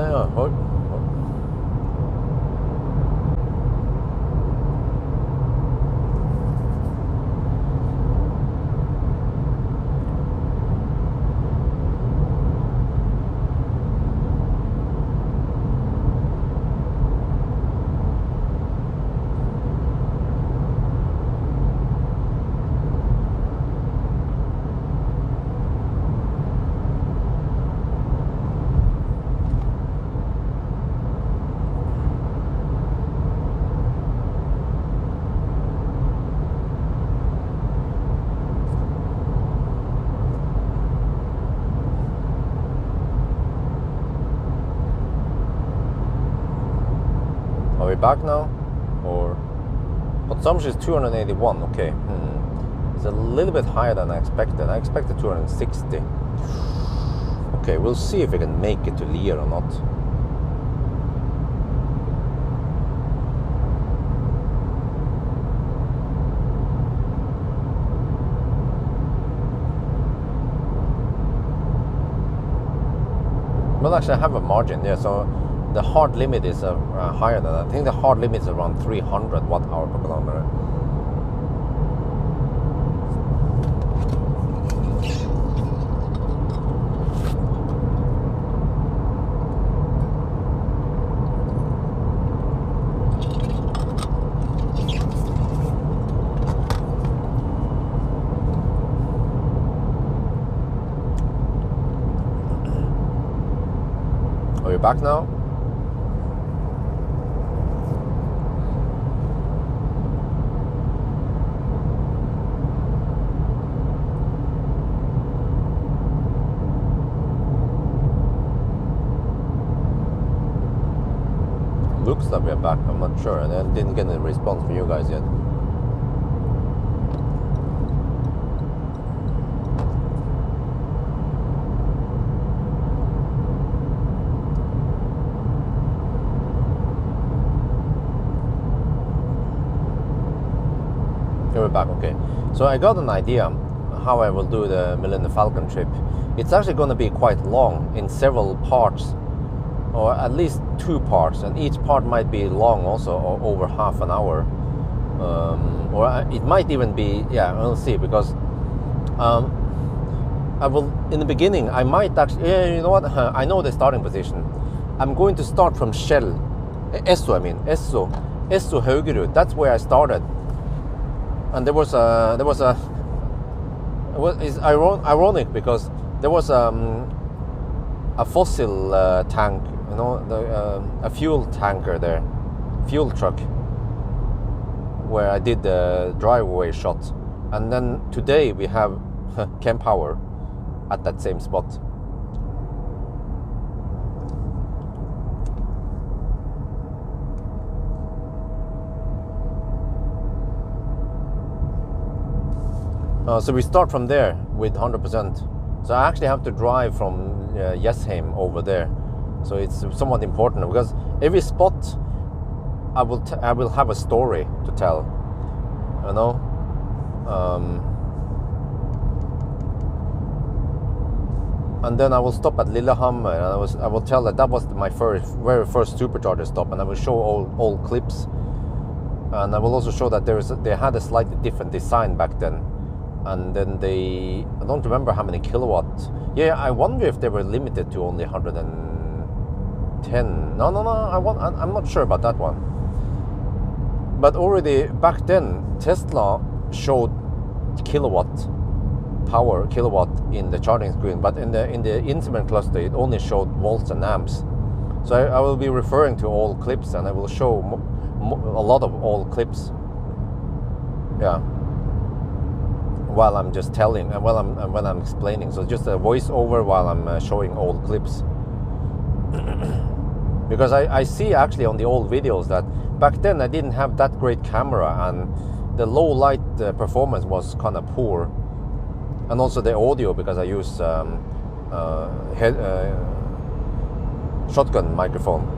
are we back now? Or consumption is 281. Okay, it's a little bit higher than I expected. I expected 260. Okay, we'll see if we can make it to Lier or not. Well, actually, I have a margin there, so the hard limit is higher than that. I think the hard limit is around 300 watt-hour per kilometer. we back now? Looks like we're back, I'm not sure. And I didn't get a response from you guys yet. We're back, okay. So I got an idea how I will do the Millennium Falcon trip. It's actually going to be quite long in several parts, or at least 2 parts, and each part might be long also, or over half an hour, or it might even be, yeah, we'll see, because I will, in the beginning, I might actually, yeah, you know what, I know the starting position. I'm going to start from Esso Haugerud, that's where I started. And it's ironic because there was a fossil tank, you know, a fuel tanker there, fuel truck, where I did the driveway shot, and then today we have Chem Power at that same spot. So we start from there with 100%. So I actually have to drive from Jessheim over there. So it's somewhat important because every spot I will have a story to tell, you know. And then I will stop at Lillehammer, and I will tell that was my very first supercharger stop, and I will show all clips, and I will also show that they had a slightly different design back then. And then I don't remember how many kilowatts. Yeah, I wonder if they were limited to only 110. No, I'm not sure about that one. But already back then, Tesla showed kilowatt in the charging screen, but in the instrument cluster, it only showed volts and amps. So I will be referring to all clips, and I will show a lot of all clips. Yeah. While I'm just telling, and when I'm explaining, so just a voiceover while I'm showing old clips. Because I see actually on the old videos that back then I didn't have that great camera, and the low light performance was kind of poor, and also the audio, because I use shotgun microphone.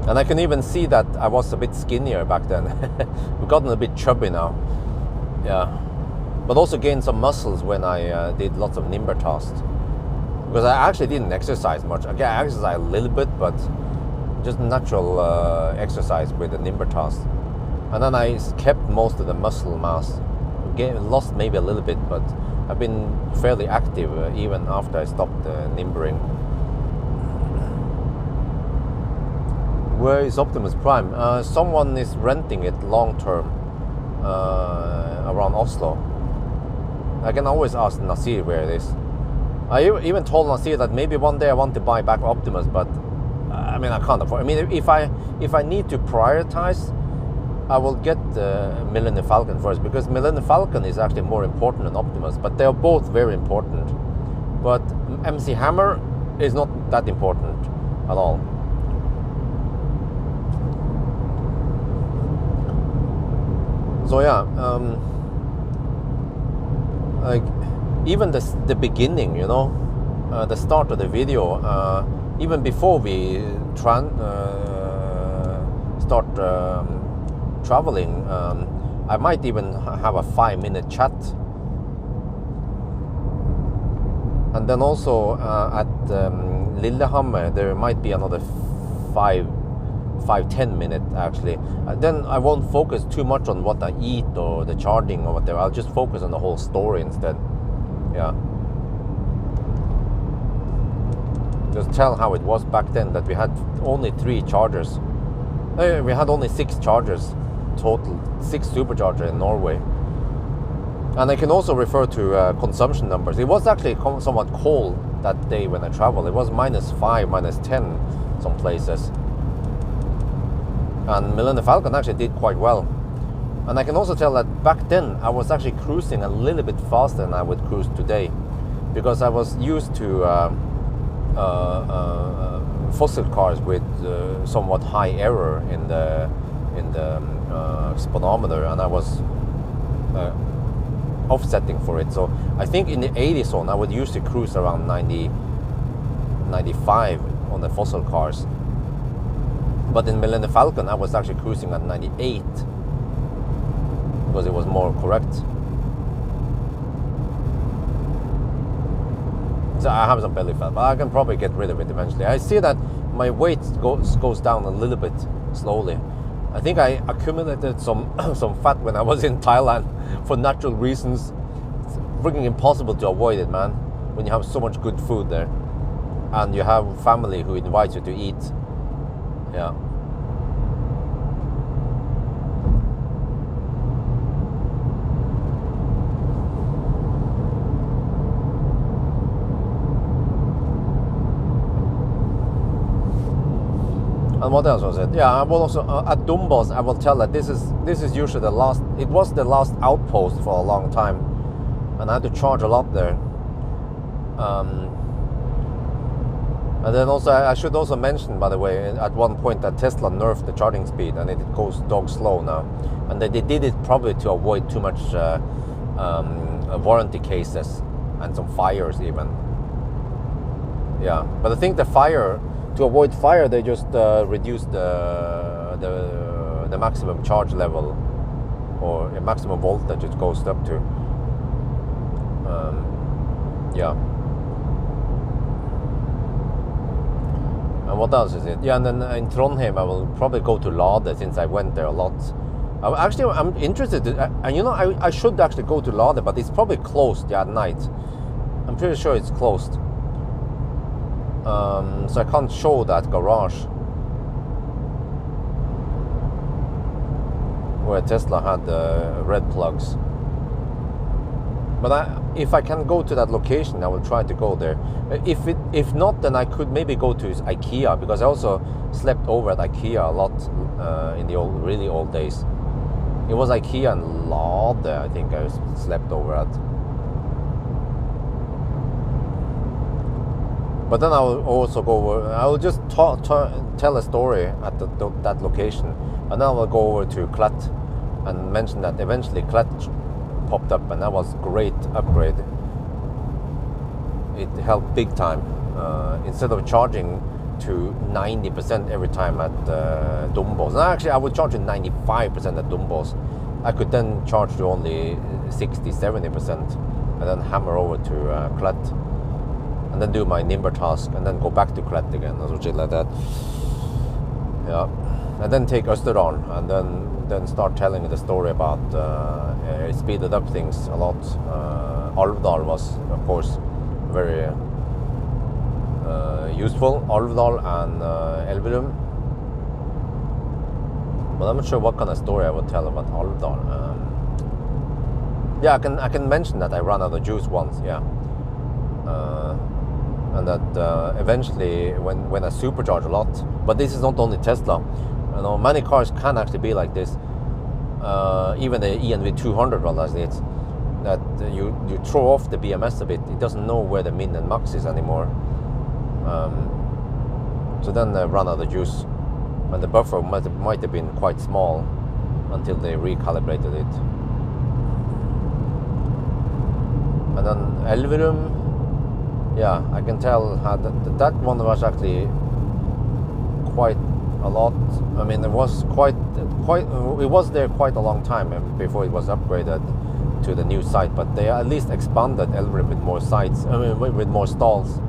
And I can even see that I was a bit skinnier back then. We've gotten a bit chubby now. Yeah. But also gained some muscles when I did lots of nimber tasks. Because I actually didn't exercise much. Okay, I exercised a little bit, but just natural exercise with the nimber tasks. And then I kept most of the muscle mass. Lost maybe a little bit, but I've been fairly active even after I stopped nimbering. Where is Optimus Prime? Someone is renting it long term around Oslo. I can always ask Nasir where it is. I even told Nasir that maybe one day I want to buy back Optimus, but I mean I can't afford. I mean if I need to prioritize, I will get the Millennium Falcon first, because Millennium Falcon is actually more important than Optimus, but they are both very important. But MC Hammer is not that important at all. So yeah, like even the beginning, you know, the start of the video, even before we start traveling, I might even have a 5-minute chat, and then also at Lillehammer there might be another 5-10 minute actually. Then I won't focus too much on what I eat or the charging or whatever. I'll just focus on the whole story instead. Yeah. Just tell how it was back then, that we had only 3 chargers. We had only 6 chargers total, 6 superchargers in Norway. And I can also refer to consumption numbers. It was actually somewhat cold that day when I traveled. It was -5, -10 some places. And Millennium Falcon actually did quite well. And I can also tell that back then I was actually cruising a little bit faster than I would cruise today, because I was used to fossil cars with somewhat high error in the speedometer, and I was offsetting for it. So I think in the 80 zone I would usually cruise around 90, 95 on the fossil cars. But in Millennium Falcon I was actually cruising at 98 because it was more correct. So I have some belly fat, but I can probably get rid of it eventually. I see that my weight goes down a little bit slowly. I think I accumulated some fat when I was in Thailand for natural reasons. It's freaking impossible to avoid it, man, when you have so much good food there and you have family who invites you to eat. Yeah. And what else was it? Yeah, I will also at Dombås I will tell that this is usually the last. It was the last outpost for a long time, and I had to charge a lot there. And then also I should also mention, by the way, at one point that Tesla nerfed the charging speed and it goes dog slow now, and they did it probably to avoid too much warranty cases and some fires even. Yeah, but I think to avoid fire, they just reduced the maximum charge level or a maximum voltage it goes up to. Yeah. And what else is it? Yeah, and then in Trondheim I will probably go to Lade since I went there a lot. I'm interested, and you know, I should actually go to Lade, but it's probably closed at night. I'm pretty sure it's closed. So I can't show that garage where Tesla had the red plugs. But if I can go to that location, I will try to go there. If not, then I could maybe go to IKEA, because I also slept over at IKEA a lot in the really old days. It was IKEA and Lade, I think I slept over at. But then I will also go over. I will just tell a story at that location, and then I will go over to Klet and mention that eventually Klet popped up, and that was a great upgrade. It helped big time. Instead of charging to 90% every time at Dombås, and actually I would charge to 95% at Dombås. I could then charge to only 60-70% and then hammer over to Klet, and then do my Nimber task, and then go back to Klet again, or something like that. Yeah, and then take Østerdalen, and then start telling the story about it speeded up things a lot. Alvdal was, of course, very useful. Alvdal and Elverum. But I'm not sure what kind of story I would tell about Alvdal. Yeah, I can mention that I ran out of juice once. Yeah. And that eventually when I supercharge a lot, but this is not only Tesla, you know, many cars can actually be like this. Even the ENV 200 realized it, that you throw off the BMS a bit, it doesn't know where the min and max is anymore. So then they run out of juice, and the buffer might have been quite small until they recalibrated it. And then Elverum, yeah, I can tell that one was actually quite a lot. I mean, it was it was there quite a long time before it was upgraded to the new site, but they at least expanded Elverum with more sites, I mean, with more stalls.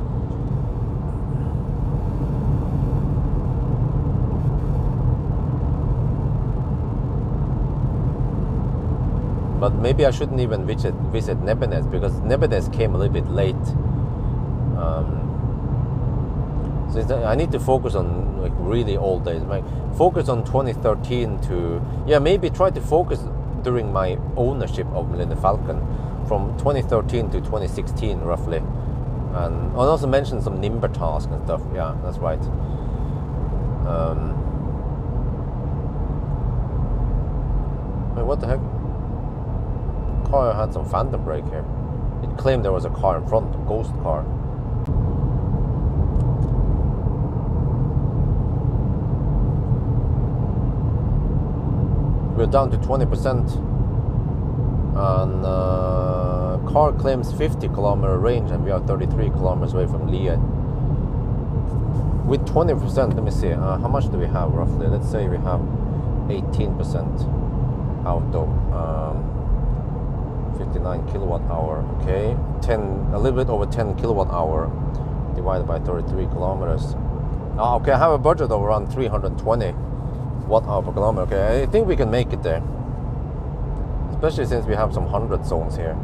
But maybe I shouldn't even visit Nebenes, because Nebenes came a little bit late. So I need to focus on like really old days. Like focus on 2013 to, yeah, maybe try to focus during my ownership of the Falcon from 2013 to 2016 roughly. And I also mentioned some Nimber tasks and stuff. Yeah, that's right. Wait, what the heck? Car had some phantom brake here. It claimed there was a car in front, a ghost car. We're down to 20%. And car claims 50 kilometer range, and we are 33 kilometers away from Nye1. With 20%, let me see, how much do we have roughly? Let's say we have 18% out of 59 kilowatt hour. Okay, a little bit over 10 kilowatt hour divided by 33 kilometers. Okay, I have a budget of around 320 watt hour per kilometer. Okay, I think we can make it there, especially since we have some 100 zones here.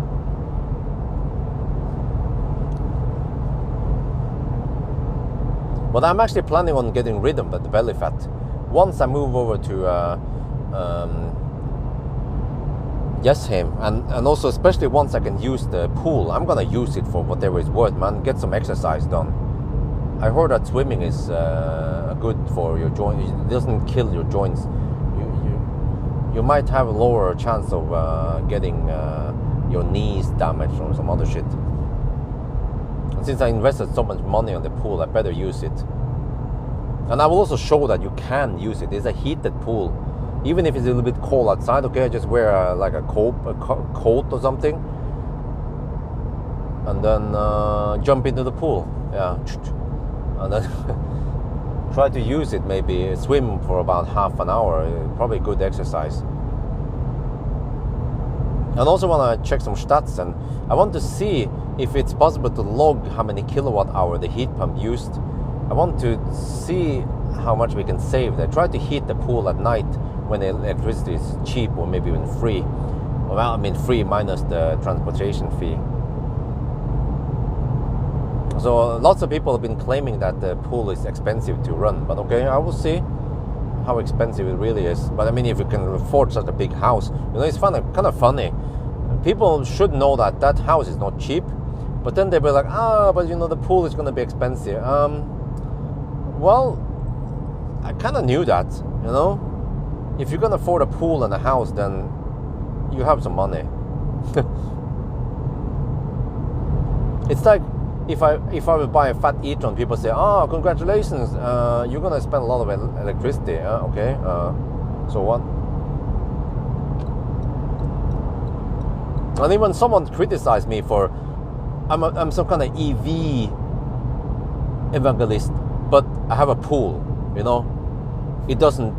But I'm actually planning on getting rid of the belly fat once I move over to Jessheim, and also especially once I can use the pool. I'm gonna use it for whatever it's worth, man. Get some exercise done. I heard that swimming is good for your joints. It doesn't kill your joints. You might have a lower chance of getting your knees damaged or some other shit. And since I invested so much money on the pool, I better use it. And I will also show that you can use it. It's a heated pool. Even if it's a little bit cold outside, okay, I just wear like a coat or something, and then jump into the pool. Yeah, and then try to use it. Maybe swim for about half an hour. Probably good exercise. And also want to check some stats, and I want to see if it's possible to log how many kilowatt hour the heat pump used. I want to see how much we can save there. Try to heat the pool at night when the electricity is cheap, or maybe even free. Well, I mean free minus the transportation fee. So lots of people have been claiming that the pool is expensive to run, but okay, I will see how expensive it really is. But I mean, if you can afford such a big house, you know, it's kind of funny. People should know that that house is not cheap, but then they be like, but you know, the pool is going to be expensive. Well, I kind of knew that, you know. If you can afford a pool and a house, then you have some money. It's like if I would buy a fat e-tron, people say, congratulations, you're gonna spend a lot of electricity. Okay, so what? And even someone criticized me for I'm some kind of EV evangelist, but I have a pool, you know. It doesn't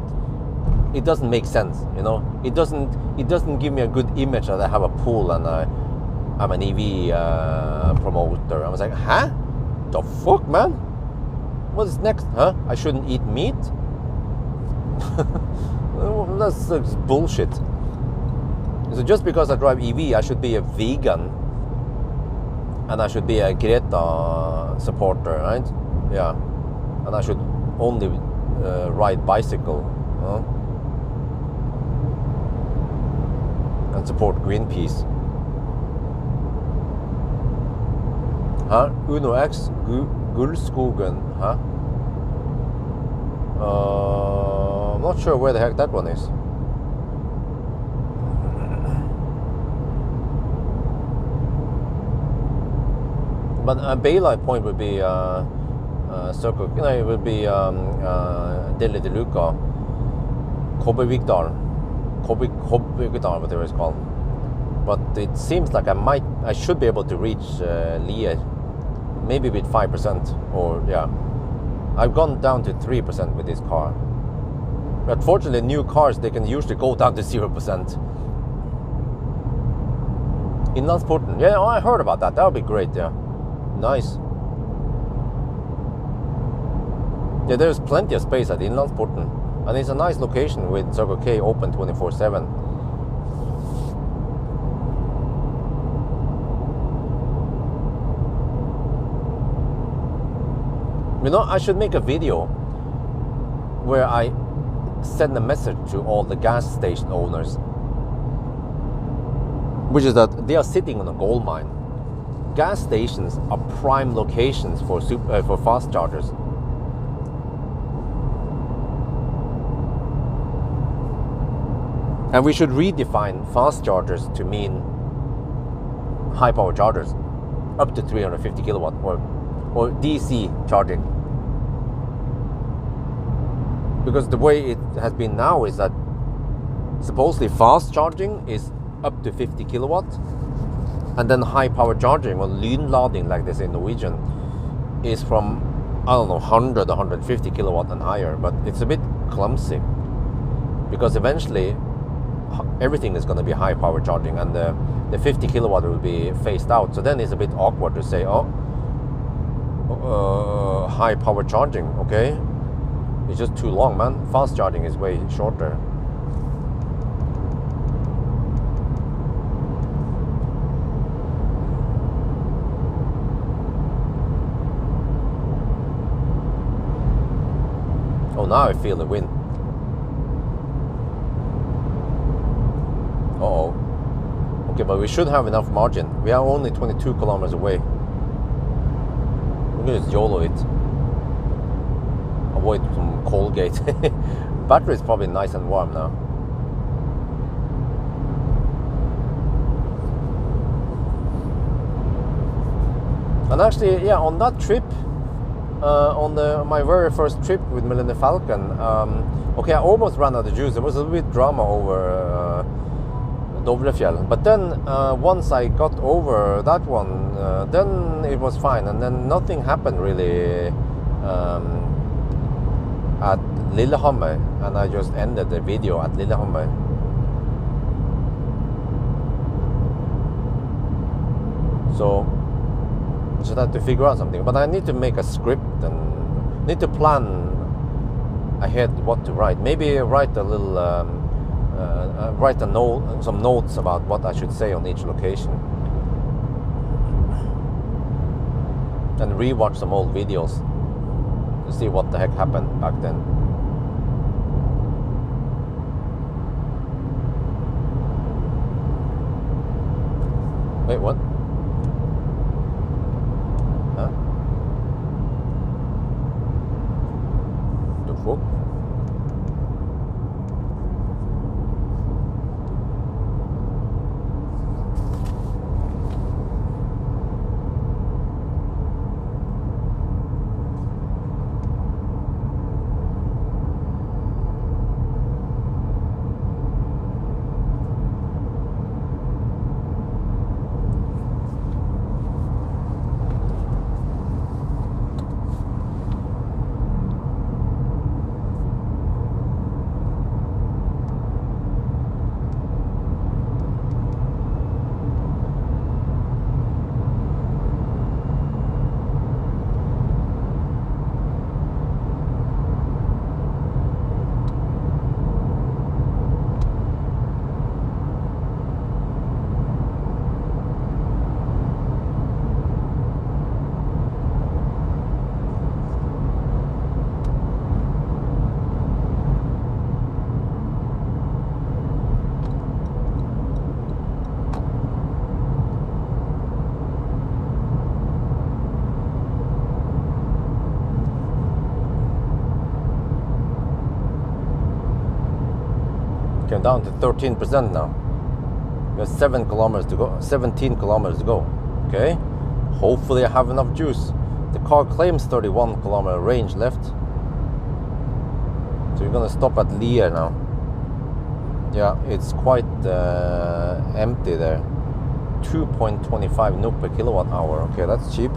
make sense, you know. It doesn't give me a good image that I have a pool and I'm an EV promoter. I was like, huh? The fuck, man? What is next? Huh? I shouldn't eat meat? That's bullshit. So just because I drive EV, I should be a vegan and I should be a Greta supporter, right? Yeah. And I should only ride bicycle, huh? And support Greenpeace. Huh? Uno X Gullskogen, huh? I'm not sure where the heck that one is. But a Baylight point would be circle. You know, it would be Deli de Luca, Kobbervikdal, whatever it's called. But it seems like I should be able to reach Nye, maybe with 5%, or yeah. I've gone down to 3% with this car. But fortunately, new cars, they can usually go down to 0%. Inlandsporten, yeah, I heard about that. That would be great, yeah. Nice. Yeah, there's plenty of space at Inlandsporten, and it's a nice location with Circle K open 24/7. You know, I should make a video where I send a message to all the gas station owners which is that they are sitting on a gold mine. Gas stations are prime locations for fast chargers. And we should redefine fast chargers to mean high power chargers up to 350 kilowatt or DC charging. Because the way it has been now is that supposedly fast charging is up to 50 kilowatt, and then high power charging or lynlading, like they say in Norwegian, is from, I don't know, 100 or 150 kilowatt and higher. But it's a bit clumsy because eventually everything is going to be high power charging, and the 50 kilowatt will be phased out. So then it's a bit awkward to say, high power charging, okay, it's just too long, man. Fast charging is way shorter. Oh, now I feel the wind. Uh-oh. Okay, but we should have enough margin. We are only 22 kilometers away. We're gonna just YOLO it. Avoid some Colgate. Battery is probably nice and warm now. And actually, yeah, on that trip, on my very first trip with Millennium Falcon, okay, I almost ran out of juice. There was a little bit drama over Dovrefjell, but then once I got over that one, then it was fine, and then nothing happened really at Lillehammer, and I just ended the video at Lillehammer. So just have to figure out something, but I need to make a script and need to plan ahead what to write. Maybe write a little write a note, some notes about what I should say on each location, and rewatch some old videos to see what the heck happened back then. Wait, what? Huh? The fuck? Came down to 13% now. We have 7 kilometers to go, 17 kilometers to go. Okay, hopefully I have enough juice. The car claims 31 kilometer range left, so we're gonna stop at Lier now. Yeah, it's quite empty there. 2.25 NOK per kilowatt hour. Okay, that's cheap.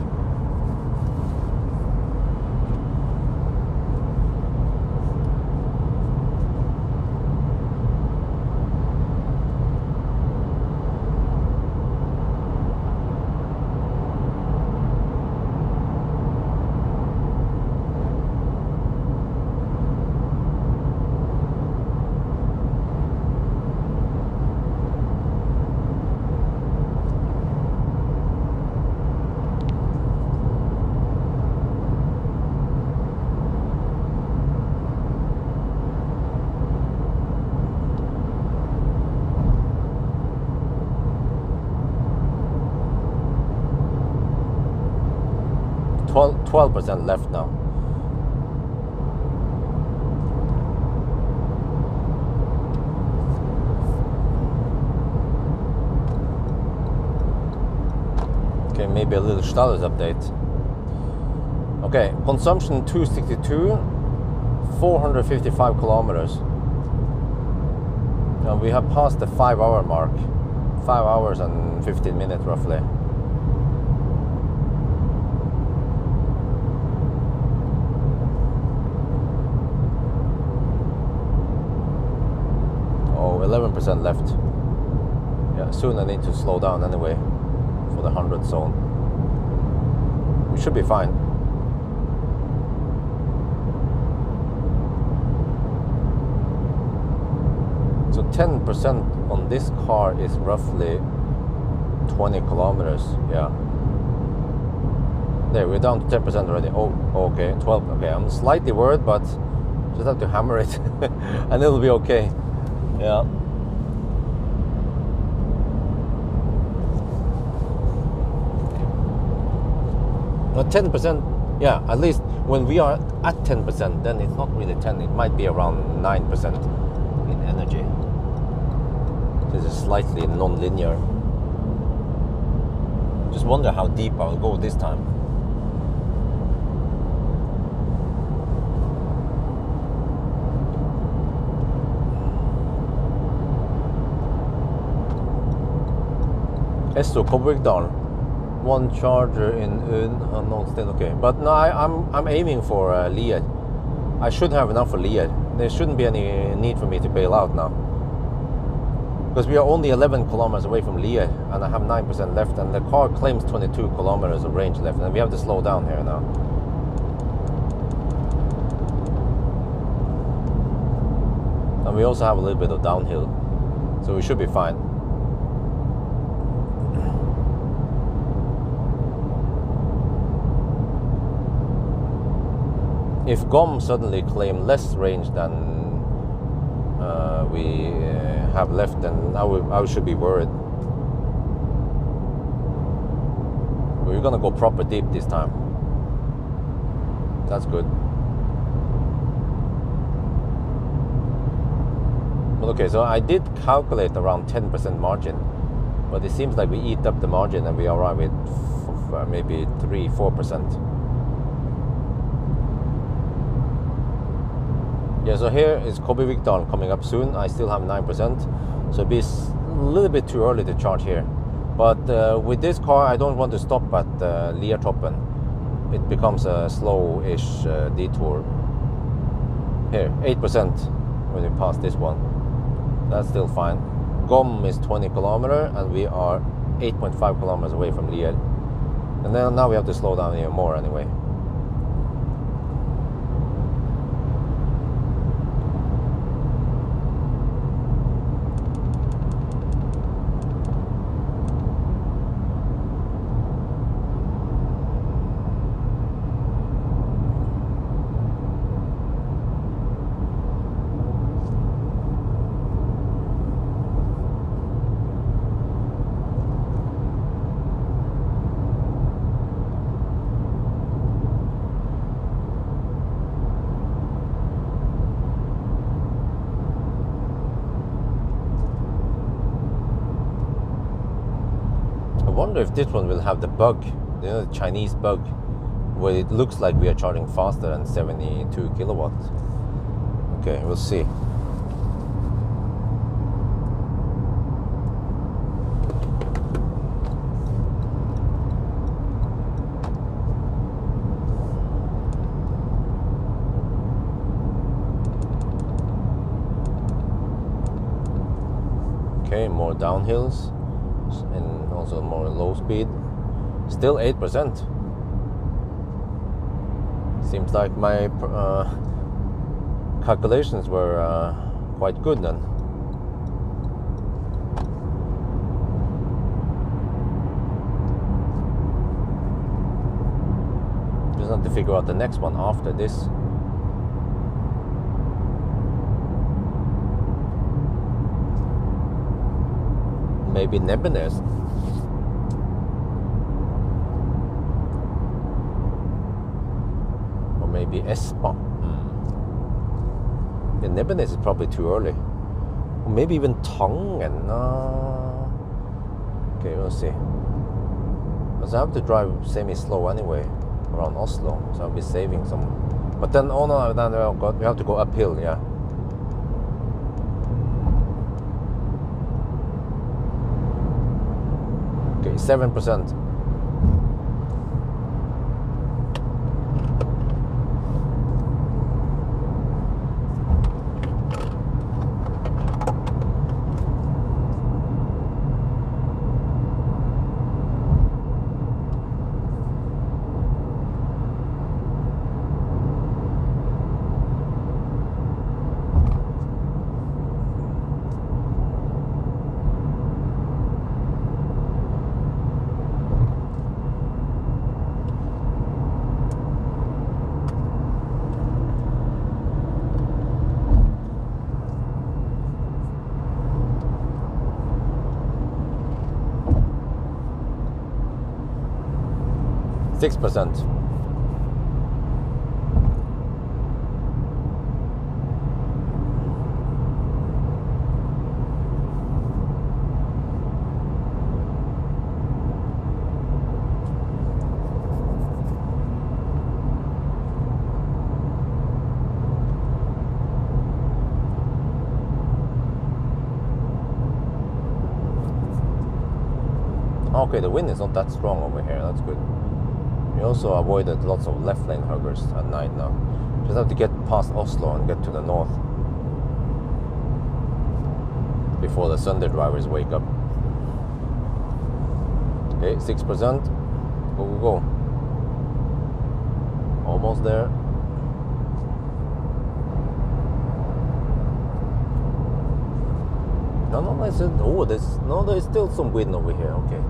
12% left now. Okay, maybe a little status update. Okay, consumption 262, 455 kilometers. And we have passed the 5-hour mark. 5 hours and 15 minutes roughly. Oh, 11% left. Yeah, soon I need to slow down anyway for the 100 zone. We should be fine. So 10% on this car is roughly 20 kilometers. Yeah. There, we're down to 10% already. Oh, okay, 12. Okay, I'm slightly worried, but just have to hammer it and it'll be okay. Yeah. But 10%, yeah, at least when we are at 10%, then it's not really 10, it might be around 9% in energy. This is slightly non-linear. Just wonder how deep I'll go this time. Esso Kobbervikdalen. One charger in no, still okay. But no, I'm aiming for Lier. I should have enough for Lier. There shouldn't be any need for me to bail out now. Because we are only 11 kilometers away from Lier, and I have 9% left, and the car claims 22 kilometers of range left, and we have to slow down here now. And we also have a little bit of downhill, so we should be fine. If GOM suddenly claim less range than we have left, then I should be worried. We're gonna go proper deep this time. That's good. But okay, so I did calculate around 10% margin, but it seems like we eat up the margin and we arrive at maybe 3-4%. Yeah, so here is Kobbervikdalen coming up soon. I still have 9%, so it'd be a little bit too early to charge here. But with this car, I don't want to stop at Liertoppen. It becomes a slow-ish detour. Here, 8% when we pass this one. That's still fine. GOM is 20 kilometers, and we are 8.5 kilometers away from Lier. And then now we have to slow down even more anyway. I wonder if this one will have the bug, you know, the Chinese bug, where it looks like we are charging faster than 72 kilowatts. Okay, we'll see. Okay, more downhills. And also more low speed. Still 8%. Seems like my calculations were quite good then. Just have to figure out the next one after this. Maybe Nebbenes. maybe Espa. Yeah, Nebbenes is probably too early. Or maybe even Tangen. Okay, we'll see. Because I have to drive semi-slow anyway around Oslo, so I'll be saving some. But then, oh no, then we have to go uphill, yeah. Okay, 7%. %. Okay, the wind is not that strong over here. That's good. We also avoided lots of left lane huggers at night now. Just have to get past Oslo and get to the north before the Sunday drivers wake up. Okay, 6%. Go, go, go. Almost there. No, I said, oh, there's still some wind over here. Okay.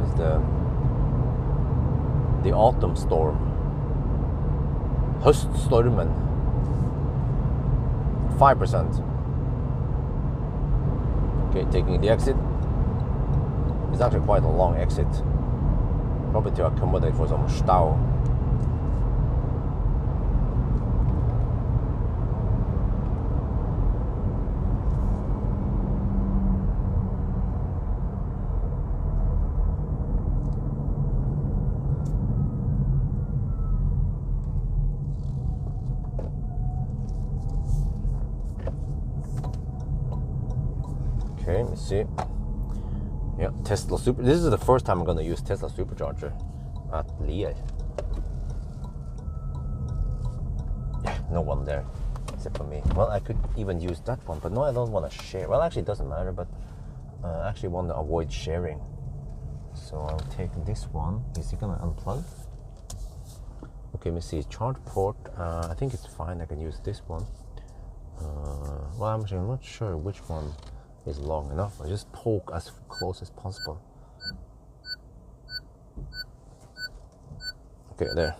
It's the autumn storm. Høststormen. 5%. Okay, taking the exit. It's actually quite a long exit. Probably to accommodate for some stau. Okay, let's see. Yeah, Tesla Super. This is the first time I'm going to use Tesla Supercharger at Lier. Yeah, no one there except for me. Well, I could even use that one, but no, I don't want to share. Well, actually, it doesn't matter, but I actually want to avoid sharing. So I'll take this one. Is it going to unplug? Okay, let me see. Charge port. I think it's fine. I can use this one. Well, I'm actually not sure which one is long enough. I just poke as close as possible. Okay, there.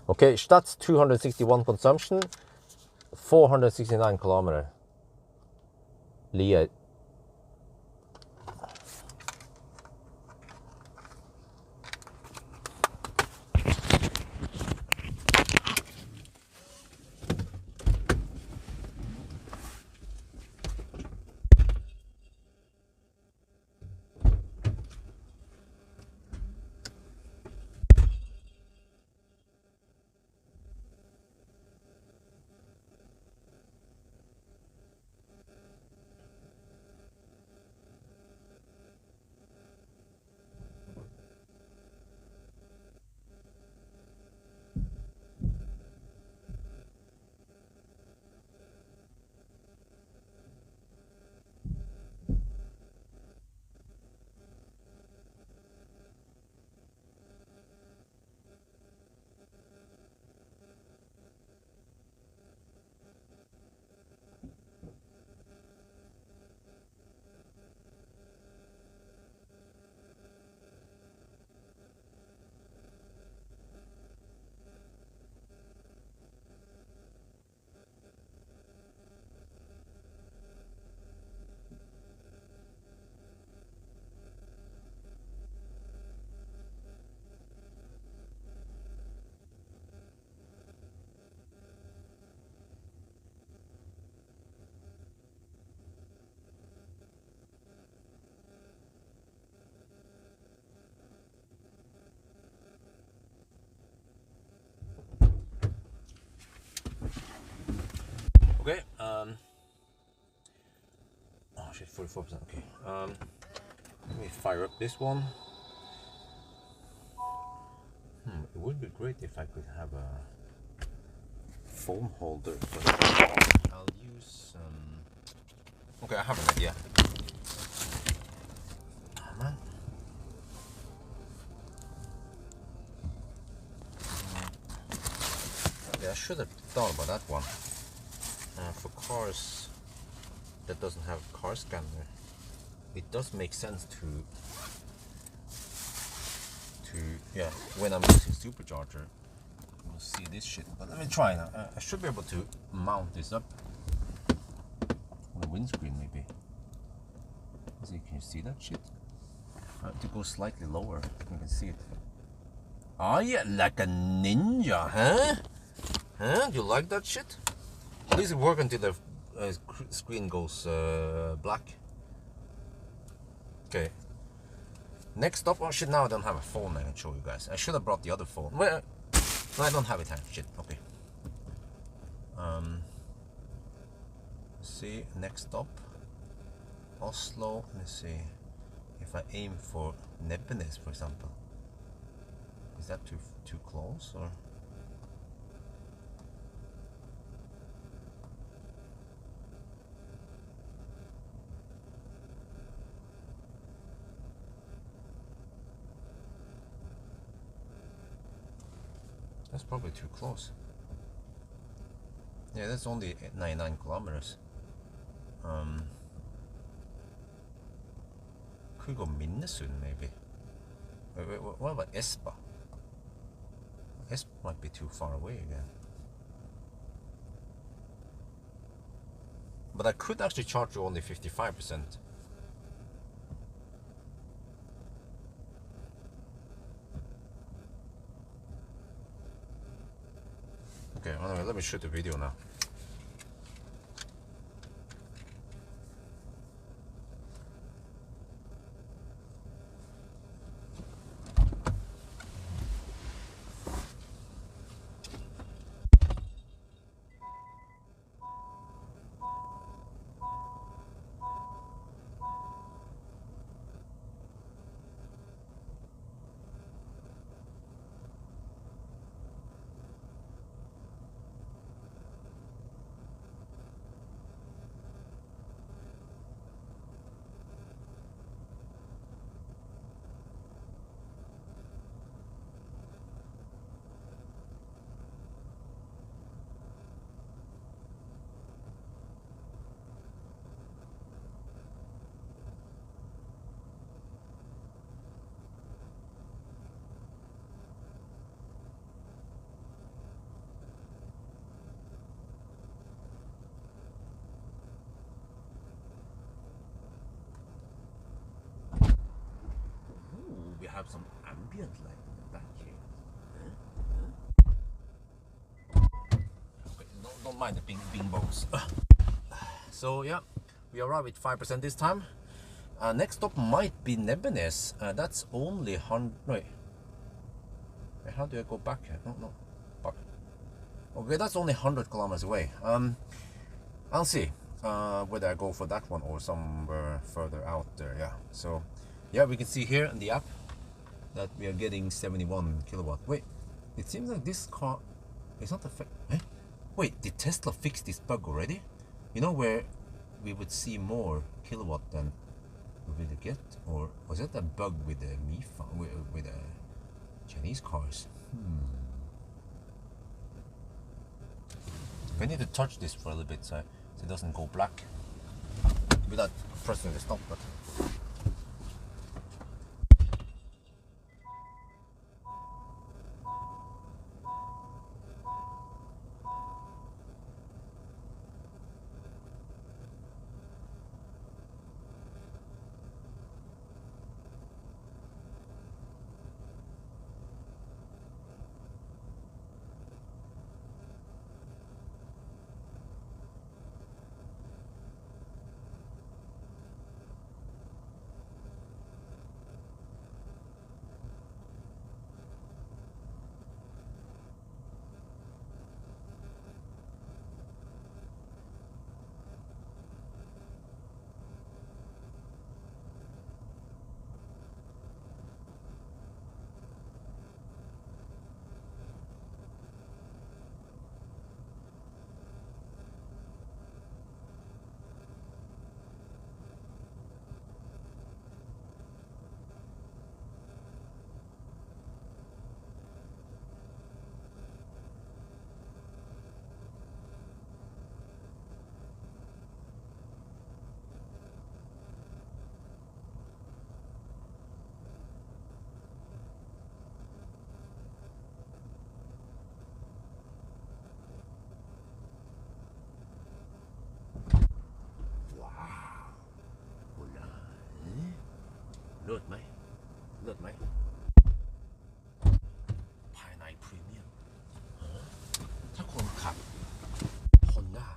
Okay, Stad's 261 consumption, 469 kilometer. Lier. Okay. Oh shit, 44%. Okay. Let me fire up this one. It would be great if I could have a foam holder, but I'll use. Okay, I have an idea. Oh, man. Yeah, I should have thought about that one. For cars that doesn't have car scanner, it does make sense to yeah, when I'm using supercharger, you'll see this shit. But let me try now. I should be able to mount this up on the windscreen, maybe. Let's see, can you see that shit? I have to go slightly lower. You can see it. Oh yeah, like a ninja, huh? Huh? You like that shit? At least it works until the screen goes black. Okay. Next up, oh shit, now I don't have a phone I can show you guys. I should have brought the other phone. Well, no, I don't have it here. Shit, okay. Let's see, next stop, Oslo. Let's see, if I aim for Nebbenes, for example. Is that too close, or? That's probably too close. Yeah, that's only 99 kilometers. Could go Minnesund maybe. Wait, what about Espa? Espa might be too far away again. But I could actually charge you only 55%. Okay, anyway, let me shoot the video now. We have some ambient light in the back here. Okay, don't mind the bing bows. So yeah, we arrive with 5% this time. Next stop might be Nebbenes. That's only 100. Wait, how do I go back here? No, back. Okay, that's only 100 kilometers away. I'll see whether I go for that one or somewhere further out there. Yeah. So yeah, we can see here in the app that we are getting 71 kilowatt. Wait, it seems like this car is not Wait, did Tesla fix this bug already? You know, where we would see more kilowatt than we will get? Or was it a bug with the with the Chinese cars? I need to touch this for a little bit so it doesn't go black without pressing the stop button. เลิศไหมเลิศไหมภายในพรีเมียมถ้าคนขับ Honda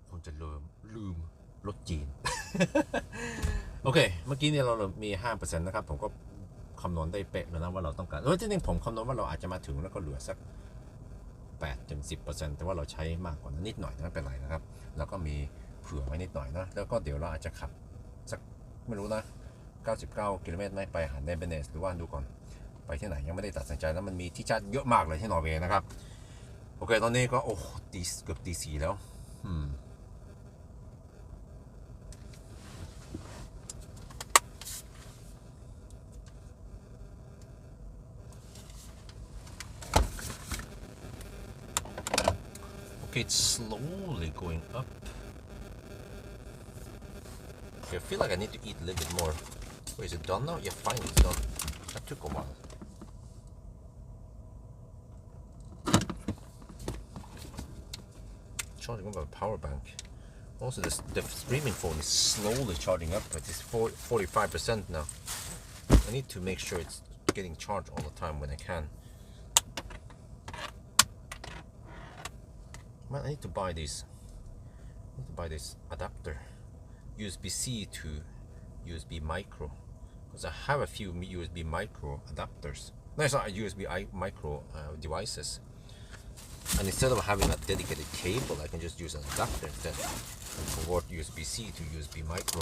คนจะลืมรถจีน โอเคเมื่อกี้เนี่ยเรามี 5% นะครับผมก็คำนวณได้เป๊ะแล้วนะว่าเราต้องการจริงๆผมคำนวณว่าเราอาจจะมาถึงแล้วก็เหลือสัก 8-10% แต่ว่าเราใช้มากกว่านั้นนิดหน่อยไม่เป็นไรนะครับแล้วก็มีเผื่อไว้นิดหน่อยนะแล้วก็เดี๋ยวเราอาจจะขับสักไม่รู้นะ99 กิโลเมตรไม่ไปหาเนเบเนสหรือว่าดูก่อนไปที่ไหนยังไม่ได้ตัดสินใจแล้วมันมีที่ชาร์จเยอะมากเลยที่นอร์เวย์นะครับโอเคตอนนี้ก็โอ้เกือบตีสี่แล้วOkay, it's slowly going up. Okay, I feel like I need to eat a little bit more. Wait, is it done now? Yeah, finally it's done. That took a while. Charging up my power bank. Also, the streaming phone is slowly charging up, but it's 45% now. I need to make sure it's getting charged all the time when I can. Man, I need to buy this. I need to buy this adapter, USB-C to USB micro, because I have a few USB micro adapters. No, it's not a USB micro devices. And instead of having a dedicated cable, I can just use an adapter instead and convert USB-C to USB micro.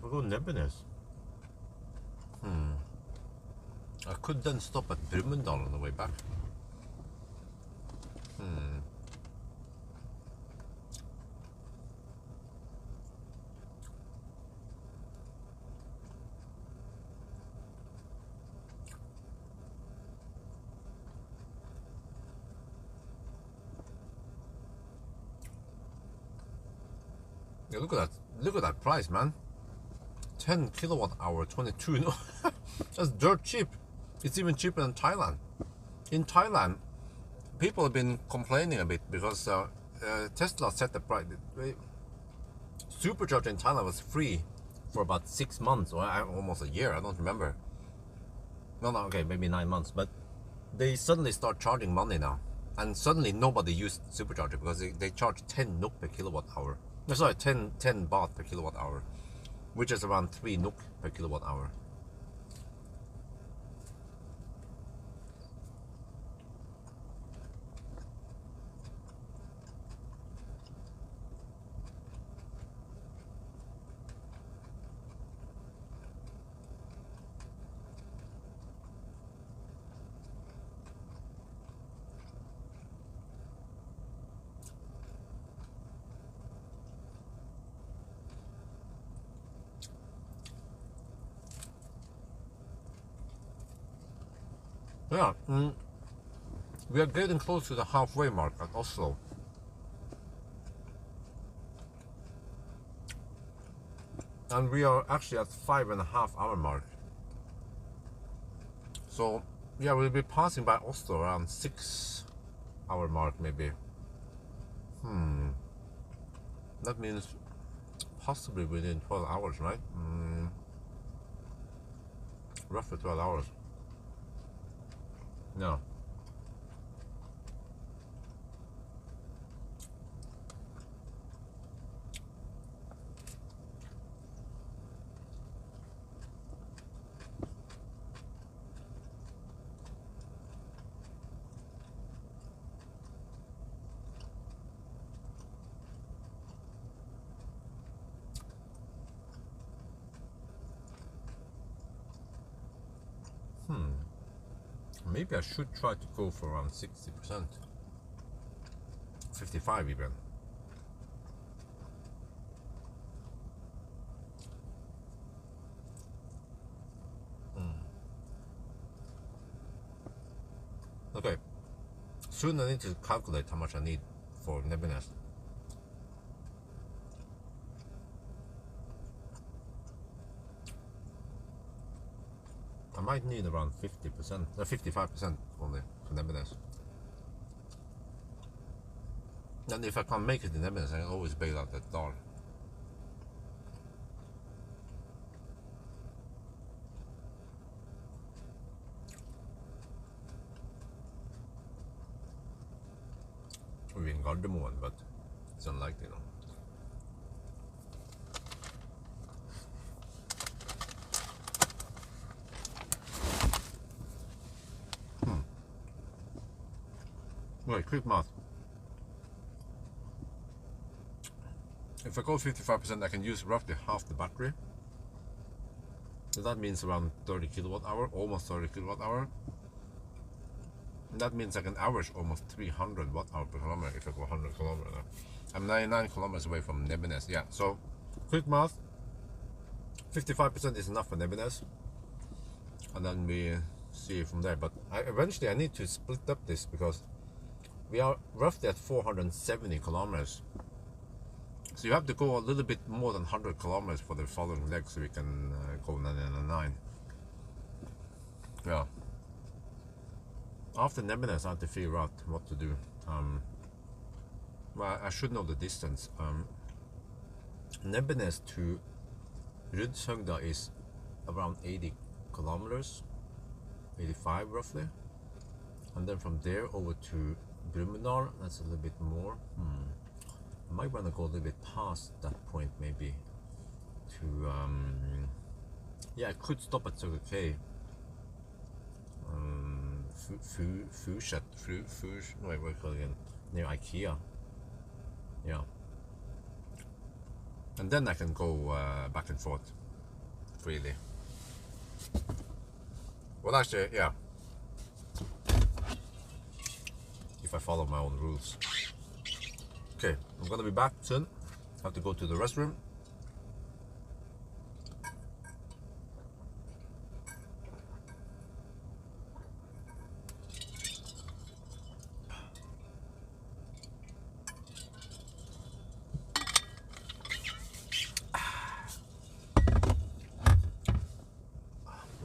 We'll go Nebbenes. I could then stop at Brumunddal on the way back. Yeah, look at that price, man. 10 kilowatt hour, 22. No, that's dirt cheap. It's even cheaper than Thailand. In Thailand, people have been complaining a bit because Tesla set the price. Supercharger in Thailand was free for about 6 months or almost a year. I don't remember. No, okay, maybe 9 months. But they suddenly start charging money now, and suddenly nobody used supercharger because they charge 10 NOK per kilowatt hour. No, sorry, 10 baht per kilowatt hour, which is around 3 NOK per kilowatt hour. Yeah, we are getting close to the halfway mark at Oslo. And we are actually at 5.5 hour mark. So yeah, we'll be passing by Oslo around 6 hour mark maybe. That means possibly within 12 hours, right? Roughly 12 hours. No. Maybe I should try to go for around 60%. 55 even. Okay, soon I need to calculate how much I need for Nebinest. I might need around 50%, 55% only for Nebinest. And if I can't make it in Nebinest, I can always bail out that dollar. Maybe in Gardermoen, but it's unlikely, you know. Wait, quick math. If I go 55%, I can use roughly half the battery. So that means around 30 kilowatt hour, almost 30 kilowatt hour. And that means I can average almost 300 watt hour per kilometer if I go 100 kilometers. I'm 99 kilometers away from Nebinest. Yeah, so quick math, 55% is enough for Nebinest, and then we see from there. But eventually I need to split up this because we are roughly at 470 kilometers. So you have to go a little bit more than 100 kilometers for the following leg so we can go 999. Yeah. After Nebinest, I have to figure out what to do. Well, I should know the distance. Nebinest to Rudshøgda is around 80 kilometers, 85 roughly. And then from there over to Brumunddal, that's a little bit more. I might want to go a little bit past that point maybe to, yeah, I could stop at Circle K. Fuset, no, wait, what do you call it again? Near IKEA. Yeah. And then I can go back and forth freely. Well, actually, yeah. If I follow my own rules. Okay, I'm gonna be back soon. I have to go to the restroom.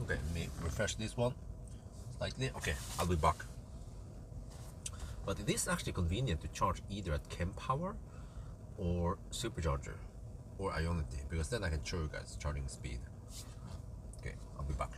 Okay, let me refresh this one slightly. Okay, I'll be back. But it is actually convenient to charge either at Kempower or Supercharger or Ionity, because then I can show you guys charging speed. Okay, I'll be back.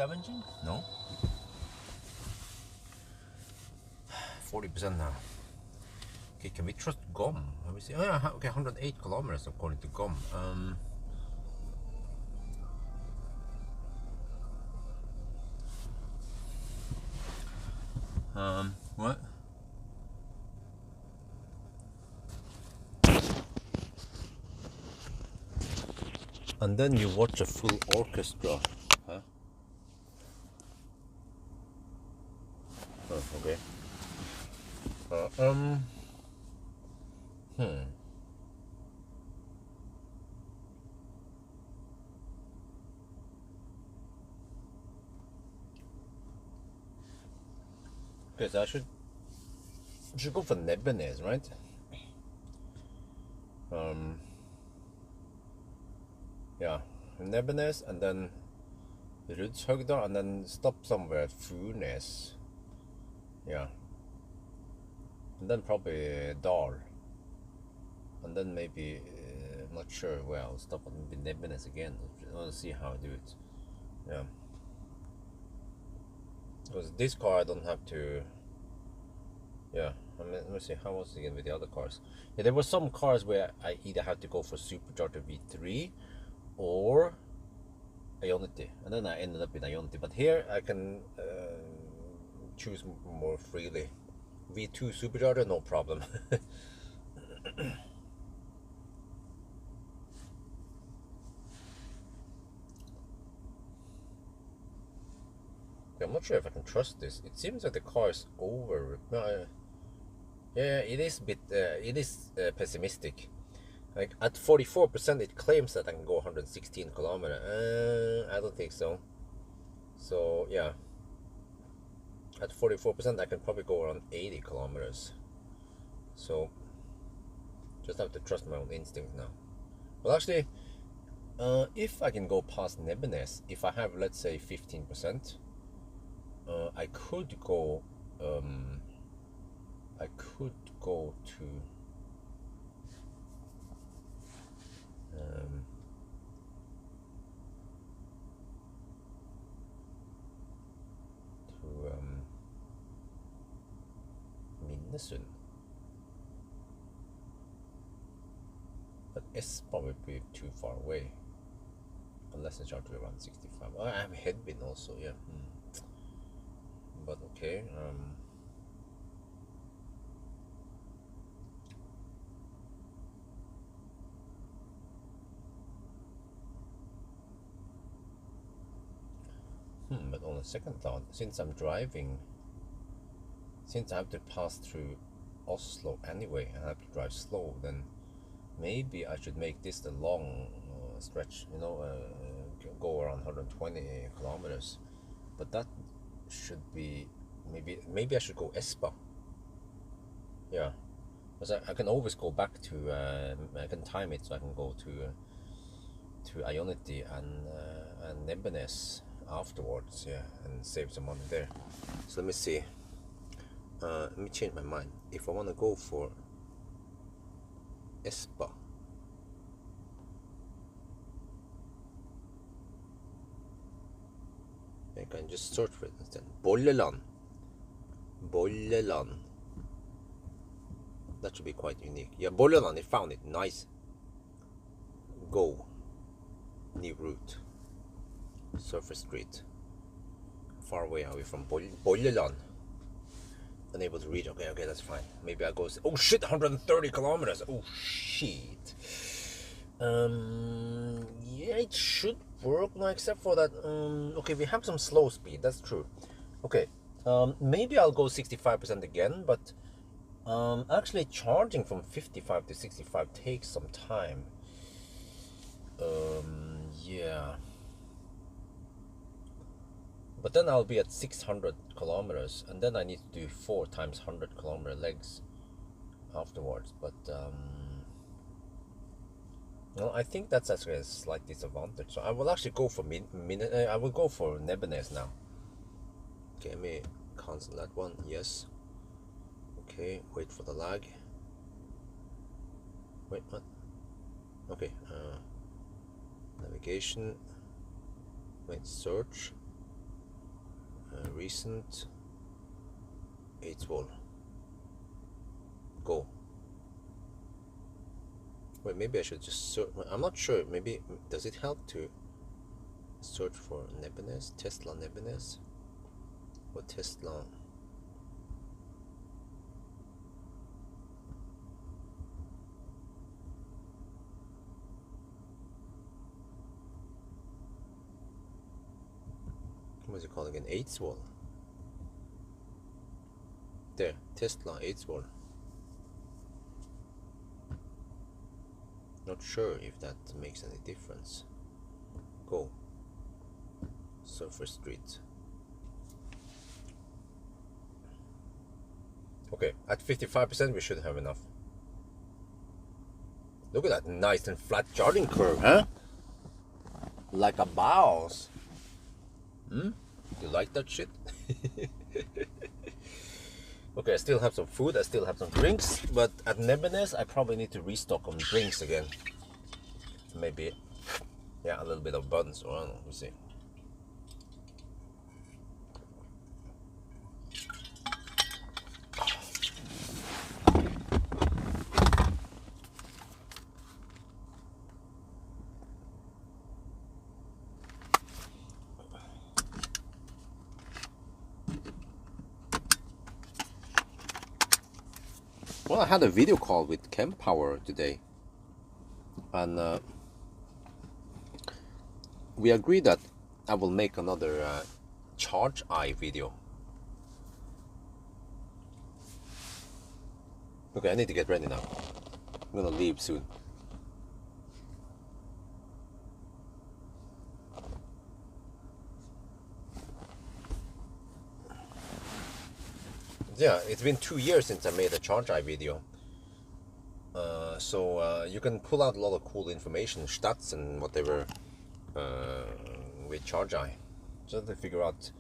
scavenging? No. 40% now. Okay, can we trust GOM? Let me see. Oh yeah, okay, 108 kilometers according to GOM. What? And then you watch a full orchestra, huh? Oh, okay. Okay, so I should go for Nebbenes, right? Yeah, Nebbenes and then Rudshøgda and then stop somewhere at Furnes. Yeah. And then probably Dal. And then maybe, I'm not sure where I'll stop at maybe Nebbenes again. I want to see how I do it. Yeah. Because this car I don't have to. Yeah, I mean, let me see, how was it again with the other cars? Yeah, there were some cars where I either had to go for Supercharger V3 or Ionity, and then I ended up with Ionity. But here I can choose more freely. V2 Supercharger, no problem. I'm not sure if I can trust this. It seems like the car is over. Yeah, it is a bit. It is pessimistic. Like at 44%, it claims that I can go 116 kilometers. I don't think so. So yeah, at 44%, I can probably go around 80 kilometers. So just have to trust my own instinct now. Well, actually, if I can go past Nebbenes, if I have, let's say, 15%, I could go. I could go to. Minnesund. But it's probably too far away. Unless I charge to around 65. Oh, I have headwind also, yeah. But okay. But on the second thought, since I'm driving, since I have to pass through Oslo anyway, and I have to drive slow, then maybe I should make this the long stretch, go around 120 kilometers. But that should be, maybe I should go Espa. Yeah, because I can always go back to, I can time it so I can go to Ionity and Nebbenes afterwards, yeah, and save some money there. So let me see. Let me change my mind. If I want to go for Espa, I can just search for it instead. Bolleland. That should be quite unique. Yeah, Bolleland, I found it. Nice. Go. New route. Surface street. Far away from Bolleland. Unable to reach. Okay, that's fine. Maybe I go. Oh shit, 130 kilometers. Oh shit. Yeah, it should work now, except for that. Okay, we have some slow speed. That's true. Okay. Maybe I'll go 65% again, but actually charging from 55 to 65 takes some time. Yeah. But then I'll be at 600 kilometers, and then I need to do 4 times 100 kilometer legs afterwards. But well, I think that's actually a slight disadvantage. So I will actually go for I will go for Nebbenes now. Okay, let me cancel that one. Yes. Okay, wait for the lag. Wait, what? Okay. Navigation. Wait, search. Recent 8 volt. Go. Wait, maybe I should just search. I'm not sure. Maybe does it help to search for Nebeness, Tesla Nebeness, or Tesla? What's it called again? 8 volt. There, Tesla 8 volt. Not sure if that makes any difference. Go. Surfer Street. Okay, at 55% we should have enough. Look at that nice and flat charging curve, huh? Like a mouse. You like that shit? Okay, I still have some food, I still have some drinks, but at Nebeness I probably need to restock on drinks again. Maybe, yeah, a little bit of buns, or I don't know, we'll see. Well, I had a video call with Pawel today, and we agreed that I will make another charge eye video. Okay, I need to get ready now. I'm gonna leave soon. Yeah, it's been 2 years since I made a charge eye video. So you can pull out a lot of cool information, stats and whatever with charge eye, just to figure out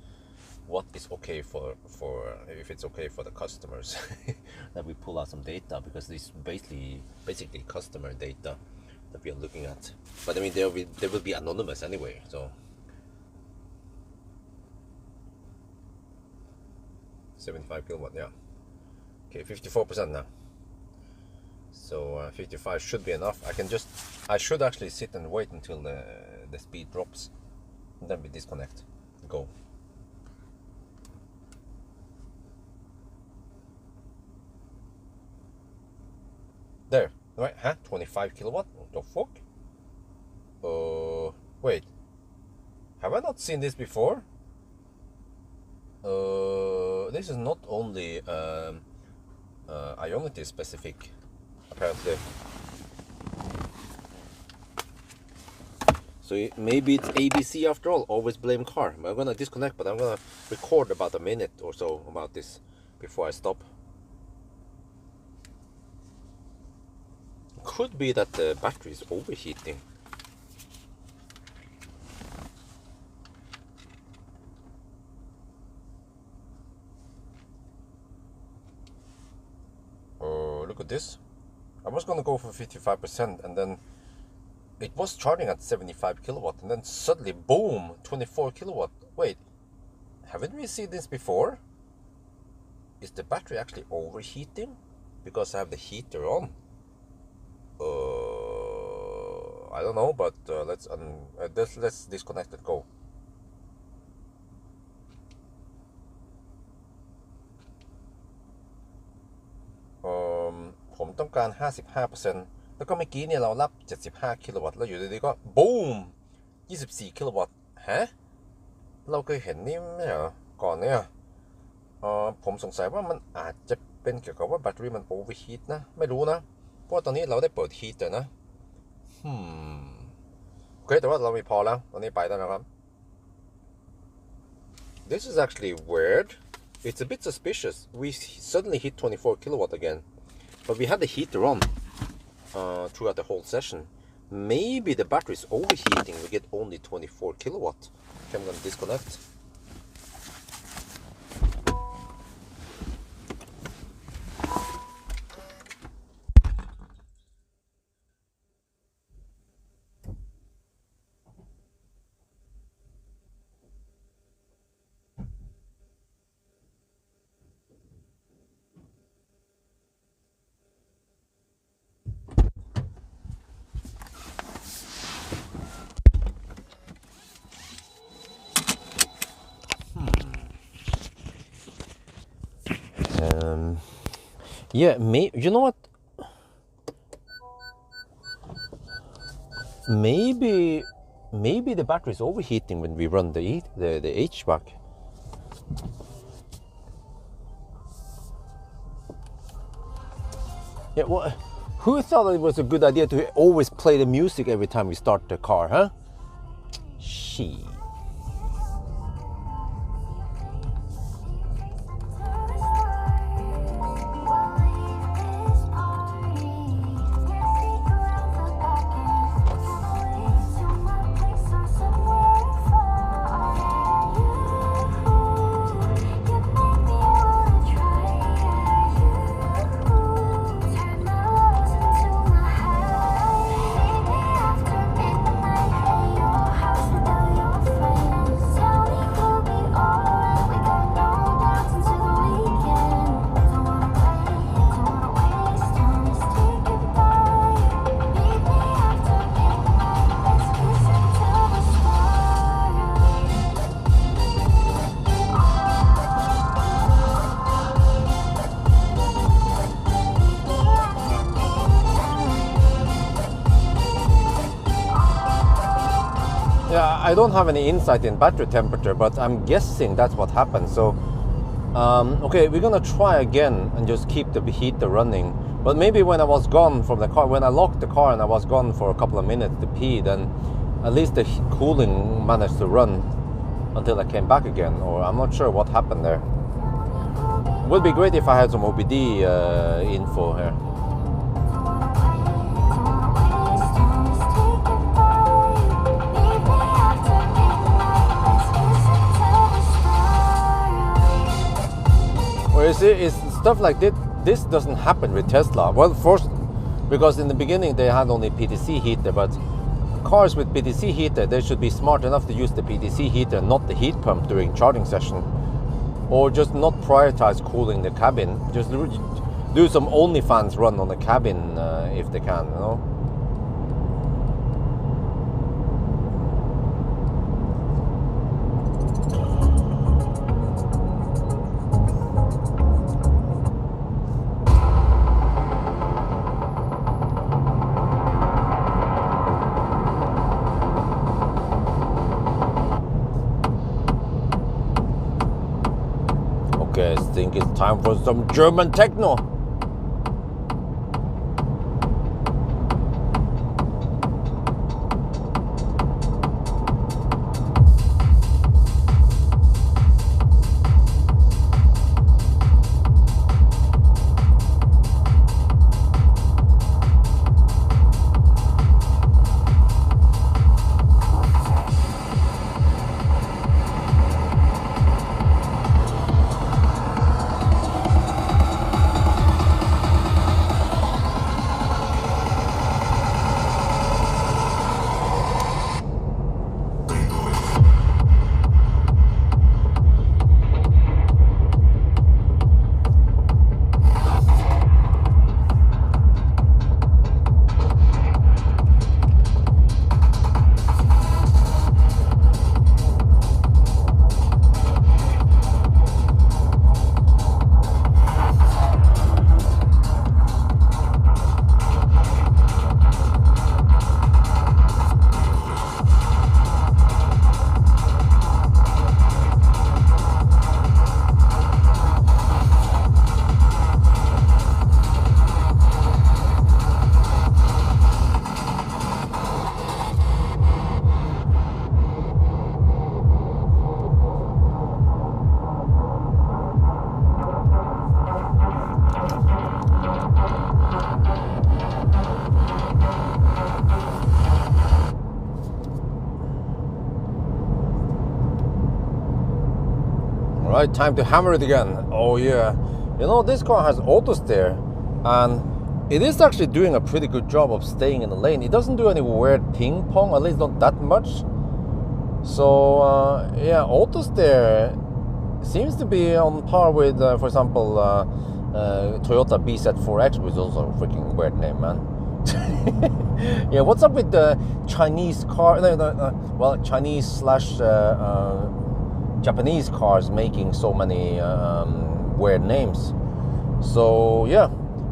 what is okay for if it's okay for the customers. That we pull out some data, because this is basically customer data that we are looking at. But I mean, they will be anonymous anyway, so 75 kilowatt, yeah. Okay, 54% now. So 55 should be enough. I should actually sit and wait until the speed drops, and then we disconnect. Go. There, right? Huh? 25 kilowatt? What the fuck? Wait. Have I not seen this before? This is not only Ionity specific, apparently. So maybe it's ABC after all. Always blame car. I'm gonna disconnect, but I'm gonna record about a minute or so about this before I stop. Could be that the battery is overheating. Look at this. I was gonna go for 55%, and then it was charging at 75 kilowatt, and then suddenly, boom, 24 kilowatt. Wait, haven't we seen this before? Is the battery actually overheating because I have the heater on? I don't know, but let's disconnect and go.ผมต้องการ 55% แล้วก็เมื่อกี้เนี่ยเรารับ 75 กิโลวัตต์แล้วอยู่ดีๆก็บูม 24 กิโลวัตต์ฮะเราเคยเห็นนี่ไม่เหรอก่อนเนี่ยผมสงสัยว่ามันอาจจะเป็นเกี่ยวกับว่าแบตเตอรี่มันโอเวอร์ฮีทนะไม่รู้นะเพราะว่าตอนนี้เราได้เปิดฮีทนะโอเคแต่ว่าเรามีพอแล้วตอนนี้ไปได้แล้วครับ This is actually weird. It's a bit suspicious. We suddenly hit 24 kilowatt again, but we had the heater on throughout the whole session. Maybe the battery is overheating. We get only 24 kilowatt. Okay, I'm going to disconnect. Yeah, you know what? Maybe the battery is overheating when we run the HVAC. Yeah, well, who thought it was a good idea to always play the music every time we start the car, huh? She. Yeah, I don't have any insight in battery temperature, but I'm guessing that's what happened. So, okay, we're gonna try again and just keep the heater running. But maybe when I was gone from the car, when I locked the car and I was gone for a couple of minutes to pee, then at least the cooling managed to run until I came back again. Or I'm not sure what happened there. Would be great if I had some OBD info here. Or is it stuff like this? This doesn't happen with Tesla. Well, first, because in the beginning they had only PTC heater, but cars with PTC heater, they should be smart enough to use the PTC heater, not the heat pump during charging session, or just not prioritize cooling the cabin. Just do some OnlyFans run on the cabin if they can, you know. Okay, I think it's time for some German techno. Right, time to hammer it again. Oh yeah, you know, this car has auto steer, and it is actually doing a pretty good job of staying in the lane. It doesn't do any weird ping pong, at least not that much. So yeah, auto steer seems to be on par with, for example, Toyota BZ4X, which is also a freaking weird name, man. Yeah, what's up with the Chinese car? Well, Chinese slash Japanese cars making so many weird names. So yeah,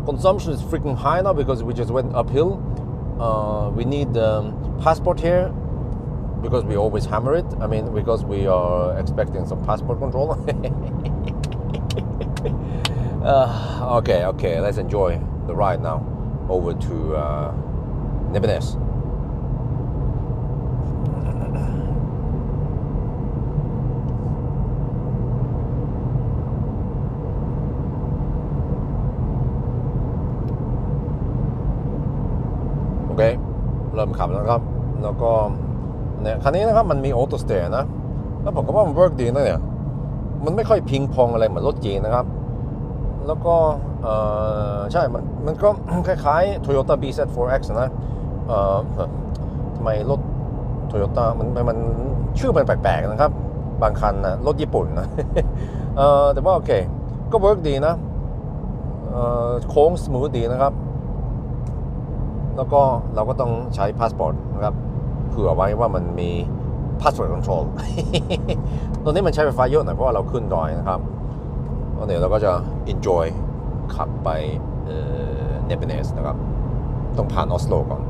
consumption is freaking high now because we just went uphill. We need passport here because we always hammer it. I mean, because we are expecting some passport control. Okay, let's enjoy the ride now over to Ny1. โอเคเริ่มขับแล้วครับแล้วก็เนี่ยคันนี้นะครับมันมีออโต้สเตย์นะแล้วผมก็ว่ามันเวิร์กดีนะเนี่ยมันไม่ค่อยพิงพองอะไรเหมือนรถจีนนะครับแล้วก็ใช่มันก็คล้ายๆ Toyota BZ4X นะทำไมรถ Toyota มันชื่อมันแปลกๆนะครับบางคันนะรถญี่ปุ่นนะ แต่ว่าโอเคก็เวิร์กดีนะโค้งสมูทดีนะครับแล้วก็เราก็ต้องใช้พาสปอร์ตนะครับเผื่อไว้ว่ามันมี passport control ตอนนี้มันใช้ไฟฟ้าเยอะหน่อยเพราะว่าเราขึ้นดอยนะครับแล้วเดี๋ยวเราก็จะ enjoy ขับไปNy1นะครับต้องผ่านออสโลก่อน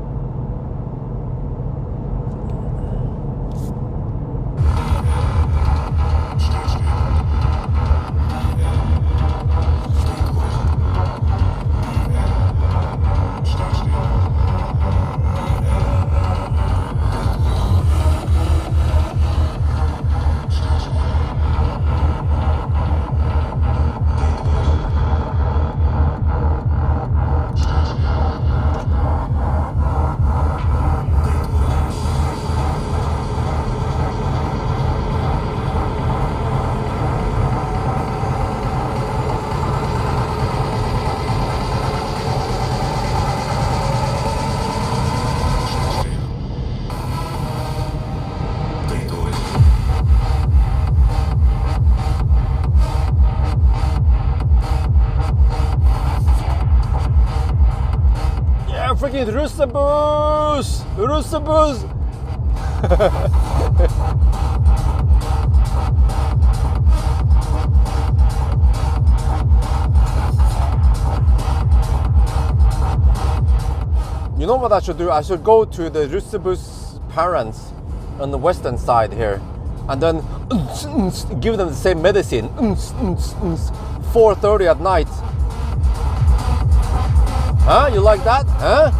Freaking Russabus! You know what I should do? I should go to the Russabus parents on the western side here and then give them the same medicine 4:30 at night. Huh? You like that? Huh?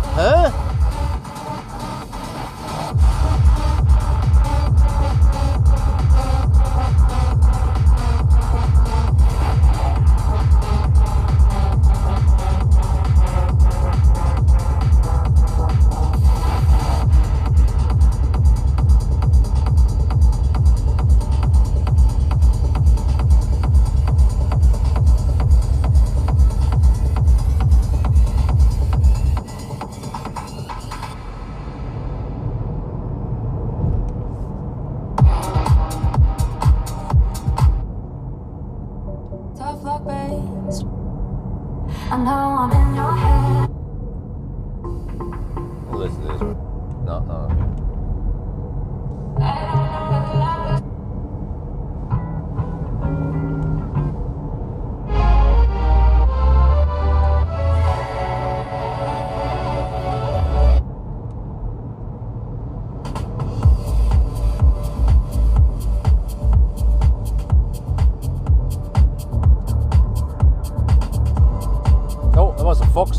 And now I'm in your head. Listen to this. No. I don't know what love is. Oh, that was a fox.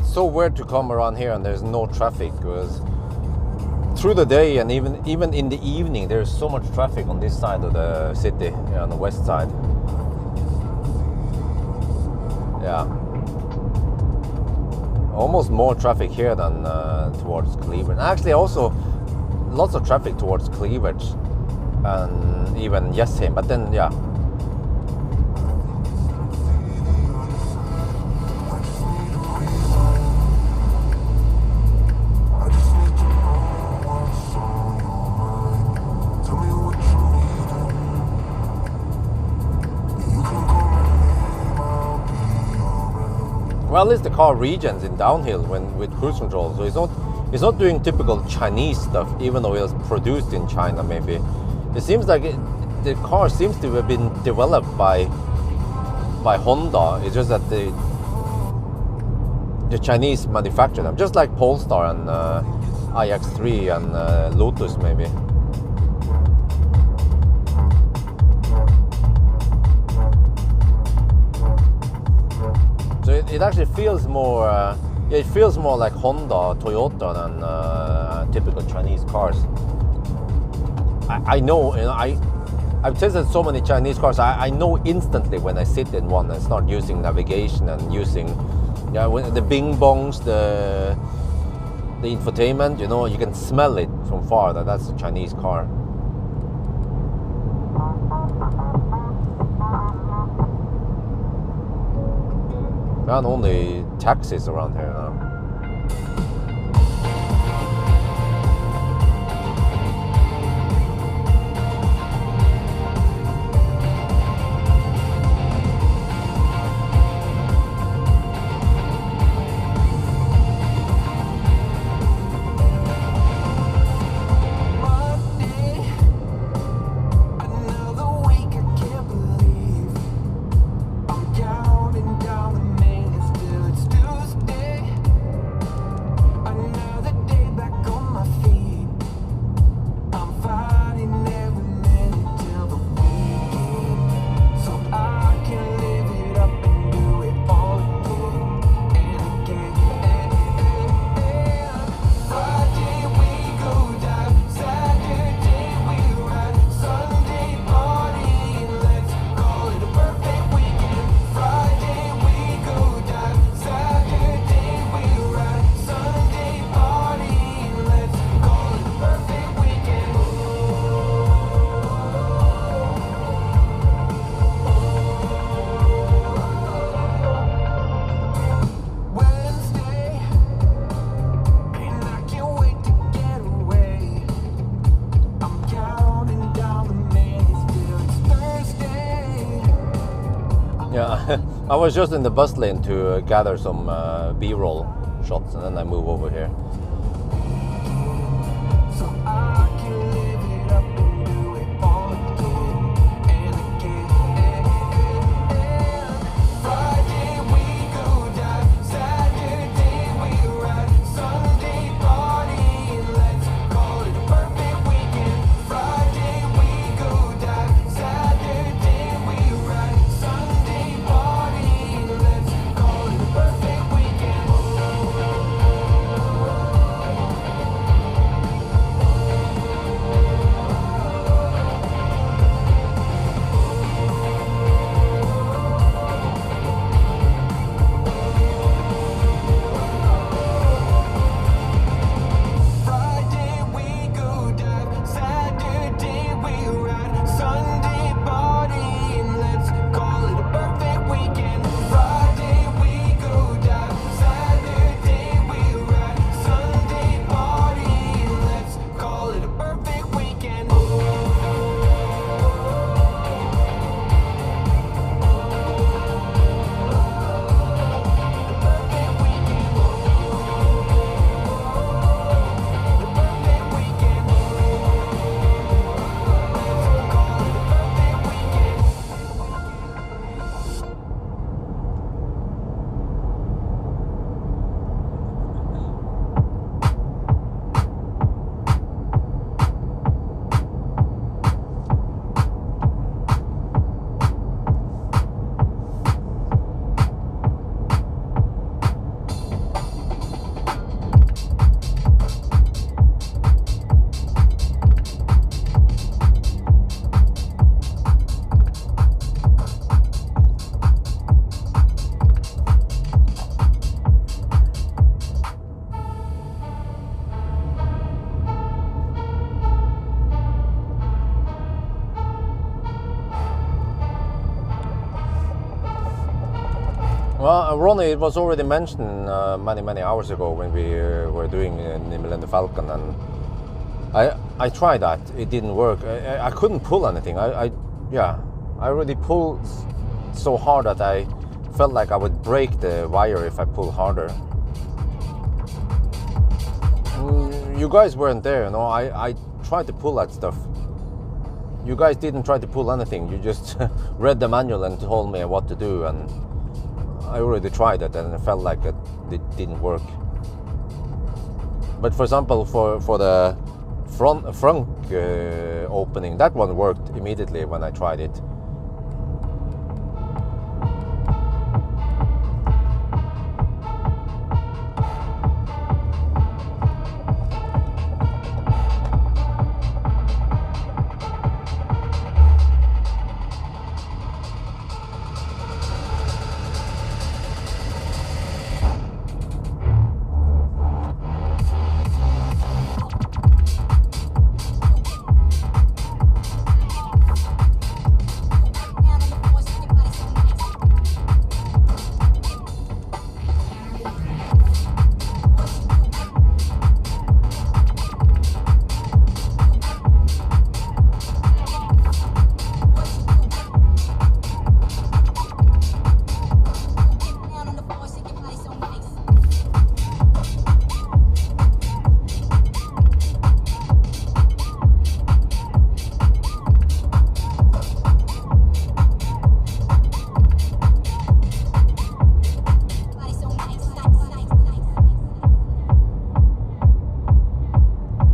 it's so weird to come around here and there's no traffic, because through the day and even in the evening there's so much traffic on this side of the city, on the west side. Yeah, almost more traffic here than towards Cleveland. Actually, also lots of traffic towards Cleavage and even Jessheim, but then yeah. Well, at least the car regens in downhill when with cruise control, so it's not doing typical Chinese stuff, even though it was produced in China. Maybe it seems like the car seems to have been developed by Honda. It's just that the Chinese manufacture them, just like Polestar and iX3 and Lotus maybe. So it actually feels more, it feels more like Honda, Toyota than typical Chinese cars. I know, I've tested so many Chinese cars. I know instantly when I sit in one and start using navigation and using, when the bing bongs, the infotainment. You can smell it from far that that's a Chinese car. And only taxis around here now. Yeah, I was just in the bus lane to gather some B-roll shots, and then I move over here. Ronnie, it was already mentioned many hours ago when we were doing Nimbel and the Falcon, and I tried that. It didn't work. I couldn't pull anything. I already pulled so hard that I felt like I would break the wire if I pulled harder. You guys weren't there, you know. I tried to pull that stuff. You guys didn't try to pull anything. You just read the manual and told me what to do, and I already tried it and it felt like it didn't work. But for example, for the front opening, that one worked immediately when I tried it.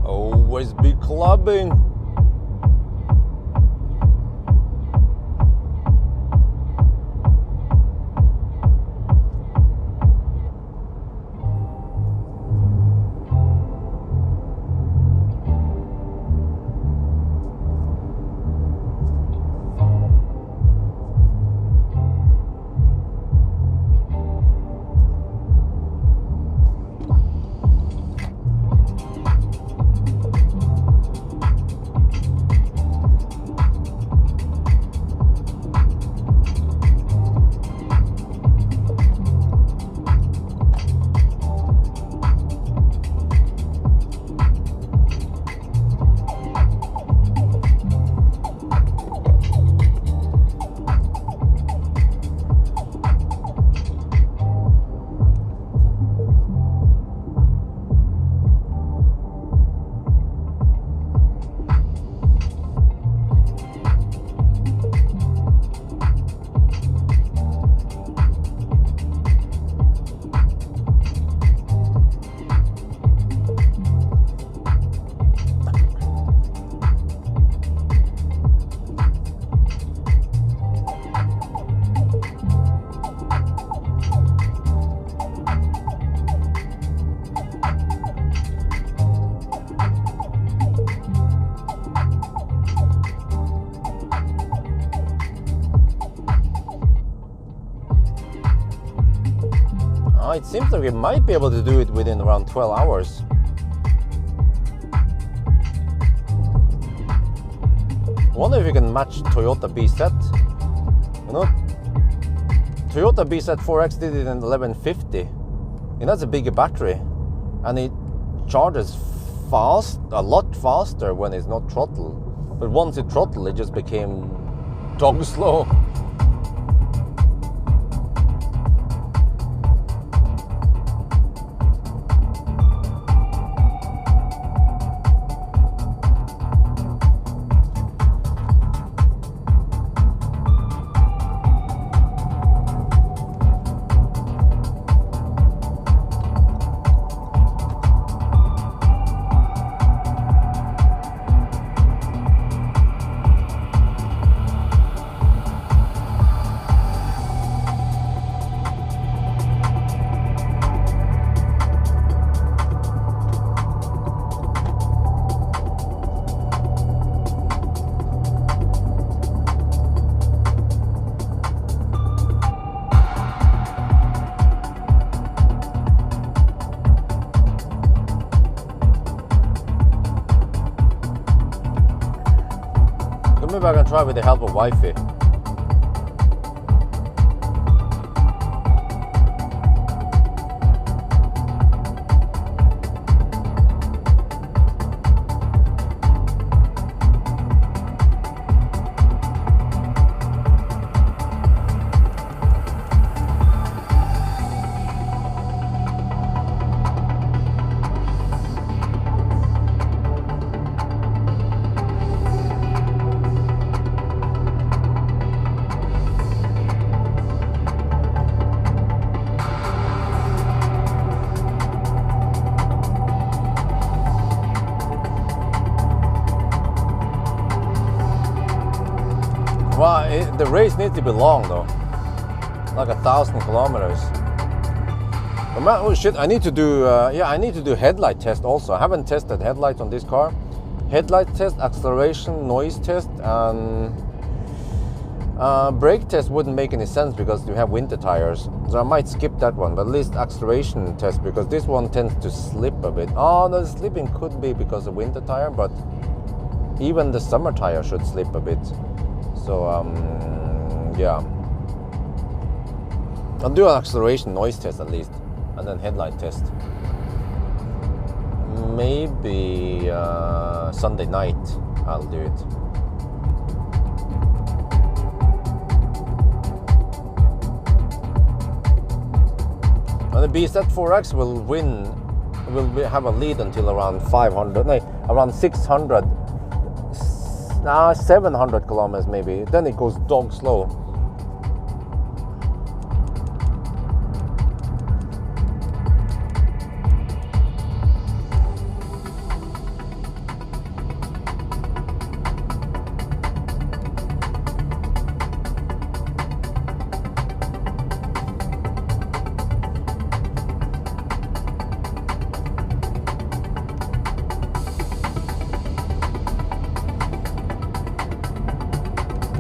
Always be clubbing. It seems like we might be able to do it within around 12 hours. Wonder if we can match Toyota BZ. You know, Toyota BZ 4X did it in 1150. And that's a bigger battery, and it charges fast, a lot faster when it's not throttle. But once it throttled, it just became dog slow. Maybe I can try with the help of Wi-Fi. The race needs to be long though, like 1,000 kilometers. Oh shit! I need to do I need to do headlight test also. I haven't tested headlights on this car. Headlight test, acceleration, noise test, and brake test wouldn't make any sense because you have winter tires. So I might skip that one, but at least acceleration test, because this one tends to slip a bit. Oh, the slipping could be because of winter tire, but even the summer tire should slip a bit. So yeah, I'll do an acceleration noise test at least, and then headlight test. Maybe Sunday night I'll do it. And the BZ4X will have a lead until around 500, no, around 600, 700 kilometers maybe. Then it goes dog slow.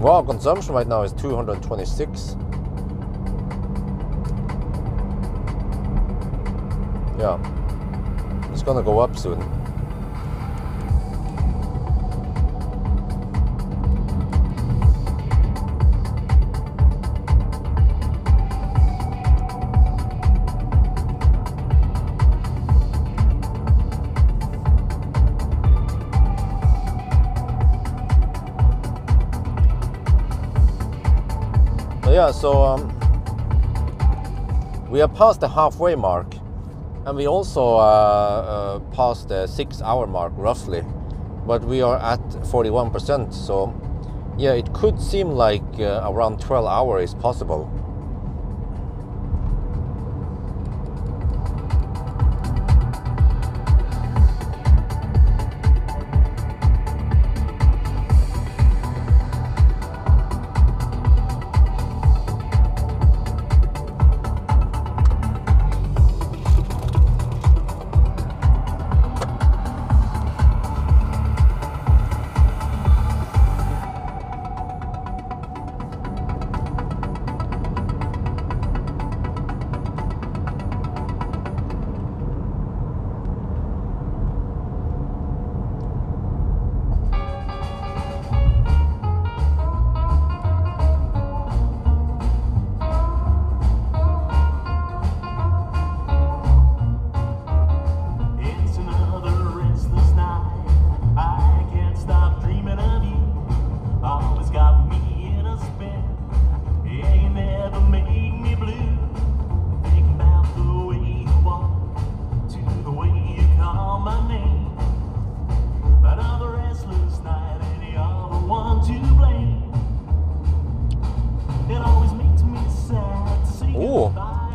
Wow, consumption right now is 226. Yeah, it's gonna go up soon. Yeah, so we are past the halfway mark, and we also passed the 6-hour mark roughly, but we are at 41%. So yeah, it could seem like around 12 hours is possible.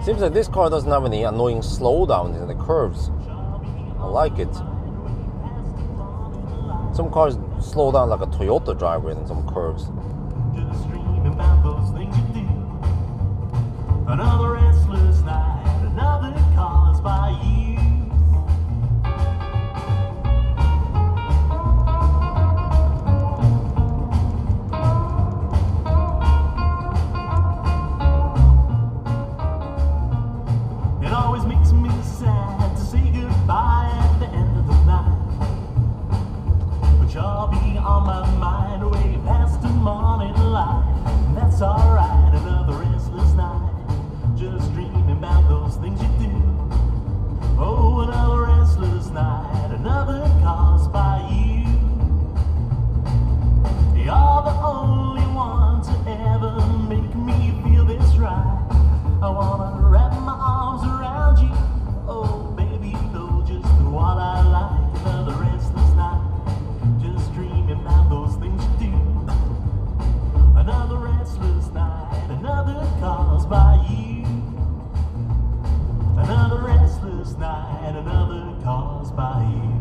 Seems like this car doesn't have any annoying slowdowns in the curves. I like it. Some cars slow down like a Toyota driver in some curves. Just dreaming about those things you do. Another restless night, another cause by you. It always makes me sad to say goodbye at the end of the night. But you'll be on my mind way past the morning light. And that's alright, another restless night. Just dreaming about those things you do. Oh, another restless night, another cause by you. You're the only one to ever make me feel this right. I wanna wrap my arms around you. Oh, baby, you know just what I like. Another restless night, just dreaming about those things you do. Another restless night, another cause by you. Another restless night, another cause by you.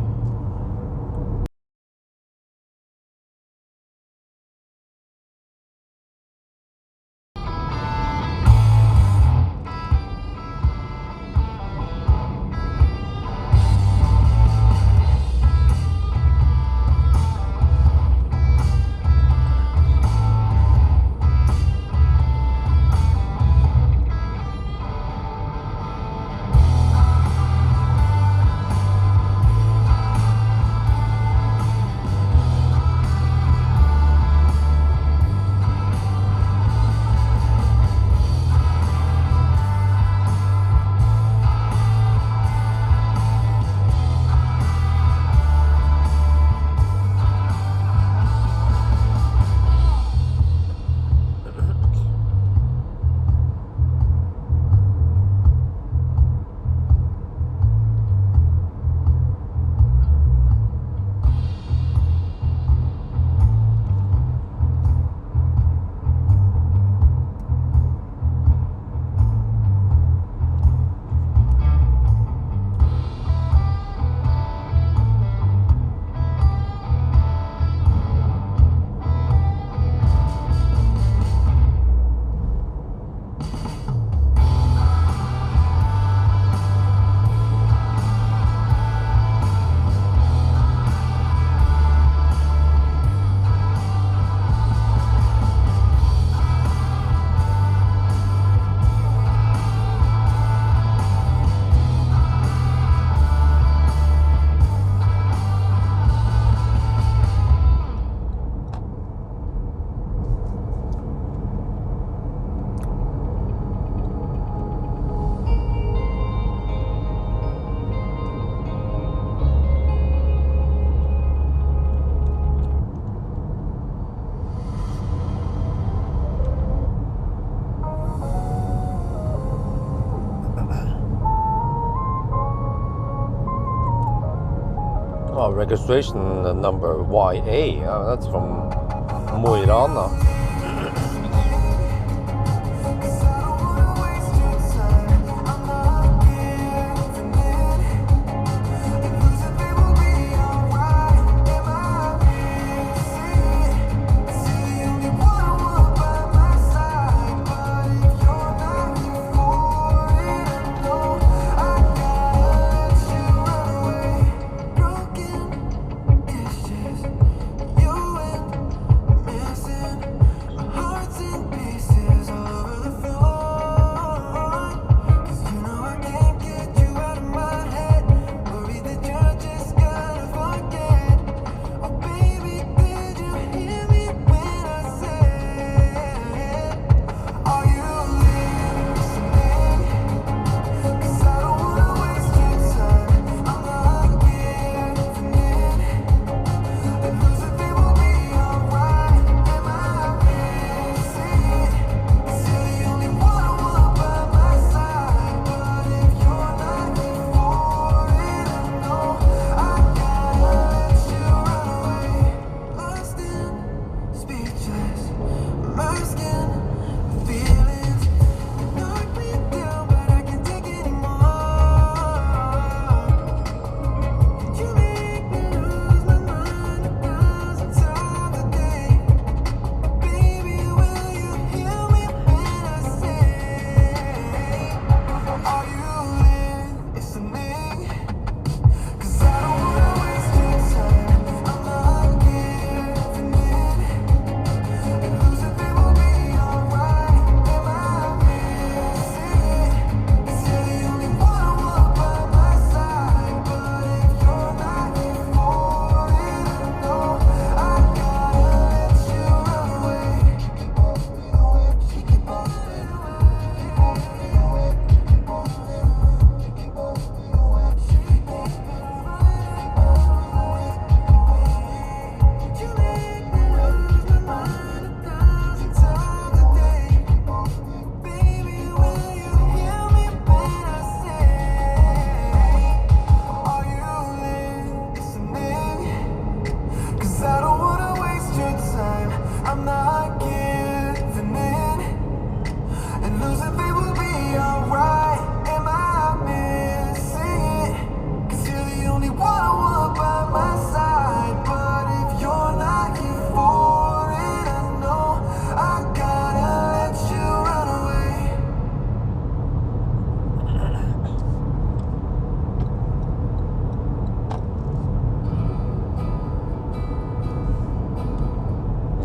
Oh, registration number YA. Oh, that's from Mo i Rana.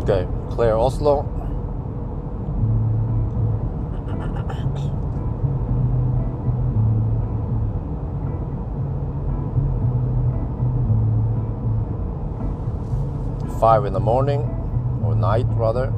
Okay, clear Oslo. Five in the morning, or night rather.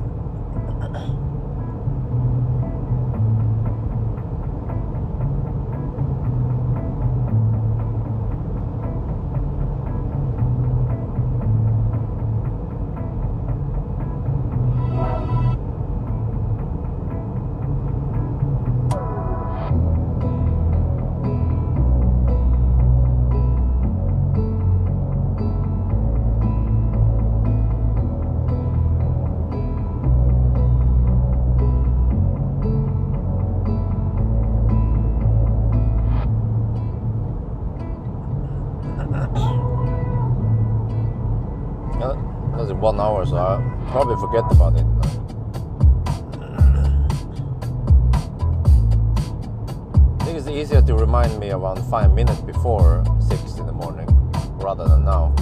That's in 1 hour, so I'll probably forget about it. I think it's easier to remind me around 5 minutes before 6 in the morning rather than now.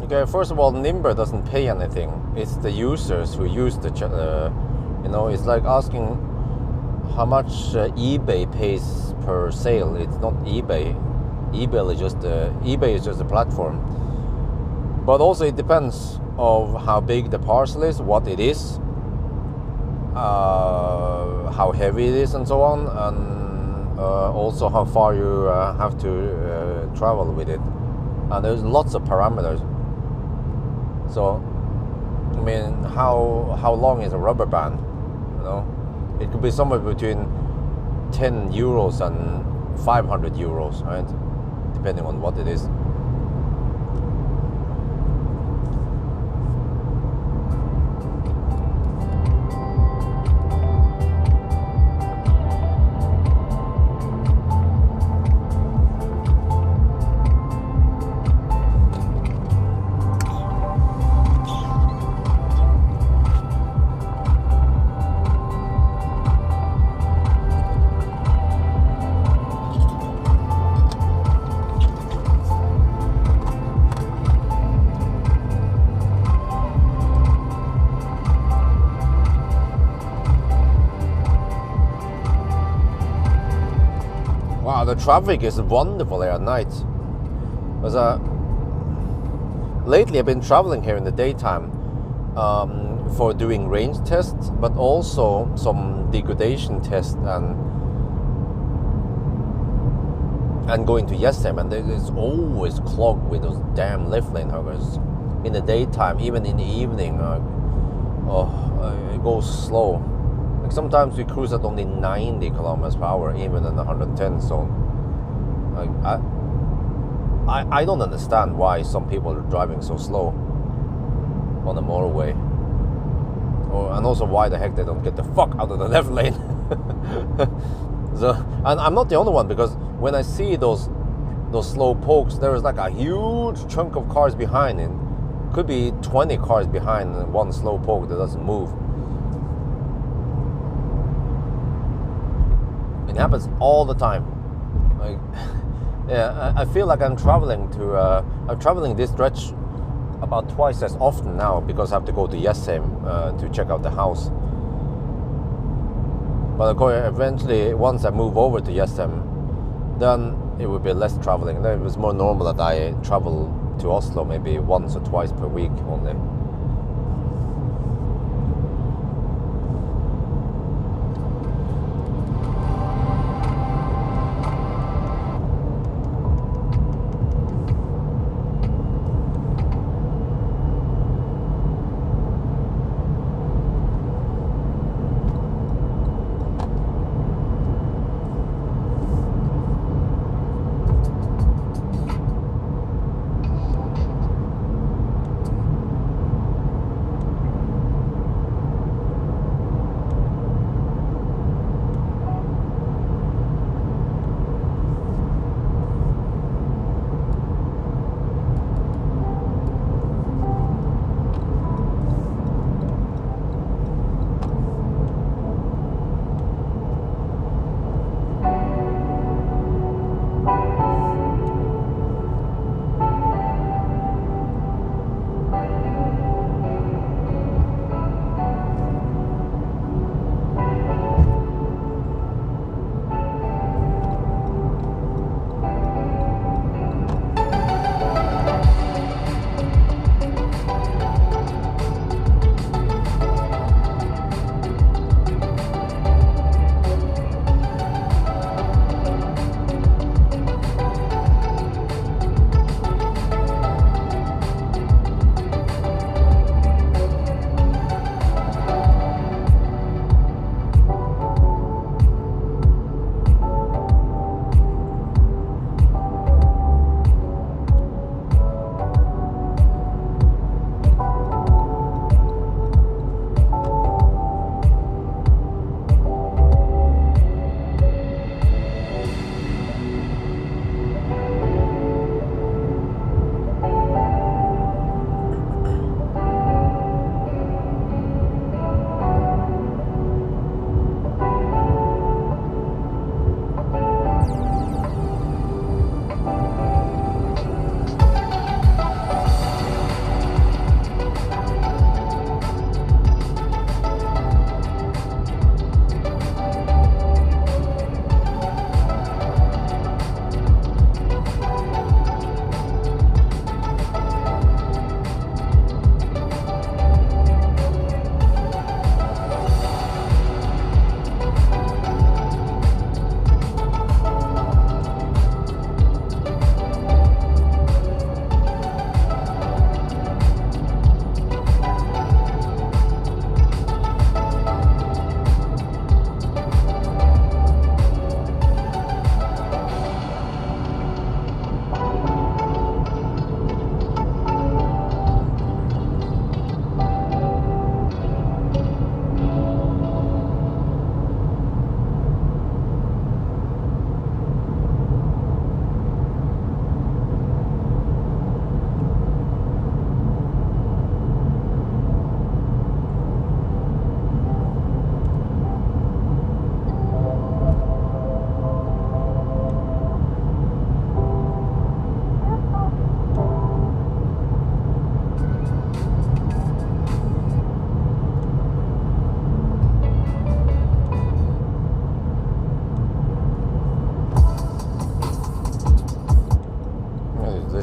Okay, first of all, Nimber doesn't pay anything. It's the users who use the, you know, it's like asking how much eBay pays per sale. It's not eBay. eBay is just a platform. But also it depends of how big the parcel is, what it is, how heavy it is, and so on, and also how far you have to travel with it. And there's lots of parameters. So, I mean, how long is a rubber band? You know, it could be somewhere between 10 euros and 500 euros, right? Depending on what it is. Wow, the traffic is wonderful here at night. Because lately I've been traveling here in the daytime for doing range tests, but also some degradation tests and going to Yesem, and it's always clogged with those damn left lane huggers. In the daytime, even in the evening, it goes slow. Like sometimes we cruise at only 90 kilometers per hour, even in the 110 zone. Like I don't understand why some people are driving so slow on the motorway, and also why the heck they don't get the fuck out of the left lane. So, and I'm not the only one, because when I see those slow pokes, there is like a huge chunk of cars behind it. Could be 20 cars behind one slow poke that doesn't move. It happens all the time. Like, yeah, I feel like I'm traveling this stretch about twice as often now, because I have to go to Yesem to check out the house. But of course, eventually, once I move over to Yesem, then it would be less traveling. Then it was more normal that I travel to Oslo maybe once or twice per week only.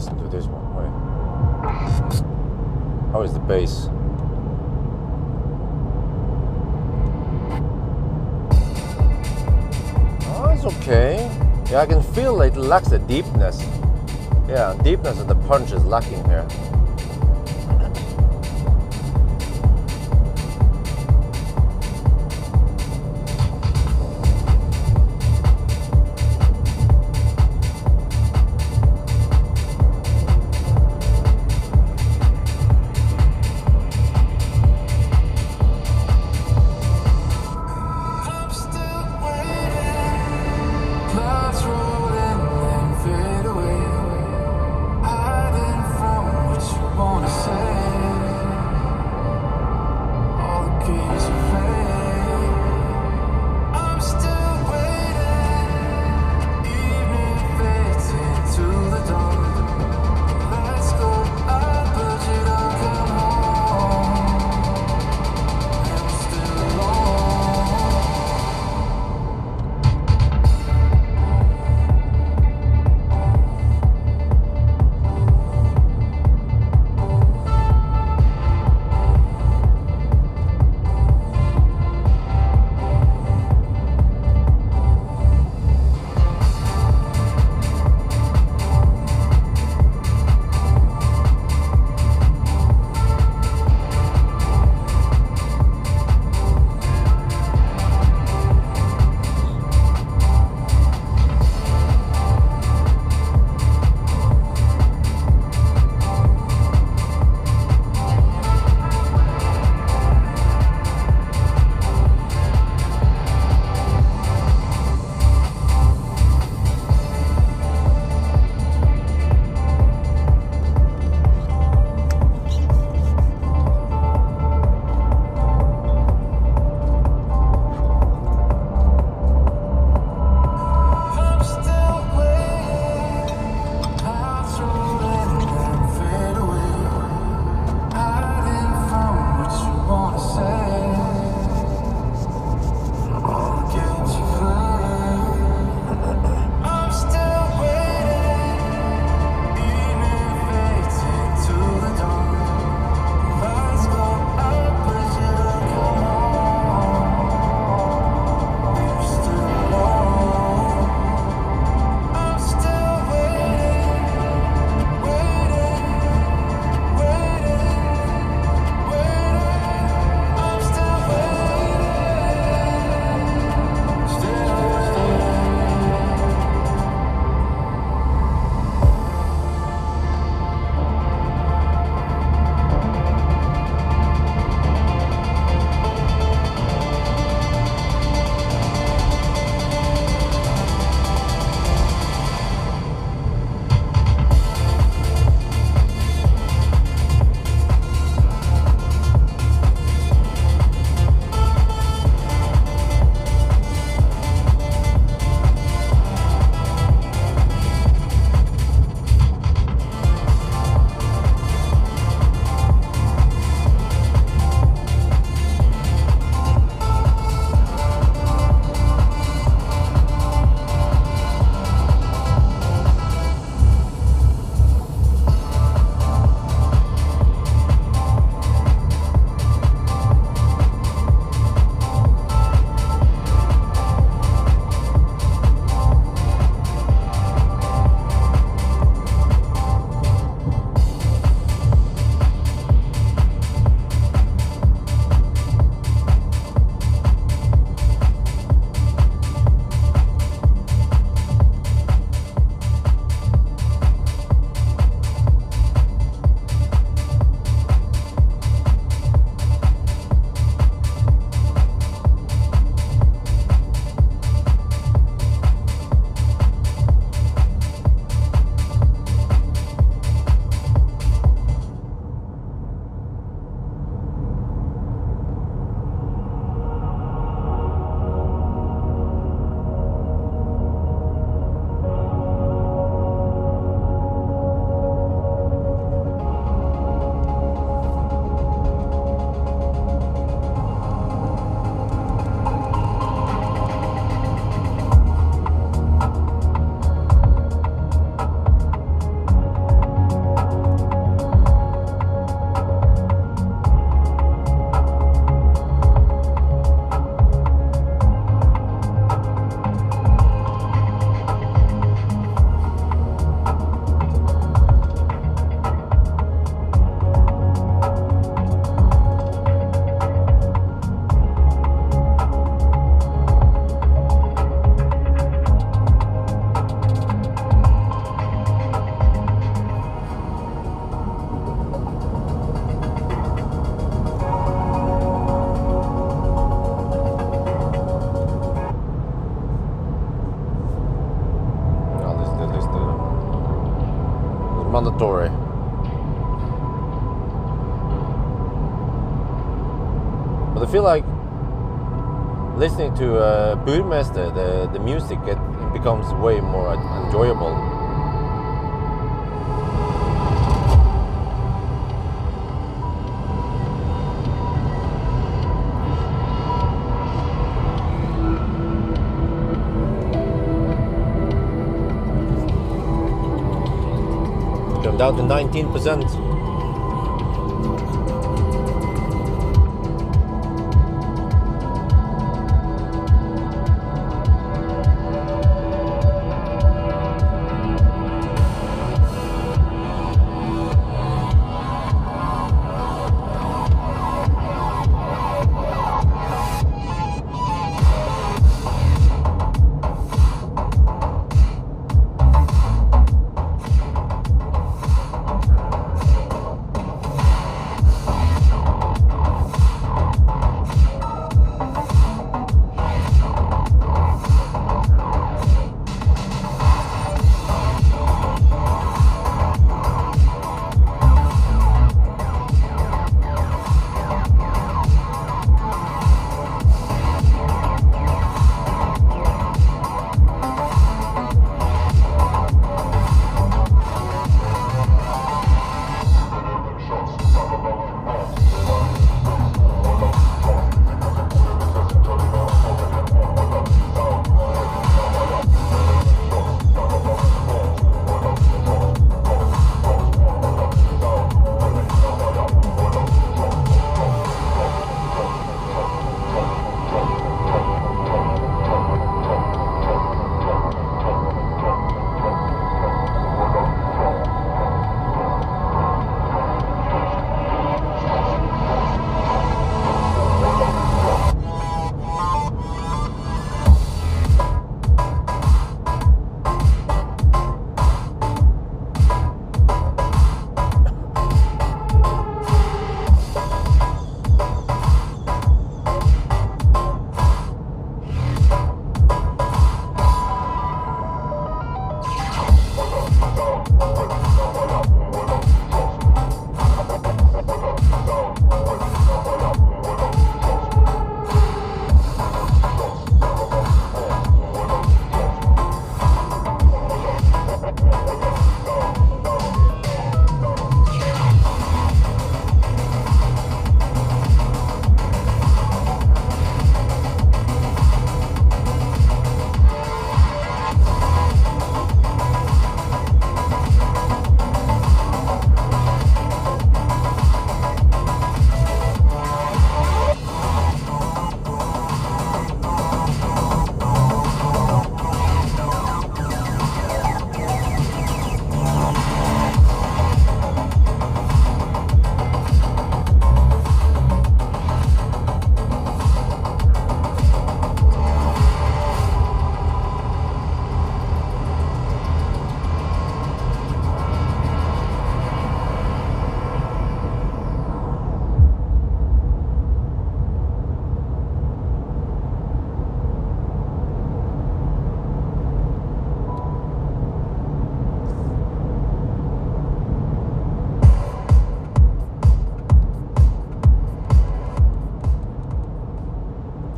listen to this one. Wait. How is the bass? Oh, it's okay. Yeah, I can feel it lacks the deepness. Yeah, deepness of the punch is lacking here. Clouds roll in and fade away, hiding from what you mandatory. But I feel like listening to Burmester, the music, it becomes way more enjoyable. I'm down to 19%.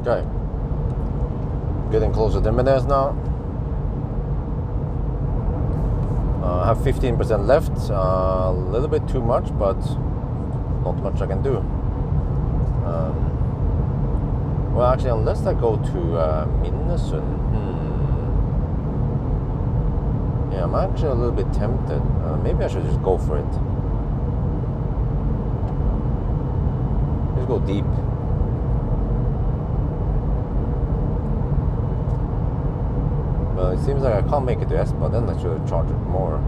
Okay, getting closer to minutes now. I have 15% left, a little bit too much, but not much I can do. Well, actually, unless I go to Minnesund, yeah, I'm actually a little bit tempted. Maybe I should just go for it. Let's go deep. Well, it seems like I can't make it to S, but then I should charge it more.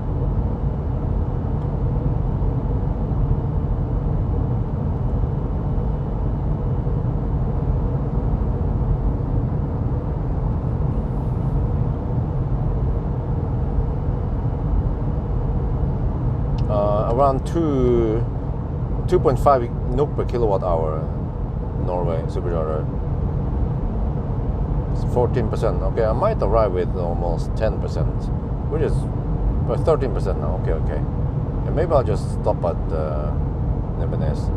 Around 2.5 NOK per kilowatt hour, Norway supercharger. It's 14%. Okay, I might arrive with almost 10%, which is But 13% now. Okay, okay. Yeah, maybe I'll just stop at Nebenez.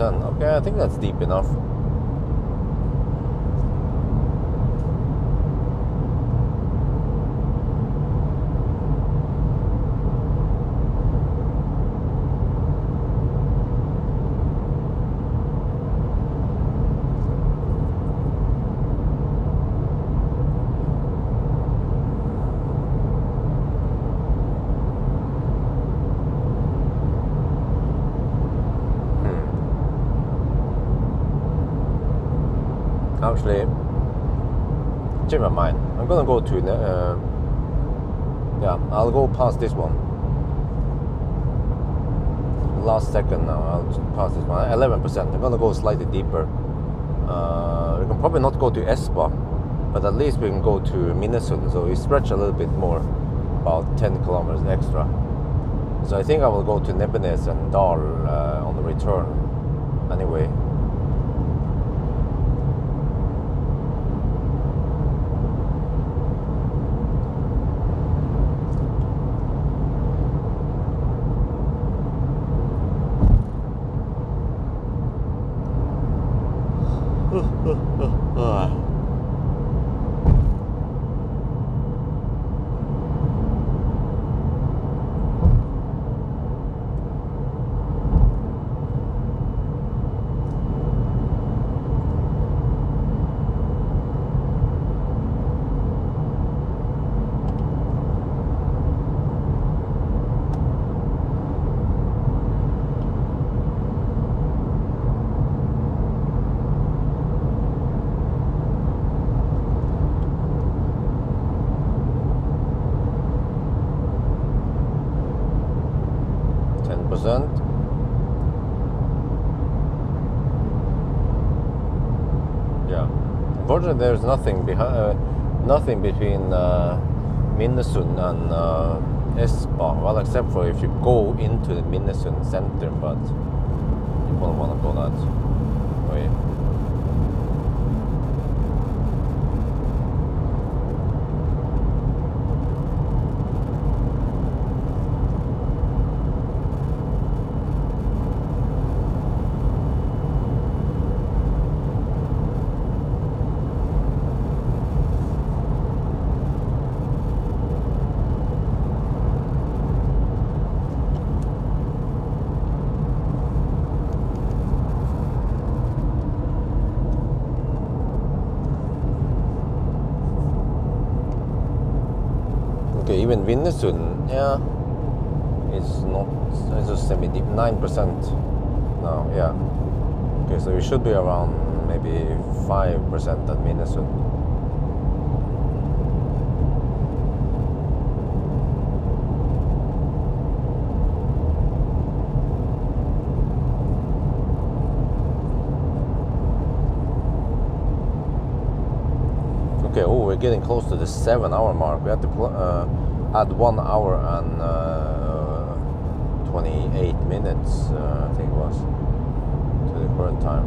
Okay, I think that's deep enough. Actually, change my mind. I'm gonna go to yeah, I'll go past this one. Last second now, I'll pass this one. 11%. I'm gonna go slightly deeper. We can probably not go to Espa, but at least we can go to Minnesund. So we stretch a little bit more, about 10 kilometers extra. So I think I will go to Nebenez and Dal on the return. Anyway. Yeah, unfortunately, there's nothing nothing between Minnesund and Espa. Well, except for if you go into the Minnesund center, but you won't want to go that way. Okay, even Minnesund, yeah, it's not, it's just semi-deep, 9% now, yeah. Okay, so we should be around maybe 5% at Minnesund. Okay, oh, we're getting close to the 7-hour mark. We have to add 1 hour and 28 minutes, I think it was, to the current time.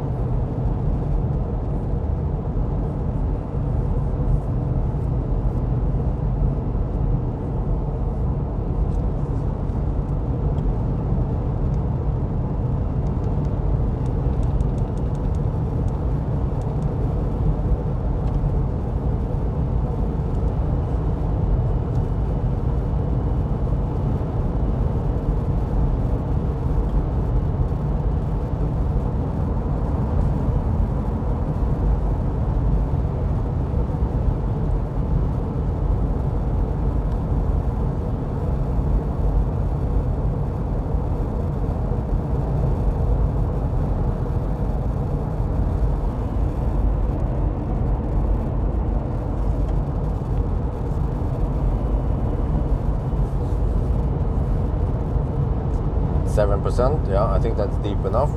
7%, yeah, I think that's deep enough.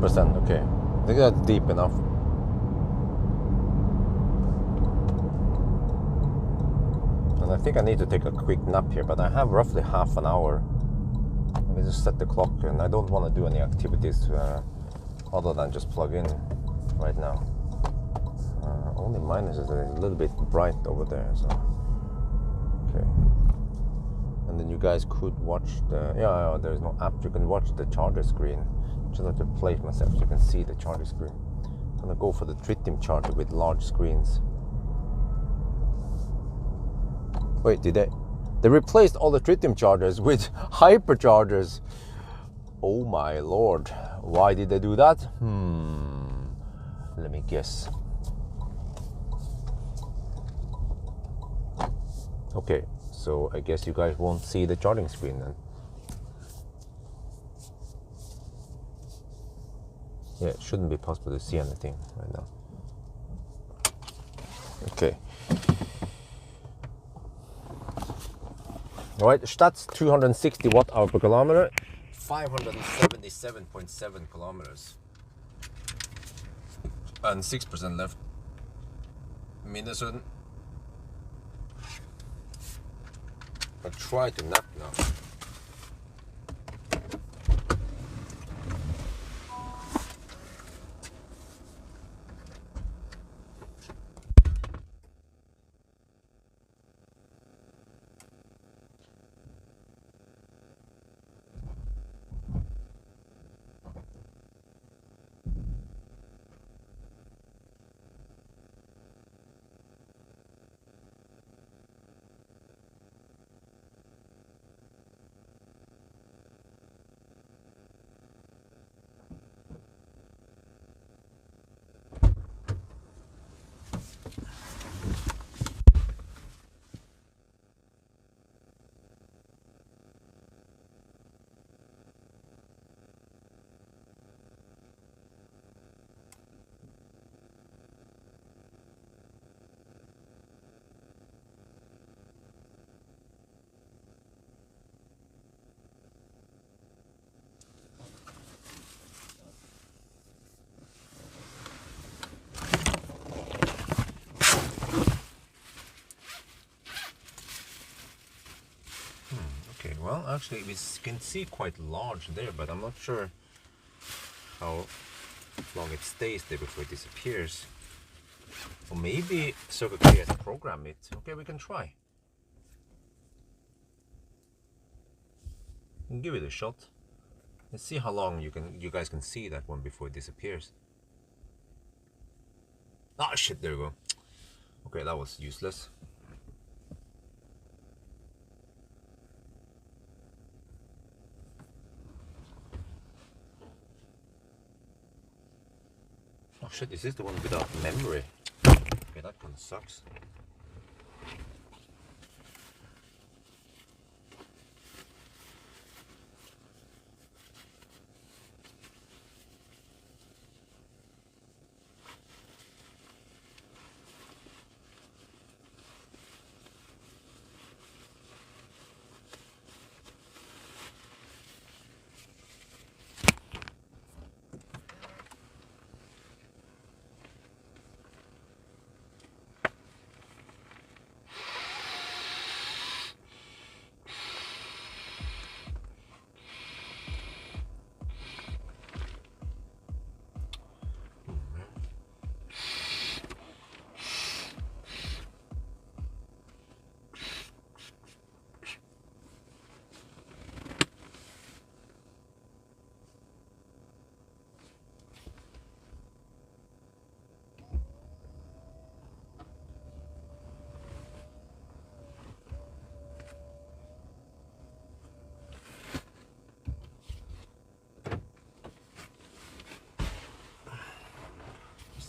%, okay. I think that's deep enough. And I think I need to take a quick nap here, but I have roughly half an hour. Let me just set the clock, and I don't want to do any activities other than just plug in right now. Only minus is that it's a little bit bright over there, so okay. And then you guys could watch the there's no app. You can watch the charger screen. Just have to play it myself so you can see the charger screen. I'm gonna go for the tritium charger with large screens. Wait, did they replaced all the tritium chargers with hyperchargers? Oh my lord, why did they do that? Let me guess. Okay, so I guess you guys won't see the charging screen then. Yeah, it shouldn't be possible to see anything right now. Okay. All right, stats 260 watt-hour per kilometer, 577.7 kilometers, and 6% left. Minnesota. I try to nap now. Well, actually, we can see quite large there, but I'm not sure how long it stays there before it disappears. Or maybe Circle K has programmed it. Okay, we can try. We can give it a shot. Let's see how long you guys can see that one before it disappears. Ah, shit! There we go. Okay, that was useless. Oh shit, is this the one without memory? Okay, that kind of sucks.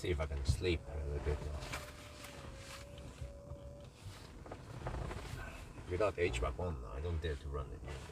See if I can sleep a little bit now. Without HVAC on, I don't dare to run it anymore.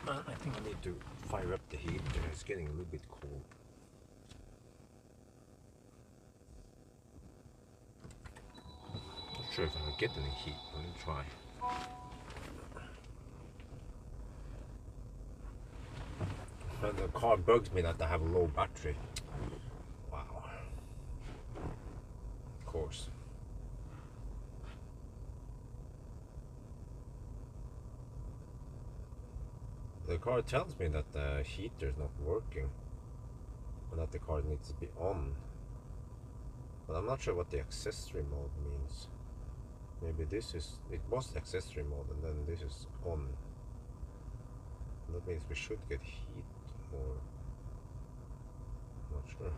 I think I need to fire up the heater. It's getting a little bit cold. Not sure if I can get any heat. Let me try. And the car bugs me that I have a low battery. Wow. Of course. The car tells me that the heater is not working, and that the car needs to be on. But I'm not sure what the accessory mode means. Maybe this is, it was accessory mode and then this is on. That means we should get heat, or I'm not sure.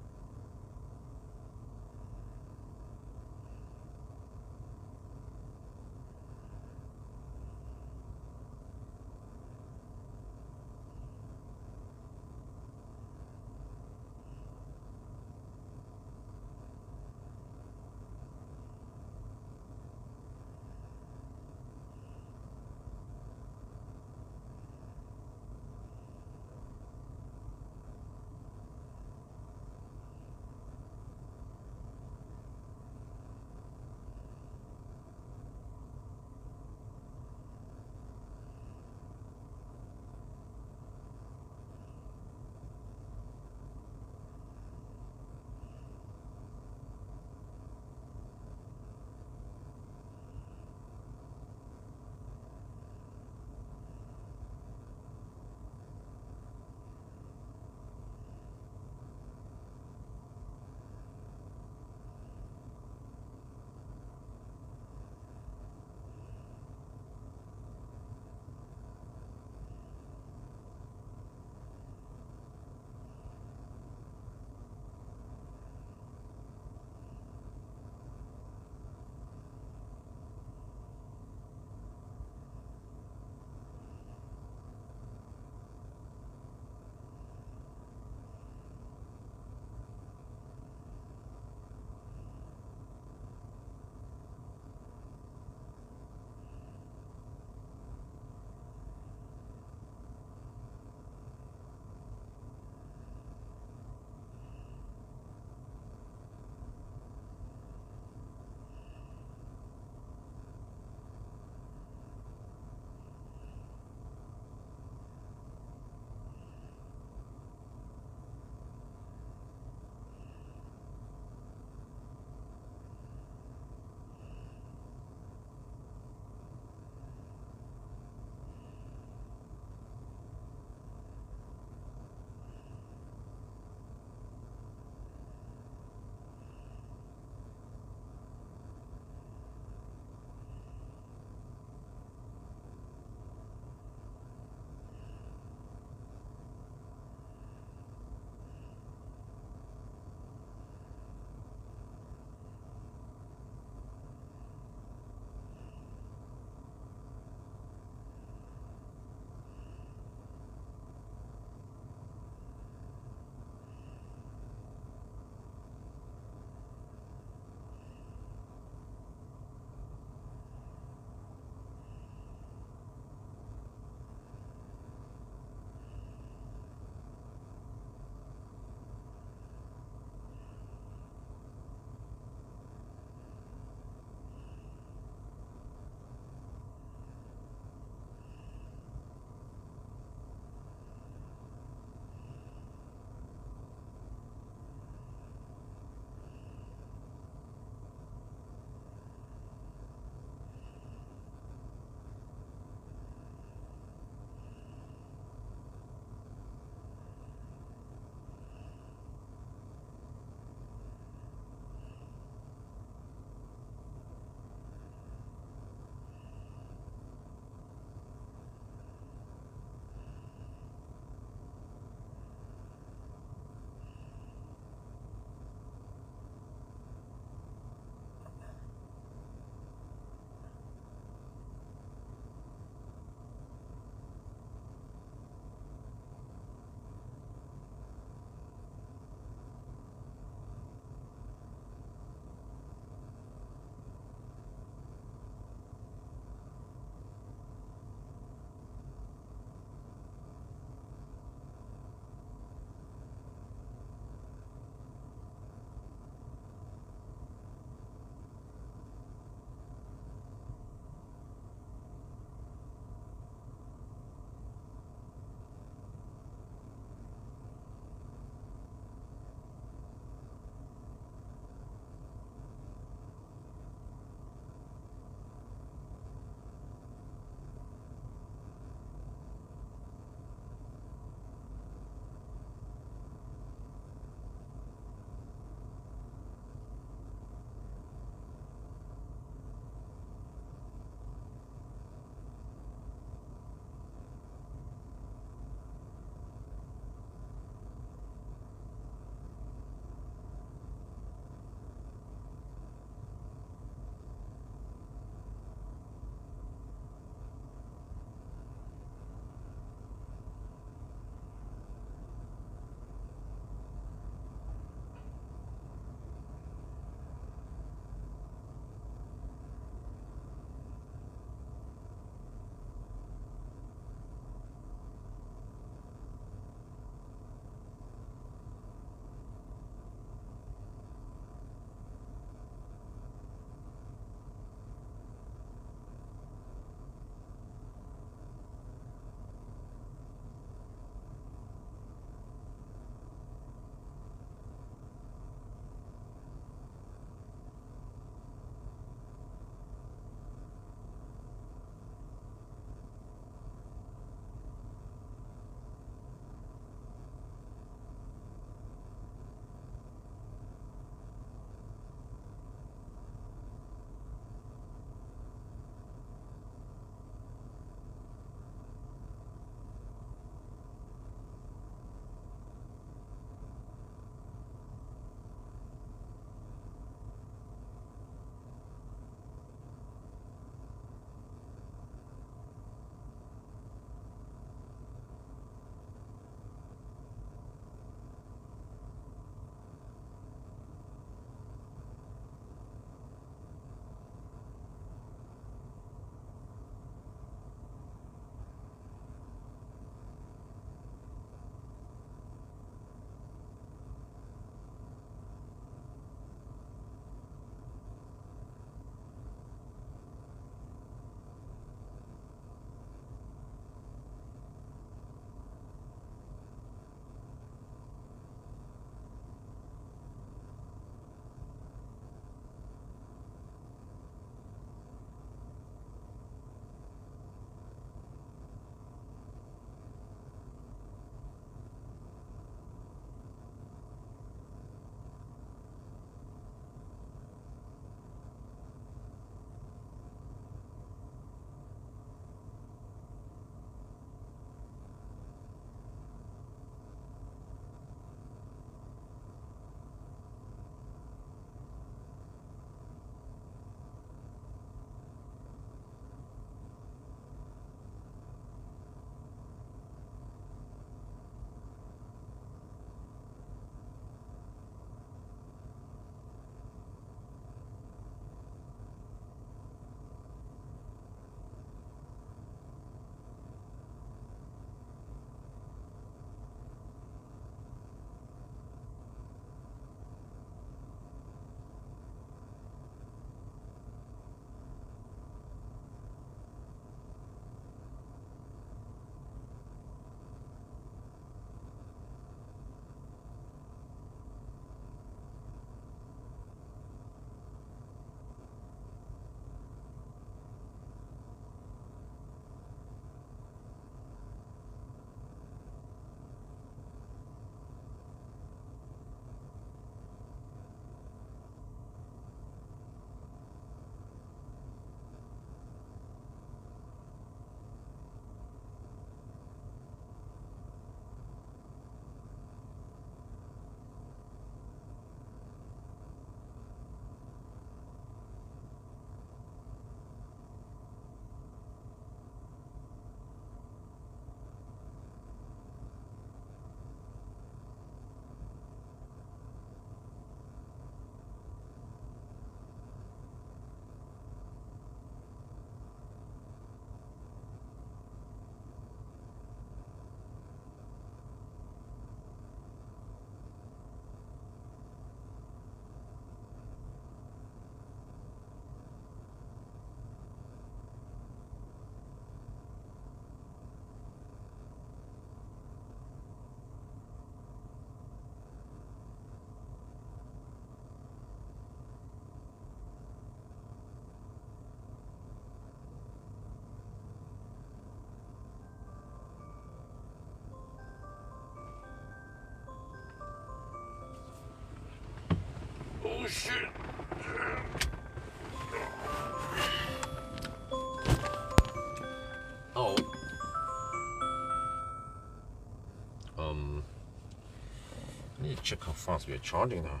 check how fast we are charging now.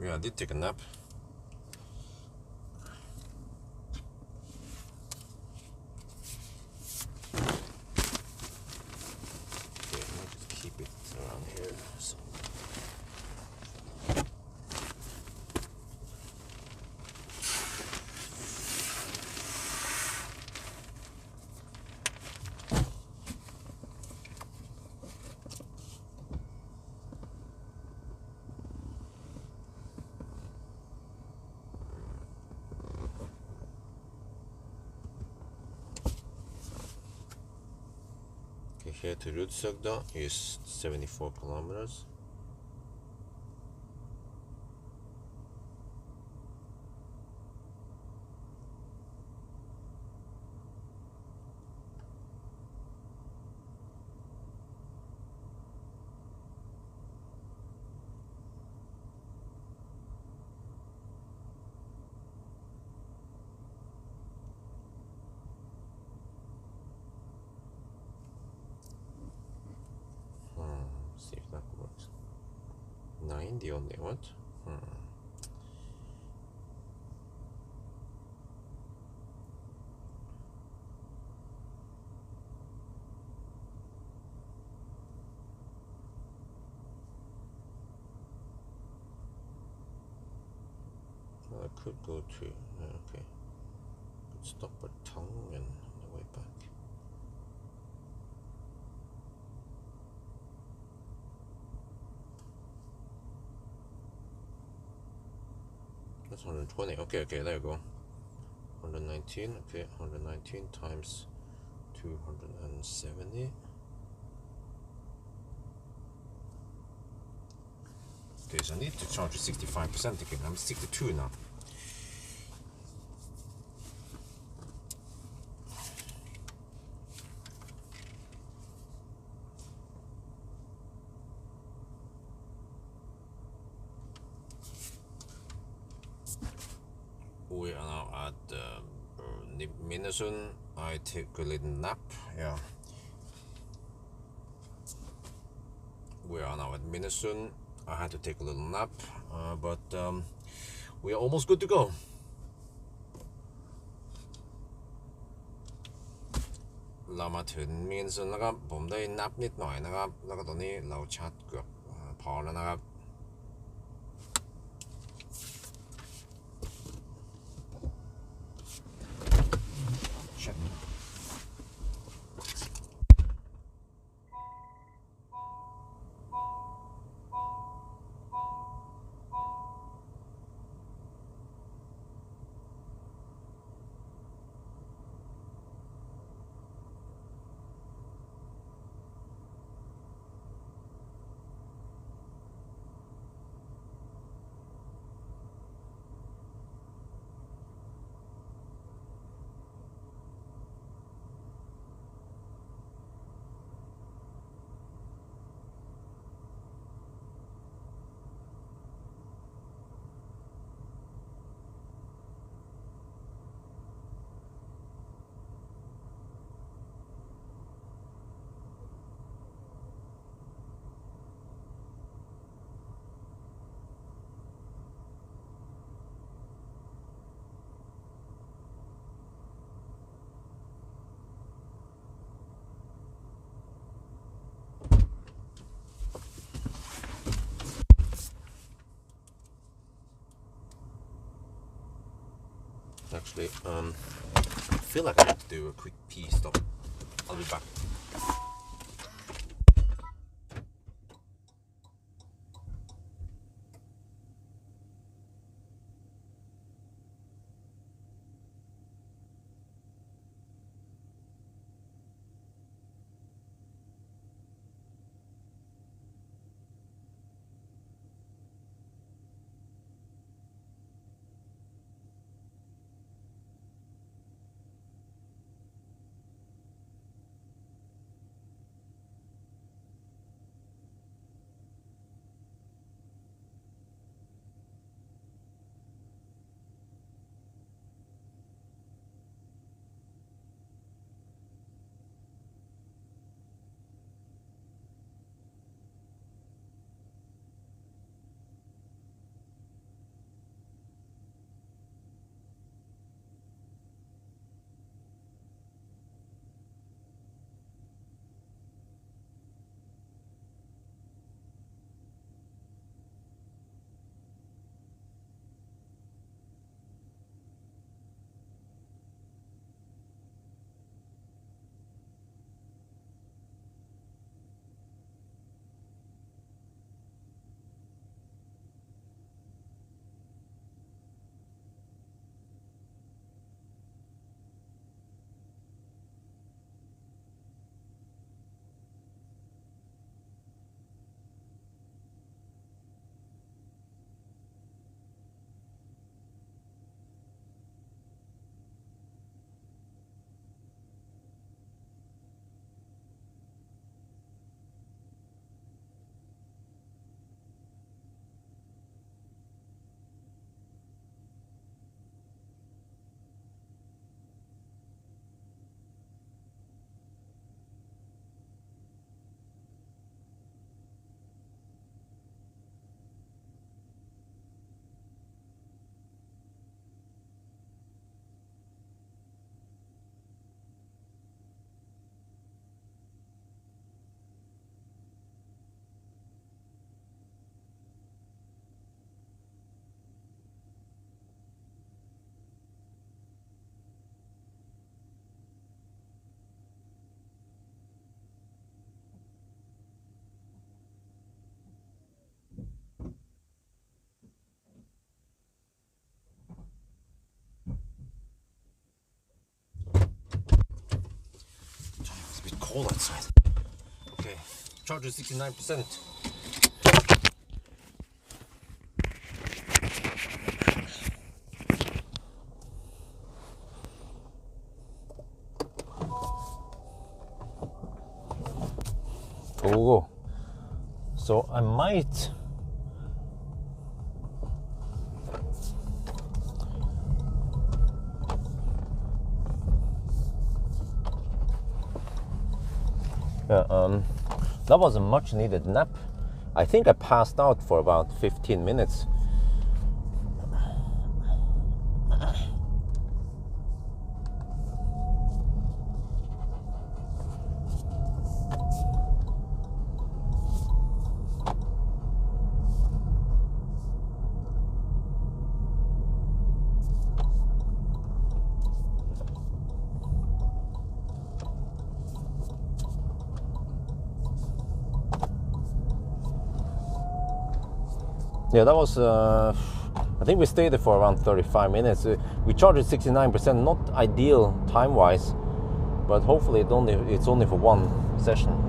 Yeah, I did take a nap. Okay, I'll just keep it around here. So. Here to Rudshögda is 74 kilometers. See if that works. 9 the only what? Well, I could go to okay. Could stop at Tongue and on the way back. That's 120. Okay, there you go. 119. Okay, 119 times 270. Okay, so I need to charge 65% again. I'm 62 now. We are now at Minnesund. I take a little nap. Yeah. We are now at Minnesund. I had to take a little nap, but we are almost good to go. La มาถึงมินซุนนะครับผมได้นับนิดหน่อยนะครับแล้วก็ตอนนี้เราชาร์จเกือบพอแล้วนะครับ Actually, I feel like I need to do a quick pee stop. I'll be back. cold outside. Okay, charger 69%. Go. So I might that was a much needed nap. I think I passed out for about 15 minutes. Yeah, that was, I think we stayed there for around 35 minutes. We charged 69%, not ideal time-wise, but hopefully it's only for one session.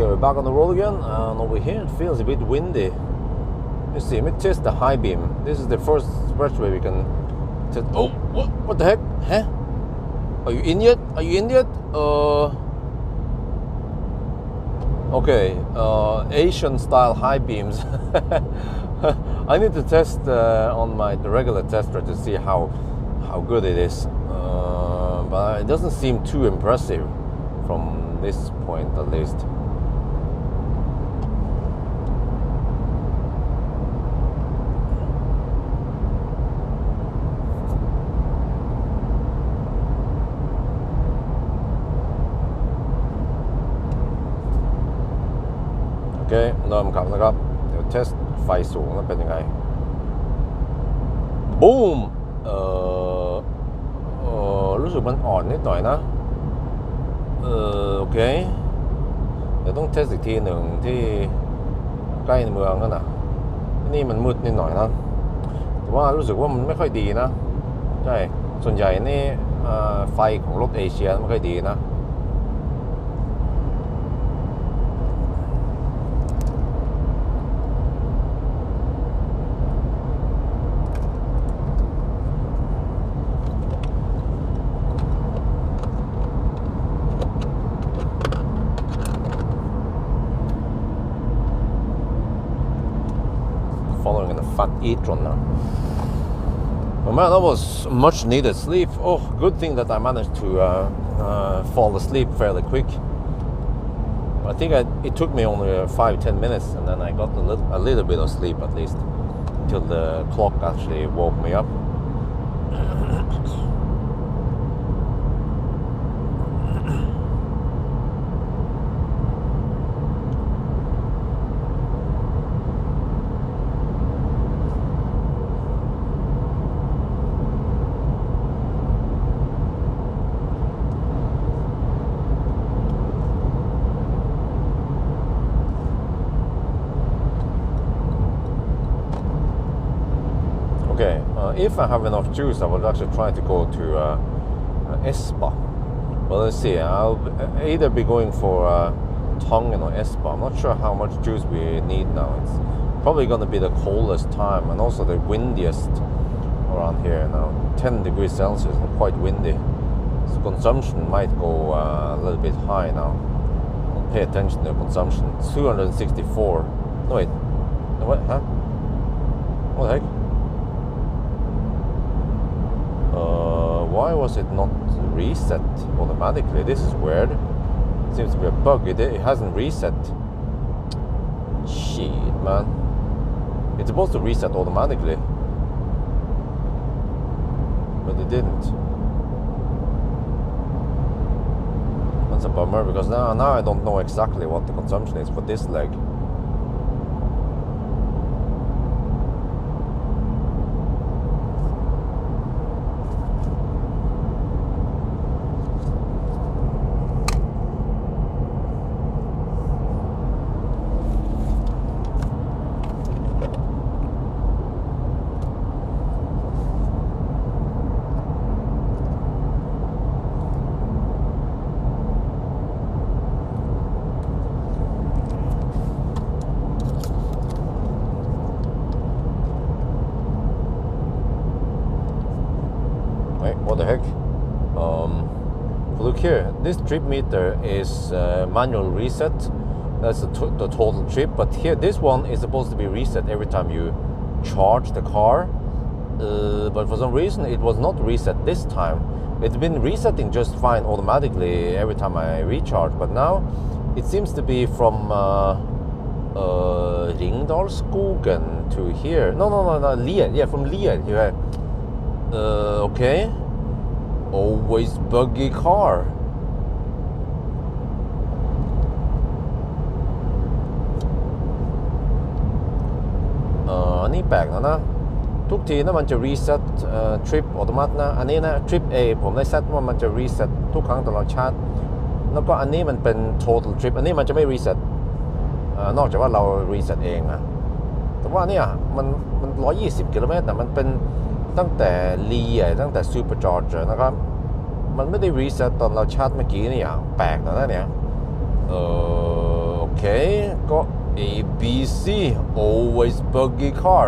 We're back on the road again, and over here it feels a bit windy. You see, let me test the high beam. This is the first stretch where we can test. Oh, what the heck? Huh? Are you in yet? Are you in yet? Okay, Asian style high beams. I need to test on the regular tester to see how good it is. But it doesn't seem too impressive from this point at least.โอเคเริ่มขับนะครับเดี๋ยวเทสไฟสูงแล้วเป็นยังไงบูมรู้สึกมันอ่อนนิดหน่อยนะโอเคเดี๋ยวต้องเทสอีกทีหนึ่งที่ใกล้ในเมืองนั่นน่ะนี่มันมืดนิดหน่อยนะแต่ว่ารู้สึกว่ามันไม่ค่อยดีนะใช่ส่วนใหญ่นี่ไฟของรถเอเชียไม่ค่อยดีนะfollowing in the fat e-tron now. Oh man, that was much needed sleep. Oh, good thing that I managed to fall asleep fairly quick. I think it took me only 5-10 minutes, and then I got a little bit of sleep at least, until the clock actually woke me up. Okay, if I have enough juice, I will actually try to go to Espa. Well, let's see. I'll either be going for Tongan or Espa. I'm not sure how much juice we need now. It's probably going to be the coldest time and also the windiest around here now. 10 degrees Celsius and quite windy. So consumption might go a little bit high now. I'll pay attention to consumption. 264. No, wait. What? Huh? What the heck? why was it not reset automatically? This is weird. Seems to be a bug. It hasn't reset. Shit, man. It's supposed to reset automatically, but it didn't. That's a bummer, because now I don't know exactly what the consumption is for this leg. What the heck? Look here, this trip meter is manual reset. That's the total trip, but here this one is supposed to be reset every time you charge the car, but for some reason it was not reset this time. It's been resetting just fine automatically every time I recharge, but now it seems to be from Ringdalsskogen to here. No, Lier. Yeah, from Lier here. Okay. Always buggy car. Anh แปลกนะทุกทีนะมันจะ reset trip อัตโนมัตินะอันนี้นะ trip A ผมได้ set ว่ามันจะ reset ทุกครั้งตอนเราชาร์จแล้วก็อันนี้มันเป็น total trip อันนี้มันจะไม่ reset นอกจากว่าเรา reset เองนะแต่ว่าเนี่ยมัน120 กิโลเมตรนะมันเป็นตั้งแต่ลีตั้งแต่ supercharger นะครับมันไม่ได้ reset ตอนเราชาร์จเมื่อกี้นี่แปลกนะเนี่ยโอเคก็ ABC always buggy car.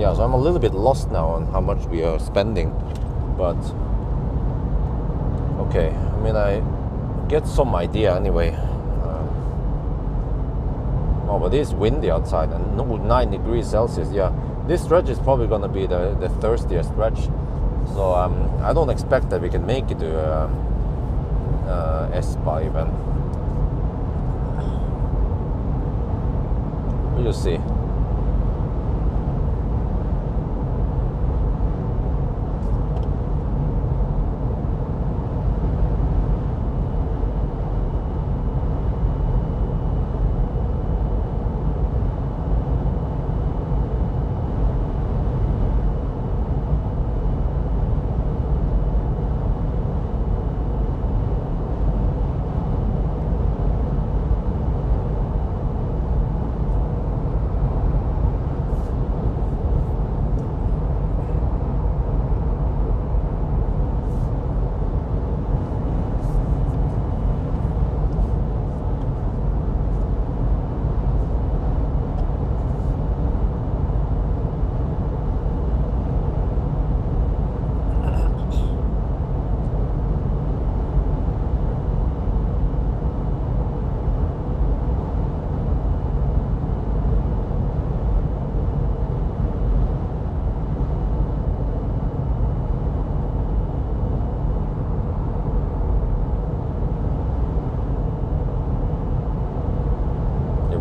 Yeah, so I'm a little bit lost now on how much we are spending, but okay, I mean, I get some idea anyway. Oh, but it's windy outside and 9 degrees Celsius. Yeah, this stretch is probably going to be the thirstiest stretch, so I don't expect that we can make it to Espa even. We'll just see.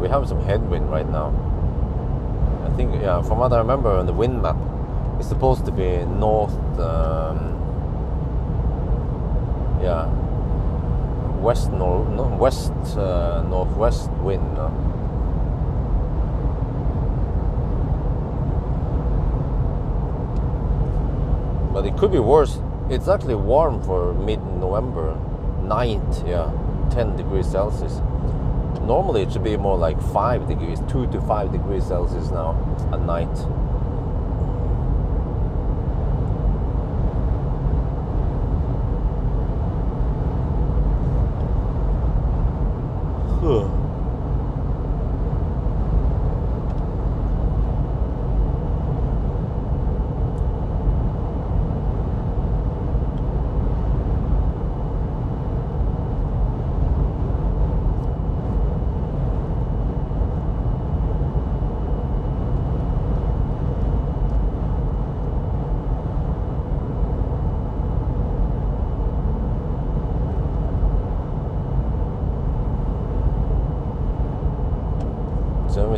We have some headwind right now. I think, yeah, from what I remember on the wind map, it's supposed to be north, west, northwest wind. But it could be worse. It's actually warm for mid-November. 9th, yeah, 10 degrees Celsius. Normally it should be more like 5 degrees, 2 to 5 degrees Celsius now at night.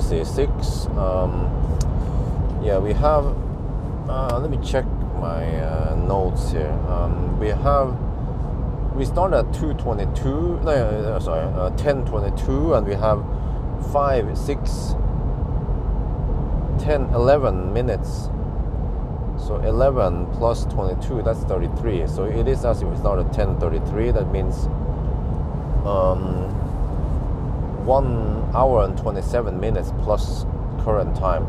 see, 6. Yeah, we have. Let me check my notes here. We start at 2:22. No, sorry, 10:22, and we have 5, 6, 10, 11 minutes. So 11 plus 22, that's 33. So it is as if we start at 10:33. That means 1 hour and 27 minutes plus current time.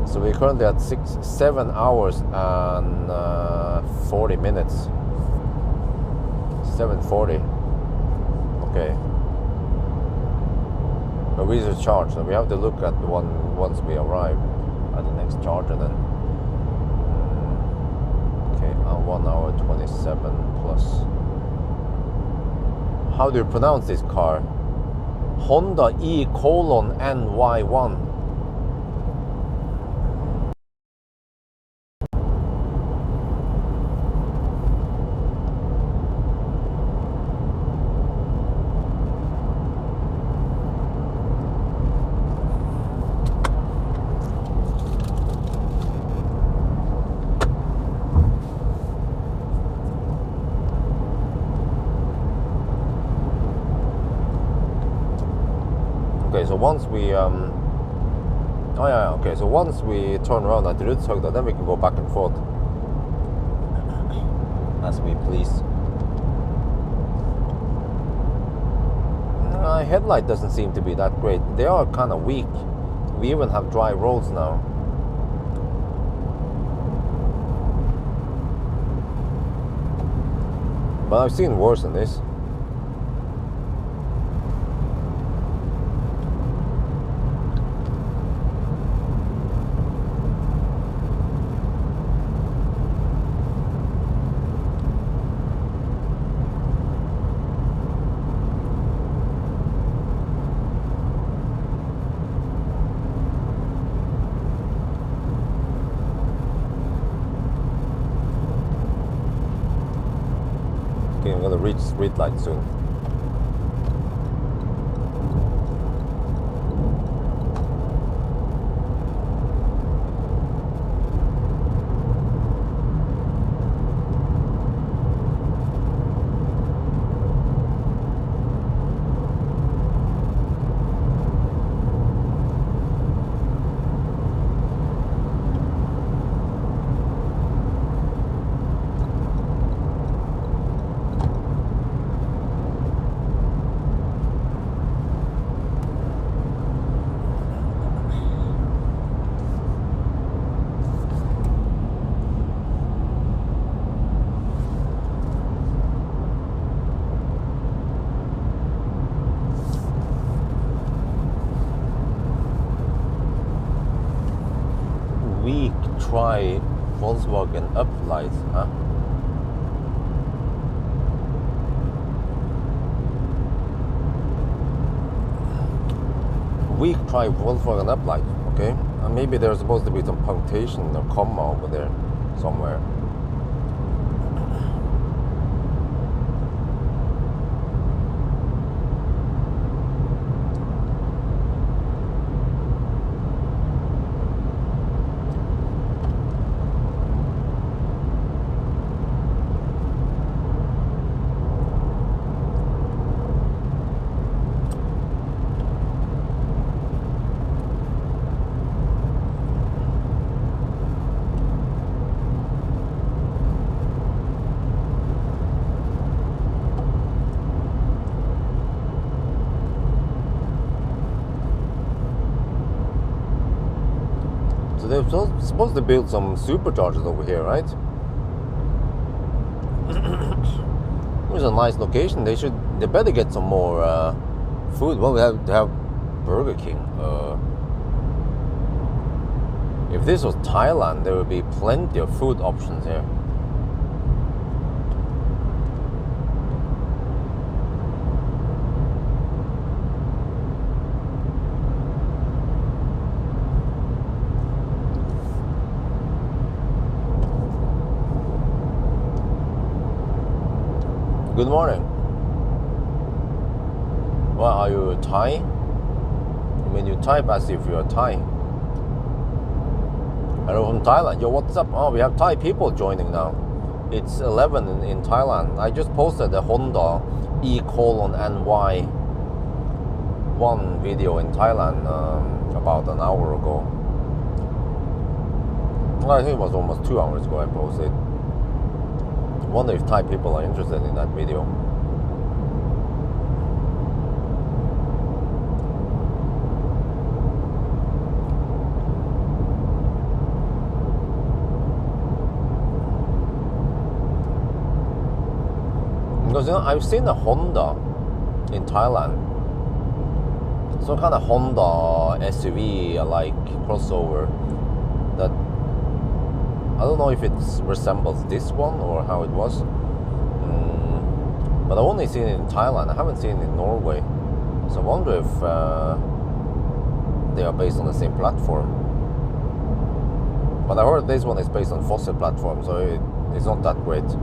So we're currently at 7 hours and 40 minutes. 7:40. Okay. But we just charge, so we have to look at the one once we arrive at the next charger then. Okay, 1 hour 27 plus. How do you pronounce this car? Honda Ny1. Okay, so once we okay, so once we turn around at the Rudshøgda, then we can go back and forth as we please. Headlight doesn't seem to be that great. They are kind of weak. We even have dry roads now. But I've seen worse than this. Okay, I'm gonna reach street light soon. Weak try Volkswagen uplights, huh? Weak try Volkswagen uplight, okay? And maybe there's supposed to be some punctuation or comma over there somewhere. So they're supposed to build some superchargers over here, right? It was a nice location. They better get some more food. Well, we have to have Burger King. If this was Thailand, there would be plenty of food options here. Good morning. Well, are you Thai? when you type as if you're Thai. Hello from Thailand. Yo, what's up? Oh, we have Thai people joining now. It's 11 in Thailand. I just posted a Honda E:NY 1 video in Thailand about an hour ago. Well, I think it was almost 2 hours ago I posted. I wonder if Thai people are interested in that video. Because I've seen a Honda in Thailand, some kind of Honda SUV like crossover that I don't know if it resembles this one or how it was, but I've only seen it in Thailand. I haven't seen it in Norway, so I wonder if they are based on the same platform. But I heard this one is based on fossil platform, so it's not that great.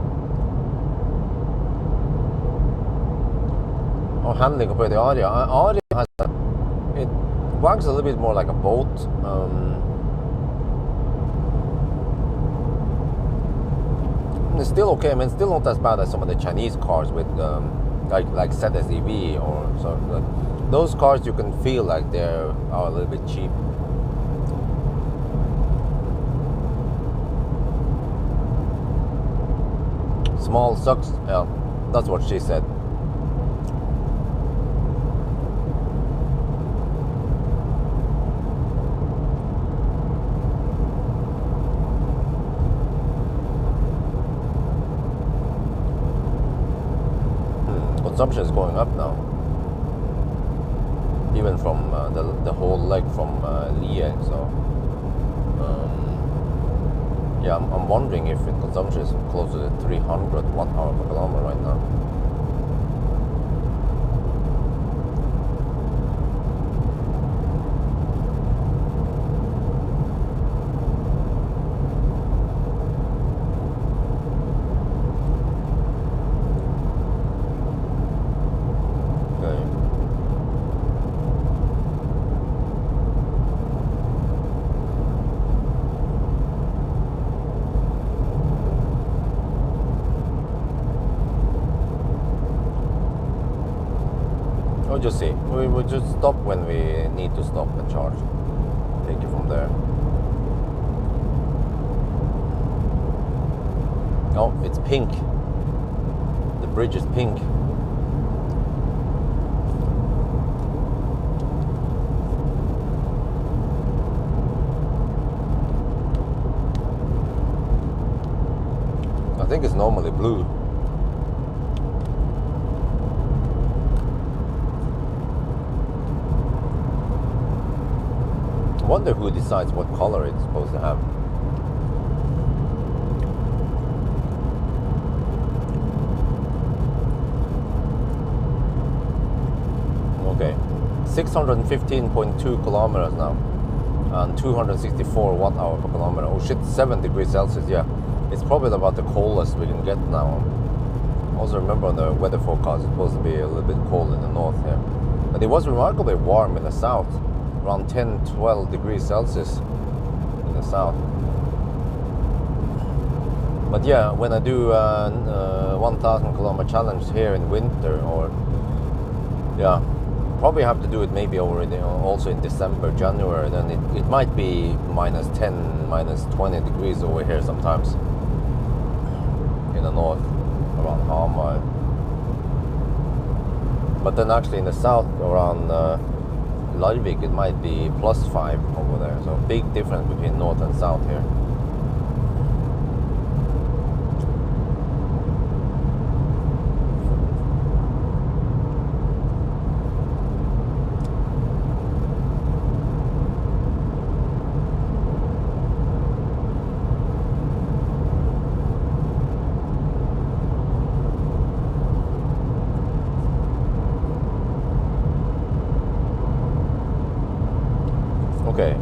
Handling compared to Aria. Aria has it wags a little bit more like a boat. It's still okay. I mean, still not as bad as some of the Chinese cars with like ZSEV or so. Like, those cars you can feel like they are a little bit cheap. Small sucks. Yeah, that's what she said. Consumption is going up now, even from the whole leg from Nye. So yeah, I'm wondering if consumption is closer to 300 watt-hour per kilometer right now. We'll just see. We will just stop when we need to stop and charge. Take it from there. Oh, it's pink. The bridge is pink. I think it's normally blue. I wonder who decides what color it's supposed to have. Okay, 615.2 kilometers now, and 264 watt-hour per kilometer. Oh shit, 7 degrees Celsius. Yeah, it's probably about the coldest we can get now. Also remember on the weather forecast, it's supposed to be a little bit cold in the north here, but it was remarkably warm in the south. Around 10-12 degrees Celsius in the south. But yeah, when I do 1,000 kilometer challenge here in winter, or yeah, probably have to do it maybe over also in December, January, then it might be minus 10, minus 20 degrees over here sometimes in the north, around Hamar. But then actually in the south, around Larvik, it might be +5 over there. So big difference between north and south here. Okay,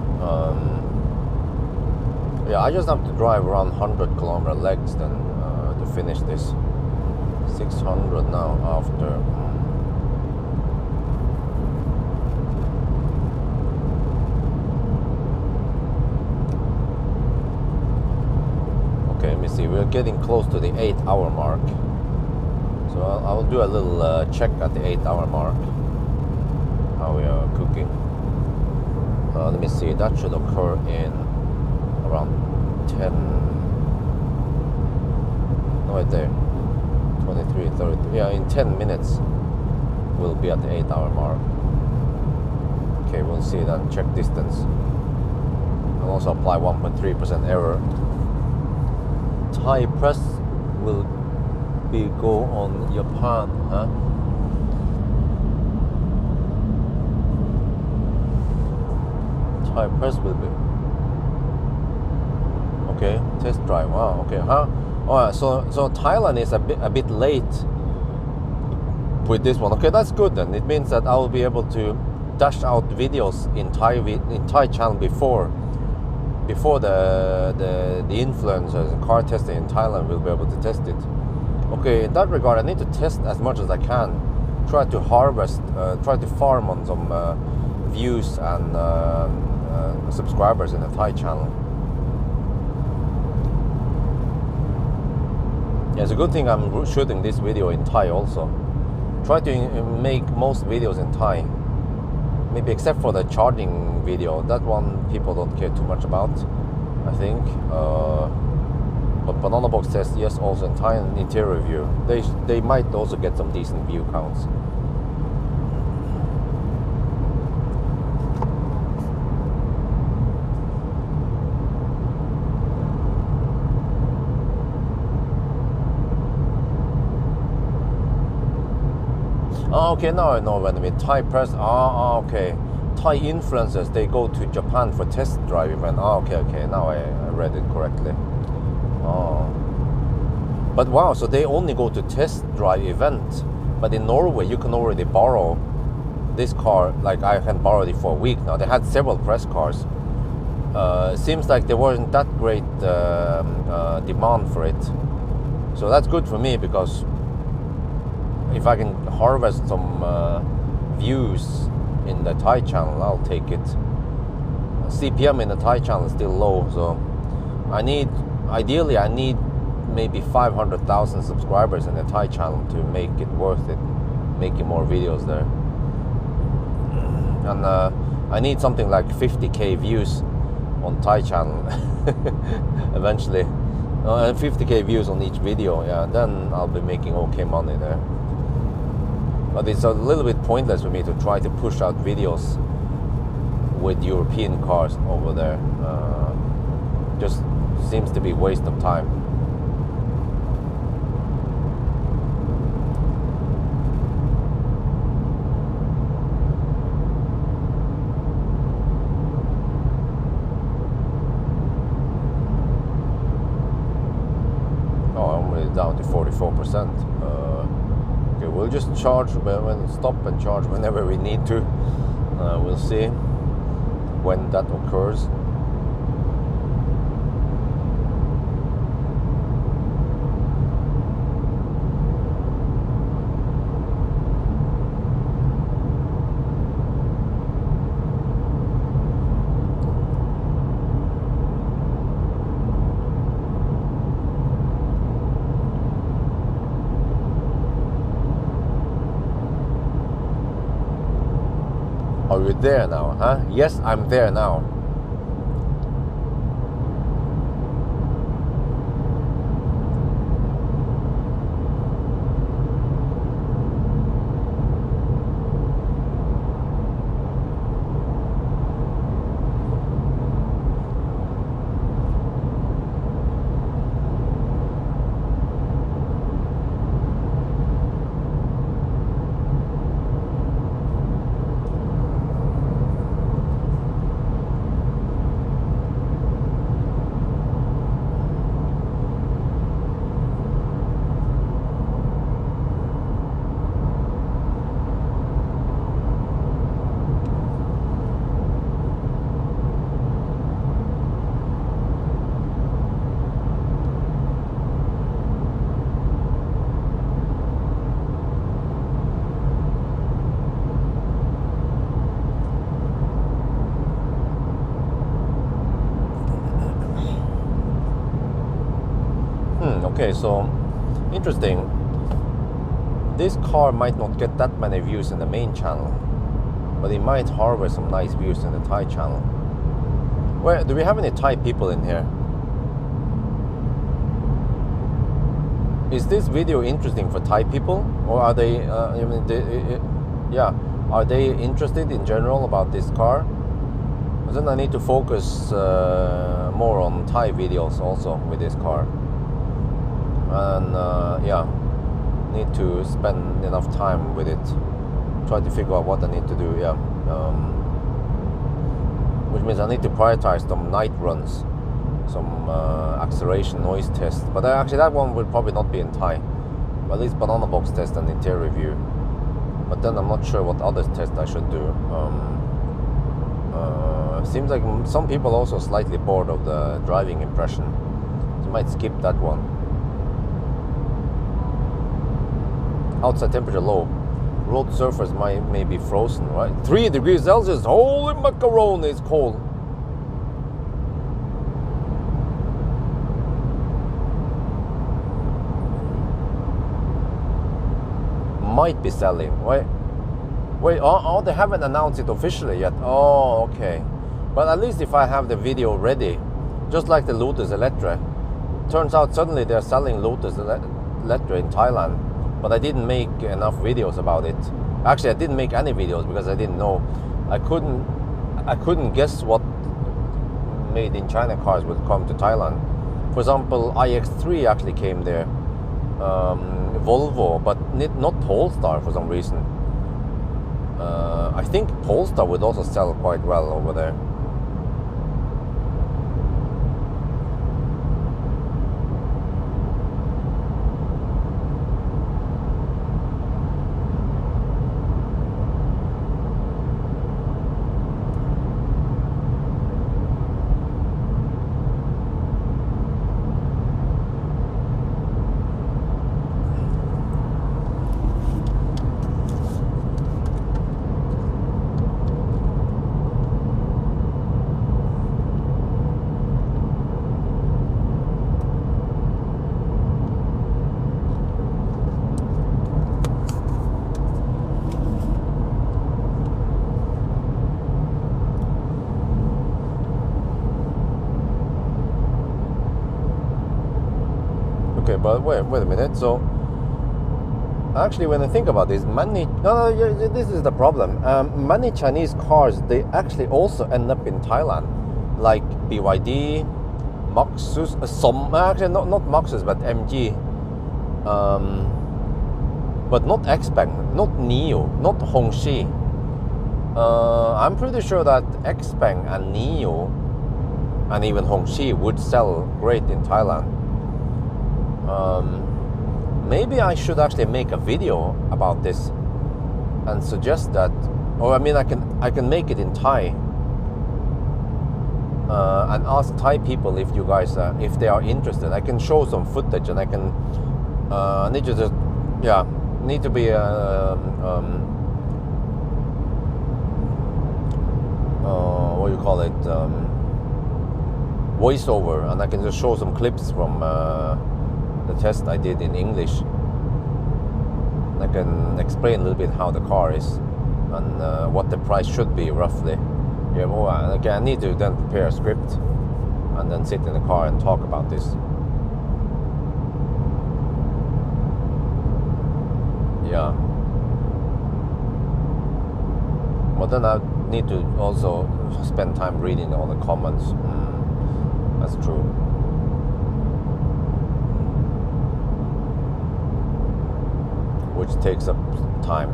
yeah, I just have to drive around 100 kilometer legs then to finish this. 600 now after. Okay, let me see. We're getting close to the 8-hour mark. So I'll do a little check at the 8-hour mark. How we are cooking. Let me see. That should occur in around 10. No, right there. 23, 30. Yeah, in 10 minutes we'll be at the 8-hour mark. Okay, we'll see then. Check distance. I'll also apply 1.3% error. Thai press will be go on Japan, huh? Thai press will be. Okay, test drive. Wow. Okay, huh? Alright, so Thailand is a bit late with this one. Okay, that's good then. It means that I will be able to dash out videos in Thai channel before the influencers and car testing in Thailand will be able to test it. Okay, in that regard, I need to test as much as I can. Try to harvest, try to farm on some views and subscribers in the Thai channel. Yeah, it's a good thing I'm shooting this video in Thai also. Try to make most videos in Thai. Maybe except for the charging video. That one people don't care too much about, I think. But Banana Box says yes, also in Thai and interior review. They might also get some decent view counts. Oh, okay, now I know what I mean. Thai press. Okay. Thai influencers, they go to Japan for test drive event. Okay. Now I read it correctly. But wow, so they only go to test drive event. But in Norway, you can already borrow this car. Like I can borrow it for a week now. They had several press cars. Seems like there wasn't that great demand for it. So that's good for me because if I can harvest some views in the Thai channel, I'll take it. CPM in the Thai channel is still low, so ideally I need maybe 500,000 subscribers in the Thai channel to make it worth it, making more videos there. And I need something like 50k views on Thai channel eventually. 50k views on each video, yeah, then I'll be making okay money there. But it's a little bit pointless for me to try to push out videos with European cars over there. Just seems to be a waste of time. Oh, I'm already down to 44%. Okay, we'll just charge stop and charge whenever we need to. We'll see when that occurs. Are you there now, huh? Yes, I'm there now. Okay, so interesting. This car might not get that many views in the main channel, but it might harvest some nice views in the Thai channel. Where do we have any Thai people in here? Is this video interesting for Thai people, or are they? Are they interested in general about this car? But then I need to focus more on Thai videos also with this car, and need to spend enough time with it. Try to figure out what I need to do. Which means I need to prioritize some night runs, some acceleration noise test. But actually that one will probably not be in Thai. At least banana box test and interior review. But then I'm not sure what other tests I should do. Seems like some people are also slightly bored of the driving impression. So you might skip that one. Outside temperature low. Road surface may be frozen, right? 3 degrees Celsius. Holy macaroni, it's cold. Might be selling. Wait, they haven't announced it officially yet. Oh, okay. But at least if I have the video ready, just like the Lotus Electra, turns out suddenly they're selling Lotus Electra in Thailand. But I didn't make enough videos about it. Actually, I didn't make any videos because I didn't know. I couldn't guess what made in China cars would come to Thailand. For example, iX3 actually came there. Volvo, but not Polestar for some reason. I think Polestar would also sell quite well over there. Okay, but wait a minute. So, actually, when I think about this, this is the problem. Many Chinese cars, they actually also end up in Thailand, like BYD, Maxus, some actually not Maxus, but MG, but not XPeng, not NIO, not Hongxi. I'm pretty sure that XPeng and NIO and even Hongxi would sell great in Thailand. Maybe I should actually make a video about this and suggest that, or I mean, I can make it in Thai and ask Thai people if you guys if they are interested. I can show some footage, and I can need to just need to be what do you call it, voiceover, and I can just show some clips from the test I did in English. I can explain a little bit how the car is and what the price should be roughly. Okay, I need to then prepare a script and then sit in the car and talk about this. Yeah. But then I need to also spend time reading all the comments. That's true. Which takes up time.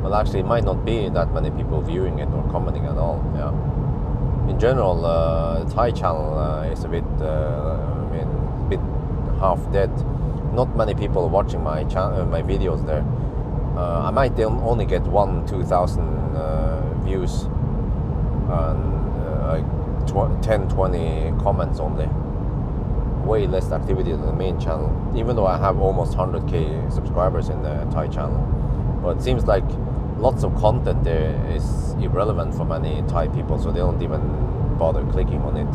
Well, actually, it might not be that many people viewing it or commenting at all. Yeah. In general, the Thai channel is a bit, bit half dead. Not many people watching my my videos there. I might only get 1,000-2,000 views and 10-20 comments only. Way less activity than the main channel, even though I have almost 100k subscribers in the Thai channel. But it seems like lots of content there is irrelevant for many Thai people, so they don't even bother clicking on it.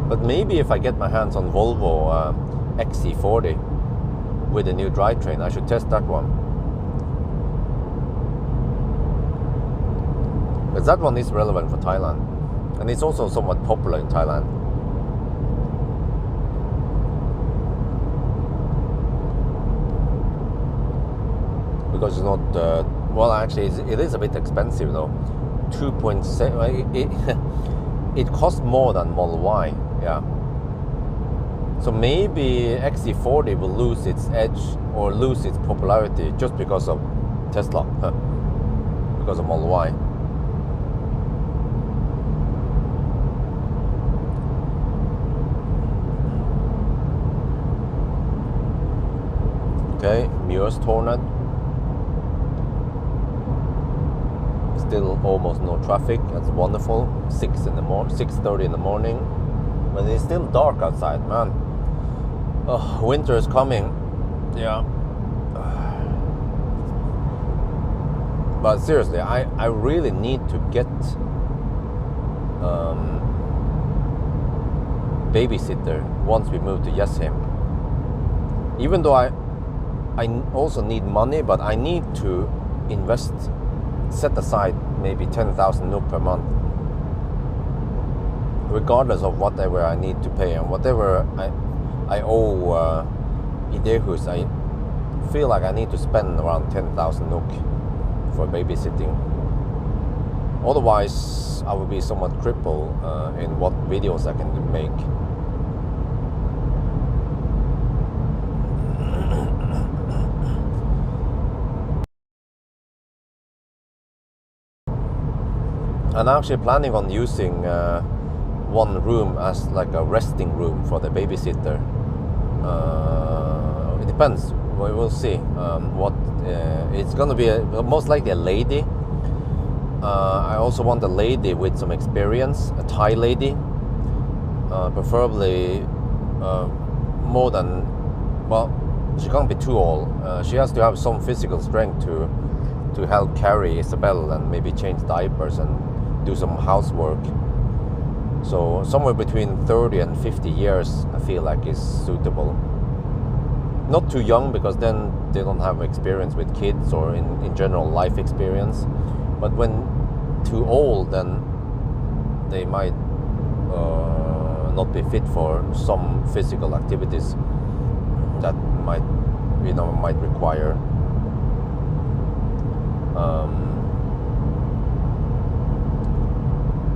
But maybe if I get my hands on Volvo XC40 with a new drivetrain, I should test that one. Because that one is relevant for Thailand. And it's also somewhat popular in Thailand. Because it's not, well actually it is a bit expensive though. 2.7, it costs more than Model Y, yeah. So maybe XC40 will lose its edge or lose its popularity just because of Tesla, because of Model Y. Okay, Mjøstårnet. Still almost no traffic. That's wonderful. 6:30 in the morning, but it's still dark outside, man. Oh, winter is coming. Yeah. But seriously, I really need to get babysitter once we move to Jessheim. Even though I also need money, but I need to set aside maybe 10,000 NOK per month, regardless of whatever I need to pay and whatever I owe Idehus. I feel like I need to spend around 10,000 NOK for babysitting. Otherwise, I will be somewhat crippled in what videos I can make. And I'm actually planning on using one room as like a resting room for the babysitter. It depends. We will see. It's gonna be most likely a lady. I also want a lady with some experience, a Thai lady, preferably more than, well, she can't be too old. She has to have some physical strength to help carry Isabel and maybe change diapers and do some housework. So somewhere between 30 and 50 years I feel like is suitable. Not too young, because then they don't have experience with kids or in general life experience. But when too old, then they might not be fit for some physical activities that might require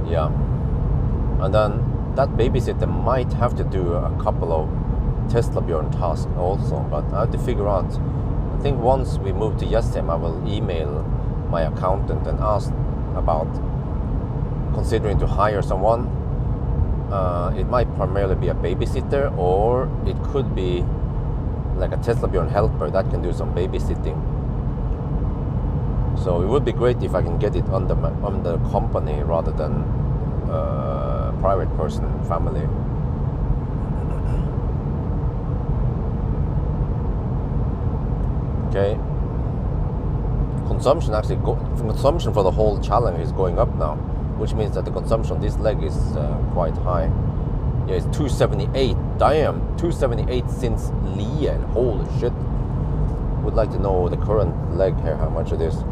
yeah. And then that babysitter might have to do a couple of Tesla Björn tasks also, but I have to figure out. I think once we move to Jessheim, I will email my accountant and ask about considering to hire someone. It might primarily be a babysitter, or it could be like a Tesla Björn helper that can do some babysitting. So it would be great if I can get it under the company rather than private person, family. Okay. Consumption for the whole challenge is going up now, which means that the consumption on this leg is quite high. Yeah, it's 278. Damn, 278 since Lien. Holy shit. Would like to know the current leg here, how much it is.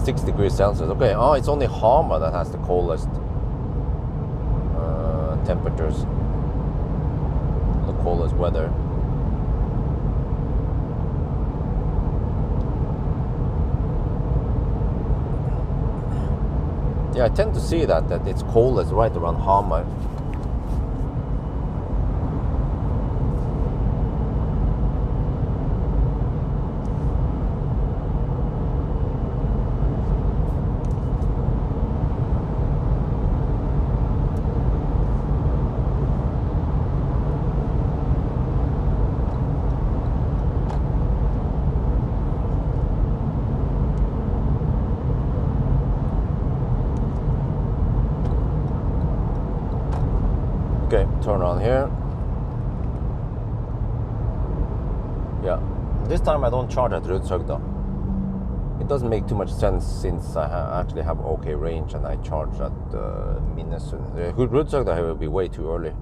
°6 Okay, it's only Hamar that has the coldest temperatures, the coldest weather. Yeah, I tend to see that it's coldest right around Hamar. Okay, turn on here. Yeah, this time I don't charge at Rudshøgda. It doesn't make too much sense since I actually have okay range and I charge at Minnesund. The Rudshøgda will be way too early.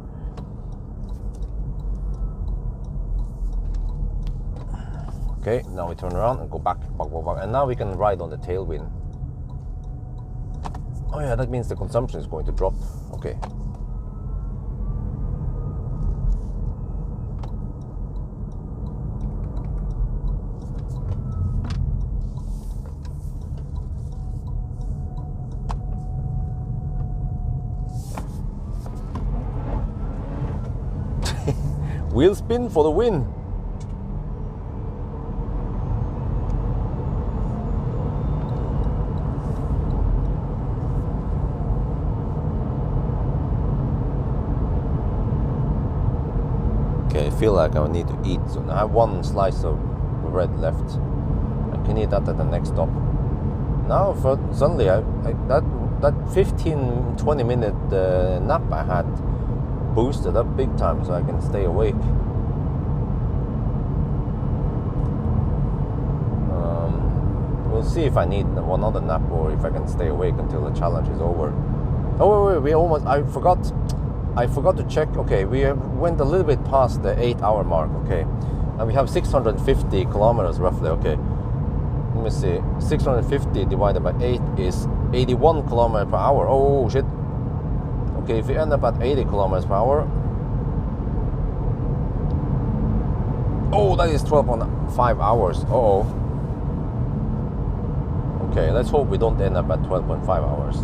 Okay, now we turn around and go back, and now we can ride on the tailwind. Oh yeah, that means the consumption is going to drop. Okay. Wheel spin for the win. Okay, I feel like I need to eat soon. I have one slice of bread left. I can eat that at the next stop. Now, suddenly, that 15-20 minute nap I had boosted up big time, so I can stay awake. We'll see if I need one other nap or if I can stay awake until the challenge is over. Oh wait, I forgot to check. Okay, we went a little bit past the 8-hour mark. Okay, and we have 650 kilometers roughly. Okay, let me see. 650 divided by 8 is 81 kilometers per hour. Oh shit. Okay, if we end up at 80 kilometers per hour, oh, that is 12.5 hours. Uh-oh. Okay, let's hope we don't end up at 12.5 hours.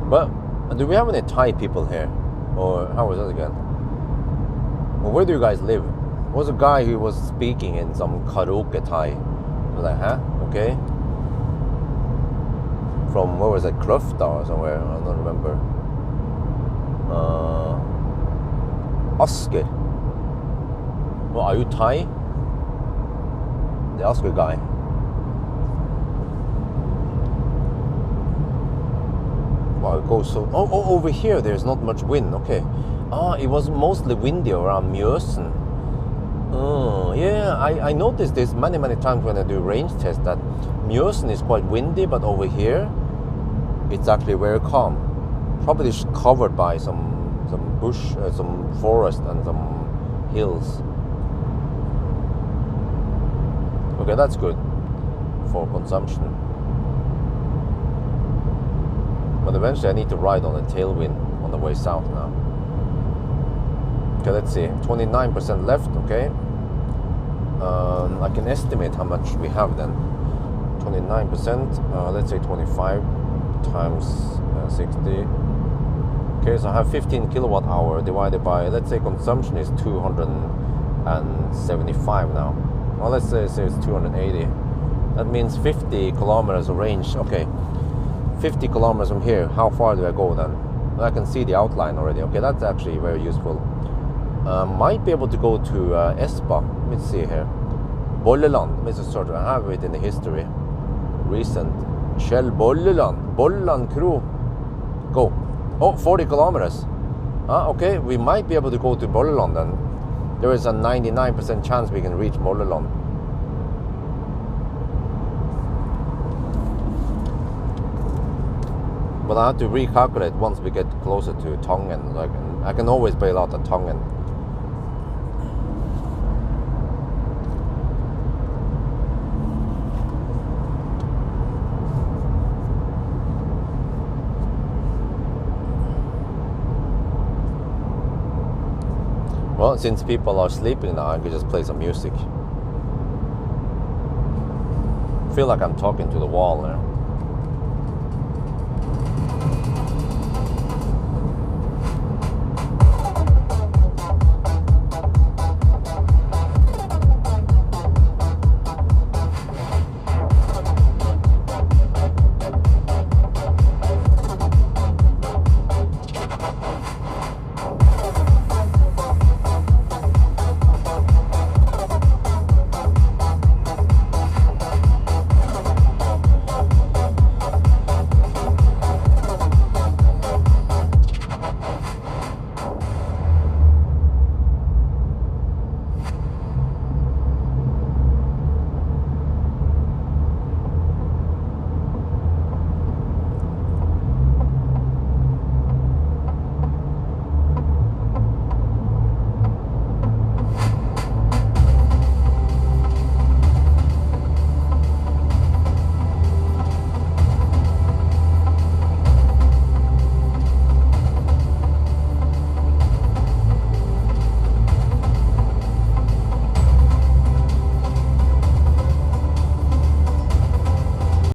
But do we have any Thai people here? Or how is that again? Well, where do you guys live? There was a guy who was speaking in some karaoke Thai. I was like, huh? Okay. From, where was it? Kløfta or somewhere? I don't remember. Asker. Well, are you Thai? The Asker guy. Wow, it goes so... Oh, over here there's not much wind. Okay. It was mostly windy around Mjøsen. Oh, yeah, I noticed this many times when I do range tests that Mjøsen is quite windy, but over here it's actually very calm. Probably covered by some bush, some forest and some hills. Okay, that's good for consumption. But eventually I need to ride on a tailwind on the way south now. Okay, let's see. 29% left, okay. I can estimate how much we have then. 29%, let's say 25 times 60. Okay, so I have 15 kilowatt hour divided by, let's say consumption is 275 now. Well, let's say it's 280. That means 50 kilometers of range. Okay, 50 kilometers from here. How far do I go then? Well, I can see the outline already. Okay, that's actually very useful. Might be able to go to Espa. Let me see here. Bolleland. Let me just search. I have it in the history. Recent. Shell Bolleland. Bolleland Kro. Go. Oh, 40 kilometers. Okay, we might be able to go to Bolleland then. There is a 99% chance we can reach Bolleland. But I have to recalculate once we get closer to Tongen. Like, I can always bail out at Tongen. Well, since people are sleeping now, I can just play some music. I feel like I'm talking to the wall there.